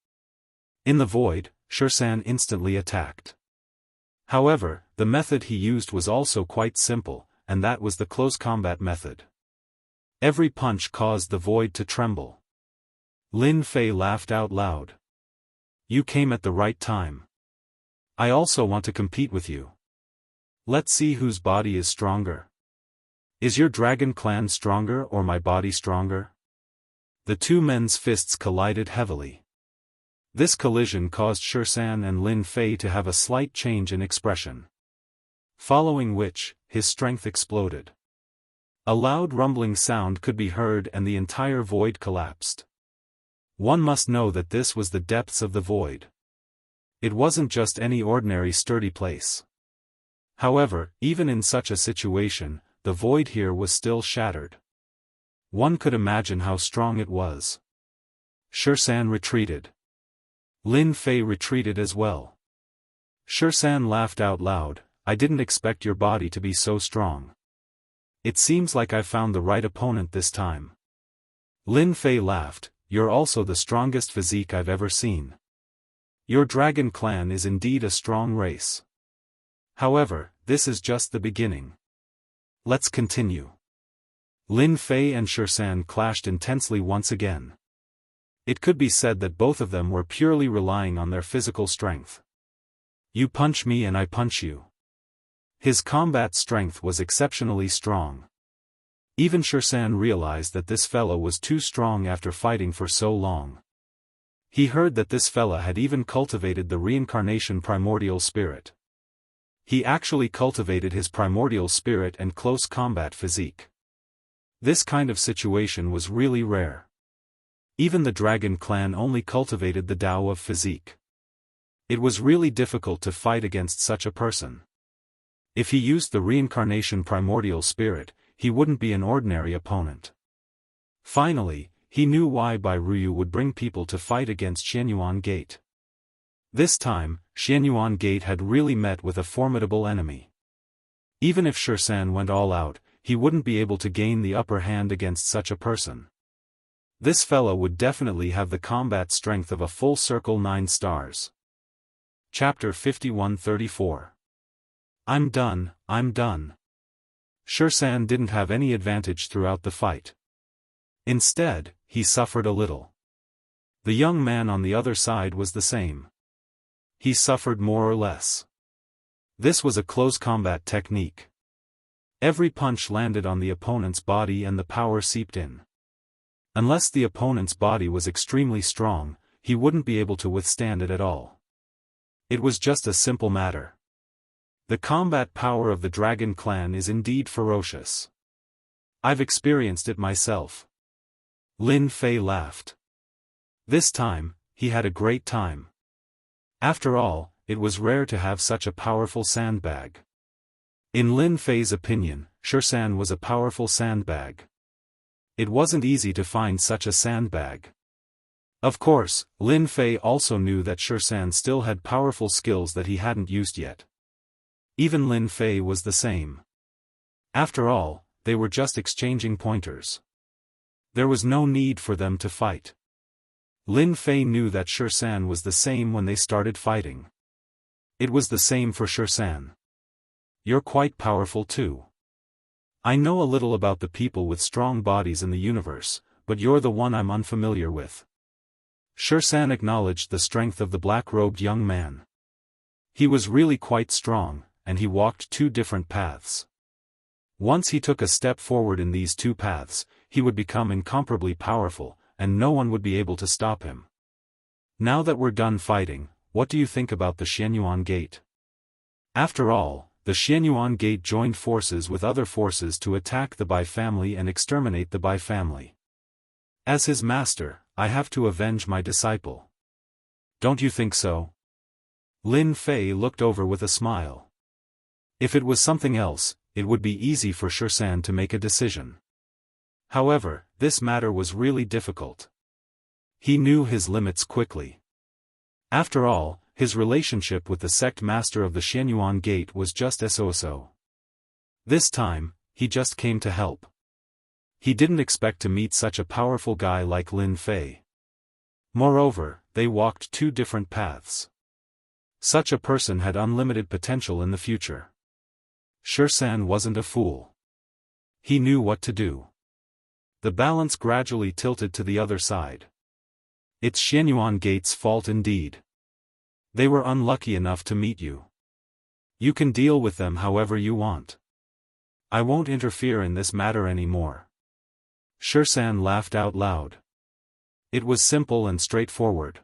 In the void, Xianxia instantly attacked. However, the method he used was also quite simple, and that was the close combat method. Every punch caused the void to tremble. Lin Fei laughed out loud. You came at the right time. I also want to compete with you. Let's see whose body is stronger. Is your dragon clan stronger or my body stronger? The two men's fists collided heavily. This collision caused Xianxia and Lin Fei to have a slight change in expression. Following which, his strength exploded. A loud rumbling sound could be heard and the entire void collapsed. One must know that this was the depths of the void. It wasn't just any ordinary sturdy place. However, even in such a situation, the void here was still shattered. One could imagine how strong it was. Xianxia retreated. Lin Fei retreated as well. Xianxia laughed out loud, I didn't expect your body to be so strong. It seems like I found the right opponent this time. Lin Fei laughed, you're also the strongest physique I've ever seen. Your dragon clan is indeed a strong race. However, this is just the beginning. Let's continue. Lin Fei and Xianxia clashed intensely once again. It could be said that both of them were purely relying on their physical strength. You punch me and I punch you. His combat strength was exceptionally strong. Even Xianxia realized that this fellow was too strong after fighting for so long. He heard that this fella had even cultivated the reincarnation primordial spirit. He actually cultivated his primordial spirit and close combat physique. This kind of situation was really rare. Even the Dragon Clan only cultivated the Tao of physique. It was really difficult to fight against such a person. If he used the reincarnation primordial spirit, he wouldn't be an ordinary opponent. Finally, he knew why Bai Ruyu would bring people to fight against Xianyuan Gate. This time, Xianyuan Gate had really met with a formidable enemy. Even if Xianxia went all out, he wouldn't be able to gain the upper hand against such a person. This fellow would definitely have the combat strength of a full circle 9 stars. Chapter 51-34. I'm done, I'm done. Shan didn't have any advantage throughout the fight. Instead, he suffered a little. The young man on the other side was the same. He suffered more or less. This was a close combat technique. Every punch landed on the opponent's body and the power seeped in. Unless the opponent's body was extremely strong, he wouldn't be able to withstand it at all. It was just a simple matter. The combat power of the Dragon Clan is indeed ferocious. I've experienced it myself. Lin Fei laughed. This time, he had a great time. After all, it was rare to have such a powerful sandbag. In Lin Fei's opinion, Shan was a powerful sandbag. It wasn't easy to find such a sandbag. Of course, Lin Fei also knew that Shan still had powerful skills that he hadn't used yet. Even Lin Fei was the same. After all, they were just exchanging pointers. There was no need for them to fight. Lin Fei knew that Shan was the same when they started fighting. It was the same for Shan. You're quite powerful too. I know a little about the people with strong bodies in the universe, but you're the one I'm unfamiliar with. Shan acknowledged the strength of the black-robed young man. He was really quite strong, and he walked two different paths. Once he took a step forward in these two paths, he would become incomparably powerful, and no one would be able to stop him. Now that we're done fighting, what do you think about the Xianyuan Gate? After all, the Xianyuan Gate joined forces with other forces to attack the Bai family and exterminate the Bai family. As his master, I have to avenge my disciple. Don't you think so? Lin Fei looked over with a smile. If it was something else, it would be easy for Shan to make a decision. However, this matter was really difficult. He knew his limits quickly. After all, his relationship with the sect master of the Xianyuan Gate was just so. This time, he just came to help. He didn't expect to meet such a powerful guy like Lin Fei. Moreover, they walked two different paths. Such a person had unlimited potential in the future. Shan wasn't a fool. He knew what to do. The balance gradually tilted to the other side. It's Xianyuan Gate's fault indeed. They were unlucky enough to meet you. You can deal with them however you want. I won't interfere in this matter anymore. Shan laughed out loud. It was simple and straightforward.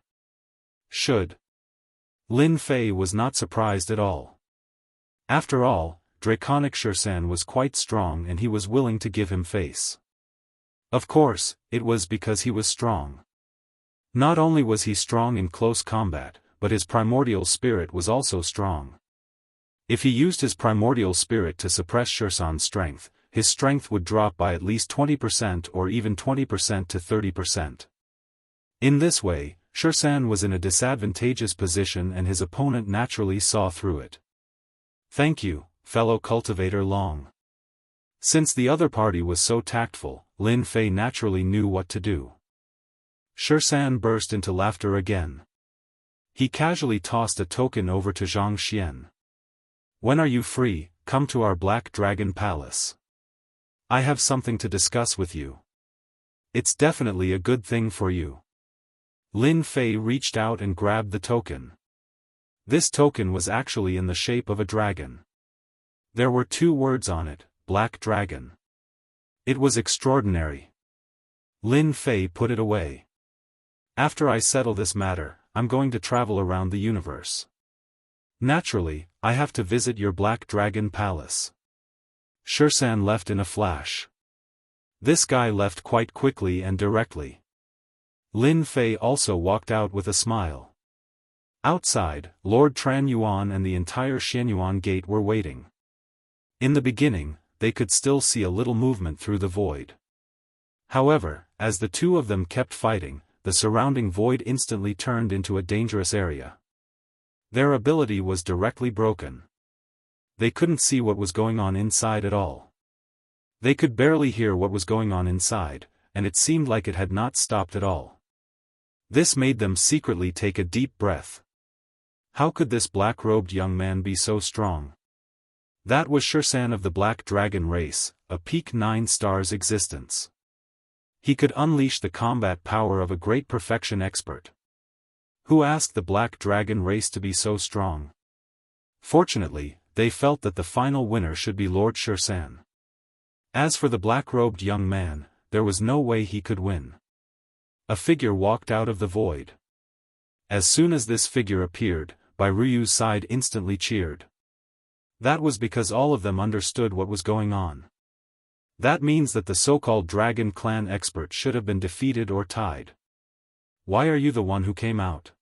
Should. Lin Fei was not surprised at all. After all, Draconic Shan was quite strong and he was willing to give him face. Of course, it was because he was strong. Not only was he strong in close combat, but his primordial spirit was also strong. If he used his primordial spirit to suppress Shan's strength, his strength would drop by at least 20% or even 20% to 30%. In this way, Shan was in a disadvantageous position and his opponent naturally saw through it. Thank you, fellow cultivator Long. Since the other party was so tactful, Lin Fei naturally knew what to do. Shan burst into laughter again. He casually tossed a token over to Xianxia. When are you free? Come to our Black Dragon Palace. I have something to discuss with you. It's definitely a good thing for you. Lin Fei reached out and grabbed the token. This token was actually in the shape of a dragon. There were two words on it, Black Dragon. It was extraordinary. Lin Fei put it away. After I settle this matter, I'm going to travel around the universe. Naturally, I have to visit your Black Dragon Palace. Shan left in a flash. This guy left quite quickly and directly. Lin Fei also walked out with a smile. Outside, Lord Tran Yuan and the entire Xianyuan Gate were waiting. In the beginning, they could still see a little movement through the void. However, as the two of them kept fighting, the surrounding void instantly turned into a dangerous area. Their ability was directly broken. They couldn't see what was going on inside at all. They could barely hear what was going on inside, and it seemed like it had not stopped at all. This made them secretly take a deep breath. How could this black-robed young man be so strong? That was Xianxia of the Black Dragon race, a peak 9 stars existence. He could unleash the combat power of a great perfection expert. Who asked the Black Dragon race to be so strong? Fortunately, they felt that the final winner should be Lord Xianxia. As for the black-robed young man, there was no way he could win. A figure walked out of the void. As soon as this figure appeared, Bai Ruyu's side instantly cheered. That was because all of them understood what was going on. That means that the so-called Dragon Clan expert should have been defeated or tied. Why are you the one who came out?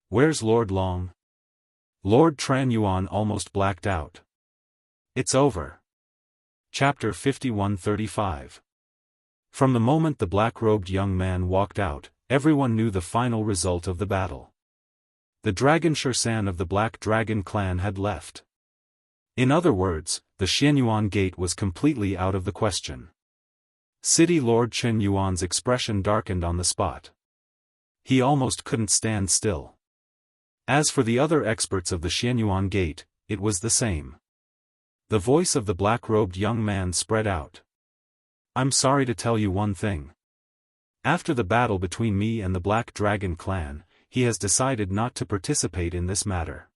Where's Lord Long? Lord Tran Yuan almost blacked out. It's over. Chapter 51-35. From the moment the black-robed young man walked out, everyone knew the final result of the battle. The Dragon Xianxia of the Black Dragon Clan had left. In other words, the Xianyuan Gate was completely out of the question. City Lord Chen Yuan's expression darkened on the spot. He almost couldn't stand still. As for the other experts of the Xianyuan Gate, it was the same. The voice of the black-robed young man spread out. I'm sorry to tell you one thing. After the battle between me and the Black Dragon Clan, he has decided not to participate in this matter.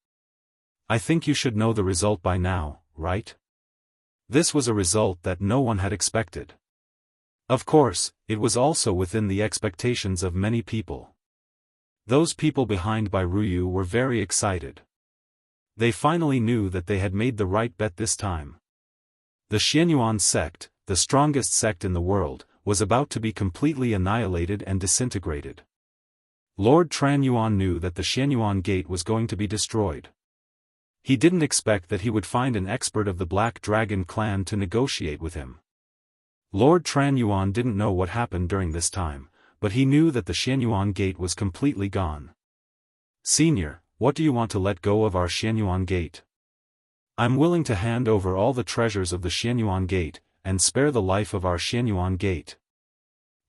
I think you should know the result by now, right? This was a result that no one had expected. Of course, it was also within the expectations of many people. Those people behind Bai Ruyu were very excited. They finally knew that they had made the right bet this time. The Xianyuan sect, the strongest sect in the world, was about to be completely annihilated and disintegrated. Lord Tran Yuan knew that the Xianyuan Gate was going to be destroyed. He didn't expect that he would find an expert of the Black Dragon Clan to negotiate with him. Lord Tran Yuan didn't know what happened during this time, but he knew that the Xianyuan Gate was completely gone. Senior, what do you want to let go of our Xianyuan Gate? I'm willing to hand over all the treasures of the Xianyuan Gate, and spare the life of our Xianyuan Gate.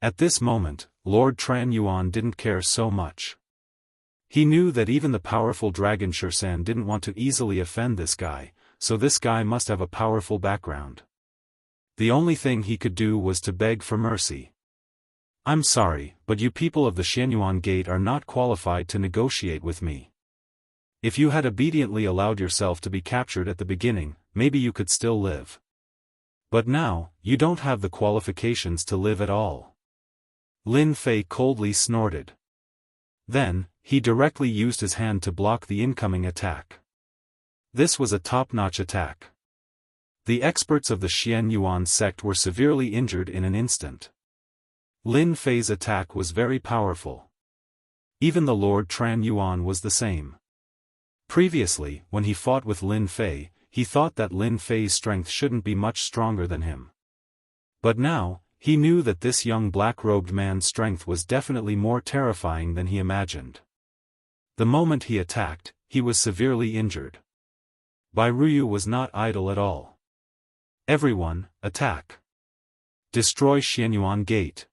At this moment, Lord Tran Yuan didn't care so much. He knew that even the powerful Dragon Xianxia didn't want to easily offend this guy, so this guy must have a powerful background. The only thing he could do was to beg for mercy. I'm sorry, but you people of the Xianyuan Gate are not qualified to negotiate with me. If you had obediently allowed yourself to be captured at the beginning, maybe you could still live. But now, you don't have the qualifications to live at all. Lin Fei coldly snorted. Then, he directly used his hand to block the incoming attack. This was a top-notch attack. The experts of the Xianyuan sect were severely injured in an instant. Lin Fei's attack was very powerful. Even the Lord Tran Yuan was the same. Previously, when he fought with Lin Fei, he thought that Lin Fei's strength shouldn't be much stronger than him. But now, he knew that this young black-robed man's strength was definitely more terrifying than he imagined. The moment he attacked, he was severely injured. Bai Ruyu was not idle at all. Everyone, attack! Destroy Xianyuan Gate.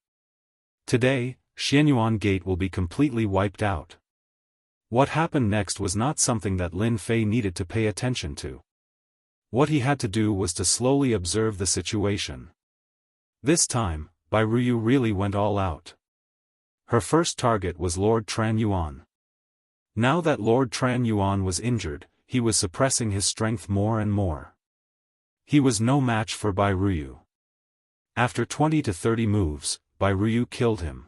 Today, Xianyuan Gate will be completely wiped out. What happened next was not something that Lin Fei needed to pay attention to. What he had to do was to slowly observe the situation. This time, Bai Ruyu really went all out. Her first target was Lord Tran Yuan. Now that Lord Tran Yuan was injured, he was suppressing his strength more and more. He was no match for Bai Ruyu. After 20 to 30 moves, Bai Ruyu killed him.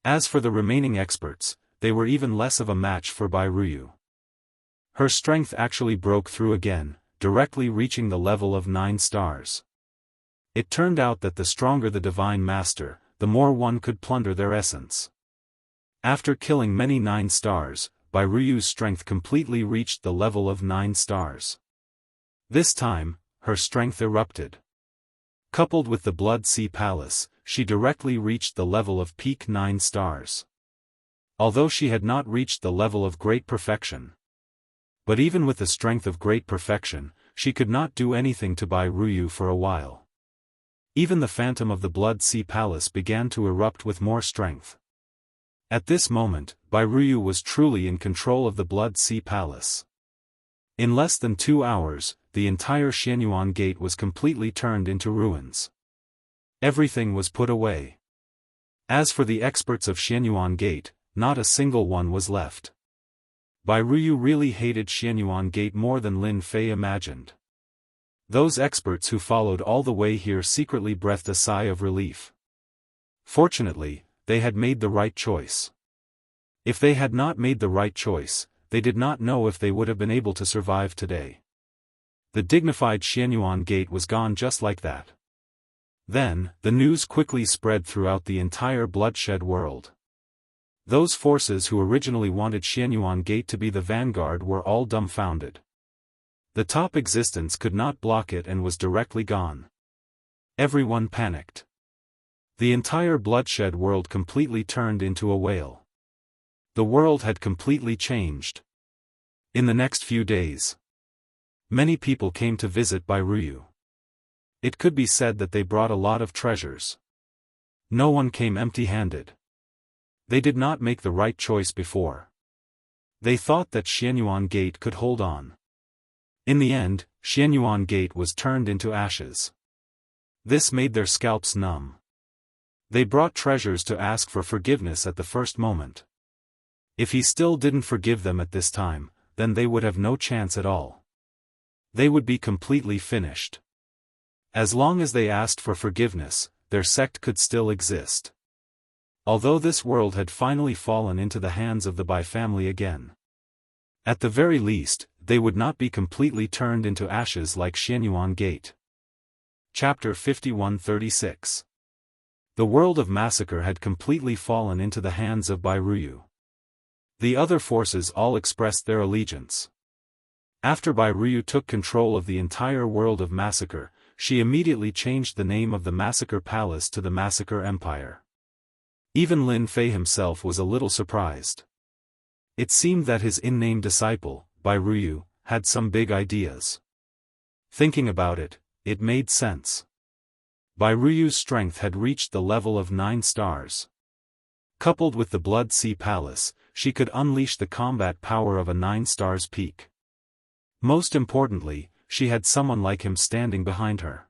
As for the remaining experts, they were even less of a match for Bai Ruyu. Her strength actually broke through again, directly reaching the level of 9 stars. It turned out that the stronger the Divine Master, the more one could plunder their essence. After killing many 9 stars, Bai Ruyu's strength completely reached the level of 9 stars. This time, her strength erupted. Coupled with the Blood Sea Palace, she directly reached the level of peak 9 stars. Although she had not reached the level of great perfection. But even with the strength of great perfection, she could not do anything to Bai Ruyu for a while. Even the phantom of the Blood Sea Palace began to erupt with more strength. At this moment, Bai Ruyu was truly in control of the Blood Sea Palace. In less than 2 hours, the entire Xianyuan Gate was completely turned into ruins. Everything was put away. As for the experts of Xianyuan Gate, not a single one was left. Bai Ruyu really hated Xianyuan Gate more than Lin Fei imagined. Those experts who followed all the way here secretly breathed a sigh of relief. Fortunately, they had made the right choice. If they had not made the right choice, they did not know if they would have been able to survive today. The dignified Xianyuan Gate was gone just like that. Then, the news quickly spread throughout the entire bloodshed world. Those forces who originally wanted Xianyuan Gate to be the vanguard were all dumbfounded. The top existence could not block it and was directly gone. Everyone panicked. The entire bloodshed world completely turned into a whale. The world had completely changed. In the next few days, many people came to visit Bai Ruyu. It could be said that they brought a lot of treasures. No one came empty-handed. They did not make the right choice before. They thought that Xianyuan Gate could hold on. In the end, Xianyuan Gate was turned into ashes. This made their scalps numb. They brought treasures to ask for forgiveness at the first moment. If he still didn't forgive them at this time, then they would have no chance at all. They would be completely finished. As long as they asked for forgiveness, their sect could still exist. Although this world had finally fallen into the hands of the Bai family again. At the very least, they would not be completely turned into ashes like Xianyuan Gate. Chapter 51-36. The world of massacre had completely fallen into the hands of Bai Ruyu. The other forces all expressed their allegiance. After Bai Ruyu took control of the entire world of massacre, she immediately changed the name of the Massacre Palace to the Massacre Empire. Even Lin Fei himself was a little surprised. It seemed that his in-name disciple, Bai Ruyu, had some big ideas. Thinking about it, it made sense. Bai Ruyu's strength had reached the level of 9 stars. Coupled with the Blood Sea Palace, she could unleash the combat power of a 9 stars peak. Most importantly, she had someone like him standing behind her.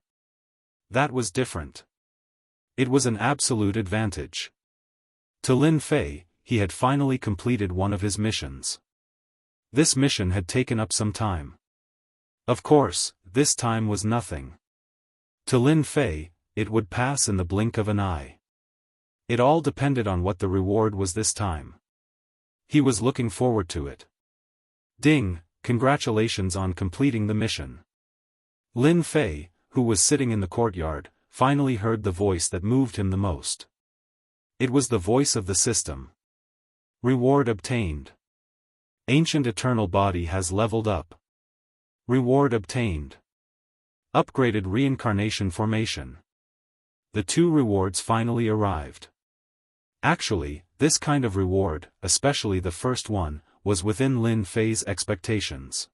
That was different. It was an absolute advantage. To Lin Fei, he had finally completed one of his missions. This mission had taken up some time. Of course, this time was nothing. To Lin Fei, it would pass in the blink of an eye. It all depended on what the reward was this time. He was looking forward to it. Ding, congratulations on completing the mission. Lin Fei, who was sitting in the courtyard, finally heard the voice that moved him the most. It was the voice of the system. Reward obtained. Ancient Eternal Body has leveled up. Reward obtained. Upgraded Reincarnation Formation. The 2 rewards finally arrived. Actually, this kind of reward, especially the first one, was within Lin Fei's expectations.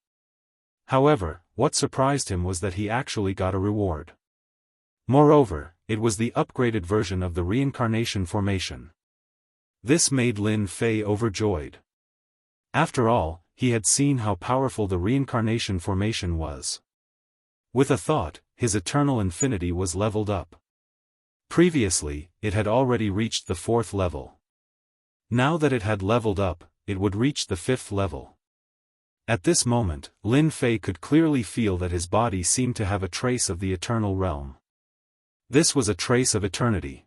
However, what surprised him was that he actually got a reward. Moreover, it was the upgraded version of the Reincarnation Formation. This made Lin Fei overjoyed. After all, he had seen how powerful the Reincarnation Formation was. With a thought, his Eternal Infinity was leveled up. Previously, it had already reached the 4th level. Now that it had leveled up, it would reach the 5th level. At this moment, Lin Fei could clearly feel that his body seemed to have a trace of the Eternal Realm. This was a trace of eternity.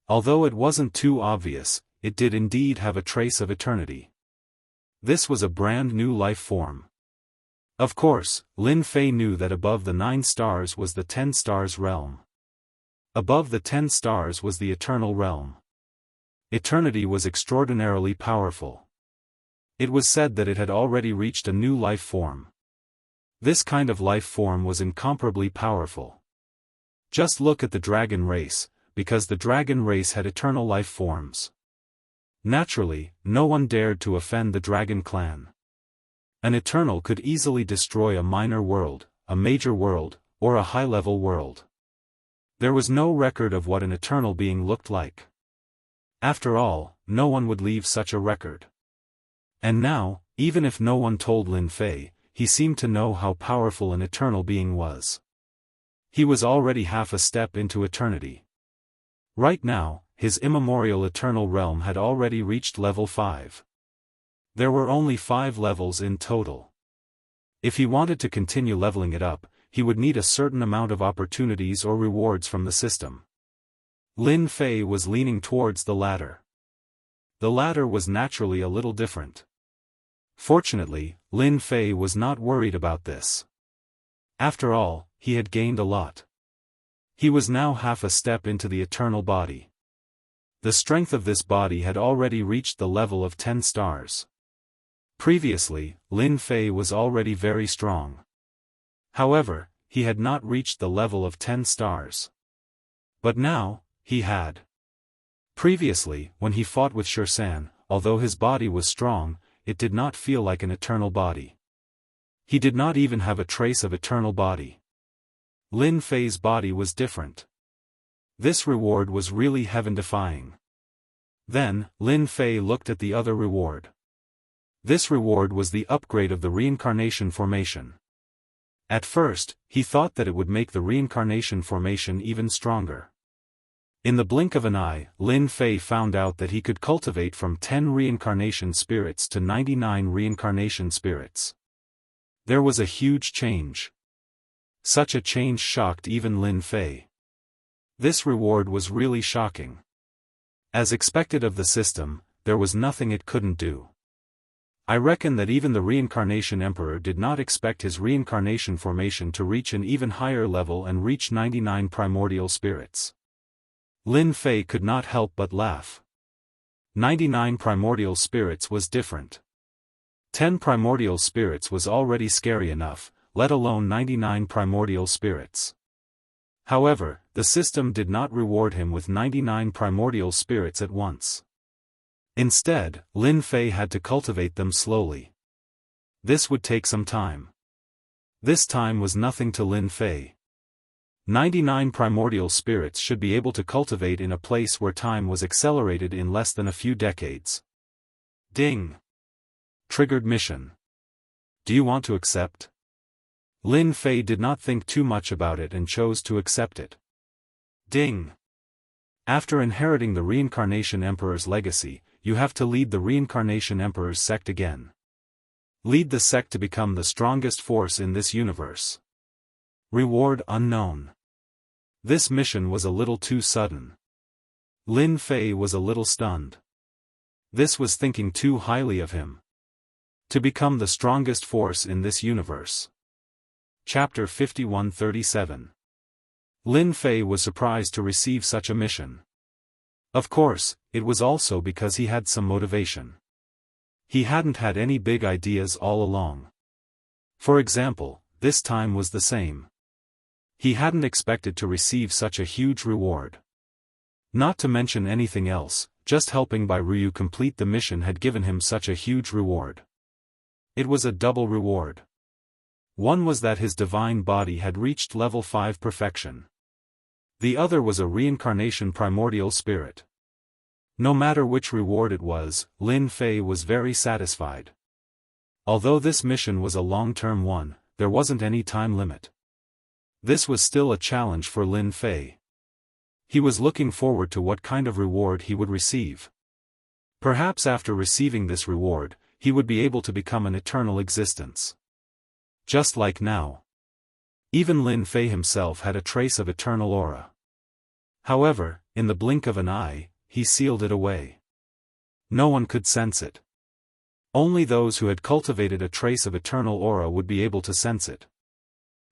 Although it wasn't too obvious, it did indeed have a trace of eternity. This was a brand new life form. Of course, Lin Fei knew that above the 9 stars was the 10 stars realm. Above the 10 stars was the Eternal Realm. Eternity was extraordinarily powerful. It was said that it had already reached a new life form. This kind of life form was incomparably powerful. Just look at the dragon race, because the dragon race had eternal life forms. Naturally, no one dared to offend the dragon clan. An eternal could easily destroy a minor world, a major world, or a high-level world. There was no record of what an eternal being looked like. After all, no one would leave such a record. And now, even if no one told Lin Fei, he seemed to know how powerful an eternal being was. He was already half a step into eternity. Right now, his immemorial eternal realm had already reached level 5. There were only 5 levels in total. If he wanted to continue leveling it up, he would need a certain amount of opportunities or rewards from the system. Lin Fei was leaning towards the latter. The latter was naturally a little different. Fortunately, Lin Fei was not worried about this. After all, he had gained a lot. He was now half a step into the eternal body. The strength of this body had already reached the level of 10 stars. Previously, Lin Fei was already very strong. However, he had not reached the level of 10 stars. But now, he had. Previously, when he fought with Xianxia, although his body was strong, it did not feel like an eternal body. He did not even have a trace of eternal body. Lin Fei's body was different. This reward was really heaven-defying. Then, Lin Fei looked at the other reward. This reward was the upgrade of the reincarnation formation. At first, he thought that it would make the reincarnation formation even stronger. In the blink of an eye, Lin Fei found out that he could cultivate from 10 reincarnation spirits to 99 reincarnation spirits. There was a huge change. Such a change shocked even Lin Fei. This reward was really shocking. As expected of the system, there was nothing it couldn't do. I reckon that even the Reincarnation Emperor did not expect his reincarnation formation to reach an even higher level and reach 99 primordial spirits. Lin Fei could not help but laugh. 99 primordial spirits was different. 10 primordial spirits was already scary enough, let alone 99 primordial spirits. However, the system did not reward him with 99 primordial spirits at once. Instead, Lin Fei had to cultivate them slowly. This would take some time. This time was nothing to Lin Fei. 99 primordial spirits should be able to cultivate in a place where time was accelerated in less than a few decades. Ding! Triggered mission. Do you want to accept? Lin Fei did not think too much about it and chose to accept it. Ding! After inheriting the Reincarnation Emperor's legacy, you have to lead the Reincarnation Emperor's sect again. Lead the sect to become the strongest force in this universe. Reward unknown. This mission was a little too sudden. Lin Fei was a little stunned. This was thinking too highly of him. To become the strongest force in this universe. Chapter 5137. Lin Fei was surprised to receive such a mission. Of course, it was also because he had some motivation. He hadn't had any big ideas all along. For example, this time was the same. He hadn't expected to receive such a huge reward. Not to mention anything else, just helping Bai Ryu complete the mission had given him such a huge reward. It was a double reward. One was that his divine body had reached level 5 perfection. The other was a reincarnation primordial spirit. No matter which reward it was, Lin Fei was very satisfied. Although this mission was a long-term one, there wasn't any time limit. This was still a challenge for Lin Fei. He was looking forward to what kind of reward he would receive. Perhaps after receiving this reward, he would be able to become an eternal existence. Just like now. Even Lin Fei himself had a trace of eternal aura. However, in the blink of an eye, he sealed it away. No one could sense it. Only those who had cultivated a trace of eternal aura would be able to sense it.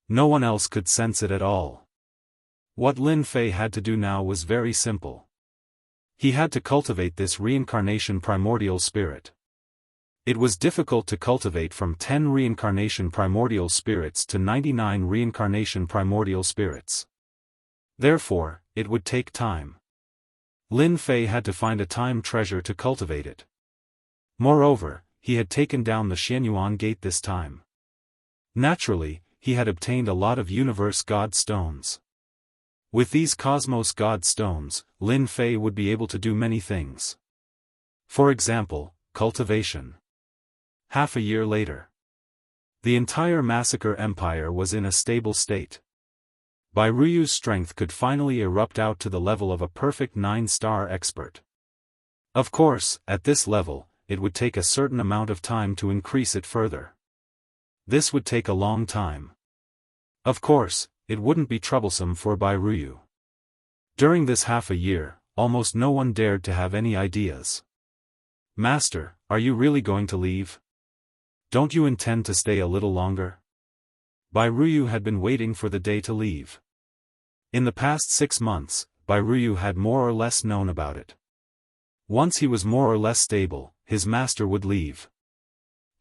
No one else could sense it at all. What Lin Fei had to do now was very simple. He had to cultivate this reincarnation primordial spirit. It was difficult to cultivate from 10 reincarnation primordial spirits to 99 reincarnation primordial spirits. Therefore, it would take time. Lin Fei had to find a time treasure to cultivate it. Moreover, he had taken down the Xianyuan gate this time. Naturally, he had obtained a lot of universe god stones. With these cosmos god stones, Lin Fei would be able to do many things. For example, cultivation. Half a year later. The entire massacre empire was in a stable state. Bai Ruyu's strength could finally erupt out to the level of a perfect 9-star expert. Of course, at this level, it would take a certain amount of time to increase it further. This would take a long time. Of course, it wouldn't be troublesome for Bai Ruyu. During this half a year, almost no one dared to have any ideas. Master, are you really going to leave? Don't you intend to stay a little longer? Bai Ruyu had been waiting for the day to leave. In the past 6 months, Bai Ruyu had more or less known about it. Once he was more or less stable, his master would leave.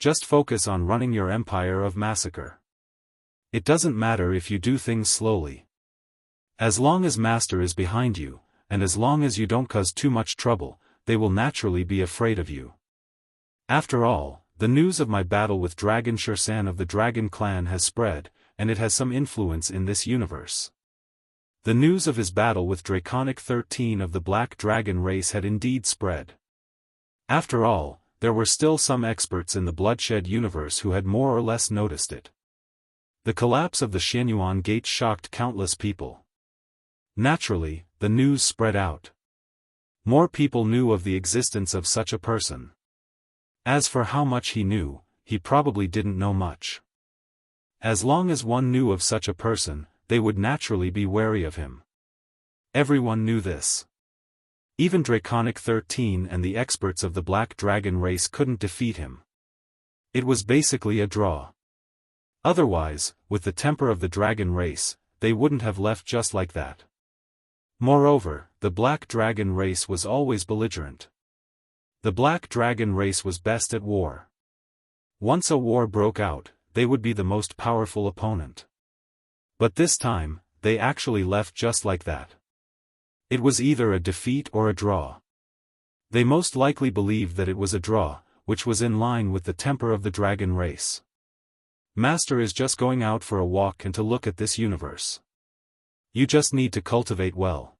Just focus on running your empire of massacre. It doesn't matter if you do things slowly. As long as master is behind you, and as long as you don't cause too much trouble, they will naturally be afraid of you. After all, the news of my battle with Dragon Shursan of the Dragon Clan has spread, and it has some influence in this universe. The news of his battle with Draconic 13 of the Black Dragon race had indeed spread. After all, there were still some experts in the Bloodshed universe who had more or less noticed it. The collapse of the Xianyuan Gate shocked countless people. Naturally, the news spread out. More people knew of the existence of such a person. As for how much he knew, he probably didn't know much. As long as one knew of such a person, they would naturally be wary of him. Everyone knew this. Even Draconic 13 and the experts of the Black Dragon race couldn't defeat him. It was basically a draw. Otherwise, with the temper of the Dragon race, they wouldn't have left just like that. Moreover, the Black Dragon race was always belligerent. The Black Dragon race was best at war. Once a war broke out, they would be the most powerful opponent. But this time, they actually left just like that. It was either a defeat or a draw. They most likely believed that it was a draw, which was in line with the temper of the Dragon race. Master is just going out for a walk and to look at this universe. You just need to cultivate well.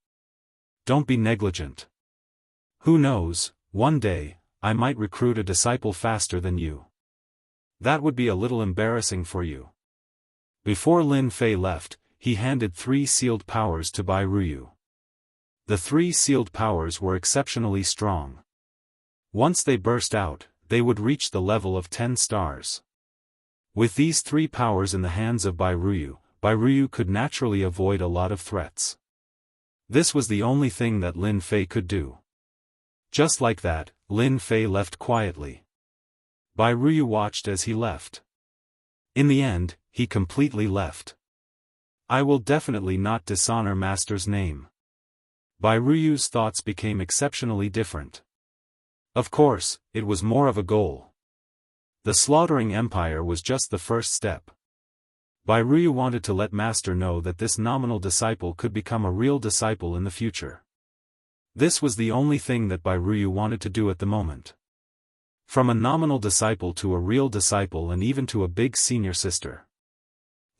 Don't be negligent. Who knows, one day, I might recruit a disciple faster than you. That would be a little embarrassing for you. Before Lin Fei left, he handed 3 sealed powers to Bai Ruyu. The 3 sealed powers were exceptionally strong. Once they burst out, they would reach the level of 10 stars. With these 3 powers in the hands of Bai Ruyu could naturally avoid a lot of threats. This was the only thing that Lin Fei could do. Just like that, Lin Fei left quietly. Bai Ruyu watched as he left. In the end, he completely left. I will definitely not dishonor Master's name. Bai Ruyu's thoughts became exceptionally different. Of course, it was more of a goal. The slaughtering empire was just the first step. Bai Ruyu wanted to let Master know that this nominal disciple could become a real disciple in the future. This was the only thing that Bai Ruyu wanted to do at the moment. From a nominal disciple to a real disciple and even to a big senior sister.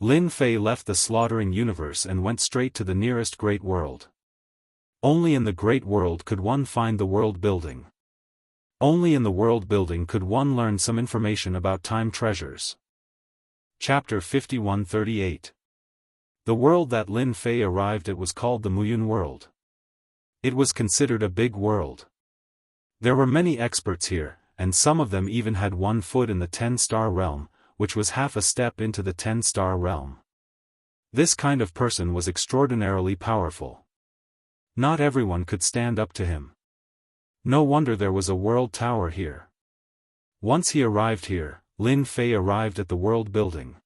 Lin Fei left the slaughtering universe and went straight to the nearest great world. Only in the great world could one find the world building. Only in the world building could one learn some information about time treasures. Chapter 5138. The world that Lin Fei arrived at was called the Muyun world. It was considered a big world. There were many experts here, and some of them even had 1 foot in the 10-star realm, which was half a step into the 10-star realm. This kind of person was extraordinarily powerful. Not everyone could stand up to him. No wonder there was a world tower here. Once he arrived here, Lin Fei arrived at the world building.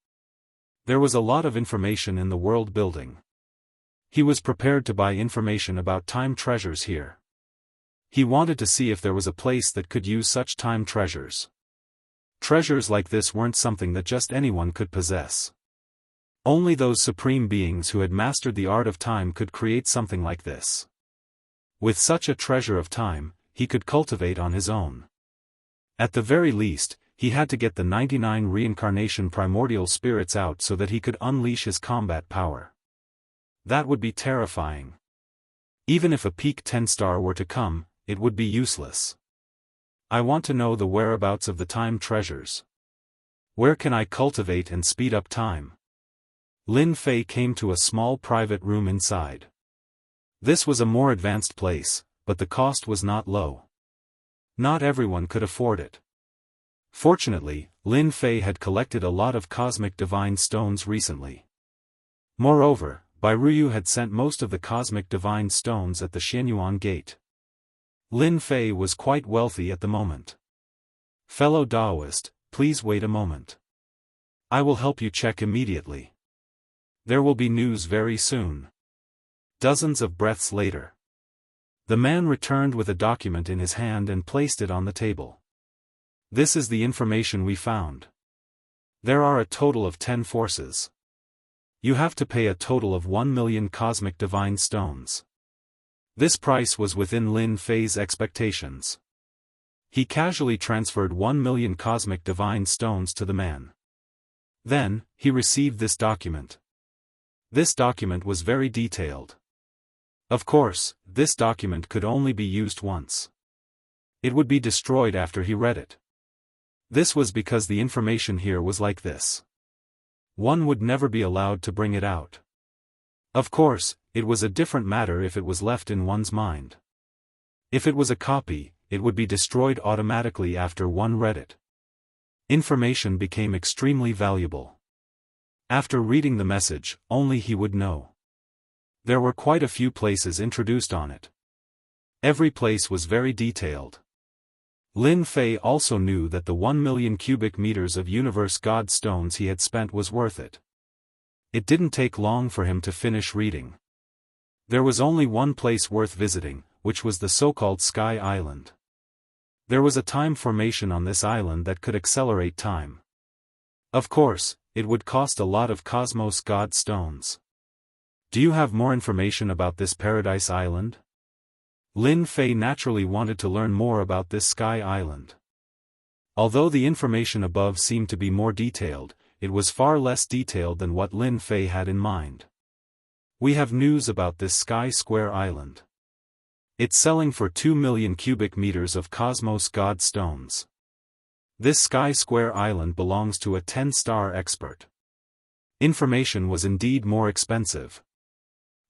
There was a lot of information in the world building. He was prepared to buy information about time treasures here. He wanted to see if there was a place that could use such time treasures. Treasures like this weren't something that just anyone could possess. Only those supreme beings who had mastered the art of time could create something like this. With such a treasure of time, he could cultivate on his own. At the very least, he had to get the 99 reincarnation primordial spirits out so that he could unleash his combat power. That would be terrifying. Even if a peak 10-star were to come, it would be useless. I want to know the whereabouts of the time treasures. Where can I cultivate and speed up time? Lin Fei came to a small private room inside. This was a more advanced place, but the cost was not low. Not everyone could afford it. Fortunately, Lin Fei had collected a lot of cosmic divine stones recently. Moreover, Bairuyu had sent most of the cosmic divine stones at the Xianyuan gate. Lin Fei was quite wealthy at the moment. Fellow Daoist, please wait a moment. I will help you check immediately. There will be news very soon. Dozens of breaths later. The man returned with a document in his hand and placed it on the table. This is the information we found. There are a total of 10 forces. You have to pay a total of 1 million cosmic divine stones. This price was within Lin Fei's expectations. He casually transferred 1 million cosmic divine stones to the man. Then, he received this document. This document was very detailed. Of course, this document could only be used once. It would be destroyed after he read it. This was because the information here was like this. One would never be allowed to bring it out. Of course, it was a different matter if it was left in one's mind. If it was a copy, it would be destroyed automatically after one read it. Information became extremely valuable. After reading the message, only he would know. There were quite a few places introduced on it. Every place was very detailed. Lin Fei also knew that the 1 million cubic meters of universe god stones he had spent was worth it. It didn't take long for him to finish reading. There was only one place worth visiting, which was the so-called Sky Island. There was a time formation on this island that could accelerate time. Of course, it would cost a lot of cosmos god stones. Do you have more information about this paradise island? Lin Fei naturally wanted to learn more about this Sky Island. Although the information above seemed to be more detailed, it was far less detailed than what Lin Fei had in mind. We have news about this Sky Square Island. It's selling for 2 million cubic meters of cosmos god stones. This Sky Square Island belongs to a 10-star expert. Information was indeed more expensive.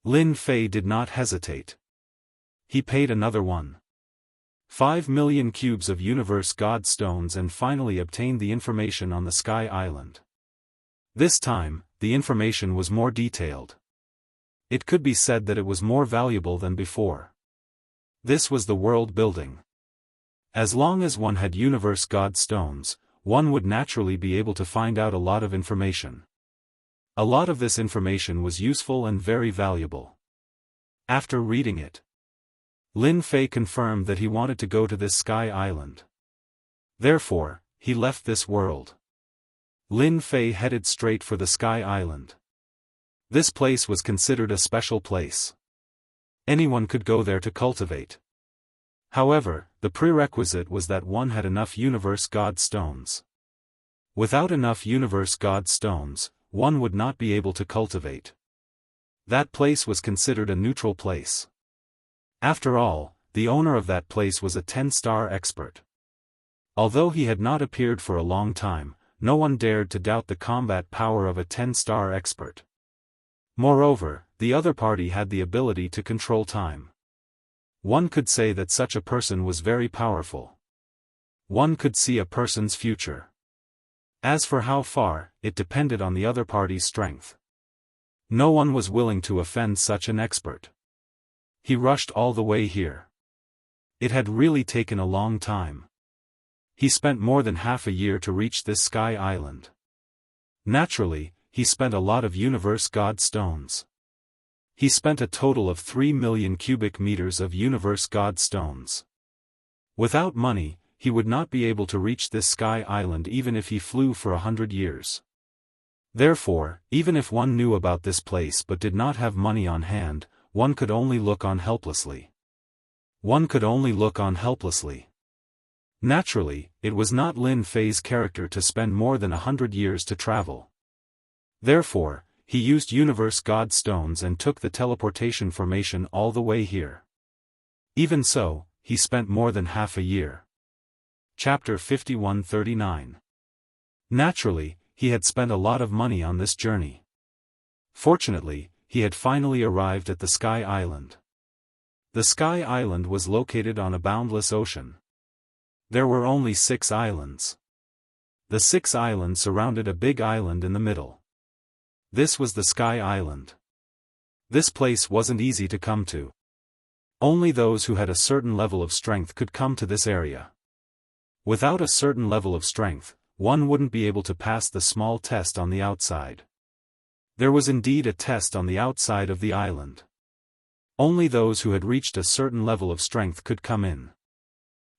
Lin Fei did not hesitate. He paid another 1.5 million cubes of universe god stones and finally obtained the information on the Sky Island. This time, the information was more detailed. It could be said that it was more valuable than before. This was the world building. As long as one had universe god stones, one would naturally be able to find out a lot of information. A lot of this information was useful and very valuable. After reading it, Lin Fei confirmed that he wanted to go to this Sky Island. Therefore, he left this world. Lin Fei headed straight for the Sky Island. This place was considered a special place. Anyone could go there to cultivate. However, the prerequisite was that one had enough universe god stones. Without enough universe god stones, one would not be able to cultivate. That place was considered a neutral place. After all, the owner of that place was a 10-star expert. Although he had not appeared for a long time, no one dared to doubt the combat power of a 10-star expert. Moreover, the other party had the ability to control time. One could say that such a person was very powerful. One could see a person's future. As for how far, it depended on the other party's strength. No one was willing to offend such an expert. He rushed all the way here. It had really taken a long time. He spent more than half a year to reach this Sky Island. Naturally, he spent a lot of universe god stones. He spent a total of 3 million cubic meters of universe god stones. Without money, he would not be able to reach this Sky Island even if he flew for 100 years. Therefore, even if one knew about this place but did not have money on hand, one could only look on helplessly. One could only look on helplessly. Naturally, it was not Lin Fei's character to spend more than 100 years to travel. Therefore, he used universe god stones and took the teleportation formation all the way here. Even so, he spent more than half a year. Chapter 5139. Naturally, he had spent a lot of money on this journey. Fortunately, he had finally arrived at the Sky Island. The Sky Island was located on a boundless ocean. There were only 6 islands. The 6 islands surrounded a big island in the middle. This was the Sky Island. This place wasn't easy to come to. Only those who had a certain level of strength could come to this area. Without a certain level of strength, one wouldn't be able to pass the small test on the outside. There was indeed a test on the outside of the island. Only those who had reached a certain level of strength could come in.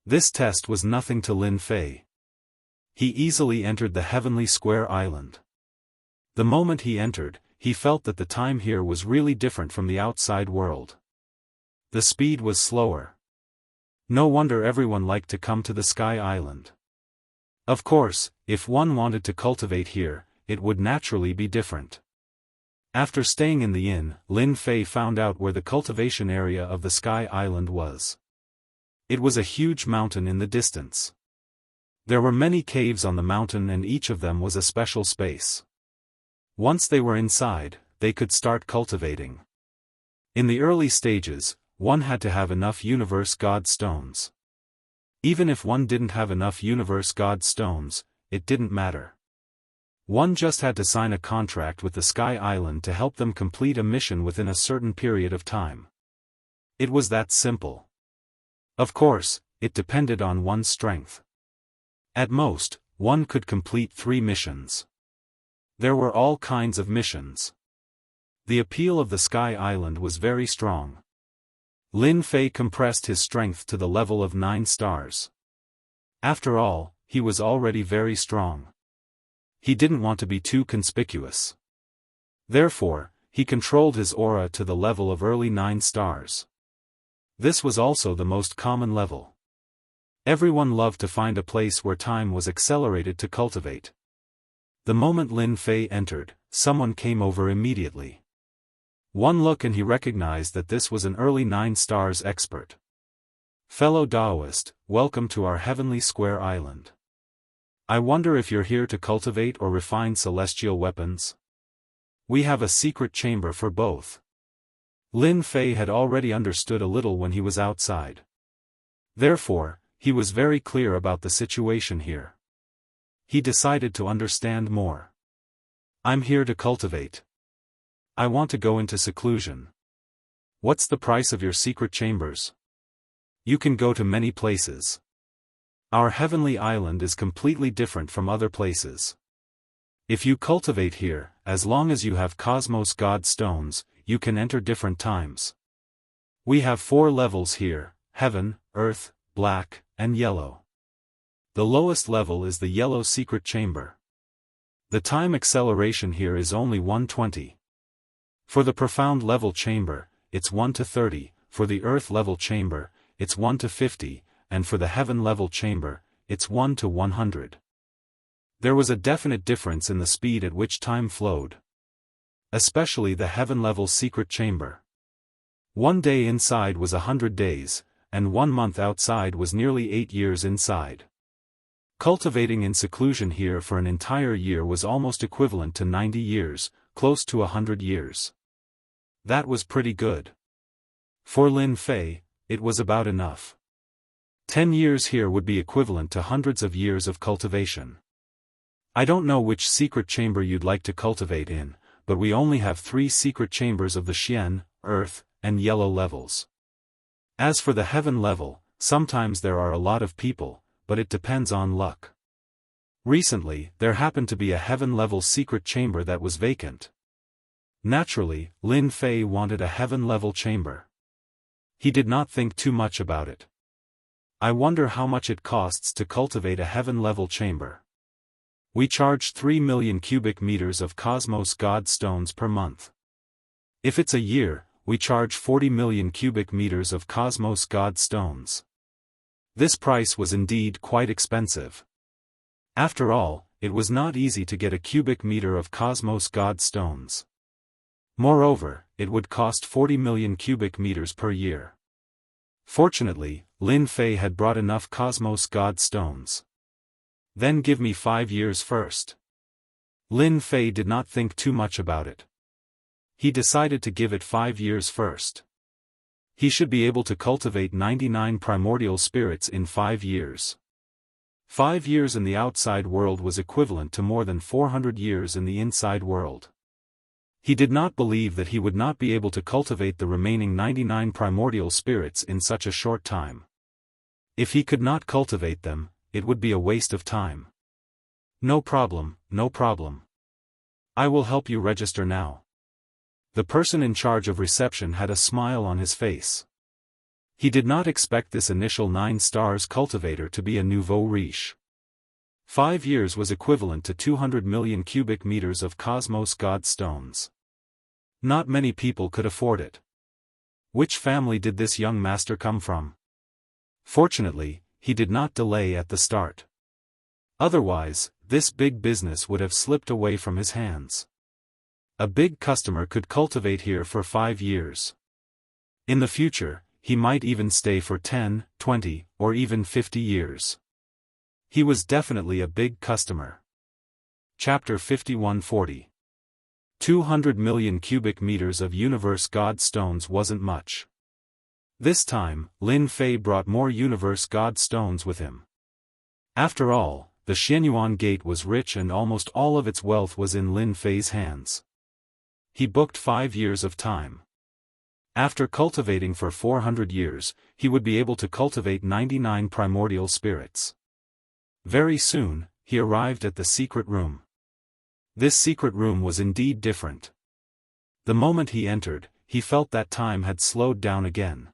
This test was nothing to Lin Fei. He easily entered the Heavenly Square Island. The moment he entered, he felt that the time here was really different from the outside world. The speed was slower. No wonder everyone liked to come to the Sky Island. Of course, if one wanted to cultivate here, it would naturally be different. After staying in the inn, Lin Fei found out where the cultivation area of the Sky Island was. It was a huge mountain in the distance. There were many caves on the mountain and each of them was a special space. Once they were inside, they could start cultivating. In the early stages, one had to have enough Universe God stones. Even if one didn't have enough Universe God stones, it didn't matter. One just had to sign a contract with the Sky Island to help them complete a mission within a certain period of time. It was that simple. Of course, it depended on one's strength. At most, one could complete 3 missions. There were all kinds of missions. The appeal of the Sky Island was very strong. Lin Fei compressed his strength to the level of 9 stars. After all, he was already very strong. He didn't want to be too conspicuous. Therefore, he controlled his aura to the level of early 9 stars. This was also the most common level. Everyone loved to find a place where time was accelerated to cultivate. The moment Lin Fei entered, someone came over immediately. One look and he recognized that this was an early 9 stars expert. Fellow Daoist, welcome to our Heavenly Square Island. I wonder if you're here to cultivate or refine celestial weapons? We have a secret chamber for both. Lin Fei had already understood a little when he was outside. Therefore, he was very clear about the situation here. He decided to understand more. I'm here to cultivate. I want to go into seclusion. What's the price of your secret chambers? You can go to many places. Our heavenly island is completely different from other places. If you cultivate here, as long as you have Cosmos God stones, you can enter different times. We have 4 levels here: Heaven, Earth, Black, and Yellow. The lowest level is the Yellow Secret Chamber. The time acceleration here is only 120. For the Profound Level Chamber, it's 1 to 30, for the Earth Level Chamber, it's 1 to 50, and for the Heaven Level Chamber, it's 1 to 100. There was a definite difference in the speed at which time flowed. Especially the Heaven Level Secret Chamber. 1 day inside was 100 days, and 1 month outside was nearly 8 years inside. Cultivating in seclusion here for an entire year was almost equivalent to 90 years, close to 100 years. That was pretty good. For Lin Fei, it was about enough. 10 years here would be equivalent to hundreds of years of cultivation. I don't know which secret chamber you'd like to cultivate in, but we only have 3 secret chambers of the Xian, Earth, and Yellow levels. As for the Heaven level, sometimes there are a lot of people, but it depends on luck. Recently, there happened to be a Heaven level secret chamber that was vacant. Naturally, Lin Fei wanted a Heaven level chamber. He did not think too much about it. I wonder how much it costs to cultivate a Heaven level chamber. We charge 3 million cubic meters of Cosmos God stones per month. If it's a year, we charge 40 million cubic meters of Cosmos God stones. This price was indeed quite expensive. After all, it was not easy to get a cubic meter of Cosmos God stones. Moreover, it would cost 40 million cubic meters per year. Fortunately, Lin Fei had brought enough Cosmos God stones. Then give me 5 years first. Lin Fei did not think too much about it. He decided to give it 5 years first. He should be able to cultivate 99 primordial spirits in 5 years. 5 years in the outside world was equivalent to more than 400 years in the inside world. He did not believe that he would not be able to cultivate the remaining 99 primordial spirits in such a short time. If he could not cultivate them, it would be a waste of time. No problem, no problem. I will help you register now. The person in charge of reception had a smile on his face. He did not expect this initial 9 stars cultivator to be a nouveau riche. 5 years was equivalent to 200 million cubic meters of cosmos god stones. Not many people could afford it. Which family did this young master come from? Fortunately, he did not delay at the start. Otherwise, this big business would have slipped away from his hands. A big customer could cultivate here for 5 years. In the future, he might even stay for 10, 20, or even 50 years. He was definitely a big customer. Chapter 5140. 200 million cubic meters of universe god stones wasn't much. This time, Lin Fei brought more universe god stones with him. After all, the Xianyuan gate was rich and almost all of its wealth was in Lin Fei's hands. He booked 5 years of time. After cultivating for 400 years, he would be able to cultivate 99 primordial spirits. Very soon, he arrived at the secret room. This secret room was indeed different. The moment he entered, he felt that time had slowed down again.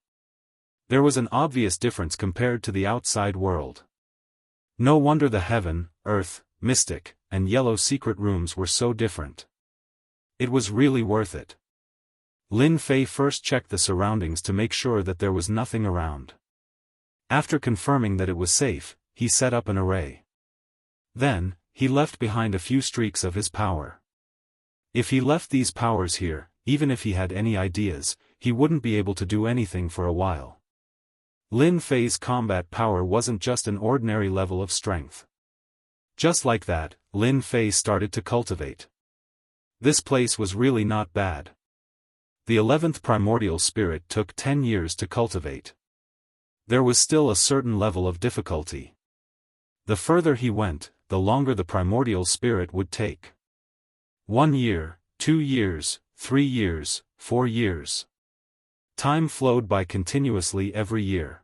There was an obvious difference compared to the outside world. No wonder the heaven, earth, mystic, and yellow secret rooms were so different. It was really worth it. Lin Fei first checked the surroundings to make sure that there was nothing around. After confirming that it was safe, he set up an array. Then, he left behind a few streaks of his power. If he left these powers here, even if he had any ideas, he wouldn't be able to do anything for a while. Lin Fei's combat power wasn't just an ordinary level of strength. Just like that, Lin Fei started to cultivate. This place was really not bad. The 11th primordial spirit took 10 years to cultivate. There was still a certain level of difficulty. The further he went, the longer the primordial spirit would take. 1 year, 2 years, 3 years, 4 years. Time flowed by continuously every year.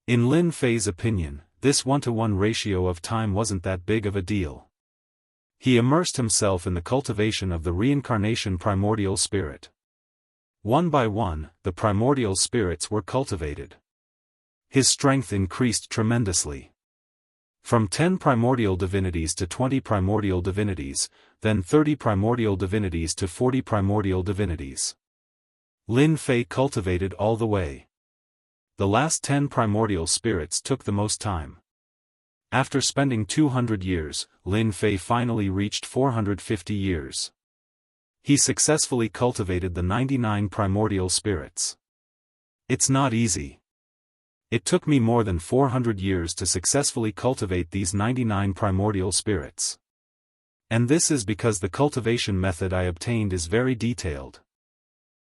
In Lin Fei's opinion, this 1-to-1 ratio of time wasn't that big of a deal. He immersed himself in the cultivation of the reincarnation primordial spirit. One by one, the primordial spirits were cultivated. His strength increased tremendously. From 10 primordial divinities to 20 primordial divinities, then 30 primordial divinities to 40 primordial divinities. Lin Fei cultivated all the way. The last 10 primordial spirits took the most time. After spending 200 years, Lin Fei finally reached 450 years. He successfully cultivated the 99 primordial spirits. It's not easy. It took me more than 400 years to successfully cultivate these 99 primordial spirits. And this is because the cultivation method I obtained is very detailed.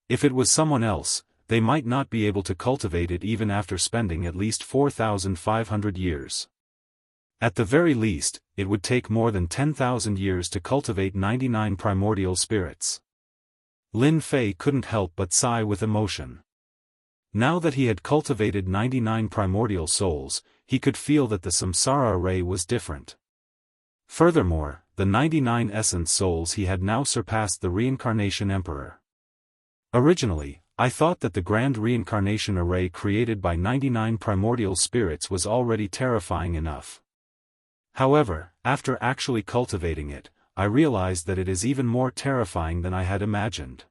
If it was someone else, they might not be able to cultivate it even after spending at least 4,500 years. At the very least, it would take more than 10,000 years to cultivate 99 primordial spirits. Lin Fei couldn't help but sigh with emotion. Now that he had cultivated 99 primordial souls, he could feel that the samsara array was different. Furthermore, the 99 essence souls he had now surpassed the reincarnation emperor. Originally, I thought that the grand reincarnation array created by 99 primordial spirits was already terrifying enough. However, after actually cultivating it, I realized that it is even more terrifying than I had imagined.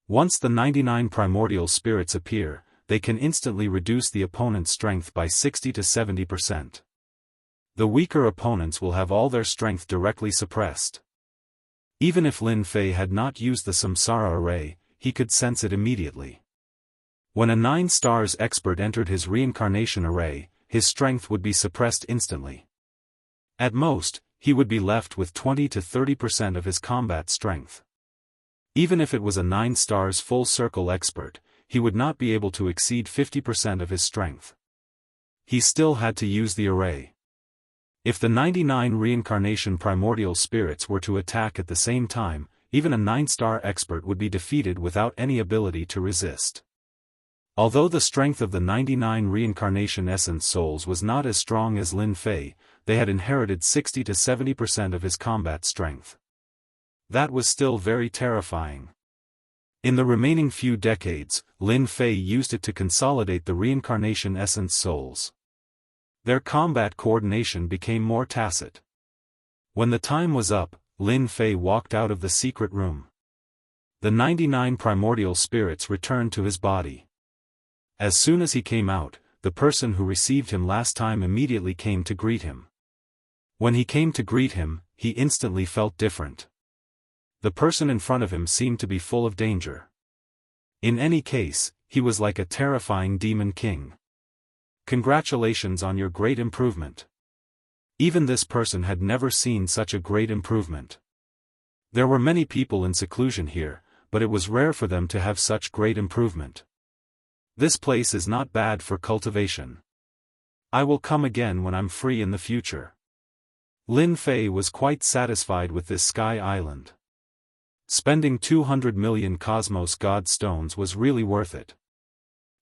Once the 99 primordial spirits appear, they can instantly reduce the opponent's strength by 60 to 70%. The weaker opponents will have all their strength directly suppressed. Even if Lin Fei had not used the samsara array, he could sense it immediately. When a 9 stars expert entered his reincarnation array, his strength would be suppressed instantly. At most, he would be left with 20 to 30% of his combat strength. Even if it was a 9 stars full circle expert, he would not be able to exceed 50% of his strength. He still had to use the array. If the 99 reincarnation primordial spirits were to attack at the same time, even a 9-star expert would be defeated without any ability to resist. Although the strength of the 99 reincarnation essence souls was not as strong as Lin Fei, they had inherited 60 to 70% of his combat strength. That was still very terrifying. In the remaining few decades, Lin Fei used it to consolidate the reincarnation essence souls. Their combat coordination became more tacit. When the time was up, Lin Fei walked out of the secret room. The 99 primordial spirits returned to his body. As soon as he came out, the person who received him last time immediately came to greet him. When he came to greet him, he instantly felt different. The person in front of him seemed to be full of danger. In any case, he was like a terrifying demon king. Congratulations on your great improvement. Even this person had never seen such a great improvement. There were many people in seclusion here, but it was rare for them to have such great improvement. This place is not bad for cultivation. I will come again when I'm free in the future. Lin Fei was quite satisfied with this sky island. Spending 200 million Cosmos God Stones was really worth it.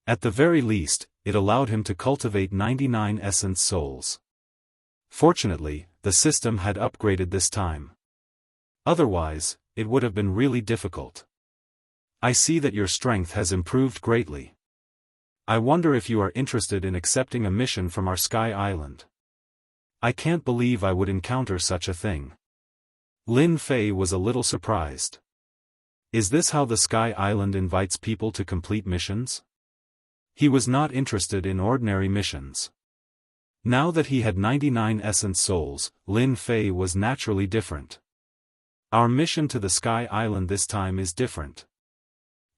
At the very least, it allowed him to cultivate 99 essence souls. Fortunately, the system had upgraded this time. Otherwise, it would have been really difficult. I see that your strength has improved greatly. I wonder if you are interested in accepting a mission from our sky island. I can't believe I would encounter such a thing. Lin Fei was a little surprised. Is this how the sky island invites people to complete missions? He was not interested in ordinary missions. Now that he had 99 essence souls, Lin Fei was naturally different. Our mission to the sky island this time is different.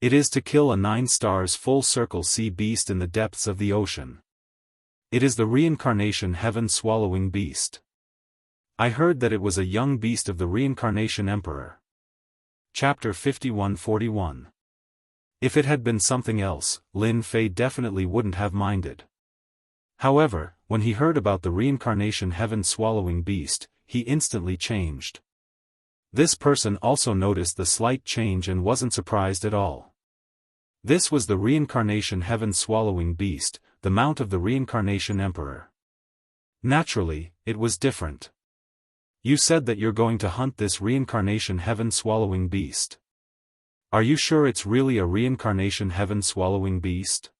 It is to kill a 9 stars full circle sea beast in the depths of the ocean. It is the reincarnation heaven-swallowing beast. I heard that it was a young beast of the reincarnation emperor. Chapter 51-41. If it had been something else, Lin Fei definitely wouldn't have minded. However, when he heard about the reincarnation heaven-swallowing beast, he instantly changed. This person also noticed the slight change and wasn't surprised at all. This was the reincarnation heaven-swallowing beast, the mount of the reincarnation emperor. Naturally, it was different. You said that you're going to hunt this reincarnation heaven-swallowing beast. Are you sure it's really a reincarnation heaven-swallowing beast?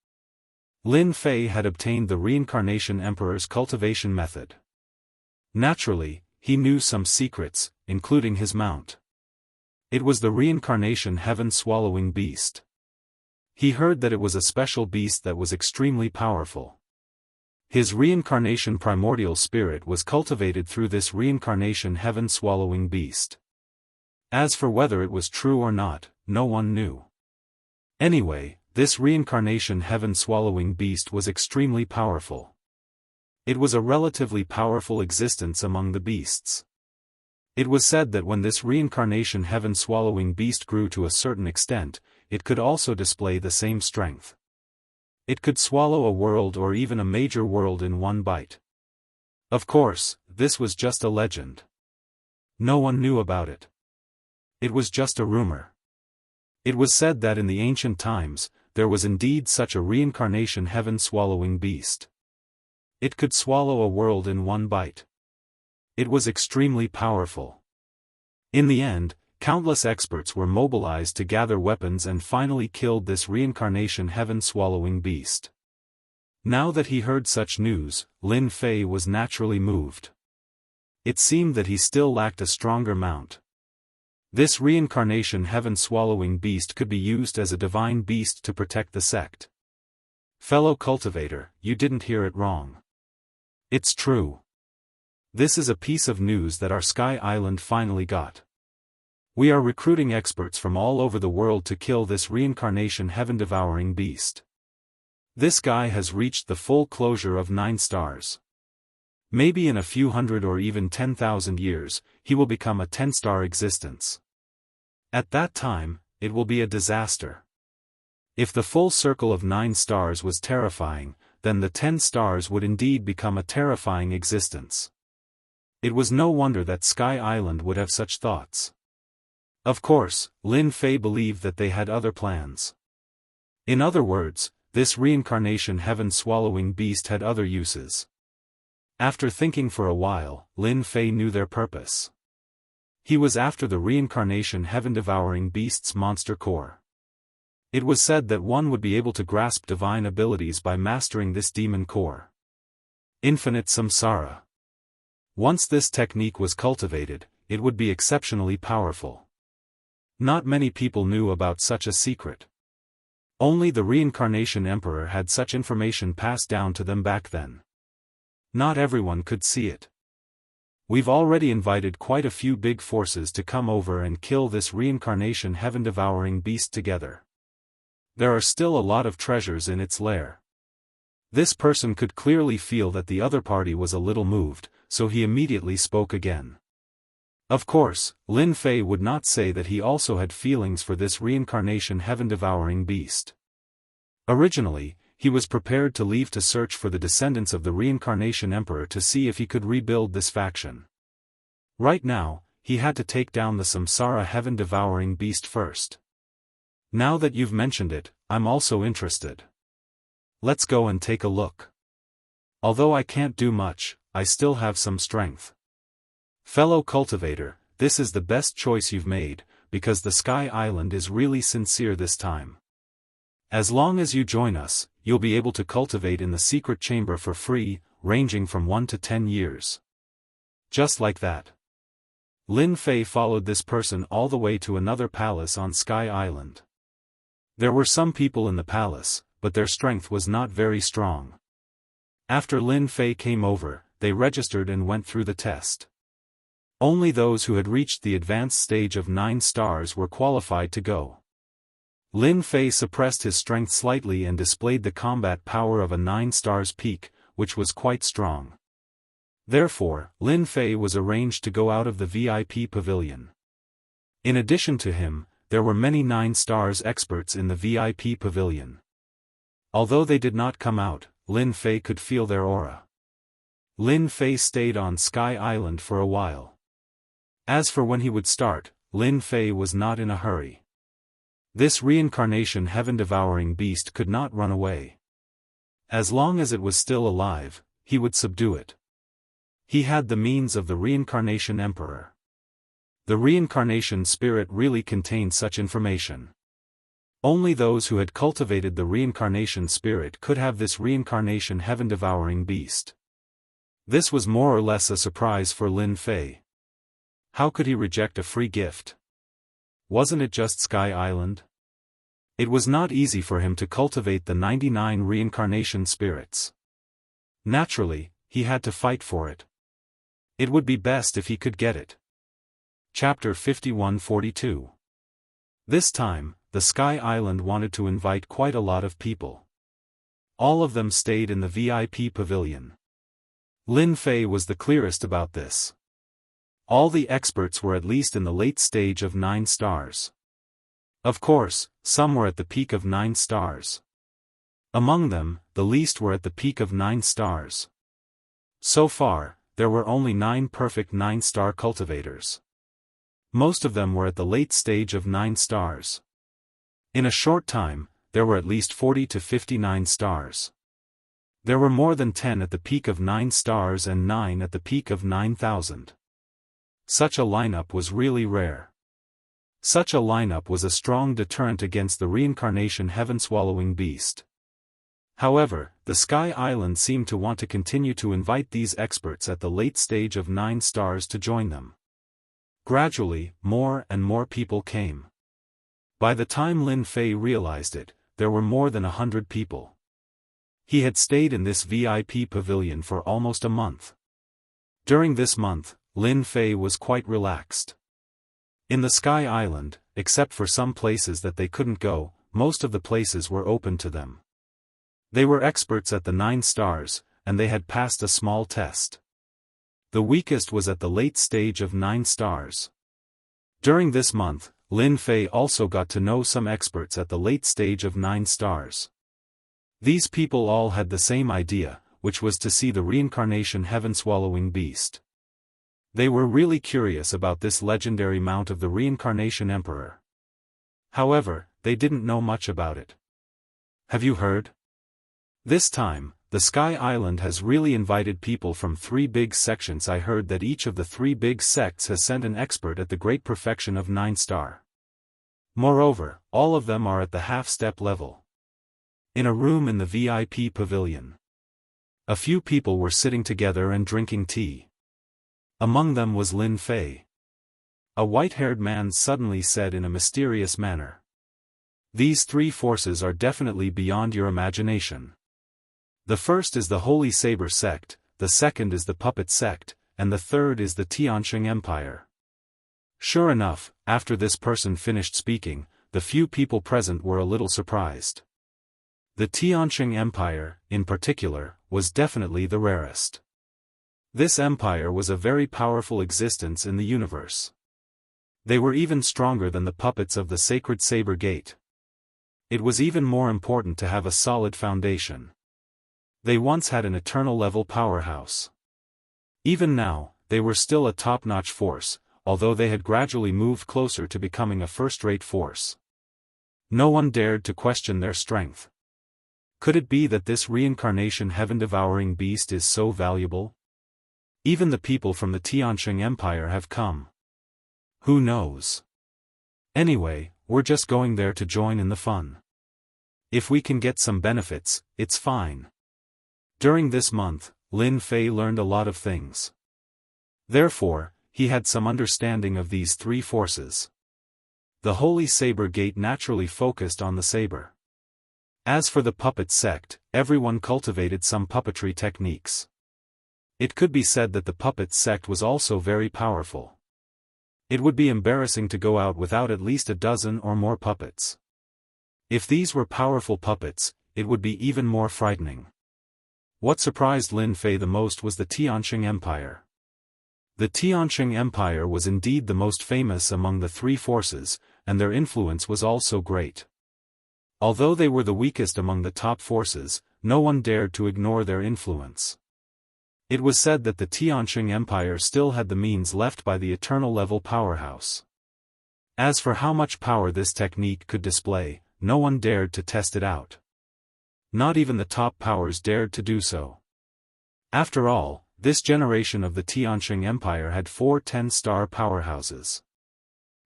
Lin Fei had obtained the reincarnation emperor's cultivation method. Naturally, he knew some secrets, including his mount. It was the reincarnation heaven-swallowing beast. He heard that it was a special beast that was extremely powerful. His reincarnation primordial spirit was cultivated through this reincarnation heaven-swallowing beast. As for whether it was true or not, no one knew. Anyway, this reincarnation heaven-swallowing beast was extremely powerful. It was a relatively powerful existence among the beasts. It was said that when this reincarnation heaven-swallowing beast grew to a certain extent, it could also display the same strength. It could swallow a world or even a major world in one bite. Of course, this was just a legend. No one knew about it. It was just a rumor. It was said that in the ancient times, there was indeed such a reincarnation heaven-swallowing beast. It could swallow a world in one bite. It was extremely powerful. In the end, countless experts were mobilized to gather weapons and finally killed this reincarnation heaven-swallowing beast. Now that he heard such news, Lin Fei was naturally moved. It seemed that he still lacked a stronger mount. This reincarnation heaven-swallowing beast could be used as a divine beast to protect the sect. Fellow cultivator, you didn't hear it wrong. It's true. This is a piece of news that our sky island finally got. We are recruiting experts from all over the world to kill this reincarnation heaven-devouring beast. This guy has reached the full closure of 9 stars. Maybe in a few hundred or even 10,000 years, he will become a 10-star existence. At that time, it will be a disaster. If the full circle of 9 stars was terrifying, then the 10 stars would indeed become a terrifying existence. It was no wonder that Sky Island would have such thoughts. Of course, Lin Fei believed that they had other plans. In other words, this reincarnation heaven-swallowing beast had other uses. After thinking for a while, Lin Fei knew their purpose. He was after the reincarnation heaven-devouring beast's monster core. It was said that one would be able to grasp divine abilities by mastering this demon core. Infinite samsara. Once this technique was cultivated, it would be exceptionally powerful. Not many people knew about such a secret. Only the reincarnation emperor had such information passed down to them back then. Not everyone could see it. We've already invited quite a few big forces to come over and kill this reincarnation heaven-devouring beast together. There are still a lot of treasures in its lair. This person could clearly feel that the other party was a little moved, so he immediately spoke again. Of course, Lin Fei would not say that he also had feelings for this reincarnation heaven-devouring beast. Originally, he was prepared to leave to search for the descendants of the reincarnation emperor to see if he could rebuild this faction. Right now, he had to take down the samsara heaven-devouring beast first. Now that you've mentioned it, I'm also interested. Let's go and take a look. Although I can't do much, I still have some strength. Fellow cultivator, this is the best choice you've made, because the Sky Island is really sincere this time. As long as you join us, you'll be able to cultivate in the secret chamber for free, ranging from 1 to 10 years. Just like that. Lin Fei followed this person all the way to another palace on Sky Island. There were some people in the palace, but their strength was not very strong. After Lin Fei came over, they registered and went through the test. Only those who had reached the advanced stage of 9 stars were qualified to go. Lin Fei suppressed his strength slightly and displayed the combat power of a 9 stars peak, which was quite strong. Therefore, Lin Fei was arranged to go out of the VIP pavilion. In addition to him, there were many 9 stars experts in the VIP pavilion. Although they did not come out, Lin Fei could feel their aura. Lin Fei stayed on Sky Island for a while. As for when he would start, Lin Fei was not in a hurry. This reincarnation heaven-devouring beast could not run away. As long as it was still alive, he would subdue it. He had the means of the reincarnation emperor. The reincarnation spirit really contained such information. Only those who had cultivated the reincarnation spirit could have this reincarnation heaven-devouring beast. This was more or less a surprise for Lin Fei. How could he reject a free gift? Wasn't it just Sky Island? It was not easy for him to cultivate the 99 reincarnation spirits. Naturally, he had to fight for it. It would be best if he could get it. Chapter 51-42. This time, the Sky Island wanted to invite quite a lot of people. All of them stayed in the VIP pavilion. Lin Fei was the clearest about this. All the experts were at least in the late stage of 9 stars. Of course, some were at the peak of 9 stars. Among them, the least were at the peak of 9 stars. So far, there were only 9 perfect 9-star cultivators. Most of them were at the late stage of 9 stars. In a short time, there were at least 40 to 59 stars. There were more than 10 at the peak of 9 stars and 9 at the peak of 9,000. Such a lineup was really rare. Such a lineup was a strong deterrent against the reincarnation heaven-swallowing beast. However, the Sky Island seemed to want to continue to invite these experts at the late stage of 9 stars to join them. Gradually, more and more people came. By the time Lin Fei realized it, there were more than 100 people. He had stayed in this VIP pavilion for almost a month. During this month, Lin Fei was quite relaxed. In the Sky Island, except for some places that they couldn't go, most of the places were open to them. They were experts at the 9 stars, and they had passed a small test. The weakest was at the late stage of 9 stars. During this month, Lin Fei also got to know some experts at the late stage of 9 stars. These people all had the same idea, which was to see the reincarnation heaven-swallowing beast. They were really curious about this legendary mount of the reincarnation emperor. However, they didn't know much about it. Have you heard? This time, the Sky Island has really invited people from 3 big sections. I heard that each of the 3 big sects has sent an expert at the great perfection of 9 star. Moreover, all of them are at the half-step level. In a room in the VIP pavilion. A few people were sitting together and drinking tea. Among them was Lin Fei. A white-haired man suddenly said in a mysterious manner. These 3 forces are definitely beyond your imagination. The first is the Holy Saber sect, the second is the Puppet sect, and the third is the Xianxia Empire. Sure enough, after this person finished speaking, the few people present were a little surprised. The Xianxia Empire, in particular, was definitely the rarest. This empire was a very powerful existence in the universe. They were even stronger than the puppets of the Sacred Saber Gate. It was even more important to have a solid foundation. They once had an eternal-level powerhouse. Even now, they were still a top-notch force, although they had gradually moved closer to becoming a first-rate force. No one dared to question their strength. Could it be that this reincarnation heaven-devouring beast is so valuable? Even the people from the Xianxia Empire have come. Who knows? Anyway, we're just going there to join in the fun. If we can get some benefits, it's fine. During this month, Lin Fei learned a lot of things. Therefore, he had some understanding of these 3 forces. The Holy Saber Gate naturally focused on the saber. As for the Puppet sect, everyone cultivated some puppetry techniques. It could be said that the Puppet sect was also very powerful. It would be embarrassing to go out without at least a dozen or more puppets. If these were powerful puppets, it would be even more frightening. What surprised Lin Fei the most was the Xianxia Empire. The Xianxia Empire was indeed the most famous among the 3 forces, and their influence was also great. Although they were the weakest among the top forces, no one dared to ignore their influence. It was said that the Xianxia Empire still had the means left by the eternal-level powerhouse. As for how much power this technique could display, no one dared to test it out. Not even the top powers dared to do so. After all, this generation of the Xianxia Empire had 4 10-star powerhouses.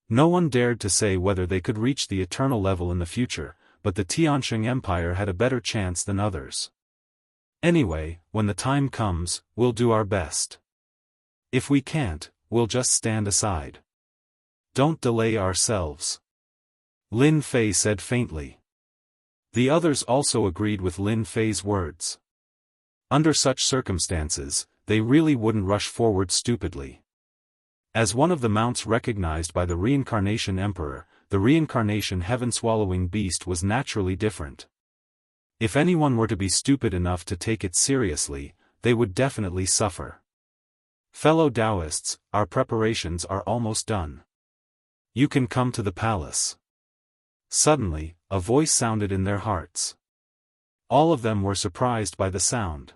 No one dared to say whether they could reach the eternal level in the future, but the Xianxia Empire had a better chance than others. Anyway, when the time comes, we'll do our best. If we can't, we'll just stand aside. Don't delay ourselves. Lin Fei said faintly. The others also agreed with Lin Fei's words. Under such circumstances, they really wouldn't rush forward stupidly. As one of the mounts recognized by the reincarnation emperor, the reincarnation heaven-swallowing beast was naturally different. If anyone were to be stupid enough to take it seriously, they would definitely suffer. Fellow Daoists, our preparations are almost done. You can come to the palace. Suddenly, a voice sounded in their hearts. All of them were surprised by the sound.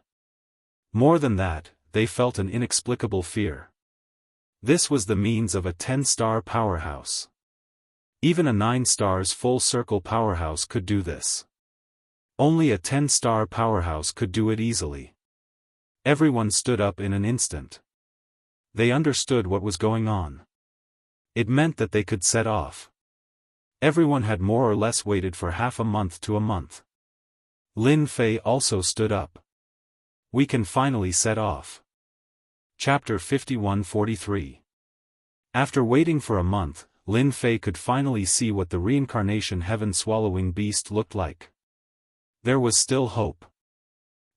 More than that, they felt an inexplicable fear. This was the means of a 10-star powerhouse. Even a 9 stars full-circle powerhouse could do this. Only a 10-star powerhouse could do it easily. Everyone stood up in an instant. They understood what was going on. It meant that they could set off. Everyone had more or less waited for half a month to a month. Lin Fei also stood up. We can finally set off. Chapter 51-43. After waiting for a month, Lin Fei could finally see what the reincarnation heaven-swallowing beast looked like. There was still hope.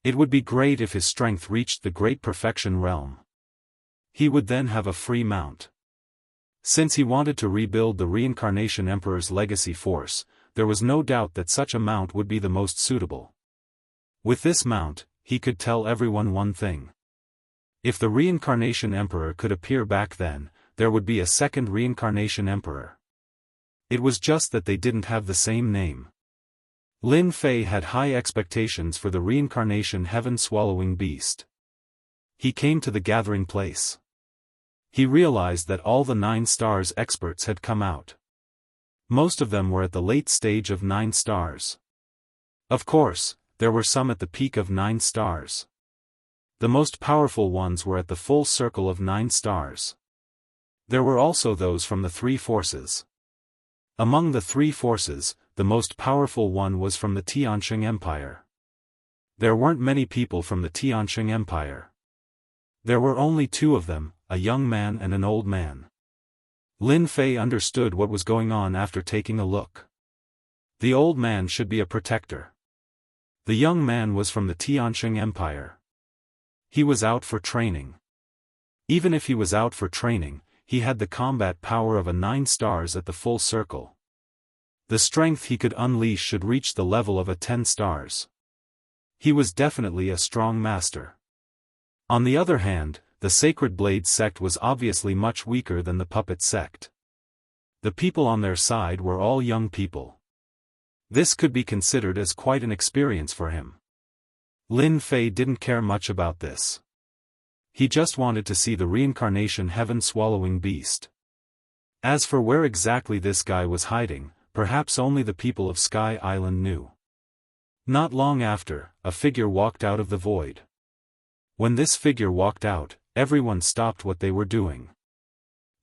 It would be great if his strength reached the great perfection realm. He would then have a free mount. Since he wanted to rebuild the reincarnation emperor's legacy force, there was no doubt that such a mount would be the most suitable. With this mount, he could tell everyone one thing. If the Reincarnation Emperor could appear back then, there would be a second Reincarnation Emperor. It was just that they didn't have the same name. Lin Fei had high expectations for the Reincarnation Heaven-Swallowing Beast. He came to the gathering place. He realized that all the 9 stars experts had come out. Most of them were at the late stage of 9 stars. Of course, there were some at the peak of 9 stars. The most powerful ones were at the full circle of 9 stars. There were also those from the 3 forces. Among the 3 forces, the most powerful one was from the Tianqing Empire. There weren't many people from the Tianqing Empire. There were only 2 of them, a young man and an old man. Lin Fei understood what was going on after taking a look. The old man should be a protector. The young man was from the Tianqing Empire. He was out for training. Even if he was out for training, he had the combat power of a 9 stars at the full circle. The strength he could unleash should reach the level of a 10 stars. He was definitely a strong master. On the other hand, the Sacred Blade sect was obviously much weaker than the Puppet sect. The people on their side were all young people. This could be considered as quite an experience for him. Lin Fei didn't care much about this. He just wanted to see the Reincarnation Heaven-Swallowing Beast. As for where exactly this guy was hiding, perhaps only the people of Sky Island knew. Not long after, a figure walked out of the void. When this figure walked out, everyone stopped what they were doing.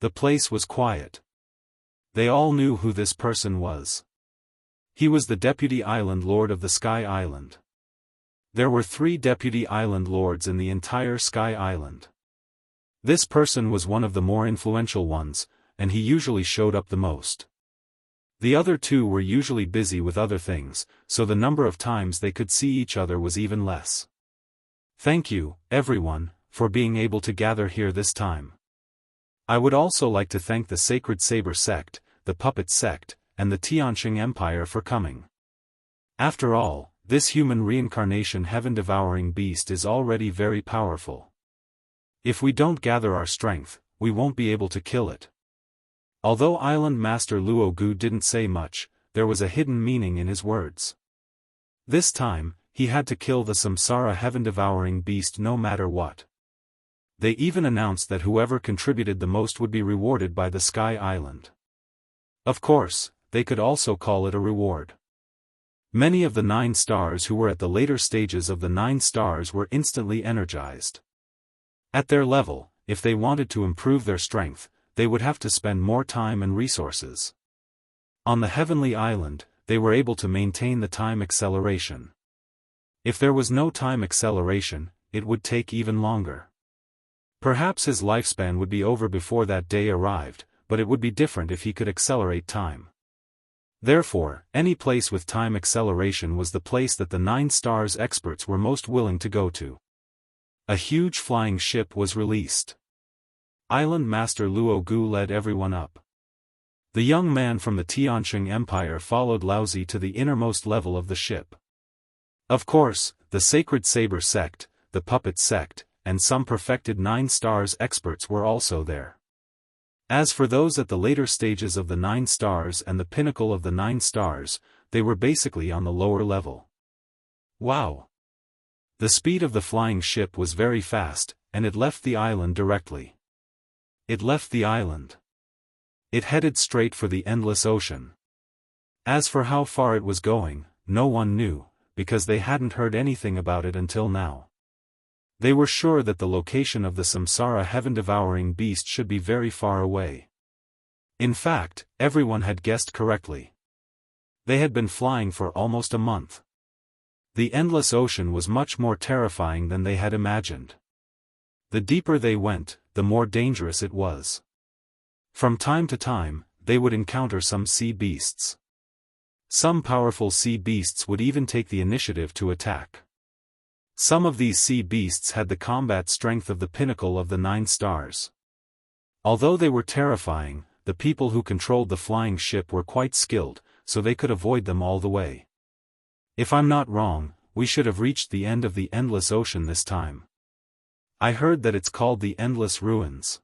The place was quiet. They all knew who this person was. He was the Deputy Island Lord of the Sky Island. There were 3 Deputy Island Lords in the entire Sky Island. This person was one of the more influential ones, and he usually showed up the most. The other 2 were usually busy with other things, so the number of times they could see each other was even less. Thank you, everyone, for being able to gather here this time. I would also like to thank the Sacred Saber sect, the Puppet sect, and the Tianqing Empire for coming. After all, this human reincarnation heaven-devouring beast is already very powerful. If we don't gather our strength, we won't be able to kill it. Although Island Master Luo Gu didn't say much, there was a hidden meaning in his words. This time, he had to kill the Samsara heaven-devouring beast no matter what. They even announced that whoever contributed the most would be rewarded by the Sky Island. Of course, they could also call it a reward. Many of the 9 stars who were at the later stages of the 9 stars were instantly energized. At their level, if they wanted to improve their strength, they would have to spend more time and resources. On the Heavenly Island, they were able to maintain the time acceleration. If there was no time acceleration, it would take even longer. Perhaps his lifespan would be over before that day arrived, but it would be different if he could accelerate time. Therefore, any place with time acceleration was the place that the 9 stars experts were most willing to go to. A huge flying ship was released. Island Master Luo Gu led everyone up. The young man from the Tianqing Empire followed Laozi to the innermost level of the ship. Of course, the Sacred Saber sect, the Puppet sect, and some perfected 9 stars experts were also there. As for those at the later stages of the 9 stars and the pinnacle of the 9 stars, they were basically on the lower level. Wow! The speed of the flying ship was very fast, and it left the island directly. It left the island. It headed straight for the endless ocean. As for how far it was going, no one knew, because they hadn't heard anything about it until now. They were sure that the location of the Samsara heaven-devouring beast should be very far away. In fact, everyone had guessed correctly. They had been flying for almost a month. The endless ocean was much more terrifying than they had imagined. The deeper they went, the more dangerous it was. From time to time, they would encounter some sea beasts. Some powerful sea beasts would even take the initiative to attack. Some of these sea beasts had the combat strength of the pinnacle of the 9 stars. Although they were terrifying, the people who controlled the flying ship were quite skilled, so they could avoid them all the way. If I'm not wrong, we should have reached the end of the endless ocean this time. I heard that it's called the Endless Ruins.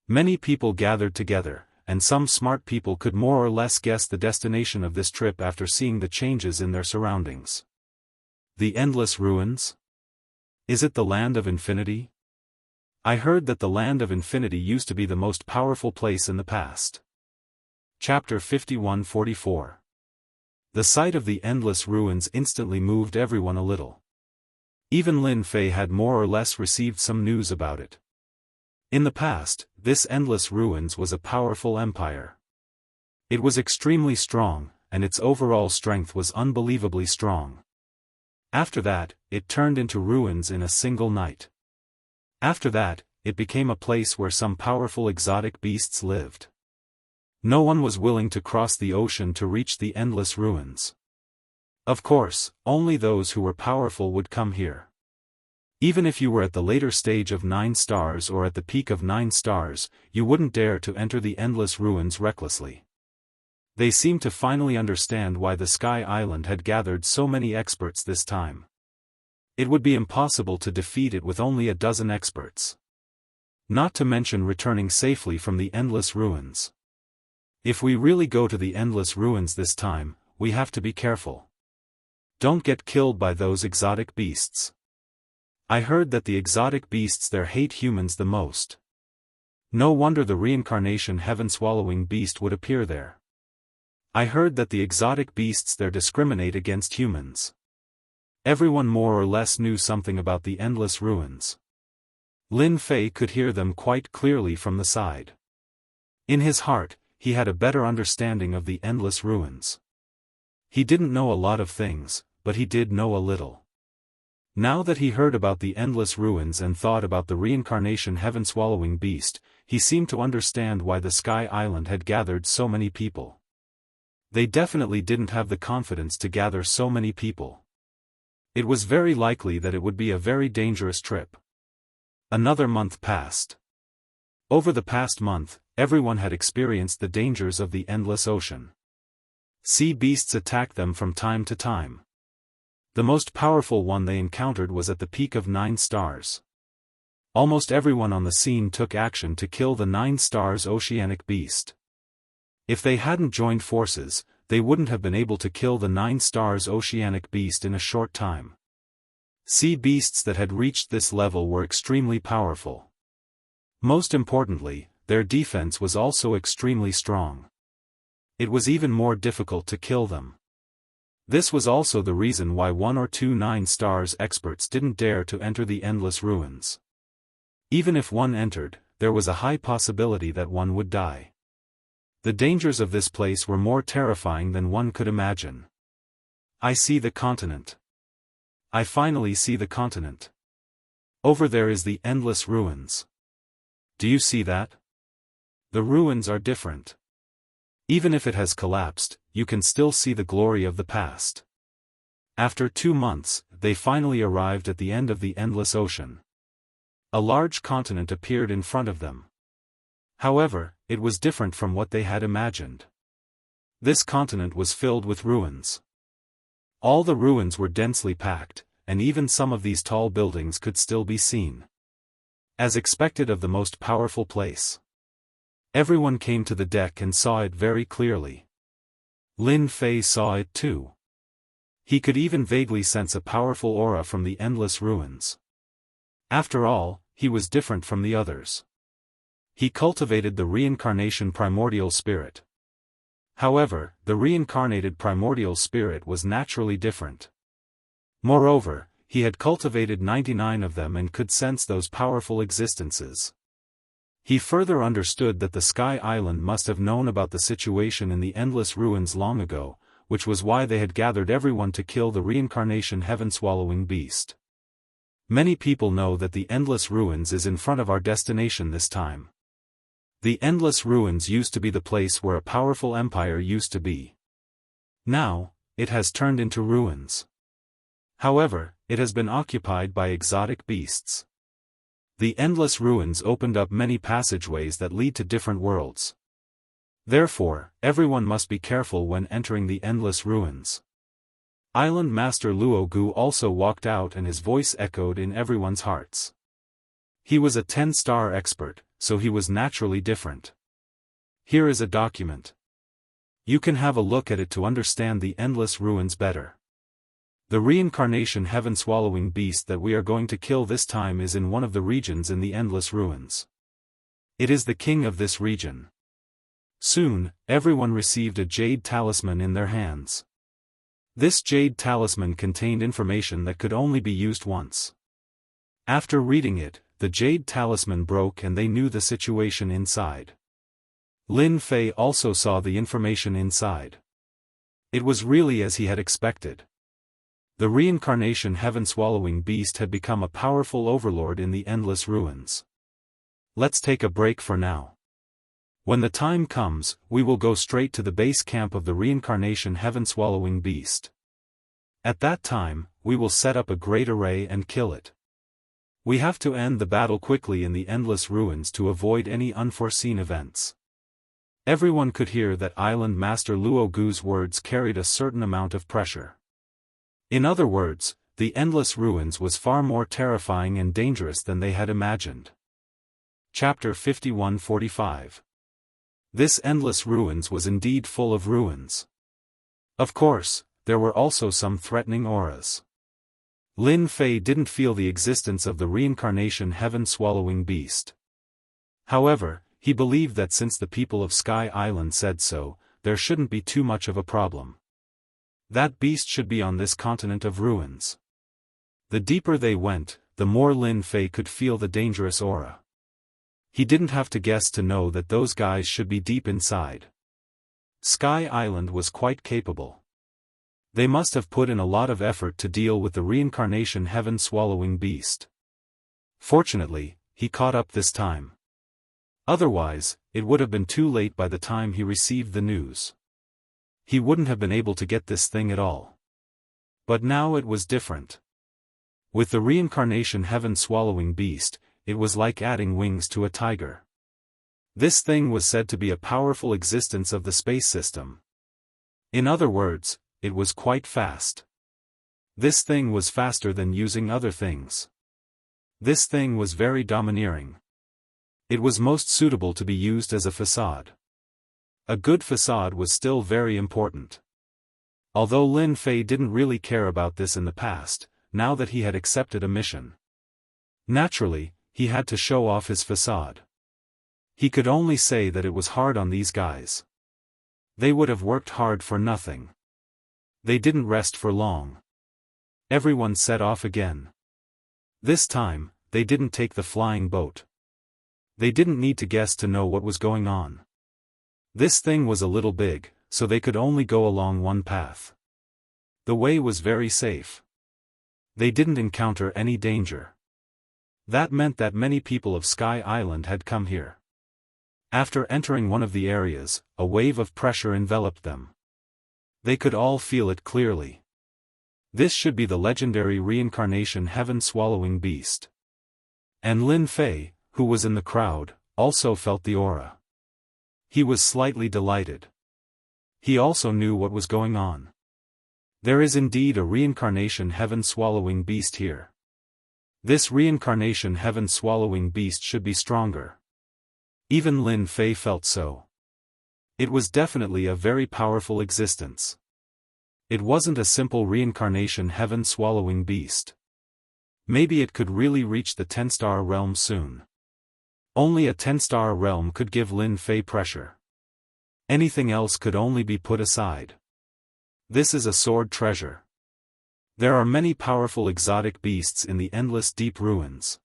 Many people gathered together, and some smart people could more or less guess the destination of this trip after seeing the changes in their surroundings. The Endless Ruins? Is it the Land of Infinity? I heard that the Land of Infinity used to be the most powerful place in the past. Chapter 51-44. The sight of the Endless Ruins instantly moved everyone a little. Even Lin Fei had more or less received some news about it. In the past, this Endless Ruins was a powerful empire. It was extremely strong, and its overall strength was unbelievably strong. After that, it turned into ruins in a single night. After that, it became a place where some powerful exotic beasts lived. No one was willing to cross the ocean to reach the Endless Ruins. Of course, only those who were powerful would come here. Even if you were at the later stage of 9 stars or at the peak of 9 stars, you wouldn't dare to enter the Endless Ruins recklessly. They seemed to finally understand why the Sky Island had gathered so many experts this time. It would be impossible to defeat it with only a dozen experts. Not to mention returning safely from the Endless Ruins. If we really go to the Endless Ruins this time, we have to be careful. Don't get killed by those exotic beasts. I heard that the exotic beasts there hate humans the most. No wonder the reincarnation heaven-swallowing beast would appear there. I heard that the exotic beasts there discriminate against humans. Everyone more or less knew something about the Endless Ruins. Lin Fei could hear them quite clearly from the side. In his heart, he had a better understanding of the Endless Ruins. He didn't know a lot of things, but he did know a little. Now that he heard about the Endless Ruins and thought about the reincarnation heaven-swallowing beast, he seemed to understand why the Sky Island had gathered so many people. They definitely didn't have the confidence to gather so many people. It was very likely that it would be a very dangerous trip. Another month passed. Over the past month, everyone had experienced the dangers of the endless ocean. Sea beasts attacked them from time to time. The most powerful one they encountered was at the peak of 9 stars. Almost everyone on the scene took action to kill the 9 stars oceanic beast. If they hadn't joined forces, they wouldn't have been able to kill the 9 stars oceanic beast in a short time. Sea beasts that had reached this level were extremely powerful. Most importantly, their defense was also extremely strong. It was even more difficult to kill them. This was also the reason why 1 or 2 9 stars experts didn't dare to enter the Endless Ruins. Even if one entered, there was a high possibility that one would die. The dangers of this place were more terrifying than one could imagine. I see the continent. I finally see the continent. Over there is the Endless Ruins. Do you see that? The ruins are different. Even if it has collapsed, you can still see the glory of the past. After 2 months, they finally arrived at the end of the endless ocean. A large continent appeared in front of them. However, it was different from what they had imagined. This continent was filled with ruins. All the ruins were densely packed, and even some of these tall buildings could still be seen. As expected of the most powerful place. Everyone came to the deck and saw it very clearly. Lin Fei saw it too. He could even vaguely sense a powerful aura from the endless ruins. After all, he was different from the others. He cultivated the reincarnation primordial spirit. However, the reincarnated primordial spirit was naturally different. Moreover, he had cultivated 99 of them and could sense those powerful existences. He further understood that the Sky Island must have known about the situation in the endless ruins long ago, which was why they had gathered everyone to kill the reincarnation heaven-swallowing beast. Many people know that the endless ruins is in front of our destination this time. The endless ruins used to be the place where a powerful empire used to be. Now, it has turned into ruins. However, it has been occupied by exotic beasts. The endless ruins opened up many passageways that lead to different worlds. Therefore, everyone must be careful when entering the endless ruins. Island Master Luogu also walked out and his voice echoed in everyone's hearts. He was a 10-star expert, so he was naturally different. Here is a document. You can have a look at it to understand the endless ruins better. The reincarnation heaven-swallowing beast that we are going to kill this time is in one of the regions in the endless ruins. It is the king of this region. Soon, everyone received a jade talisman in their hands. This jade talisman contained information that could only be used once. After reading it, the jade talisman broke and they knew the situation inside. Lin Fei also saw the information inside. It was really as he had expected. The reincarnation heaven-swallowing beast had become a powerful overlord in the endless ruins. Let's take a break for now. When the time comes, we will go straight to the base camp of the reincarnation heaven-swallowing beast. At that time, we will set up a great array and kill it. We have to end the battle quickly in the endless ruins to avoid any unforeseen events. Everyone could hear that Island Master Luo Gu's words carried a certain amount of pressure. In other words, the endless ruins was far more terrifying and dangerous than they had imagined. Chapter 51-45. This endless ruins was indeed full of ruins. Of course, there were also some threatening auras. Lin Fei didn't feel the existence of the reincarnation heaven-swallowing beast. However, he believed that since the people of Sky Island said so, there shouldn't be too much of a problem. That beast should be on this continent of ruins. The deeper they went, the more Lin Fei could feel the dangerous aura. He didn't have to guess to know that those guys should be deep inside. Sky Island was quite capable. They must have put in a lot of effort to deal with the reincarnation heaven-swallowing beast. Fortunately, he caught up this time. Otherwise, it would have been too late by the time he received the news. He wouldn't have been able to get this thing at all. But now it was different. With the reincarnation heaven-swallowing beast, it was like adding wings to a tiger. This thing was said to be a powerful existence of the space system. In other words, it was quite fast. This thing was faster than using other things. This thing was very domineering. It was most suitable to be used as a facade. A good facade was still very important. Although Lin Fei didn't really care about this in the past, now that he had accepted a mission. Naturally, he had to show off his facade. He could only say that it was hard on these guys. They would have worked hard for nothing. They didn't rest for long. Everyone set off again. This time, they didn't take the flying boat. They didn't need to guess to know what was going on. This thing was a little big, so they could only go along one path. The way was very safe. They didn't encounter any danger. That meant that many people of Sky Island had come here. After entering one of the areas, a wave of pressure enveloped them. They could all feel it clearly. This should be the legendary reincarnation heaven-swallowing beast. And Lin Fei, who was in the crowd, also felt the aura. He was slightly delighted. He also knew what was going on. There is indeed a reincarnation heaven-swallowing beast here. This reincarnation heaven-swallowing beast should be stronger. Even Lin Fei felt so. It was definitely a very powerful existence. It wasn't a simple reincarnation heaven-swallowing beast. Maybe it could really reach the 10-star realm soon. Only a 10-star realm could give Lin Fei pressure. Anything else could only be put aside. This is a sword treasure. There are many powerful exotic beasts in the endless deep ruins.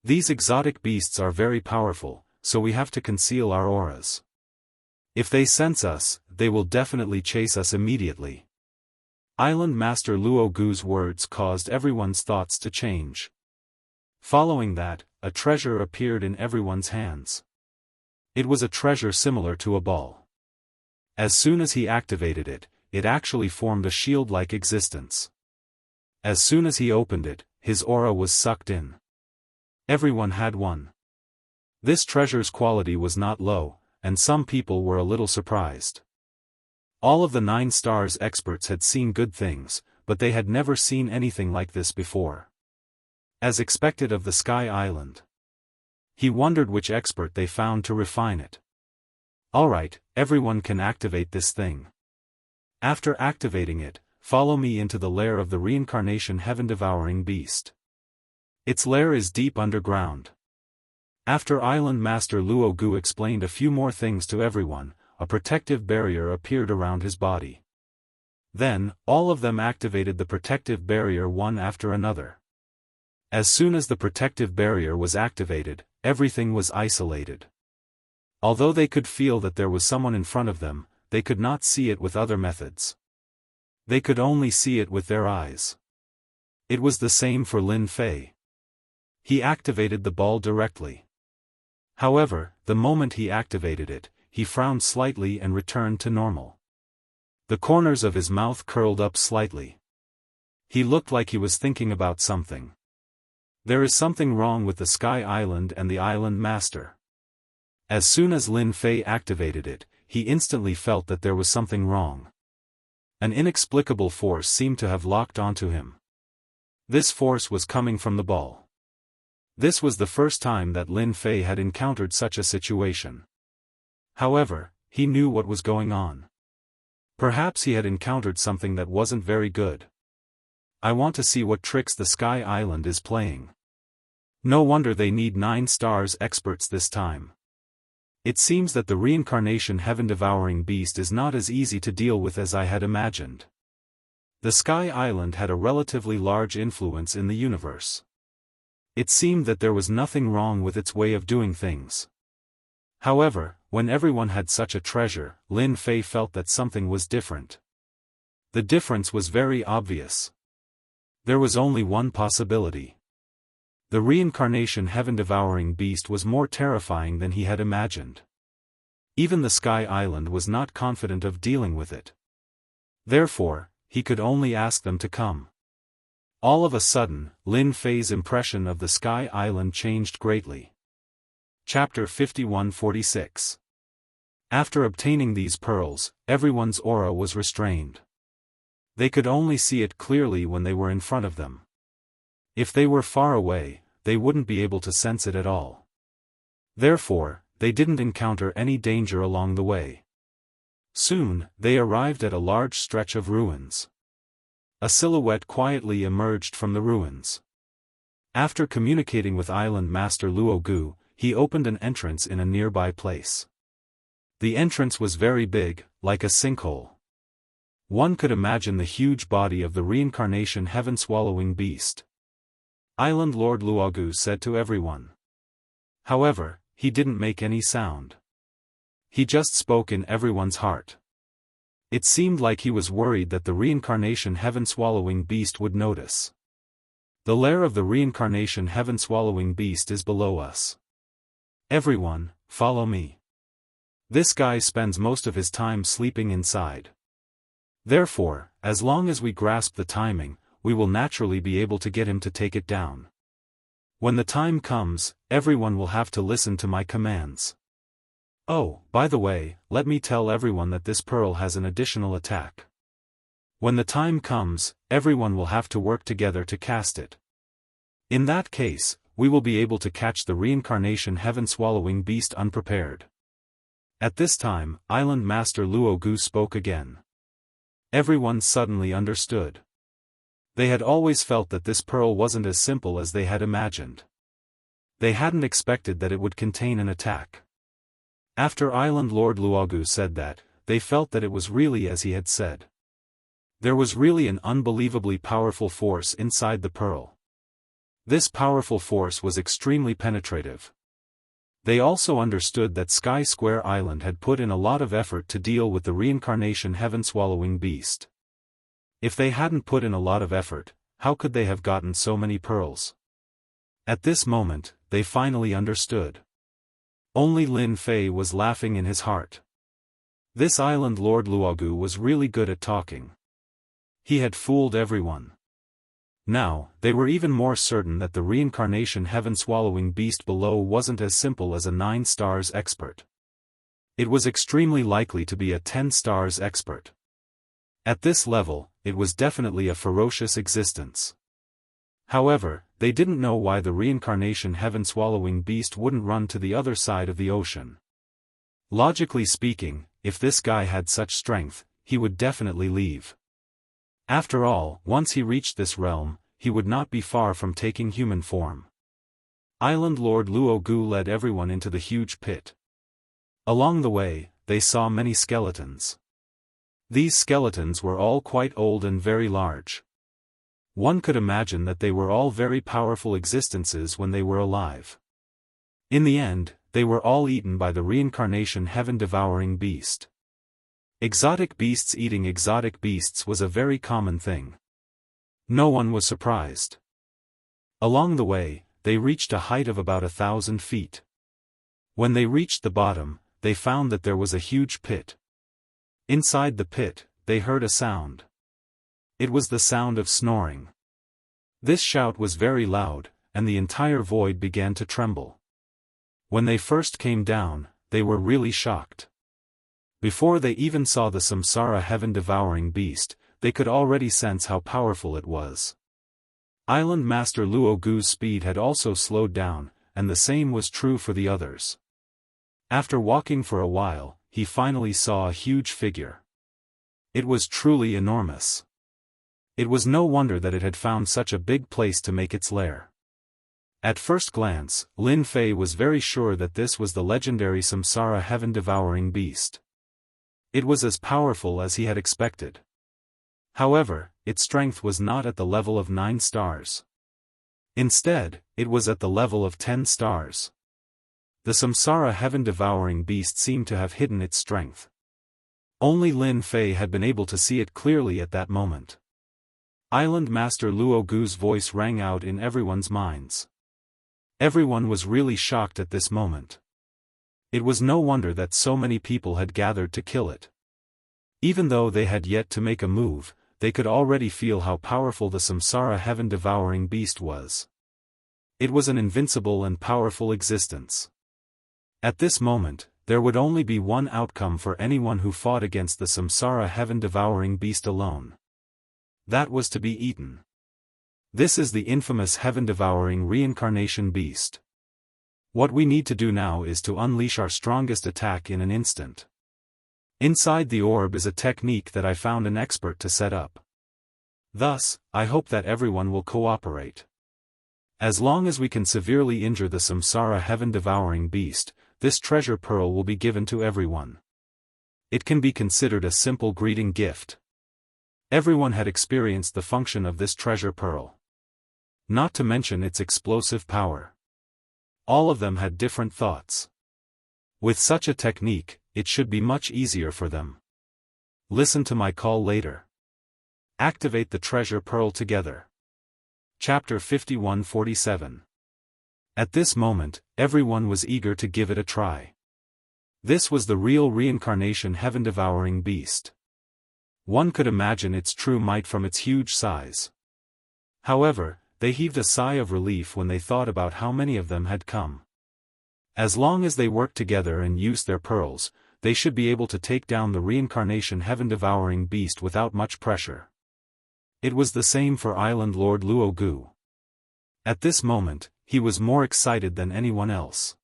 These exotic beasts are very powerful, so we have to conceal our auras. If they sense us, they will definitely chase us immediately. Island Master Luo Gu's words caused everyone's thoughts to change. Following that, a treasure appeared in everyone's hands. It was a treasure similar to a ball. As soon as he activated it, it actually formed a shield-like existence. As soon as he opened it, his aura was sucked in. Everyone had one. This treasure's quality was not low, and some people were a little surprised. All of the 9 stars experts had seen good things, but they had never seen anything like this before. As expected of the Sky Island. He wondered which expert they found to refine it. Alright, everyone can activate this thing. After activating it, follow me into the lair of the reincarnation heaven-devouring beast. Its lair is deep underground. After Island Master Luo Gu explained a few more things to everyone, a protective barrier appeared around his body. Then, all of them activated the protective barrier one after another. As soon as the protective barrier was activated, everything was isolated. Although they could feel that there was someone in front of them, they could not see it with other methods. They could only see it with their eyes. It was the same for Lin Fei. He activated the ball directly. However, the moment he activated it, he frowned slightly and returned to normal. The corners of his mouth curled up slightly. He looked like he was thinking about something. There is something wrong with the Sky Island and the Island Master. As soon as Lin Fei activated it, he instantly felt that there was something wrong. An inexplicable force seemed to have locked onto him. This force was coming from the ball. This was the first time that Lin Fei had encountered such a situation. However, he knew what was going on. Perhaps he had encountered something that wasn't very good. I want to see what tricks the Sky Island is playing. No wonder they need 9 stars experts this time. It seems that the reincarnation heaven-devouring beast is not as easy to deal with as I had imagined. The Sky Island had a relatively large influence in the universe. It seemed that there was nothing wrong with its way of doing things. However, when everyone had such a treasure, Lin Fei felt that something was different. The difference was very obvious. There was only one possibility. The reincarnation heaven-devouring beast was more terrifying than he had imagined. Even the Sky Island was not confident of dealing with it. Therefore, he could only ask them to come. All of a sudden, Lin Fei's impression of the Sky Island changed greatly. Chapter 51-46. After obtaining these pearls, everyone's aura was restrained. They could only see it clearly when they were in front of them. If they were far away, they wouldn't be able to sense it at all. Therefore, they didn't encounter any danger along the way. Soon, they arrived at a large stretch of ruins. A silhouette quietly emerged from the ruins. After communicating with Island Master Luo Gu, he opened an entrance in a nearby place. The entrance was very big, like a sinkhole. One could imagine the huge body of the reincarnation heaven-swallowing beast. Island Lord Luo Gu said to everyone. However, he didn't make any sound. He just spoke in everyone's heart. It seemed like he was worried that the reincarnation heaven-swallowing beast would notice. The lair of the reincarnation heaven-swallowing beast is below us. Everyone, follow me. This guy spends most of his time sleeping inside. Therefore, as long as we grasp the timing, we will naturally be able to get him to take it down. When the time comes, everyone will have to listen to my commands. Oh, by the way, let me tell everyone that this pearl has an additional attack. When the time comes, everyone will have to work together to cast it. In that case, we will be able to catch the reincarnation heaven-swallowing beast unprepared. At this time, Island Master Luo Gu spoke again. Everyone suddenly understood. They had always felt that this pearl wasn't as simple as they had imagined. They hadn't expected that it would contain an attack. After Island Lord Luo Gu said that, they felt that it was really as he had said. There was really an unbelievably powerful force inside the pearl. This powerful force was extremely penetrative. They also understood that Sky Square Island had put in a lot of effort to deal with the reincarnation heaven-swallowing beast. If they hadn't put in a lot of effort, how could they have gotten so many pearls? At this moment, they finally understood. Only Lin Fei was laughing in his heart. This Island Lord Luo Gu was really good at talking. He had fooled everyone. Now, they were even more certain that the reincarnation heaven-swallowing beast below wasn't as simple as a 9 stars expert. It was extremely likely to be a 10 stars expert. At this level, it was definitely a ferocious existence. However, they didn't know why the reincarnation heaven-swallowing beast wouldn't run to the other side of the ocean. Logically speaking, if this guy had such strength, he would definitely leave. After all, once he reached this realm, he would not be far from taking human form. Island Lord Luogu led everyone into the huge pit. Along the way, they saw many skeletons. These skeletons were all quite old and very large. One could imagine that they were all very powerful existences when they were alive. In the end, they were all eaten by the reincarnation heaven-devouring beast. Exotic beasts eating exotic beasts was a very common thing. No one was surprised. Along the way, they reached a height of about 1,000 feet. When they reached the bottom, they found that there was a huge pit. Inside the pit, they heard a sound. It was the sound of snoring. This shout was very loud, and the entire void began to tremble. When they first came down, they were really shocked. Before they even saw the samsara heaven-devouring beast, they could already sense how powerful it was. Island Master Luogu's speed had also slowed down, and the same was true for the others. After walking for a while, he finally saw a huge figure. It was truly enormous. It was no wonder that it had found such a big place to make its lair. At first glance, Lin Fei was very sure that this was the legendary samsara heaven-devouring beast. It was as powerful as he had expected. However, its strength was not at the level of 9 stars. Instead, it was at the level of 10 stars. The samsara heaven-devouring beast seemed to have hidden its strength. Only Lin Fei had been able to see it clearly at that moment. Island Master Luogu's voice rang out in everyone's minds. Everyone was really shocked at this moment. It was no wonder that so many people had gathered to kill it. Even though they had yet to make a move, they could already feel how powerful the samsara heaven-devouring beast was. It was an invincible and powerful existence. At this moment, there would only be one outcome for anyone who fought against the samsara heaven-devouring beast alone. That was to be eaten. This is the infamous heaven-devouring reincarnation beast. What we need to do now is to unleash our strongest attack in an instant. Inside the orb is a technique that I found an expert to set up. Thus, I hope that everyone will cooperate. As long as we can severely injure the samsara heaven-devouring beast, this treasure pearl will be given to everyone. It can be considered a simple greeting gift. Everyone had experienced the function of this treasure pearl. Not to mention its explosive power. All of them had different thoughts. With such a technique, it should be much easier for them. Listen to my call later. Activate the treasure pearl together. Chapter 51-47. At this moment, everyone was eager to give it a try. This was the real reincarnation heaven-devouring beast. One could imagine its true might from its huge size. However, they heaved a sigh of relief when they thought about how many of them had come. As long as they worked together and used their pearls, they should be able to take down the reincarnation heaven-devouring beast without much pressure. It was the same for Island Lord Luogu. At this moment, he was more excited than anyone else.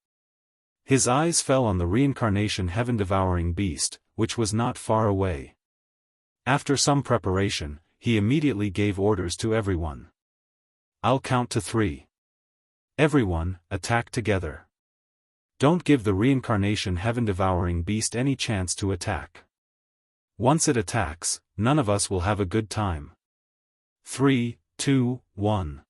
His eyes fell on the reincarnation heaven-devouring beast, which was not far away. After some preparation, he immediately gave orders to everyone. I'll count to 3. Everyone, attack together. Don't give the reincarnation heaven-devouring beast any chance to attack. Once it attacks, none of us will have a good time. 3, 2, 1.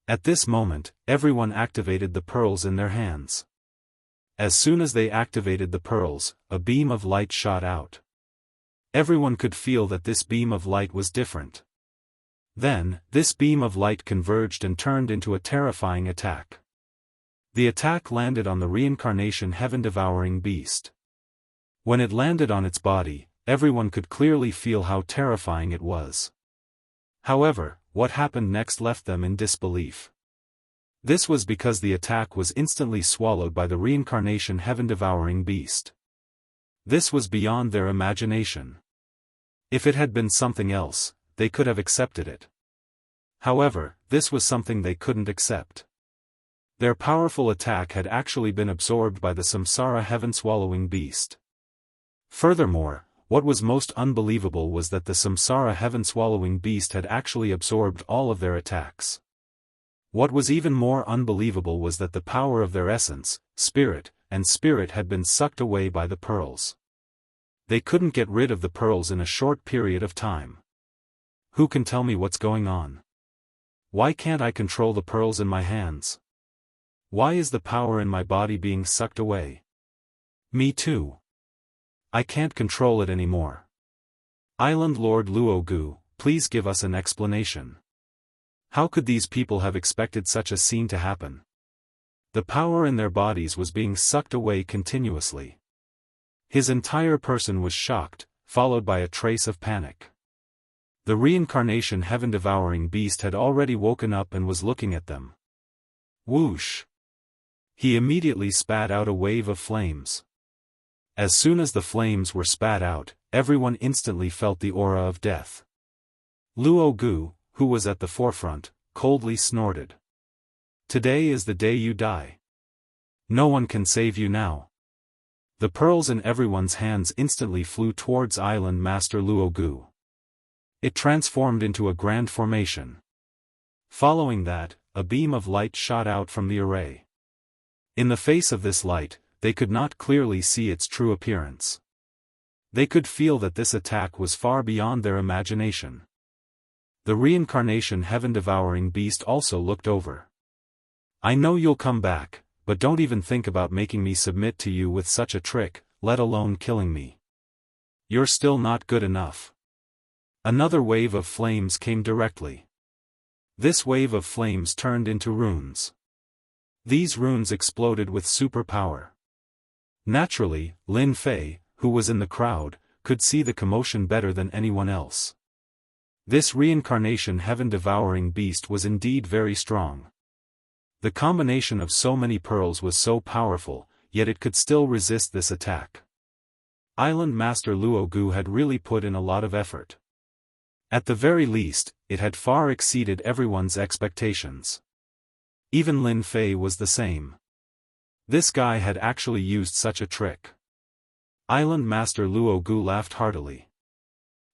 At this moment, everyone activated the pearls in their hands. As soon as they activated the pearls, a beam of light shot out. Everyone could feel that this beam of light was different. Then, this beam of light converged and turned into a terrifying attack. The attack landed on the reincarnation heaven-devouring beast. When it landed on its body, everyone could clearly feel how terrifying it was. However, what happened next left them in disbelief. This was because the attack was instantly swallowed by the reincarnation heaven-devouring beast. This was beyond their imagination. If it had been something else, they could have accepted it. However, this was something they couldn't accept. Their powerful attack had actually been absorbed by the samsara heaven-swallowing beast. Furthermore, what was most unbelievable was that the samsara heaven-swallowing beast had actually absorbed all of their attacks. What was even more unbelievable was that the power of their essence, spirit, and spirit had been sucked away by the pearls. They couldn't get rid of the pearls in a short period of time. Who can tell me what's going on? Why can't I control the pearls in my hands? Why is the power in my body being sucked away? Me too. I can't control it anymore. Island Lord Luogu, please give us an explanation. How could these people have expected such a scene to happen? The power in their bodies was being sucked away continuously. His entire person was shocked, followed by a trace of panic. The reincarnation heaven-devouring beast had already woken up and was looking at them. Whoosh! He immediately spat out a wave of flames. As soon as the flames were spat out, everyone instantly felt the aura of death. Luogu, who was at the forefront, coldly snorted. Today is the day you die. No one can save you now. The pearls in everyone's hands instantly flew towards Island Master Luogu. It transformed into a grand formation. Following that, a beam of light shot out from the array. In the face of this light, they could not clearly see its true appearance. They could feel that this attack was far beyond their imagination. The reincarnation heaven-devouring beast also looked over. I know you'll come back, but don't even think about making me submit to you with such a trick, let alone killing me. You're still not good enough. Another wave of flames came directly. This wave of flames turned into runes. These runes exploded with superpower. Naturally, Lin Fei, who was in the crowd, could see the commotion better than anyone else. This reincarnation heaven-devouring beast was indeed very strong. The combination of so many pearls was so powerful, yet it could still resist this attack. Island Master Luogu had really put in a lot of effort. At the very least, it had far exceeded everyone's expectations. Even Lin Fei was the same. This guy had actually used such a trick. Island Master Luogu laughed heartily.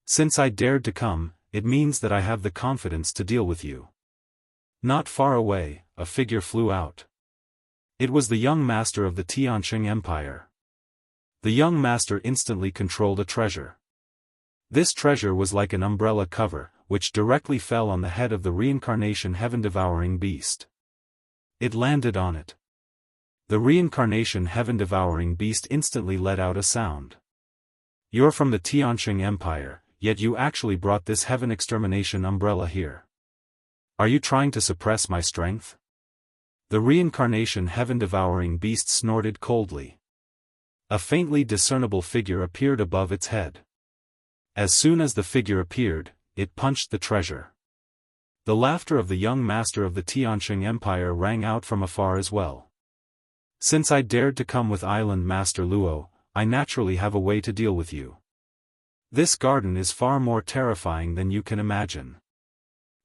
Since I dared to come, it means that I have the confidence to deal with you. Not far away, a figure flew out. It was the young master of the Xianxia Empire. The young master instantly controlled a treasure. This treasure was like an umbrella cover, which directly fell on the head of the reincarnation heaven-devouring beast. It landed on it. The reincarnation heaven-devouring beast instantly let out a sound. You're from the Xianxia Empire, yet you actually brought this heaven extermination umbrella here. Are you trying to suppress my strength? The reincarnation heaven-devouring beast snorted coldly. A faintly discernible figure appeared above its head. As soon as the figure appeared, it punched the treasure. The laughter of the young master of the Xianxia Empire rang out from afar as well. Since I dared to come with Island Master Luo, I naturally have a way to deal with you. This garden is far more terrifying than you can imagine.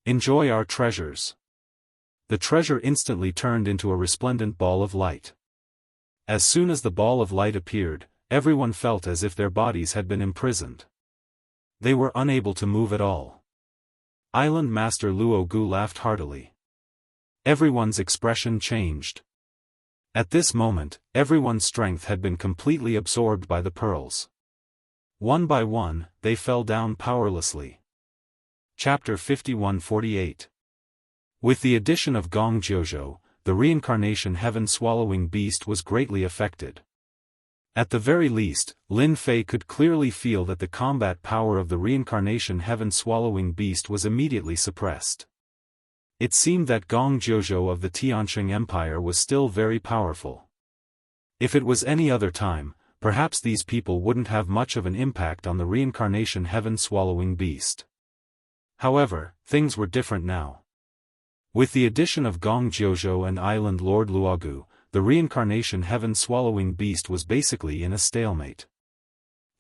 Enjoy our treasures. The treasure instantly turned into a resplendent ball of light. As soon as the ball of light appeared, everyone felt as if their bodies had been imprisoned. They were unable to move at all. Island Master Luogu laughed heartily. Everyone's expression changed. At this moment, everyone's strength had been completely absorbed by the pearls. One by one, they fell down powerlessly. Chapter 51-48. With the addition of Gong Jiuzhou, the reincarnation heaven-swallowing beast was greatly affected. At the very least, Lin Fei could clearly feel that the combat power of the reincarnation heaven-swallowing beast was immediately suppressed. It seemed that Gong Jiuzhou of the Xianxia Empire was still very powerful. If it was any other time, perhaps these people wouldn't have much of an impact on the reincarnation heaven-swallowing beast. However, things were different now. With the addition of Gong Jiuzhou and Island Lord Luogu, the reincarnation heaven-swallowing beast was basically in a stalemate.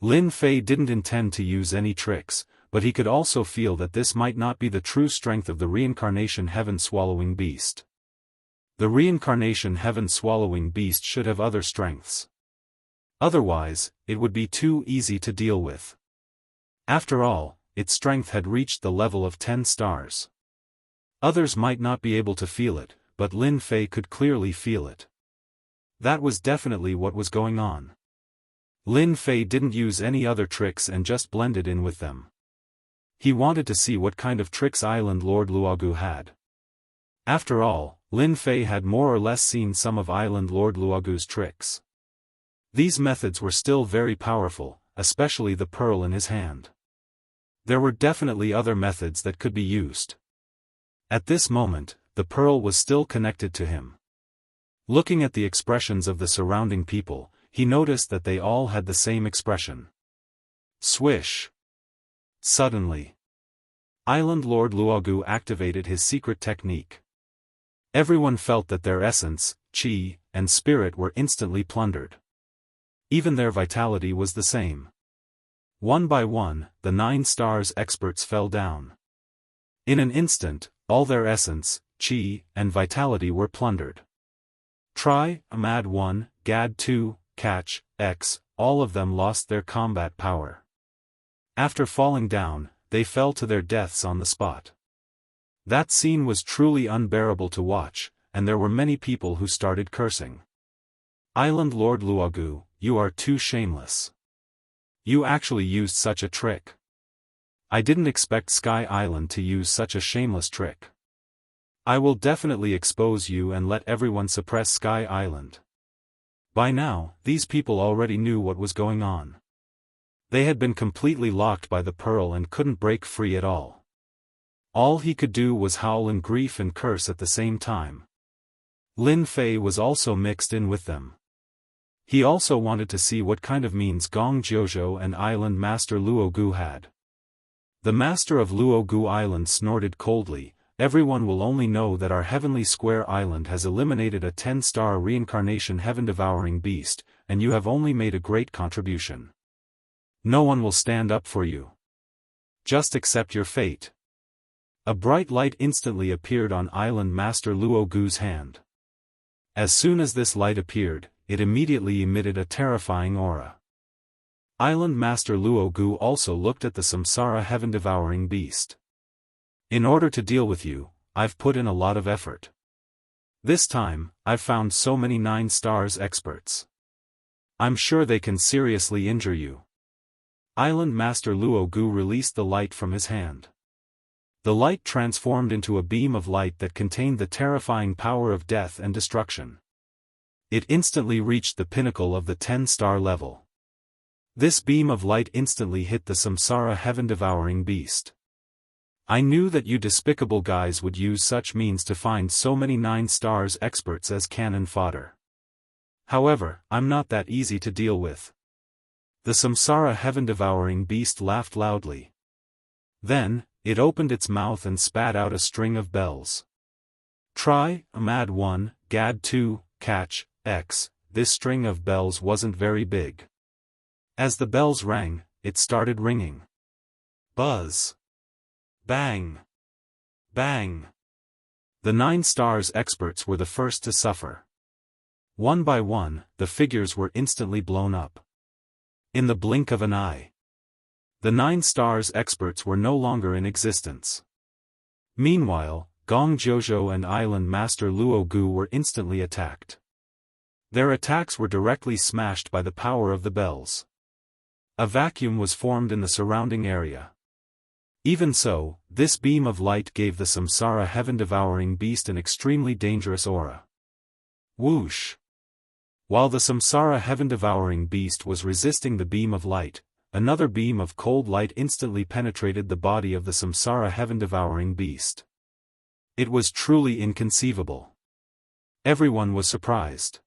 Lin Fei didn't intend to use any tricks, but he could also feel that this might not be the true strength of the reincarnation heaven-swallowing beast. The reincarnation heaven-swallowing beast should have other strengths. Otherwise, it would be too easy to deal with. After all, its strength had reached the level of 10 stars. Others might not be able to feel it, but Lin Fei could clearly feel it. That was definitely what was going on. Lin Fei didn't use any other tricks and just blended in with them. He wanted to see what kind of tricks Island Lord Luogu had. After all, Lin Fei had more or less seen some of Island Lord Luogu's tricks. These methods were still very powerful, especially the pearl in his hand. There were definitely other methods that could be used. At this moment, the pearl was still connected to him. Looking at the expressions of the surrounding people, he noticed that they all had the same expression. Swish! Suddenly, Island Lord Luogu activated his secret technique. Everyone felt that their essence, qi, and spirit were instantly plundered. Even their vitality was the same. One by one, the 9 stars experts fell down. In an instant, all their essence, qi, and vitality were plundered. Try, Mad 1, Gad 2, Catch, X, all of them lost their combat power. After falling down, they fell to their deaths on the spot. That scene was truly unbearable to watch, and there were many people who started cursing. Island Lord Luogu, you are too shameless. You actually used such a trick. I didn't expect Sky Island to use such a shameless trick. I will definitely expose you and let everyone suppress Sky Island. By now, these people already knew what was going on. They had been completely locked by the pearl and couldn't break free at all. All he could do was howl in grief and curse at the same time. Lin Fei was also mixed in with them. He also wanted to see what kind of means Gong Jiuzhou and Island Master Luogu had. The master of Luogu Island snorted coldly, everyone will only know that our heavenly square island has eliminated a 10-star reincarnation heaven-devouring beast, and you have only made a great contribution. No one will stand up for you. Just accept your fate. A bright light instantly appeared on Island Master Luogu's hand. As soon as this light appeared, it immediately emitted a terrifying aura. Island Master Luogu also looked at the Samsara heaven-devouring beast. In order to deal with you, I've put in a lot of effort. This time, I've found so many 9 stars experts. I'm sure they can seriously injure you. Island Master Luogu released the light from his hand. The light transformed into a beam of light that contained the terrifying power of death and destruction. It instantly reached the pinnacle of the 10-star level. This beam of light instantly hit the Samsara heaven-devouring beast. I knew that you despicable guys would use such means to find so many 9 stars experts as cannon fodder. However, I'm not that easy to deal with. The Samsara heaven-devouring beast laughed loudly. Then, it opened its mouth and spat out a string of bells. Try, Mad 1, Gad 2, Catch, X, this string of bells wasn't very big. As the bells rang, it started ringing. Buzz. Bang. Bang. The 9 stars experts were the first to suffer. One by one, the figures were instantly blown up. In the blink of an eye. The 9 stars experts were no longer in existence. Meanwhile, Gong Jiuzhou and Island Master Luogu were instantly attacked. Their attacks were directly smashed by the power of the bells. A vacuum was formed in the surrounding area. Even so, this beam of light gave the Samsara heaven-devouring beast an extremely dangerous aura. Whoosh! While the Samsara heaven-devouring beast was resisting the beam of light, another beam of cold light instantly penetrated the body of the Samsara heaven-devouring beast. It was truly inconceivable. Everyone was surprised.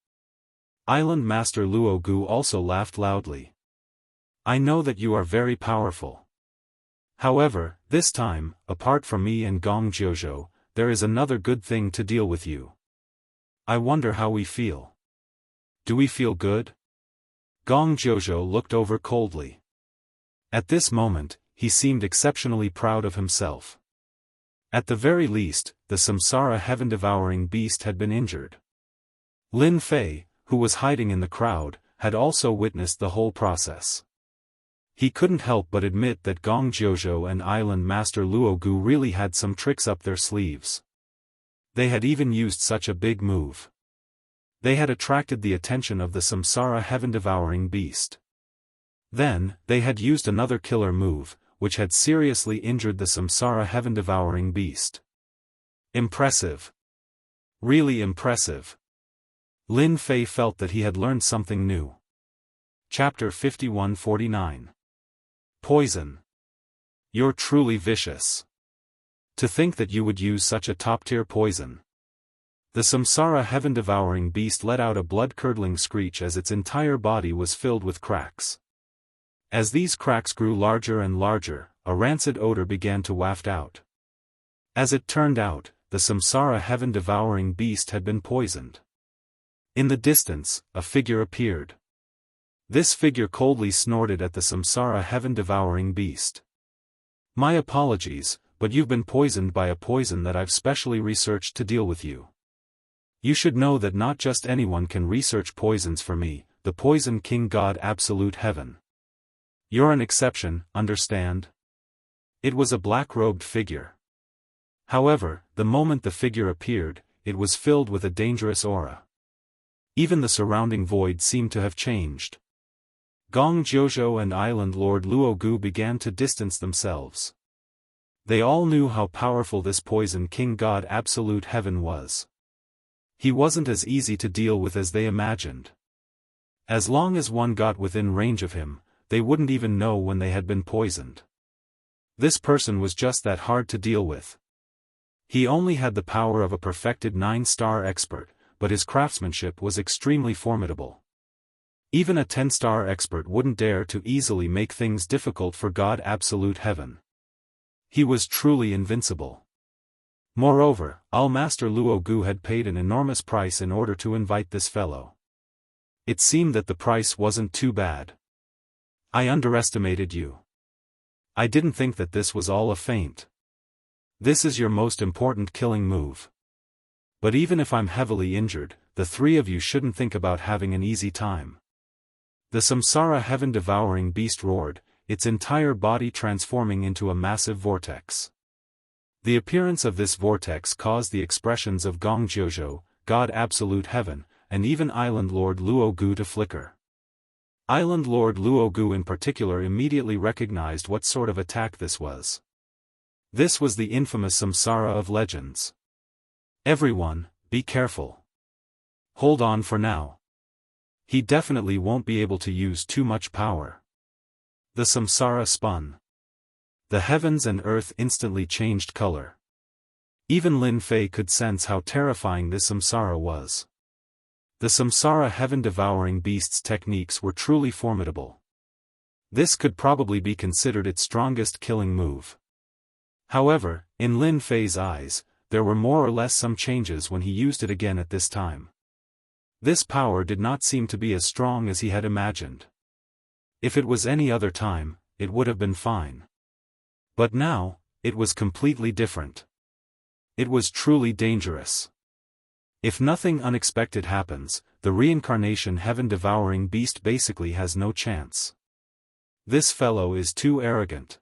Island Master Luogu also laughed loudly. I know that you are very powerful. However, this time, apart from me and Gong Jiuzhou, there is another good thing to deal with you. I wonder how we feel. Do we feel good? Gong Jiuzhou looked over coldly. At this moment, he seemed exceptionally proud of himself. At the very least, the Samsara heaven-devouring beast had been injured. Lin Fei, who was hiding in the crowd, had also witnessed the whole process. He couldn't help but admit that Gong Jiuzhou and Island Master Luo Gu really had some tricks up their sleeves. They had even used such a big move. They had attracted the attention of the Samsara heaven-devouring beast. Then, they had used another killer move, which had seriously injured the Samsara heaven-devouring beast. Impressive. Really impressive. Lin Fei felt that he had learned something new. Chapter 51-49. Poison. You're truly vicious. To think that you would use such a top-tier poison. The Samsara heaven-devouring beast let out a blood-curdling screech as its entire body was filled with cracks. As these cracks grew larger and larger, a rancid odor began to waft out. As it turned out, the Samsara heaven-devouring beast had been poisoned. In the distance, a figure appeared. This figure coldly snorted at the Samsara heaven-devouring beast. My apologies, but you've been poisoned by a poison that I've specially researched to deal with you. You should know that not just anyone can research poisons for me, the Poison King God Absolute Heaven. You're an exception, understand? It was a black-robed figure. However, the moment the figure appeared, it was filled with a dangerous aura. Even the surrounding void seemed to have changed. Gong Jiuzhou and Island Lord Luo Gu began to distance themselves. They all knew how powerful this Poison King God Absolute Heaven was. He wasn't as easy to deal with as they imagined. As long as one got within range of him, they wouldn't even know when they had been poisoned. This person was just that hard to deal with. He only had the power of a perfected 9-star expert, but his craftsmanship was extremely formidable. Even a 10-star expert wouldn't dare to easily make things difficult for God Absolute Heaven. He was truly invincible. Moreover, Master Luo Gu had paid an enormous price in order to invite this fellow. It seemed that the price wasn't too bad. I underestimated you. I didn't think that this was all a feint. This is your most important killing move. But even if I'm heavily injured, the three of you shouldn't think about having an easy time. The Samsara heaven-devouring beast roared, its entire body transforming into a massive vortex. The appearance of this vortex caused the expressions of Gong Jiuzhou, God Absolute Heaven, and even Island Lord Luo Gu to flicker. Island Lord Luo Gu in particular immediately recognized what sort of attack this was. This was the infamous Samsara of legends. Everyone, be careful. Hold on for now. He definitely won't be able to use too much power. The Samsara spun. The heavens and earth instantly changed color. Even Lin Fei could sense how terrifying this Samsara was. The Samsara heaven-devouring beast's techniques were truly formidable. This could probably be considered its strongest killing move. However, in Lin Fei's eyes, there were more or less some changes when he used it again at this time. This power did not seem to be as strong as he had imagined. If it was any other time, it would have been fine. But now, it was completely different. It was truly dangerous. If nothing unexpected happens, the reincarnation heaven-devouring beast basically has no chance. This fellow is too arrogant.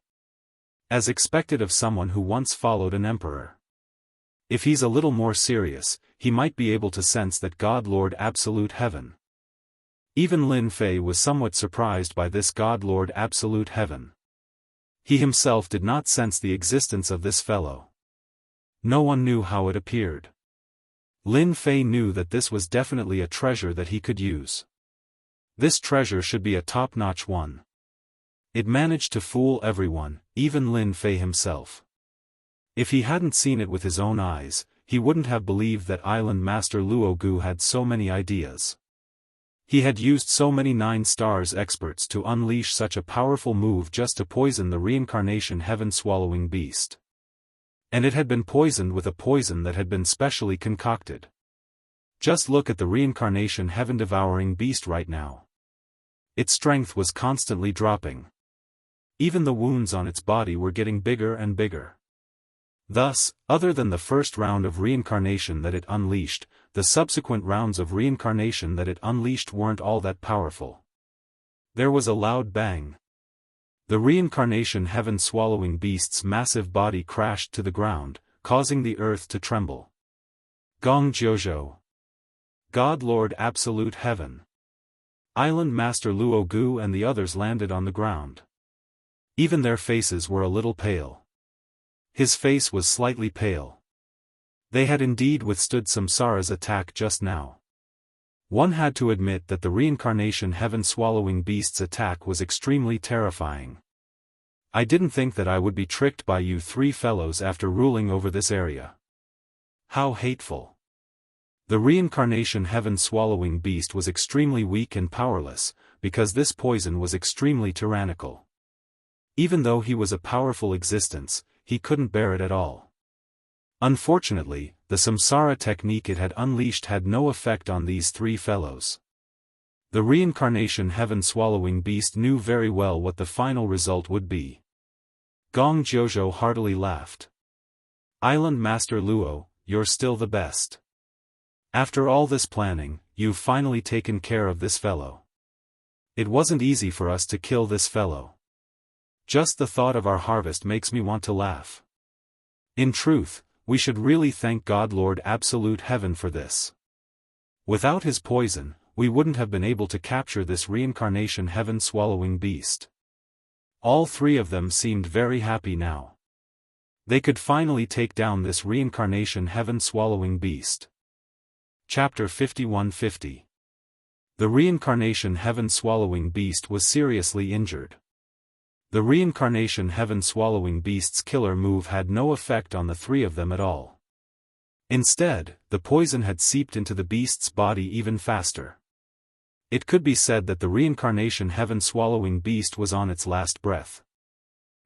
As expected of someone who once followed an emperor. If he's a little more serious, he might be able to sense that God Lord Absolute Heaven. Even Lin Fei was somewhat surprised by this God Lord Absolute Heaven. He himself did not sense the existence of this fellow. No one knew how it appeared. Lin Fei knew that this was definitely a treasure that he could use. This treasure should be a top-notch one. It managed to fool everyone, even Lin Fei himself. If he hadn't seen it with his own eyes, he wouldn't have believed that Island Master Luo Gu had so many ideas. He had used so many 9-stars experts to unleash such a powerful move just to poison the reincarnation heaven-swallowing beast. And it had been poisoned with a poison that had been specially concocted. Just look at the reincarnation heaven-devouring beast right now. Its strength was constantly dropping. Even the wounds on its body were getting bigger and bigger. Thus, other than the first round of reincarnation that it unleashed, the subsequent rounds of reincarnation that it unleashed weren't all that powerful. There was a loud bang. The reincarnation heaven-swallowing beast's massive body crashed to the ground, causing the earth to tremble. Gong Jiuzhou. God Lord Absolute Heaven. Island Master Luo Gu and the others landed on the ground. Even their faces were a little pale. His face was slightly pale. They had indeed withstood Samsara's attack just now. One had to admit that the reincarnation heaven-swallowing beast's attack was extremely terrifying. I didn't think that I would be tricked by you three fellows after ruling over this area. How hateful. The reincarnation heaven-swallowing beast was extremely weak and powerless, because this poison was extremely tyrannical. Even though he was a powerful existence, he couldn't bear it at all. Unfortunately, the samsara technique it had unleashed had no effect on these three fellows. The reincarnation heaven-swallowing beast knew very well what the final result would be. Gong Jiuzhou heartily laughed. Island Master Luo, you're still the best. After all this planning, you've finally taken care of this fellow. It wasn't easy for us to kill this fellow. Just the thought of our harvest makes me want to laugh. In truth, we should really thank God Lord Absolute Heaven for this. Without his poison, we wouldn't have been able to capture this reincarnation heaven-swallowing beast. All three of them seemed very happy now. They could finally take down this reincarnation heaven-swallowing beast. Chapter 5150. The reincarnation heaven-swallowing beast was seriously injured. The reincarnation heaven-swallowing beast's killer move had no effect on the three of them at all. Instead, the poison had seeped into the beast's body even faster. It could be said that the reincarnation heaven-swallowing beast was on its last breath.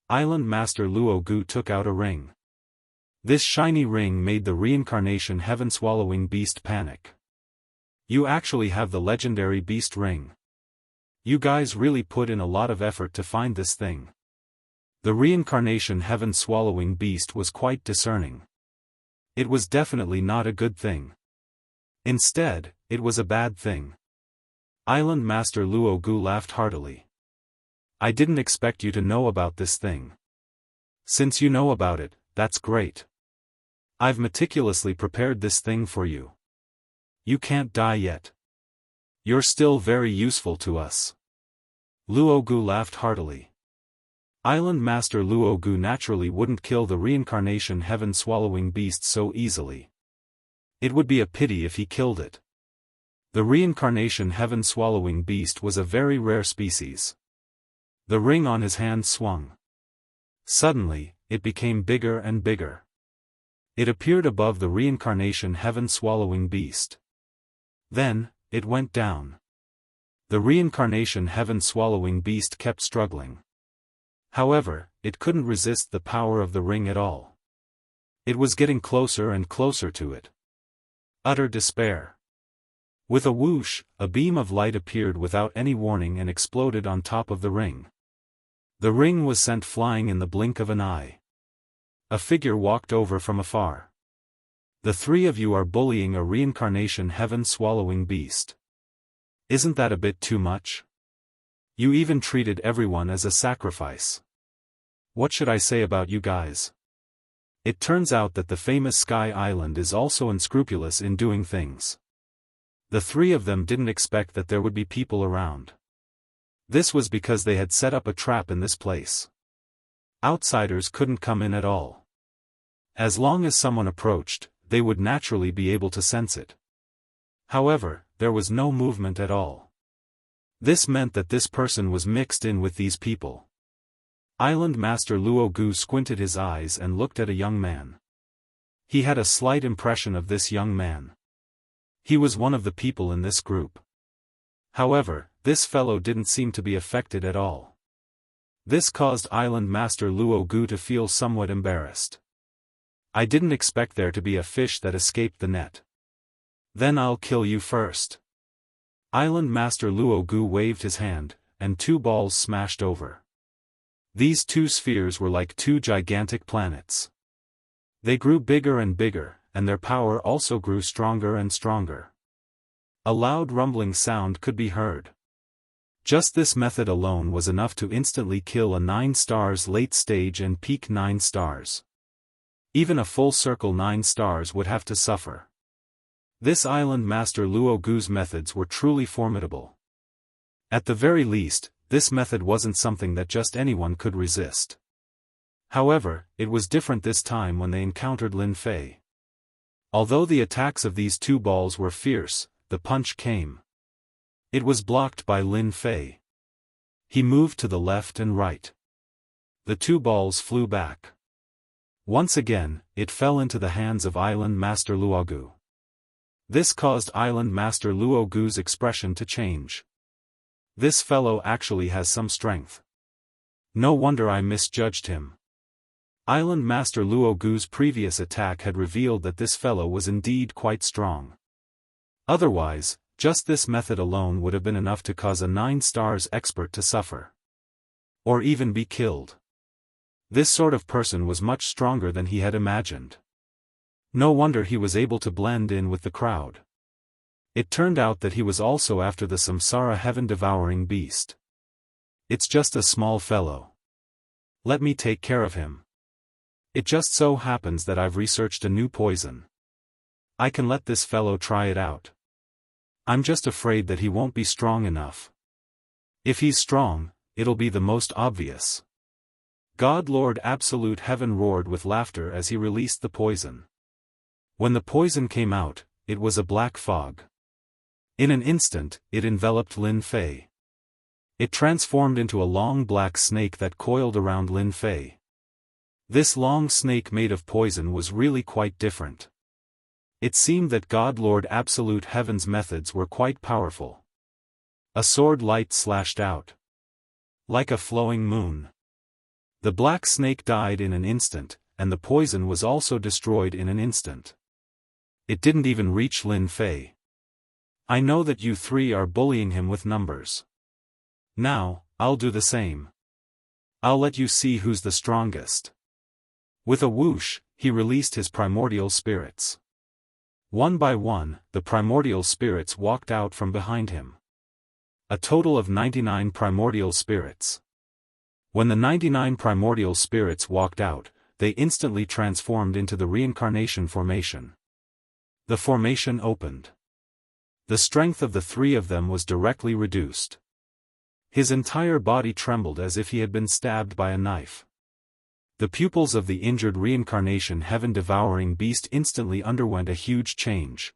Island Master Luo Gu took out a ring. This shiny ring made the reincarnation heaven-swallowing beast panic. You actually have the legendary beast ring. You guys really put in a lot of effort to find this thing. The reincarnation heaven-swallowing beast was quite discerning. It was definitely not a good thing. Instead, it was a bad thing. Island Master Luo Gu laughed heartily. I didn't expect you to know about this thing. Since you know about it, that's great. I've meticulously prepared this thing for you. You can't die yet. You're still very useful to us. Luo Gu laughed heartily. Island Master Luo Gu naturally wouldn't kill the reincarnation heaven-swallowing beast so easily. It would be a pity if he killed it. The reincarnation heaven-swallowing beast was a very rare species. The ring on his hand swung. Suddenly, it became bigger and bigger. It appeared above the reincarnation heaven-swallowing beast. Then, it went down. The reincarnation heaven-swallowing beast kept struggling. However, it couldn't resist the power of the ring at all. It was getting closer and closer to it. Utter despair. With a whoosh, a beam of light appeared without any warning and exploded on top of the ring. The ring was sent flying in the blink of an eye. A figure walked over from afar. The three of you are bullying a reincarnation heaven-swallowing beast. Isn't that a bit too much? You even treated everyone as a sacrifice. What should I say about you guys? It turns out that the famous Sky Island is also unscrupulous in doing things. The three of them didn't expect that there would be people around. This was because they had set up a trap in this place. Outsiders couldn't come in at all. As long as someone approached, they would naturally be able to sense it. However, there was no movement at all. This meant that this person was mixed in with these people. Island Master Luo Gu squinted his eyes and looked at a young man. He had a slight impression of this young man. He was one of the people in this group. However, this fellow didn't seem to be affected at all. This caused Island Master Luo Gu to feel somewhat embarrassed. I didn't expect there to be a fish that escaped the net. Then I'll kill you first. Island Master Luo Gu waved his hand, and two balls smashed over. These two spheres were like two gigantic planets. They grew bigger and bigger, and their power also grew stronger and stronger. A loud rumbling sound could be heard. Just this method alone was enough to instantly kill a 9 stars late stage and peak 9 stars. Even a full circle 9 stars would have to suffer. This island master Luo Gu's methods were truly formidable. At the very least, this method wasn't something that just anyone could resist. However, it was different this time when they encountered Lin Fei. Although the attacks of these two balls were fierce, the punch came. It was blocked by Lin Fei. He moved to the left and right. The two balls flew back. Once again, it fell into the hands of Island Master Luo Gu. This caused Island Master Luo Gu's expression to change. This fellow actually has some strength. No wonder I misjudged him. Island Master Luo Gu's previous attack had revealed that this fellow was indeed quite strong. Otherwise, just this method alone would have been enough to cause a 9 stars expert to suffer. Or even be killed. This sort of person was much stronger than he had imagined. No wonder he was able to blend in with the crowd. It turned out that he was also after the Samsara heaven-devouring beast. It's just a small fellow. Let me take care of him. It just so happens that I've researched a new poison. I can let this fellow try it out. I'm just afraid that he won't be strong enough. If he's strong, it'll be the most obvious. God Lord Absolute Heaven roared with laughter as he released the poison. When the poison came out, it was a black fog. In an instant, it enveloped Lin Fei. It transformed into a long black snake that coiled around Lin Fei. This long snake made of poison was really quite different. It seemed that God Lord Absolute Heaven's methods were quite powerful. A sword light slashed out. Like a flowing moon. The black snake died in an instant, and the poison was also destroyed in an instant. It didn't even reach Lin Fei. I know that you three are bullying him with numbers. Now, I'll do the same. I'll let you see who's the strongest. With a whoosh, he released his primordial spirits. One by one, the primordial spirits walked out from behind him. A total of 99 primordial spirits. When the 99 primordial spirits walked out, they instantly transformed into the reincarnation formation. The formation opened. The strength of the three of them was directly reduced. His entire body trembled as if he had been stabbed by a knife. The pupils of the injured reincarnation heaven-devouring beast instantly underwent a huge change.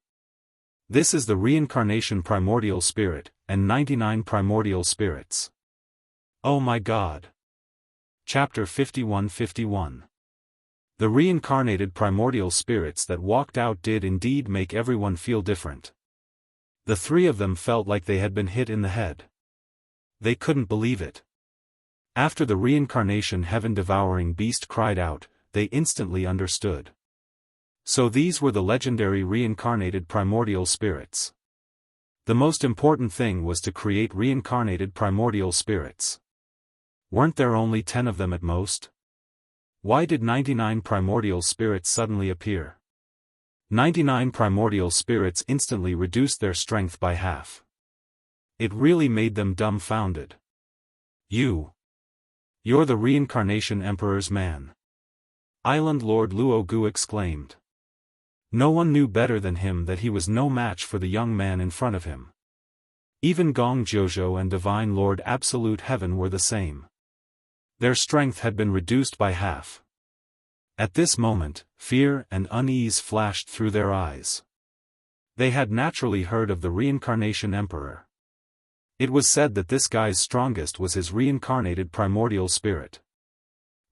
This is the reincarnation primordial spirit, and 99 primordial spirits. Oh my God! Chapter 51-51. The reincarnated primordial spirits that walked out did indeed make everyone feel different. The three of them felt like they had been hit in the head. They couldn't believe it. After the reincarnation heaven-devouring beast cried out, they instantly understood. So these were the legendary reincarnated primordial spirits. The most important thing was to create reincarnated primordial spirits. Weren't there only 10 of them at most? Why did 99 primordial spirits suddenly appear? 99 primordial spirits instantly reduced their strength by half. It really made them dumbfounded. You're the reincarnation emperor's man. Island Lord Luo Gu exclaimed. No one knew better than him that he was no match for the young man in front of him. Even Gong Jojo and Divine Lord Absolute Heaven were the same. Their strength had been reduced by half. At this moment, fear and unease flashed through their eyes. They had naturally heard of the reincarnation emperor. It was said that this guy's strongest was his reincarnated primordial spirit.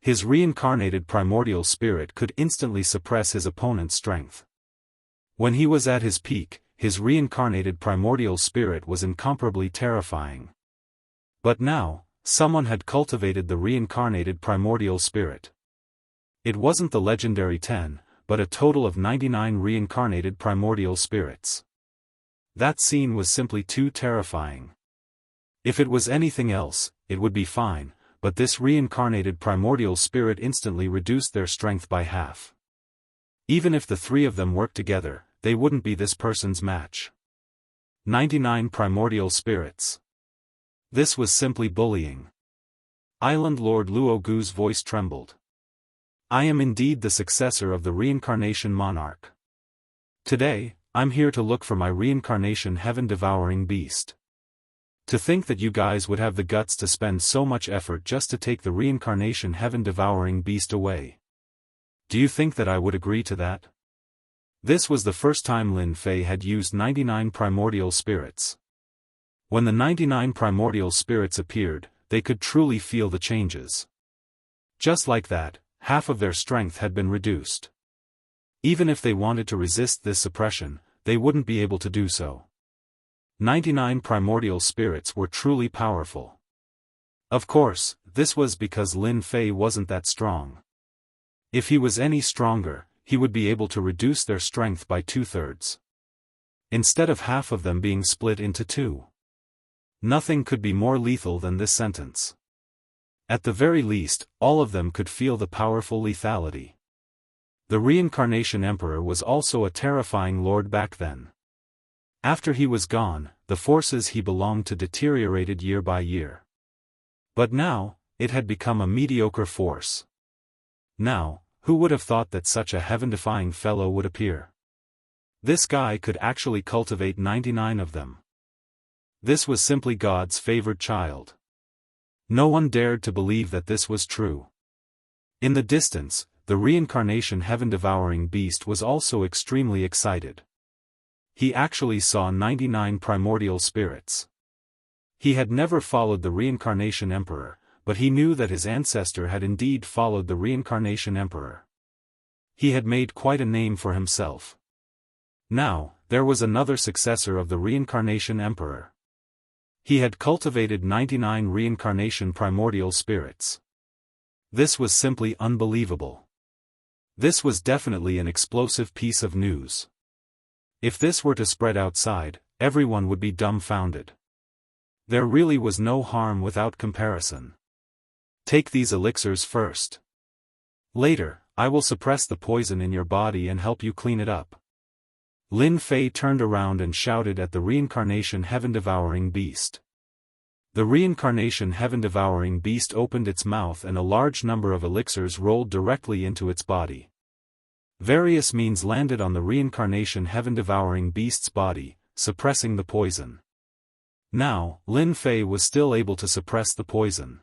His reincarnated primordial spirit could instantly suppress his opponent's strength. When he was at his peak, his reincarnated primordial spirit was incomparably terrifying. But now, someone had cultivated the reincarnated primordial spirit. It wasn't the legendary 10, but a total of 99 reincarnated primordial spirits. That scene was simply too terrifying. If it was anything else, it would be fine, but this reincarnated primordial spirit instantly reduced their strength by half. Even if the three of them worked together, they wouldn't be this person's match. 99 primordial spirits. This was simply bullying. Island Lord Luogu's voice trembled. I am indeed the successor of the reincarnation monarch. Today, I'm here to look for my reincarnation heaven-devouring beast. To think that you guys would have the guts to spend so much effort just to take the reincarnation heaven-devouring beast away. Do you think that I would agree to that? This was the first time Lin Fei had used 99 primordial spirits. When the 99 primordial spirits appeared, they could truly feel the changes. Just like that, half of their strength had been reduced. Even if they wanted to resist this suppression, they wouldn't be able to do so. 99 primordial spirits were truly powerful. Of course, this was because Lin Fei wasn't that strong. If he was any stronger, he would be able to reduce their strength by 2/3. Instead of half of them being split into two. Nothing could be more lethal than this sentence. At the very least, all of them could feel the powerful lethality. The reincarnation emperor was also a terrifying lord back then. After he was gone, the forces he belonged to deteriorated year by year. But now, it had become a mediocre force. Now, who would have thought that such a heaven-defying fellow would appear? This guy could actually cultivate 99 of them. This was simply God's favored child. No one dared to believe that this was true. In the distance, the reincarnation heaven-devouring beast was also extremely excited. He actually saw 99 primordial spirits. He had never followed the reincarnation emperor, but he knew that his ancestor had indeed followed the reincarnation emperor. He had made quite a name for himself. Now, there was another successor of the reincarnation emperor. He had cultivated 99 reincarnation primordial spirits. This was simply unbelievable. This was definitely an explosive piece of news. If this were to spread outside, everyone would be dumbfounded. There really was no harm without comparison. Take these elixirs first. Later, I will suppress the poison in your body and help you clean it up. Lin Fei turned around and shouted at the reincarnation heaven-devouring beast. The reincarnation heaven-devouring beast opened its mouth and a large number of elixirs rolled directly into its body. Various means landed on the reincarnation heaven-devouring beast's body, suppressing the poison. Now, Lin Fei was still able to suppress the poison.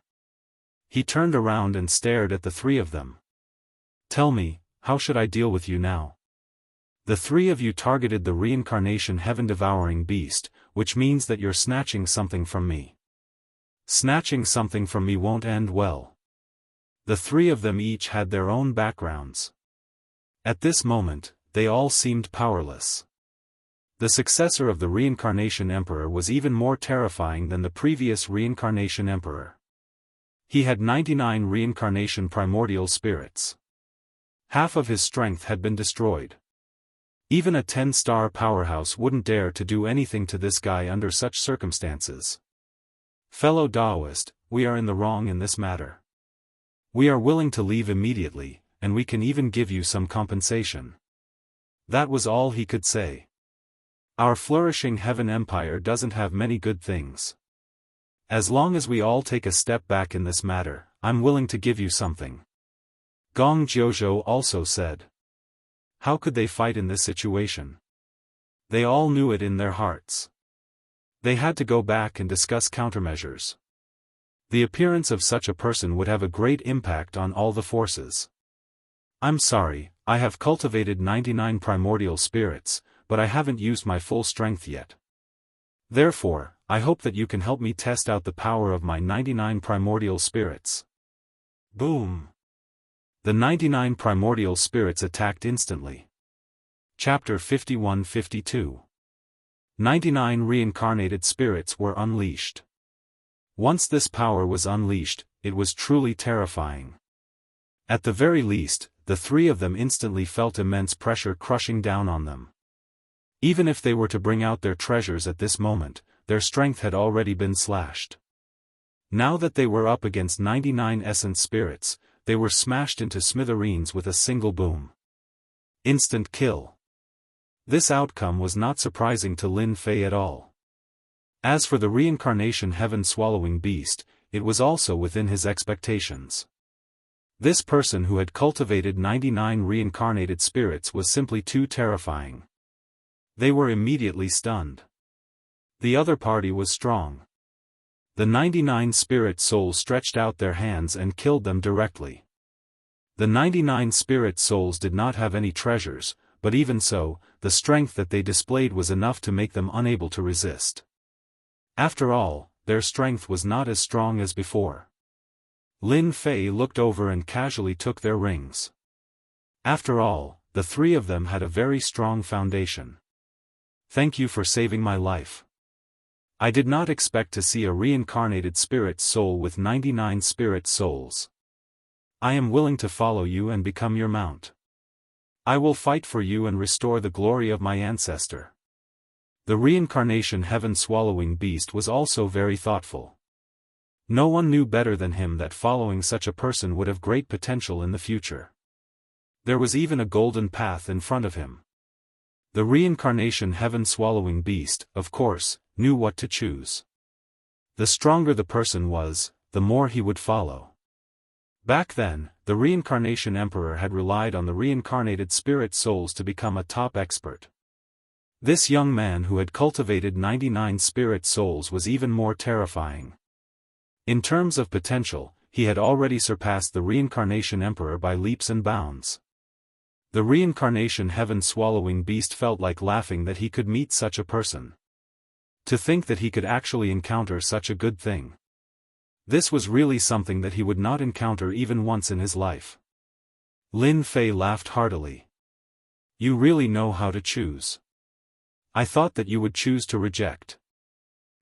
He turned around and stared at the three of them. Tell me, how should I deal with you now? The three of you targeted the reincarnation heaven-devouring beast, which means that you're snatching something from me. Snatching something from me won't end well. The three of them each had their own backgrounds. At this moment, they all seemed powerless. The successor of the reincarnation emperor was even more terrifying than the previous reincarnation emperor. He had 99 reincarnation primordial spirits. Half of his strength had been destroyed. Even a 10-star powerhouse wouldn't dare to do anything to this guy under such circumstances. Fellow Daoist, we are in the wrong in this matter. We are willing to leave immediately, and we can even give you some compensation. That was all he could say. Our flourishing heaven empire doesn't have many good things. As long as we all take a step back in this matter, I'm willing to give you something. Gong Jiuzhou also said. How could they fight in this situation? They all knew it in their hearts. They had to go back and discuss countermeasures. The appearance of such a person would have a great impact on all the forces. I'm sorry, I have cultivated 99 primordial spirits, but I haven't used my full strength yet. Therefore, I hope that you can help me test out the power of my 99 primordial spirits. Boom! The 99 primordial spirits attacked instantly. Chapter 51-52. 99 reincarnated spirits were unleashed. Once this power was unleashed, it was truly terrifying. At the very least, the three of them instantly felt immense pressure crushing down on them. Even if they were to bring out their treasures at this moment, their strength had already been slashed. Now that they were up against 99 essence spirits, they were smashed into smithereens with a single boom. Instant kill. This outcome was not surprising to Lin Fei at all. As for the reincarnation heaven-swallowing beast, it was also within his expectations. This person who had cultivated 99 reincarnated spirits was simply too terrifying. They were immediately stunned. The other party was strong. The 99 spirit souls stretched out their hands and killed them directly. The 99 spirit souls did not have any treasures, but even so, the strength that they displayed was enough to make them unable to resist. After all, their strength was not as strong as before. Lin Fei looked over and casually took their rings. After all, the three of them had a very strong foundation. Thank you for saving my life. I did not expect to see a reincarnated spirit soul with 99 spirit souls. I am willing to follow you and become your mount. I will fight for you and restore the glory of my ancestor. The reincarnation heaven-swallowing beast was also very thoughtful. No one knew better than him that following such a person would have great potential in the future. There was even a golden path in front of him. The reincarnation heaven-swallowing beast, of course, knew what to choose. The stronger the person was, the more he would follow. Back then, the reincarnation emperor had relied on the reincarnated spirit souls to become a top expert. This young man who had cultivated 99 spirit souls was even more terrifying. In terms of potential, he had already surpassed the reincarnation emperor by leaps and bounds. The reincarnation heaven-swallowing beast felt like laughing that he could meet such a person. To think that he could actually encounter such a good thing. This was really something that he would not encounter even once in his life. Lin Fei laughed heartily. You really know how to choose. I thought that you would choose to reject.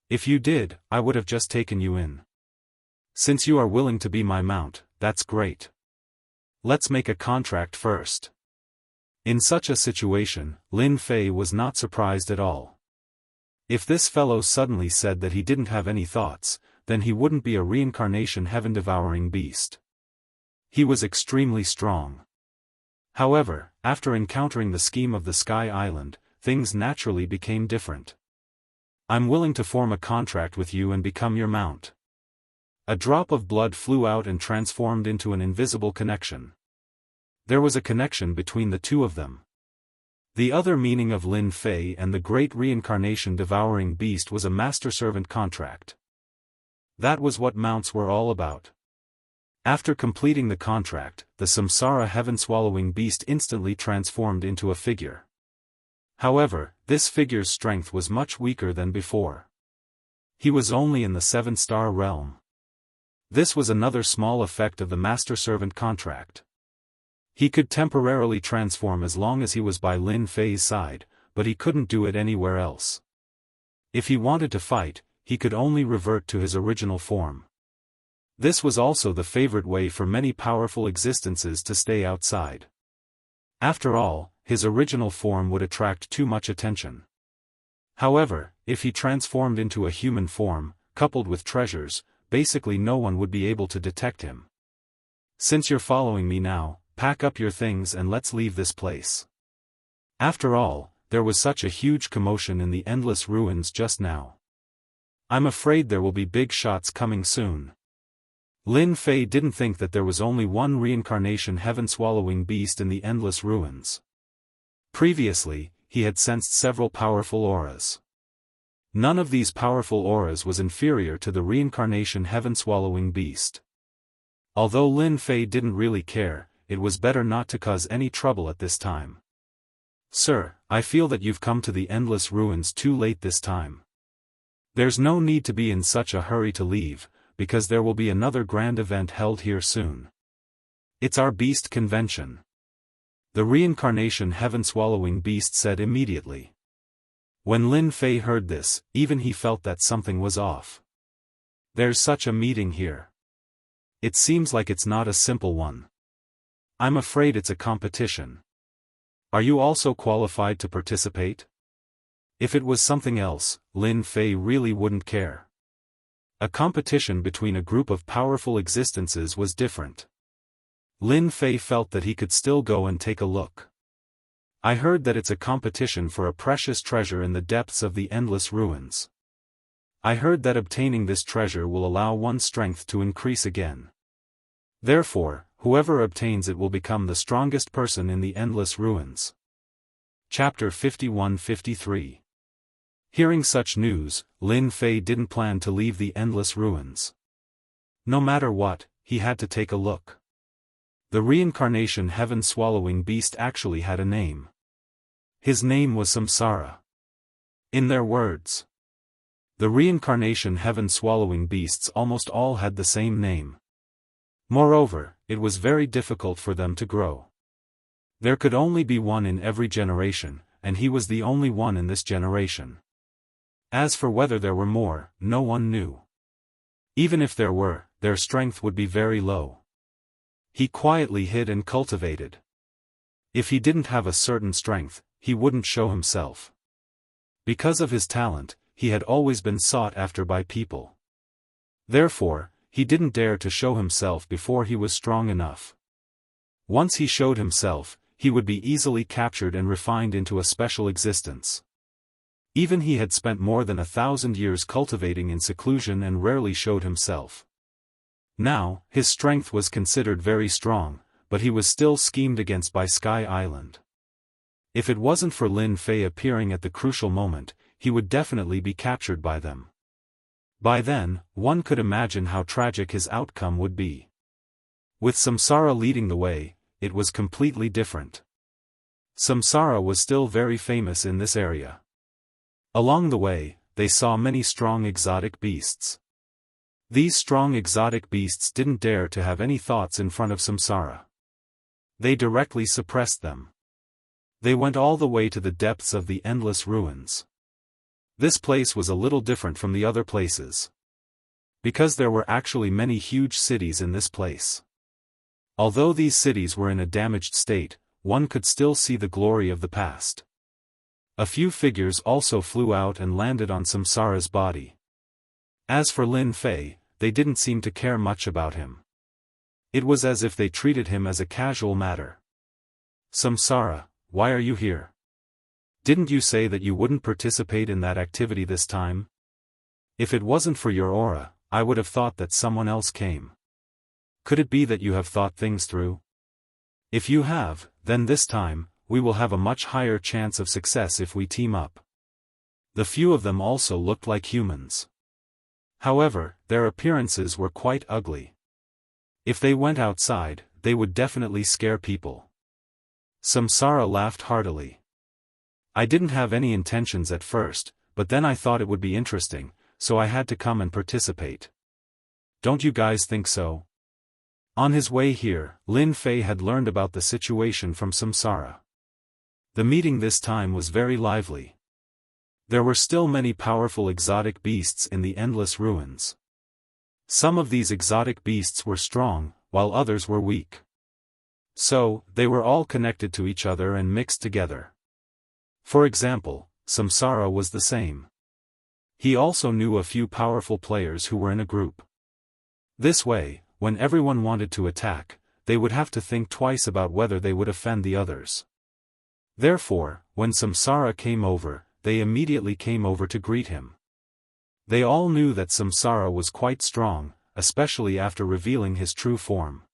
If you did, I would have just taken you in. Since you are willing to be my mount, that's great. Let's make a contract first. In such a situation, Lin Fei was not surprised at all. If this fellow suddenly said that he didn't have any thoughts, then he wouldn't be a reincarnation heaven-devouring beast. He was extremely strong. However, after encountering the scheme of the Sky Island, things naturally became different. I'm willing to form a contract with you and become your mount. A drop of blood flew out and transformed into an invisible connection. There was a connection between the two of them. The other meaning of Lin Fei and the great reincarnation devouring beast was a master-servant contract. That was what mounts were all about. After completing the contract, the samsara heaven-swallowing beast instantly transformed into a figure. However, this figure's strength was much weaker than before. He was only in the 7-star realm. This was another small effect of the master-servant contract. He could temporarily transform as long as he was by Lin Fei's side, but he couldn't do it anywhere else. If he wanted to fight, he could only revert to his original form. This was also the favorite way for many powerful existences to stay outside. After all, his original form would attract too much attention. However, if he transformed into a human form, coupled with treasures, basically no one would be able to detect him. Since you're following me now, pack up your things and let's leave this place. After all, there was such a huge commotion in the endless ruins just now. I'm afraid there will be big shots coming soon. Lin Fei didn't think that there was only one reincarnation heaven-swallowing beast in the endless ruins. Previously, he had sensed several powerful auras. None of these powerful auras was inferior to the reincarnation heaven-swallowing beast. Although Lin Fei didn't really care, it was better not to cause any trouble at this time. Sir, I feel that you've come to the endless ruins too late this time. There's no need to be in such a hurry to leave, because there will be another grand event held here soon. It's our beast convention. The reincarnation heaven-swallowing beast said immediately. When Lin Fei heard this, even he felt that something was off. There's such a meeting here. It seems like it's not a simple one. I'm afraid it's a competition. Are you also qualified to participate? If it was something else, Lin Fei really wouldn't care. A competition between a group of powerful existences was different. Lin Fei felt that he could still go and take a look. I heard that it's a competition for a precious treasure in the depths of the endless ruins. I heard that obtaining this treasure will allow one's strength to increase again. Therefore, whoever obtains it will become the strongest person in the endless ruins. Chapter 51-53. Hearing such news, Lin Fei didn't plan to leave the endless ruins. No matter what, he had to take a look. The reincarnation heaven-swallowing beast actually had a name. His name was Samsara. In their words, the reincarnation heaven-swallowing beasts almost all had the same name. Moreover, it was very difficult for them to grow. There could only be one in every generation, and he was the only one in this generation. As for whether there were more, no one knew. Even if there were, their strength would be very low. He quietly hid and cultivated. If he didn't have a certain strength, he wouldn't show himself. Because of his talent, he had always been sought after by people. Therefore, he didn't dare to show himself before he was strong enough. Once he showed himself, he would be easily captured and refined into a special existence. Even he had spent more than 1,000 years cultivating in seclusion and rarely showed himself. Now, his strength was considered very strong, but he was still schemed against by Sky Island. If it wasn't for Lin Fei appearing at the crucial moment, he would definitely be captured by them. By then, one could imagine how tragic his outcome would be. With Samsara leading the way, it was completely different. Samsara was still very famous in this area. Along the way, they saw many strong exotic beasts. These strong exotic beasts didn't dare to have any thoughts in front of Samsara. They directly suppressed them. They went all the way to the depths of the endless ruins. This place was a little different from the other places. Because there were actually many huge cities in this place. Although these cities were in a damaged state, one could still see the glory of the past. A few figures also flew out and landed on Samsara's body. As for Lin Fei, they didn't seem to care much about him. It was as if they treated him as a casual matter. Samsara, why are you here? Didn't you say that you wouldn't participate in that activity this time? If it wasn't for your aura, I would have thought that someone else came. Could it be that you have thought things through? If you have, then this time, we will have a much higher chance of success if we team up. The few of them also looked like humans. However, their appearances were quite ugly. If they went outside, they would definitely scare people. Samsara laughed heartily. I didn't have any intentions at first, but then I thought it would be interesting, so I had to come and participate. Don't you guys think so? On his way here, Lin Fei had learned about the situation from Samsara. The meeting this time was very lively. There were still many powerful exotic beasts in the endless ruins. Some of these exotic beasts were strong, while others were weak. So, they were all connected to each other and mixed together. For example, Samsara was the same. He also knew a few powerful players who were in a group. This way, when everyone wanted to attack, they would have to think twice about whether they would offend the others. Therefore, when Samsara came over, they immediately came over to greet him. They all knew that Samsara was quite strong, especially after revealing his true form.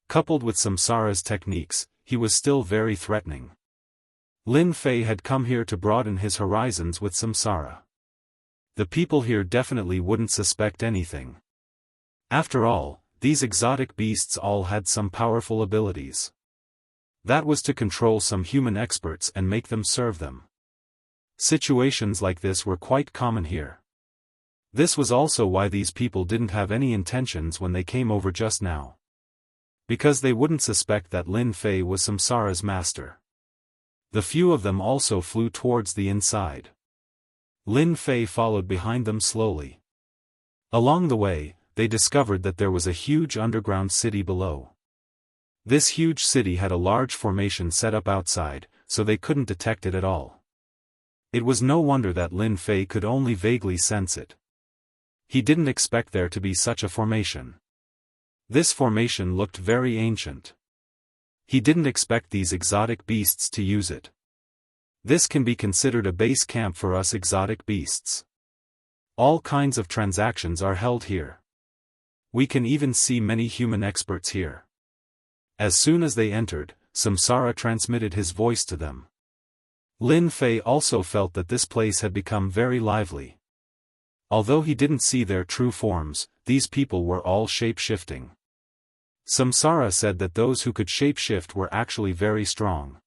Coupled with Samsara's techniques, he was still very threatening. Lin Fei had come here to broaden his horizons with Samsara. The people here definitely wouldn't suspect anything. After all, these exotic beasts all had some powerful abilities. That was to control some human experts and make them serve them. Situations like this were quite common here. This was also why these people didn't have any intentions when they came over just now. Because they wouldn't suspect that Lin Fei was Samsara's master. The few of them also flew towards the inside. Lin Fei followed behind them slowly. Along the way, they discovered that there was a huge underground city below. This huge city had a large formation set up outside, so they couldn't detect it at all. It was no wonder that Lin Fei could only vaguely sense it. He didn't expect there to be such a formation. This formation looked very ancient. He didn't expect these exotic beasts to use it. This can be considered a base camp for us exotic beasts. All kinds of transactions are held here. We can even see many human experts here. As soon as they entered, Samsara transmitted his voice to them. Lin Fei also felt that this place had become very lively. Although he didn't see their true forms, these people were all shape-shifting. Samsara said that those who could shape-shift were actually very strong.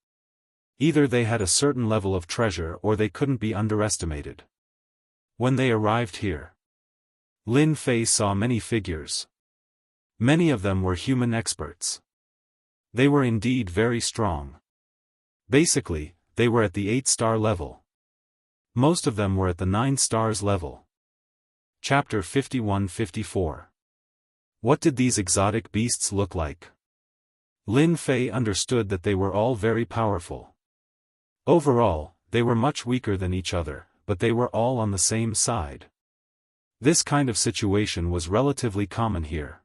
Either they had a certain level of treasure or they couldn't be underestimated. When they arrived here, Lin Fei saw many figures. Many of them were human experts. They were indeed very strong. Basically, they were at the 8-star level. Most of them were at the 9 stars level. Chapter 51-54. What did these exotic beasts look like? Lin Fei understood that they were all very powerful. Overall, they were much weaker than each other, but they were all on the same side. This kind of situation was relatively common here.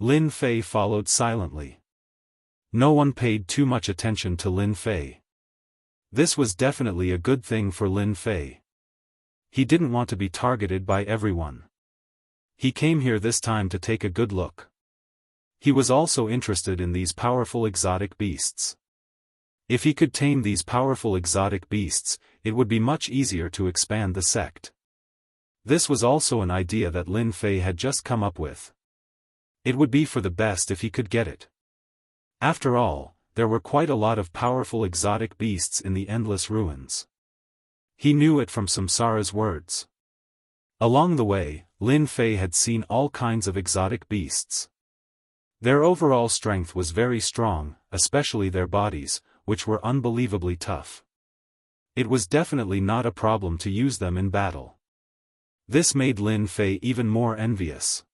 Lin Fei followed silently. No one paid too much attention to Lin Fei. This was definitely a good thing for Lin Fei. He didn't want to be targeted by everyone. He came here this time to take a good look. He was also interested in these powerful exotic beasts. If he could tame these powerful exotic beasts, it would be much easier to expand the sect. This was also an idea that Lin Fei had just come up with. It would be for the best if he could get it. After all, there were quite a lot of powerful exotic beasts in the endless ruins. He knew it from Samsara's words. Along the way, Lin Fei had seen all kinds of exotic beasts. Their overall strength was very strong, especially their bodies, which were unbelievably tough. It was definitely not a problem to use them in battle. This made Lin Fei even more envious.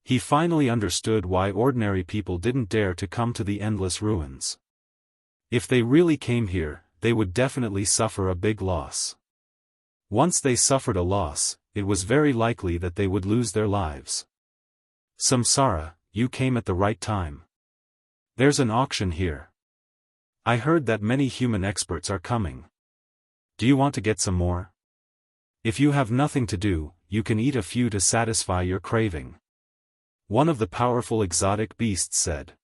He finally understood why ordinary people didn't dare to come to the endless ruins. If they really came here, they would definitely suffer a big loss. Once they suffered a loss, it was very likely that they would lose their lives. Samsara, you came at the right time. There's an auction here. I heard that many human experts are coming. Do you want to get some more? If you have nothing to do, you can eat a few to satisfy your craving. One of the powerful exotic beasts said.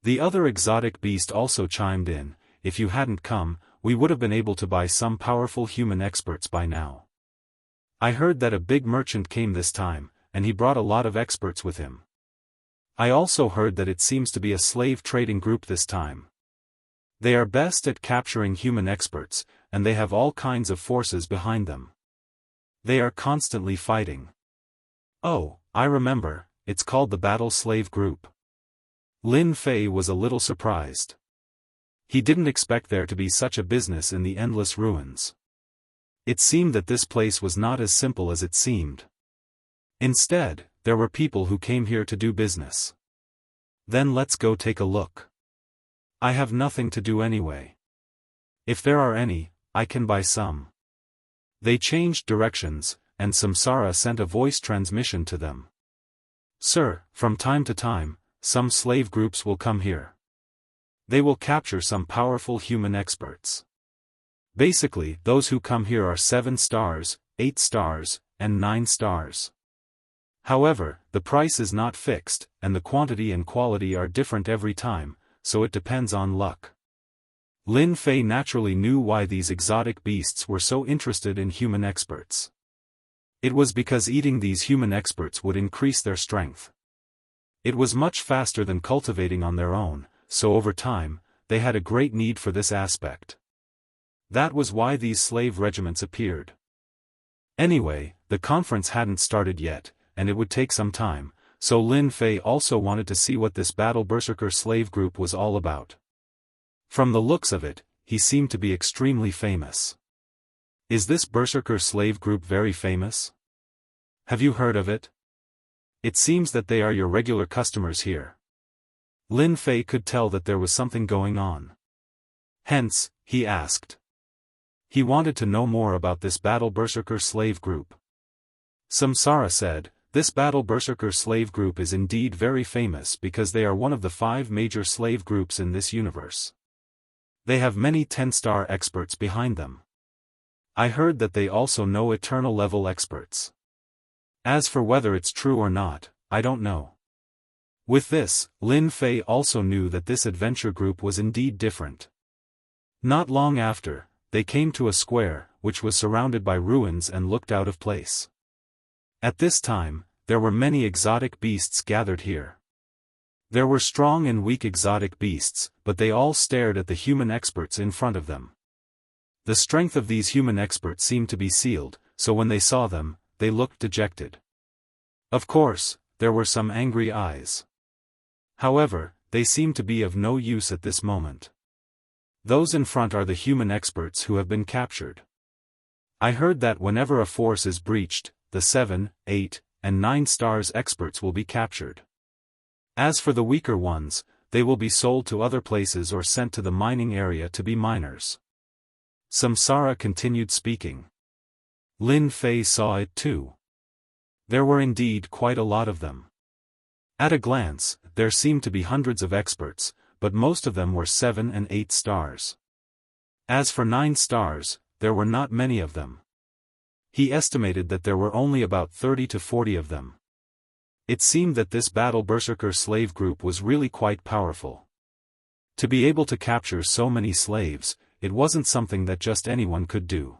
The other exotic beast also chimed in, if you hadn't come, we would have been able to buy some powerful human experts by now. I heard that a big merchant came this time, and he brought a lot of experts with him. I also heard that it seems to be a slave trading group this time. They are best at capturing human experts, and they have all kinds of forces behind them. They are constantly fighting. Oh, I remember, it's called the Battle Slave Group. Lin Fei was a little surprised. He didn't expect there to be such a business in the endless ruins. It seemed that this place was not as simple as it seemed. Instead, there were people who came here to do business. Then let's go take a look. I have nothing to do anyway. If there are any, I can buy some. They changed directions, and Samsara sent a voice transmission to them. Sir, from time to time, some slave groups will come here. They will capture some powerful human experts. Basically, those who come here are 7 stars, 8 stars, and 9 stars. However, the price is not fixed, and the quantity and quality are different every time, so it depends on luck. Lin Fei naturally knew why these exotic beasts were so interested in human experts. It was because eating these human experts would increase their strength. It was much faster than cultivating on their own, so over time, they had a great need for this aspect. That was why these slave regiments appeared. Anyway, the conference hadn't started yet, and it would take some time, so Lin Fei also wanted to see what this Battle Berserker slave group was all about. From the looks of it, he seemed to be extremely famous. Is this Berserker slave group very famous? Have you heard of it? It seems that they are your regular customers here. Lin Fei could tell that there was something going on. Hence, he asked. He wanted to know more about this Battle Berserker slave group. Samsara said, "This battle berserker slave group is indeed very famous because they are one of the 5 major slave groups in this universe. They have many 10-star experts behind them. I heard that they also know eternal level experts. As for whether it's true or not, I don't know." With this, Lin Fei also knew that this adventure group was indeed different. Not long after, they came to a square, which was surrounded by ruins and looked out of place. At this time, there were many exotic beasts gathered here. There were strong and weak exotic beasts, but they all stared at the human experts in front of them. The strength of these human experts seemed to be sealed, so when they saw them, they looked dejected. Of course, there were some angry eyes. However, they seemed to be of no use at this moment. Those in front are the human experts who have been captured. I heard that whenever a force is breached, the 7, 8, and 9 stars experts will be captured. As for the weaker ones, they will be sold to other places or sent to the mining area to be miners. Samsara continued speaking. Lin Fei saw it too. There were indeed quite a lot of them. At a glance, there seemed to be hundreds of experts, but most of them were 7 and 8 stars. As for 9 stars, there were not many of them. He estimated that there were only about 30 to 40 of them. It seemed that this battle berserker slave group was really quite powerful. To be able to capture so many slaves, it wasn't something that just anyone could do.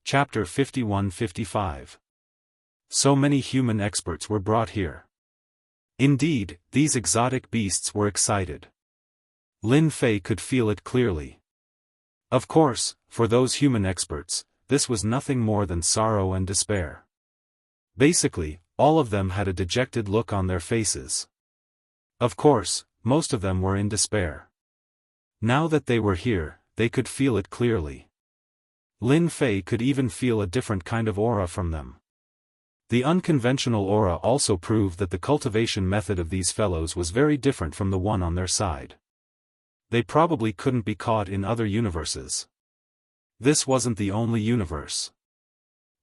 Chapter 51-55. So many human experts were brought here. Indeed, these exotic beasts were excited. Lin Fei could feel it clearly. Of course, for those human experts, this was nothing more than sorrow and despair. Basically, all of them had a dejected look on their faces. Of course, most of them were in despair. Now that they were here, they could feel it clearly. Lin Fei could even feel a different kind of aura from them. The unconventional aura also proved that the cultivation method of these fellows was very different from the one on their side. They probably couldn't be caught in other universes. This wasn't the only universe.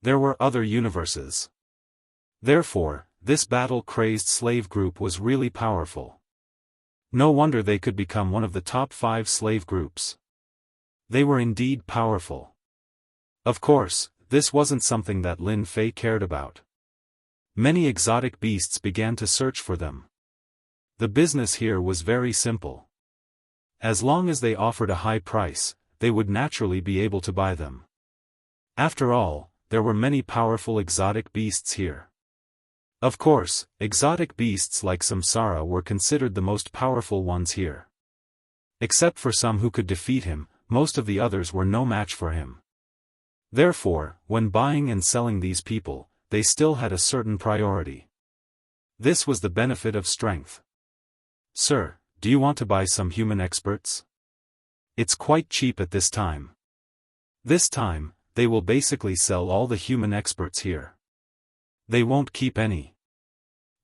There were other universes. Therefore, this battle-crazed slave group was really powerful. No wonder they could become one of the top 5 slave groups. They were indeed powerful. Of course, this wasn't something that Lin Fei cared about. Many exotic beasts began to search for them. The business here was very simple. As long as they offered a high price, they would naturally be able to buy them. After all, there were many powerful exotic beasts here. Of course, exotic beasts like Samsara were considered the most powerful ones here. Except for some who could defeat him, most of the others were no match for him. Therefore, when buying and selling these people, they still had a certain priority. This was the benefit of strength. "Sir, do you want to buy some human experts? It's quite cheap at this time." This time, they will basically sell all the human experts here. They won't keep any.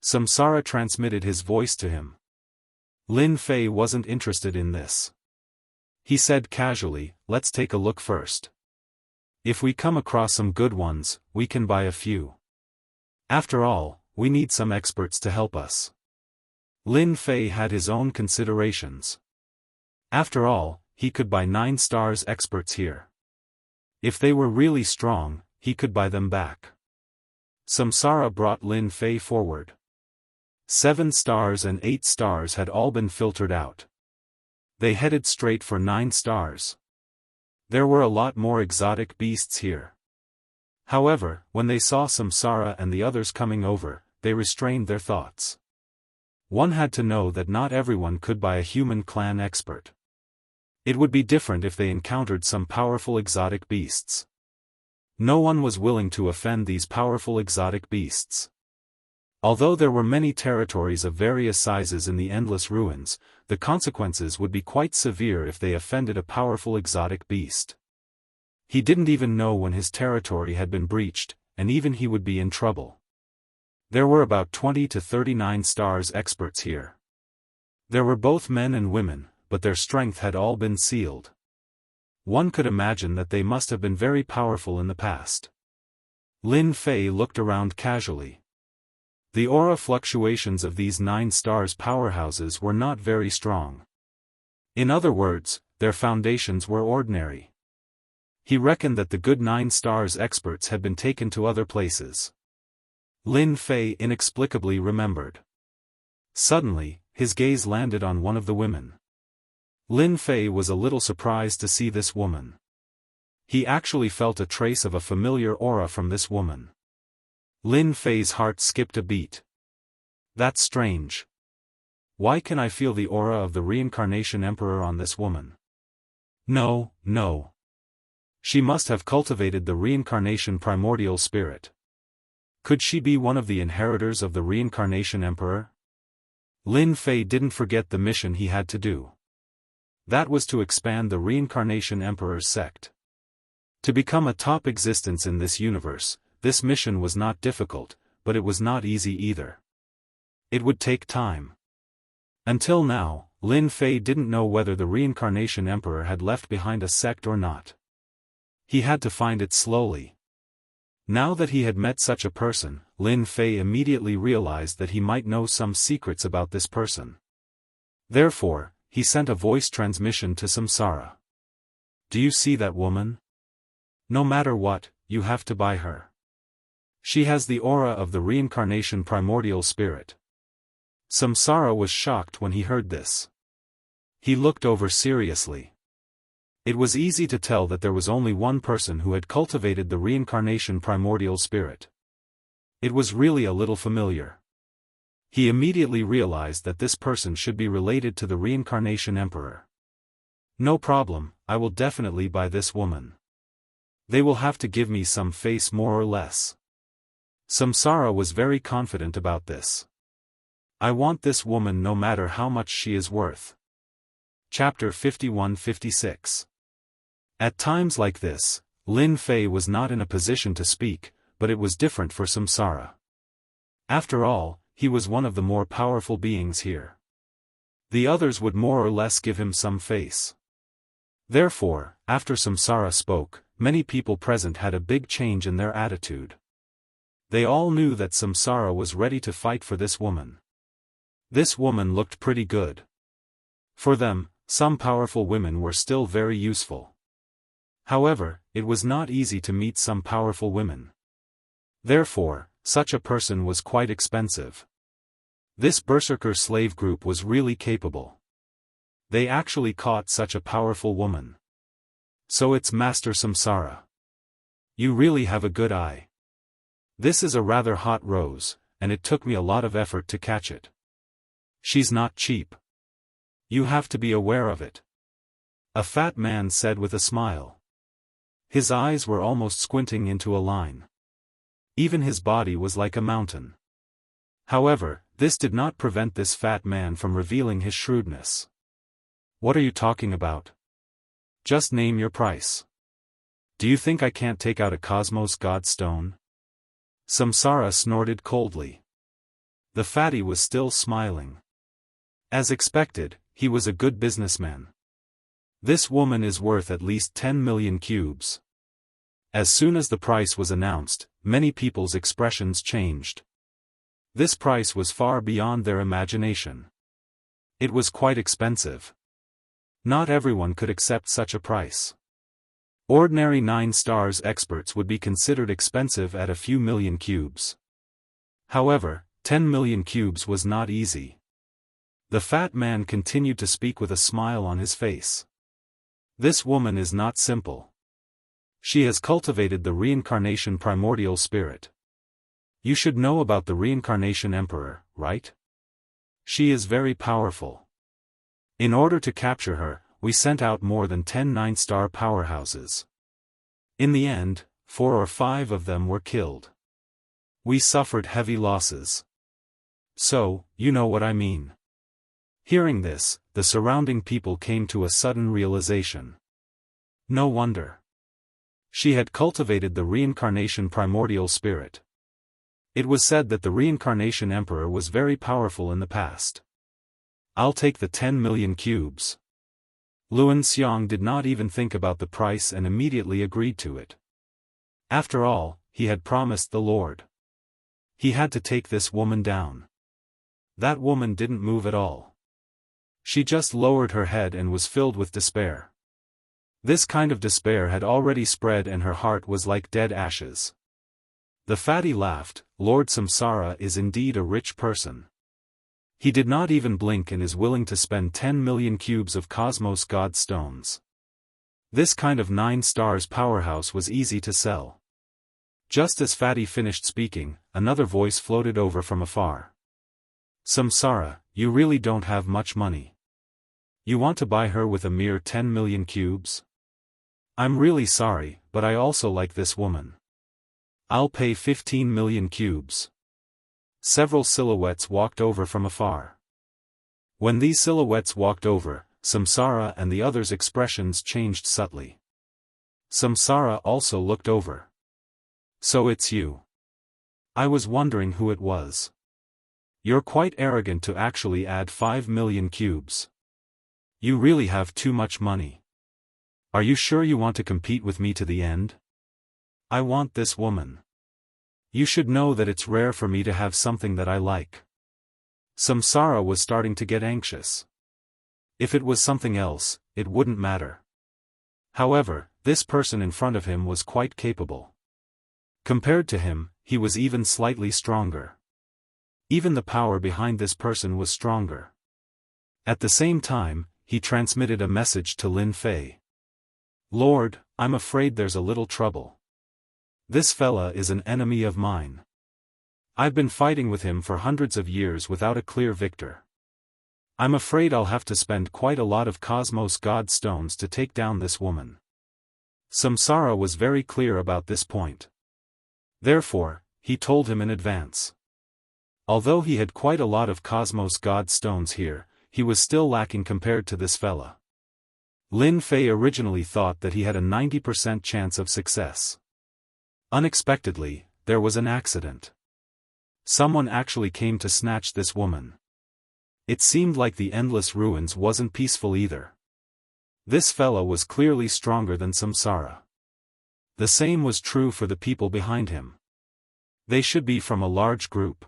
Samsara transmitted his voice to him. Lin Fei wasn't interested in this. He said casually, "Let's take a look first. If we come across some good ones, we can buy a few. After all, we need some experts to help us." Lin Fei had his own considerations. After all, he could buy 9 stars experts here. If they were really strong, he could buy them back. Samsara brought Lin Fei forward. 7 stars and 8 stars had all been filtered out. They headed straight for 9 stars. There were a lot more exotic beasts here. However, when they saw Samsara and the others coming over, they restrained their thoughts. One had to know that not everyone could buy a human clan expert. It would be different if they encountered some powerful exotic beasts. No one was willing to offend these powerful exotic beasts. Although there were many territories of various sizes in the endless ruins, the consequences would be quite severe if they offended a powerful exotic beast. He didn't even know when his territory had been breached, and even he would be in trouble. There were about 20 to 39 stars experts here. There were both men and women, but their strength had all been sealed. One could imagine that they must have been very powerful in the past. Lin Fei looked around casually. The aura fluctuations of these 9 stars powerhouses were not very strong. In other words, their foundations were ordinary. He reckoned that the good 9 stars experts had been taken to other places. Lin Fei inexplicably remembered. Suddenly, his gaze landed on one of the women. Lin Fei was a little surprised to see this woman. He actually felt a trace of a familiar aura from this woman. Lin Fei's heart skipped a beat. That's strange. Why can I feel the aura of the Reincarnation Emperor on this woman? No, no. She must have cultivated the Reincarnation Primordial Spirit. Could she be one of the inheritors of the Reincarnation Emperor? Lin Fei didn't forget the mission he had to do. That was to expand the Reincarnation Emperor's sect. To become a top existence in this universe, this mission was not difficult, but it was not easy either. It would take time. Until now, Lin Fei didn't know whether the Reincarnation Emperor had left behind a sect or not. He had to find it slowly. Now that he had met such a person, Lin Fei immediately realized that he might know some secrets about this person. Therefore, he sent a voice transmission to Samsara. Do you see that woman? No matter what, you have to buy her. She has the aura of the Reincarnation Primordial Spirit. Samsara was shocked when he heard this. He looked over seriously. It was easy to tell that there was only one person who had cultivated the Reincarnation Primordial Spirit. It was really a little familiar. He immediately realized that this person should be related to the Reincarnation Emperor. No problem, I will definitely buy this woman. They will have to give me some face more or less. Samsara was very confident about this. I want this woman no matter how much she is worth. Chapter 51-56. At times like this, Lin Fei was not in a position to speak, but it was different for Samsara. After all, he was one of the more powerful beings here. The others would more or less give him some face. Therefore, after Samsara spoke, many people present had a big change in their attitude. They all knew that Samsara was ready to fight for this woman. This woman looked pretty good. For them, some powerful women were still very useful. However, it was not easy to meet some powerful women. Therefore, such a person was quite expensive. This berserker slave group was really capable. They actually caught such a powerful woman. So it's Master Samsara. You really have a good eye. This is a rather hot rose, and it took me a lot of effort to catch it. She's not cheap. You have to be aware of it. A fat man said with a smile. His eyes were almost squinting into a line. Even his body was like a mountain. However, this did not prevent this fat man from revealing his shrewdness. What are you talking about? Just name your price. Do you think I can't take out a Cosmos God Stone? Samsara snorted coldly. The fatty was still smiling. As expected, he was a good businessman. This woman is worth at least 10 million cubes. As soon as the price was announced, many people's expressions changed. This price was far beyond their imagination. It was quite expensive. Not everyone could accept such a price. Ordinary 9 stars experts would be considered expensive at a few million cubes. However, 10 million cubes was not easy. The fat man continued to speak with a smile on his face. This woman is not simple. She has cultivated the Reincarnation Primordial Spirit. You should know about the Reincarnation Emperor, right? She is very powerful. In order to capture her, we sent out more than 10 9-star powerhouses. In the end, 4 or 5 of them were killed. We suffered heavy losses. So, you know what I mean. Hearing this, the surrounding people came to a sudden realization. No wonder. She had cultivated the Reincarnation Primordial Spirit. It was said that the Reincarnation Emperor was very powerful in the past. I'll take the 10 million cubes. Luan Xiang did not even think about the price and immediately agreed to it. After all, he had promised the Lord. He had to take this woman down. That woman didn't move at all. She just lowered her head and was filled with despair. This kind of despair had already spread and her heart was like dead ashes. The fatty laughed. Lord Samsara is indeed a rich person. He did not even blink and is willing to spend 10 million cubes of Cosmos God stones. This kind of 9 stars powerhouse was easy to sell. Just as Fatty finished speaking, another voice floated over from afar. Samsara, you really don't have much money. You want to buy her with a mere 10 million cubes? I'm really sorry, but I also like this woman. I'll pay 15 million cubes. Several silhouettes walked over from afar. When these silhouettes walked over, Samsara and the others' expressions changed subtly. Samsara also looked over. So it's you. I was wondering who it was. You're quite arrogant to actually add 5 million cubes. You really have too much money. Are you sure you want to compete with me to the end? I want this woman. You should know that it's rare for me to have something that I like. Samsara was starting to get anxious. If it was something else, it wouldn't matter. However, this person in front of him was quite capable. Compared to him, he was even slightly stronger. Even the power behind this person was stronger. At the same time, he transmitted a message to Lin Fei. Lord, I'm afraid there's a little trouble. This fella is an enemy of mine. I've been fighting with him for hundreds of years without a clear victor. I'm afraid I'll have to spend quite a lot of Cosmos God stones to take down this woman. Samsara was very clear about this point. Therefore, he told him in advance. Although he had quite a lot of Cosmos God stones here, he was still lacking compared to this fella. Lin Fei originally thought that he had a 90% chance of success. Unexpectedly, there was an accident. Someone actually came to snatch this woman. It seemed like the endless ruins wasn't peaceful either. This fella was clearly stronger than Samsara. The same was true for the people behind him. They should be from a large group.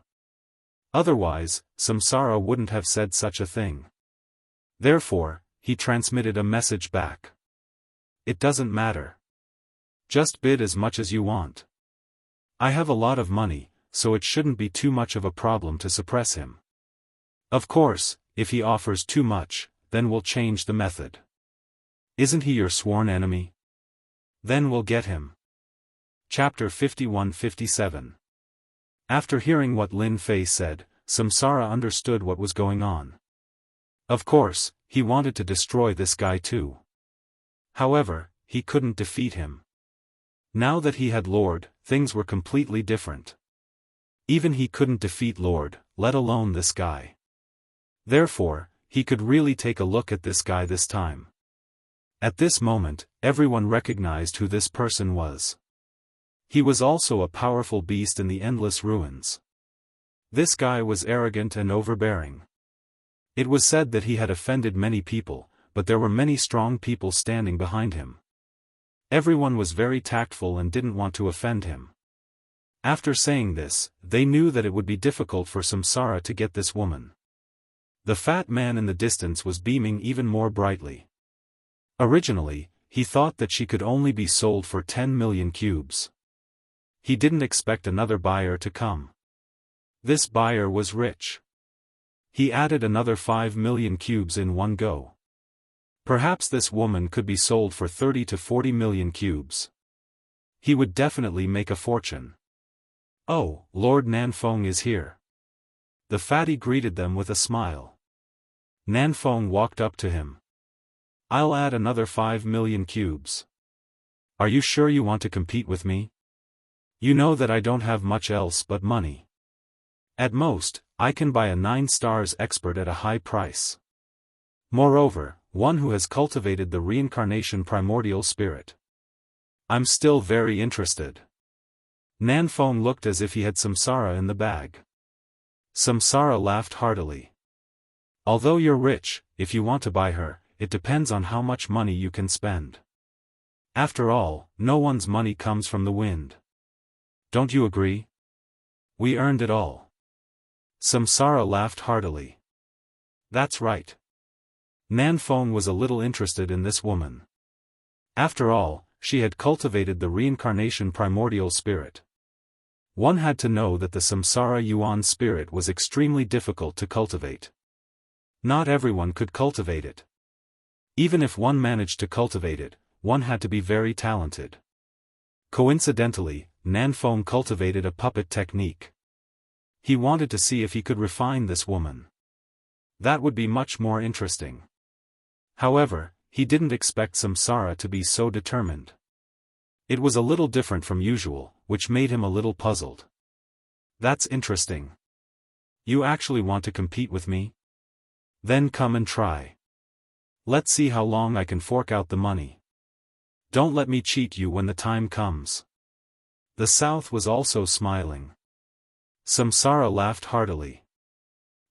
Otherwise, Samsara wouldn't have said such a thing. Therefore, he transmitted a message back. It doesn't matter. Just bid as much as you want. I have a lot of money, so it shouldn't be too much of a problem to suppress him. Of course, if he offers too much, then we'll change the method. Isn't he your sworn enemy? Then we'll get him. Chapter 51-57. After hearing what Lin Fei said, Samsara understood what was going on. Of course, he wanted to destroy this guy too. However, he couldn't defeat him. Now that he had Lord, things were completely different. Even he couldn't defeat Lord, let alone this guy. Therefore, he could really take a look at this guy this time. At this moment, everyone recognized who this person was. He was also a powerful beast in the endless ruins. This guy was arrogant and overbearing. It was said that he had offended many people, but there were many strong people standing behind him. Everyone was very tactful and didn't want to offend him. After saying this, they knew that it would be difficult for Samsara to get this woman. The fat man in the distance was beaming even more brightly. Originally, he thought that she could only be sold for 10 million cubes. He didn't expect another buyer to come. This buyer was rich. He added another 5 million cubes in one go. Perhaps this woman could be sold for 30 to 40 million cubes. He would definitely make a fortune. Oh, Lord Nanfeng is here. The fatty greeted them with a smile. Nanfeng walked up to him. I'll add another 5 million cubes. Are you sure you want to compete with me? You know that I don't have much else but money. At most, I can buy a 9 stars expert at a high price. Moreover, one who has cultivated the reincarnation primordial spirit. I'm still very interested. Nanfeng looked as if he had Samsara in the bag. Samsara laughed heartily. Although you're rich, if you want to buy her, it depends on how much money you can spend. After all, no one's money comes from the wind. Don't you agree? We earned it all. Samsara laughed heartily. That's right. Nanfeng was a little interested in this woman. After all, she had cultivated the reincarnation primordial spirit. One had to know that the samsara yuan spirit was extremely difficult to cultivate. Not everyone could cultivate it. Even if one managed to cultivate it, one had to be very talented. Coincidentally, Nanfeng cultivated a puppet technique. He wanted to see if he could refine this woman. That would be much more interesting. However, he didn't expect Samsara to be so determined. It was a little different from usual, which made him a little puzzled. That's interesting. You actually want to compete with me? Then come and try. Let's see how long I can fork out the money. Don't let me cheat you when the time comes. The South was also smiling. Samsara laughed heartily.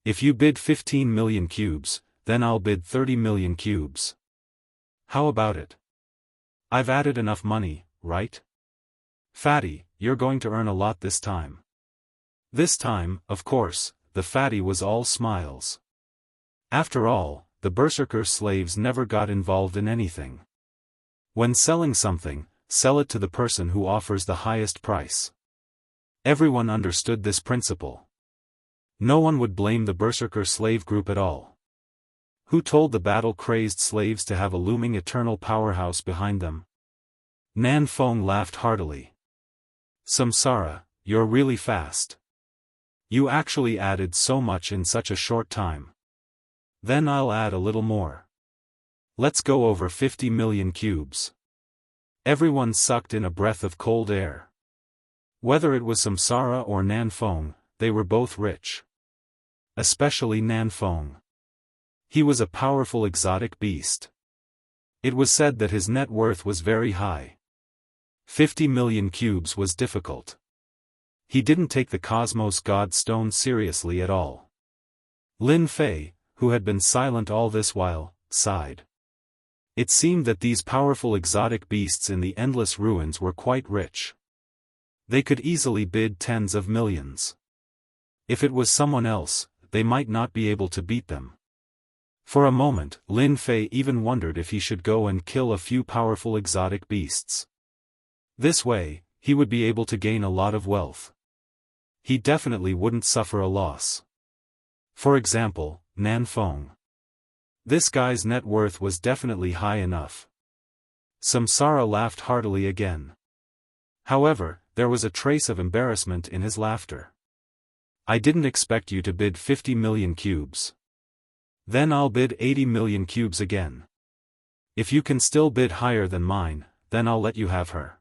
If you bid 15 million cubes, then I'll bid 30 million cubes. How about it? I've added enough money, right? Fatty, you're going to earn a lot this time. This time, of course, the fatty was all smiles. After all, the berserker slaves never got involved in anything. When selling something, sell it to the person who offers the highest price. Everyone understood this principle. No one would blame the berserker slave group at all. Who told the battle-crazed slaves to have a looming eternal powerhouse behind them? Nanfeng laughed heartily. Samsara, you're really fast. You actually added so much in such a short time. Then I'll add a little more. Let's go over 50 million cubes. Everyone sucked in a breath of cold air. Whether it was Samsara or Nanfeng, they were both rich. Especially Nanfeng. He was a powerful exotic beast. It was said that his net worth was very high. 50 million cubes was difficult. He didn't take the Cosmos God Stone seriously at all. Lin Fei, who had been silent all this while, sighed. It seemed that these powerful exotic beasts in the endless ruins were quite rich. They could easily bid tens of millions. If it was someone else, they might not be able to beat them. For a moment, Lin Fei even wondered if he should go and kill a few powerful exotic beasts. This way, he would be able to gain a lot of wealth. He definitely wouldn't suffer a loss. For example, Nanfeng. This guy's net worth was definitely high enough. Samsara laughed heartily again. However, there was a trace of embarrassment in his laughter. I didn't expect you to bid 50 million cubes. Then I'll bid 80 million cubes again. If you can still bid higher than mine, then I'll let you have her.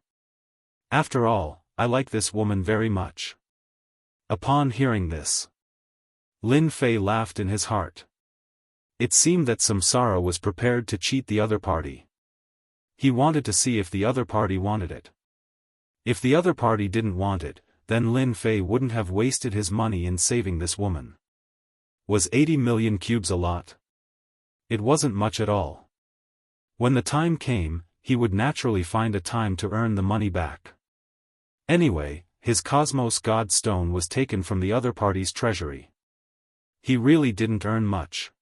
After all, I like this woman very much. Upon hearing this, Lin Fei laughed in his heart. It seemed that Samsara was prepared to cheat the other party. He wanted to see if the other party wanted it. If the other party didn't want it, then Lin Fei wouldn't have wasted his money in saving this woman. Was 80 million cubes a lot? It wasn't much at all. When the time came, he would naturally find a time to earn the money back. Anyway, his Cosmos God Stone was taken from the other party's treasury. He really didn't earn much.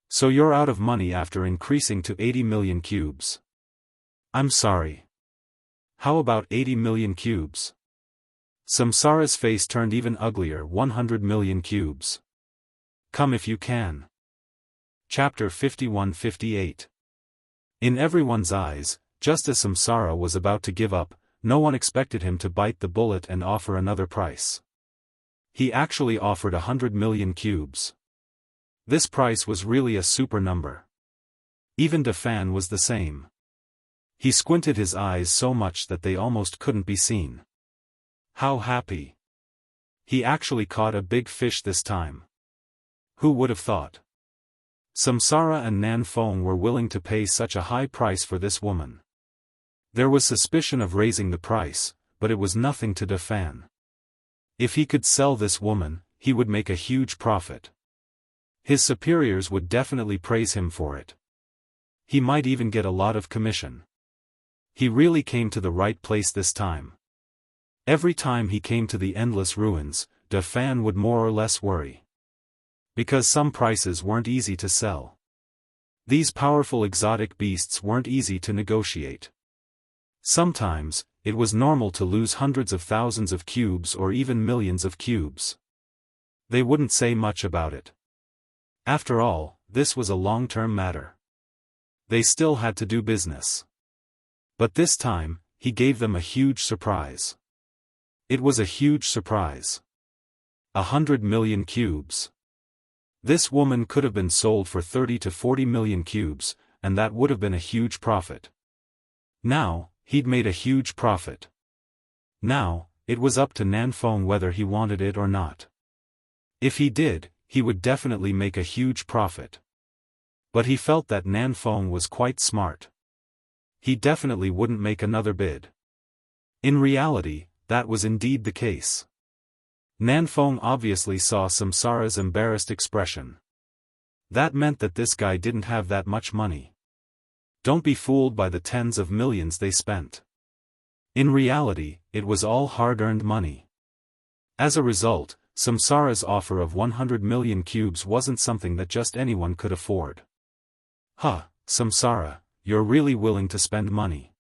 So you're out of money after increasing to 80 million cubes. I'm sorry. How about 80 million cubes? Samsara's face turned even uglier. 100 million cubes. Come if you can. Chapter 51-58. In everyone's eyes, just as Samsara was about to give up, no one expected him to bite the bullet and offer another price. He actually offered 100 million cubes. This price was really a super number. Even Defan was the same. He squinted his eyes so much that they almost couldn't be seen. How happy! He actually caught a big fish this time. Who would have thought? Samsara and Nanfeng were willing to pay such a high price for this woman. There was suspicion of raising the price, but it was nothing to Defan. If he could sell this woman, he would make a huge profit. His superiors would definitely praise him for it. He might even get a lot of commission. He really came to the right place this time. Every time he came to the endless ruins, De Fan would more or less worry. Because some prices weren't easy to sell. These powerful exotic beasts weren't easy to negotiate. Sometimes, it was normal to lose hundreds of thousands of cubes or even millions of cubes. They wouldn't say much about it. After all, this was a long-term matter. They still had to do business. But this time, he gave them a huge surprise. It was a huge surprise. 100 million cubes. This woman could have been sold for 30 to 40 million cubes, and that would have been a huge profit. Now, he'd made a huge profit. Now, it was up to Nanfeng whether he wanted it or not. If he did, he would definitely make a huge profit. But he felt that Nanfeng was quite smart. He definitely wouldn't make another bid. In reality, that was indeed the case. Nanfeng obviously saw Samsara's embarrassed expression. That meant that this guy didn't have that much money. Don't be fooled by the tens of millions they spent. In reality, it was all hard-earned money. As a result, Samsara's offer of 100 million cubes wasn't something that just anyone could afford. Huh, Samsara, you're really willing to spend money.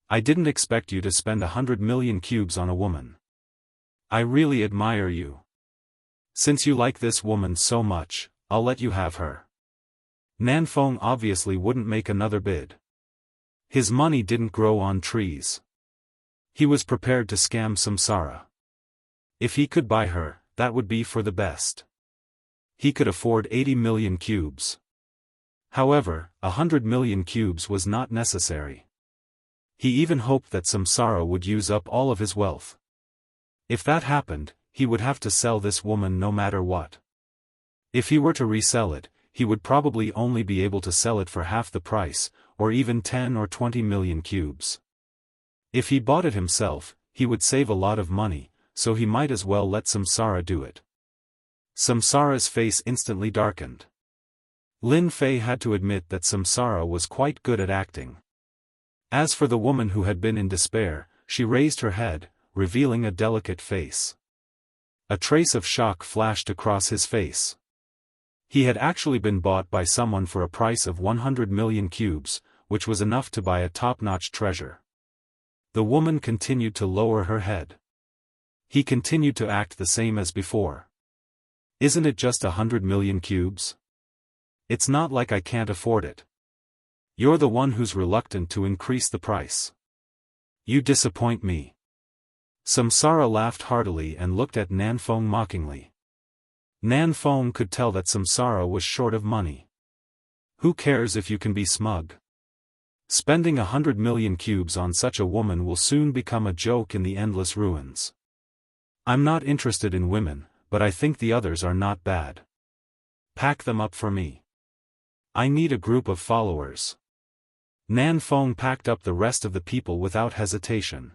I didn't expect you to spend 100 million cubes on a woman. I really admire you. Since you like this woman so much, I'll let you have her. Nanfeng obviously wouldn't make another bid. His money didn't grow on trees. He was prepared to scam Samsara. If he could buy her, that would be for the best. He could afford 80 million cubes. However, 100 million cubes was not necessary. He even hoped that Samsara would use up all of his wealth. If that happened, he would have to sell this woman no matter what. If he were to resell it, he would probably only be able to sell it for half the price, or even 10 or 20 million cubes. If he bought it himself, he would save a lot of money, so he might as well let Samsara do it. Samsara's face instantly darkened. Lin Fei had to admit that Samsara was quite good at acting. As for the woman who had been in despair, she raised her head, revealing a delicate face. A trace of shock flashed across his face. He had actually been bought by someone for a price of 100 million cubes, which was enough to buy a top-notch treasure. The woman continued to lower her head. He continued to act the same as before. Isn't it just 100 million cubes? It's not like I can't afford it. You're the one who's reluctant to increase the price. You disappoint me. Samsara laughed heartily and looked at Nanfeng mockingly. Nanfeng could tell that Samsara was short of money. Who cares if you can be smug? Spending 100 million cubes on such a woman will soon become a joke in the endless ruins. I'm not interested in women, but I think the others are not bad. Pack them up for me. I need a group of followers. Nanfeng packed up the rest of the people without hesitation.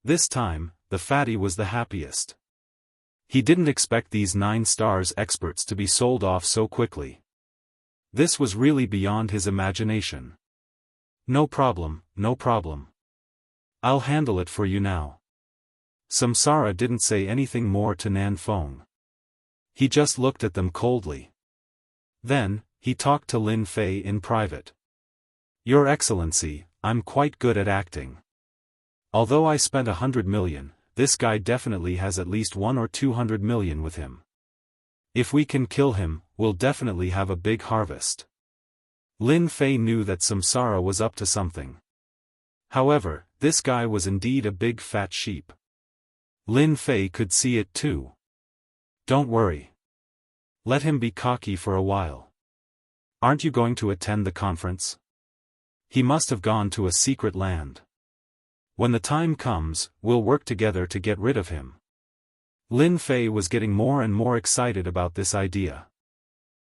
This time, the fatty was the happiest. He didn't expect these 9 stars experts to be sold off so quickly. This was really beyond his imagination. No problem, no problem. I'll handle it for you now. Samsara didn't say anything more to Nanfeng. He just looked at them coldly. Then, he talked to Lin Fei in private. Your Excellency, I'm quite good at acting. Although I spent 100 million, this guy definitely has at least 100 or 200 million with him. If we can kill him, we'll definitely have a big harvest. Lin Fei knew that Samsara was up to something. However, this guy was indeed a big fat sheep. Lin Fei could see it too. Don't worry. Let him be cocky for a while. Aren't you going to attend the conference? He must have gone to a secret land. When the time comes, we'll work together to get rid of him. Lin Fei was getting more and more excited about this idea.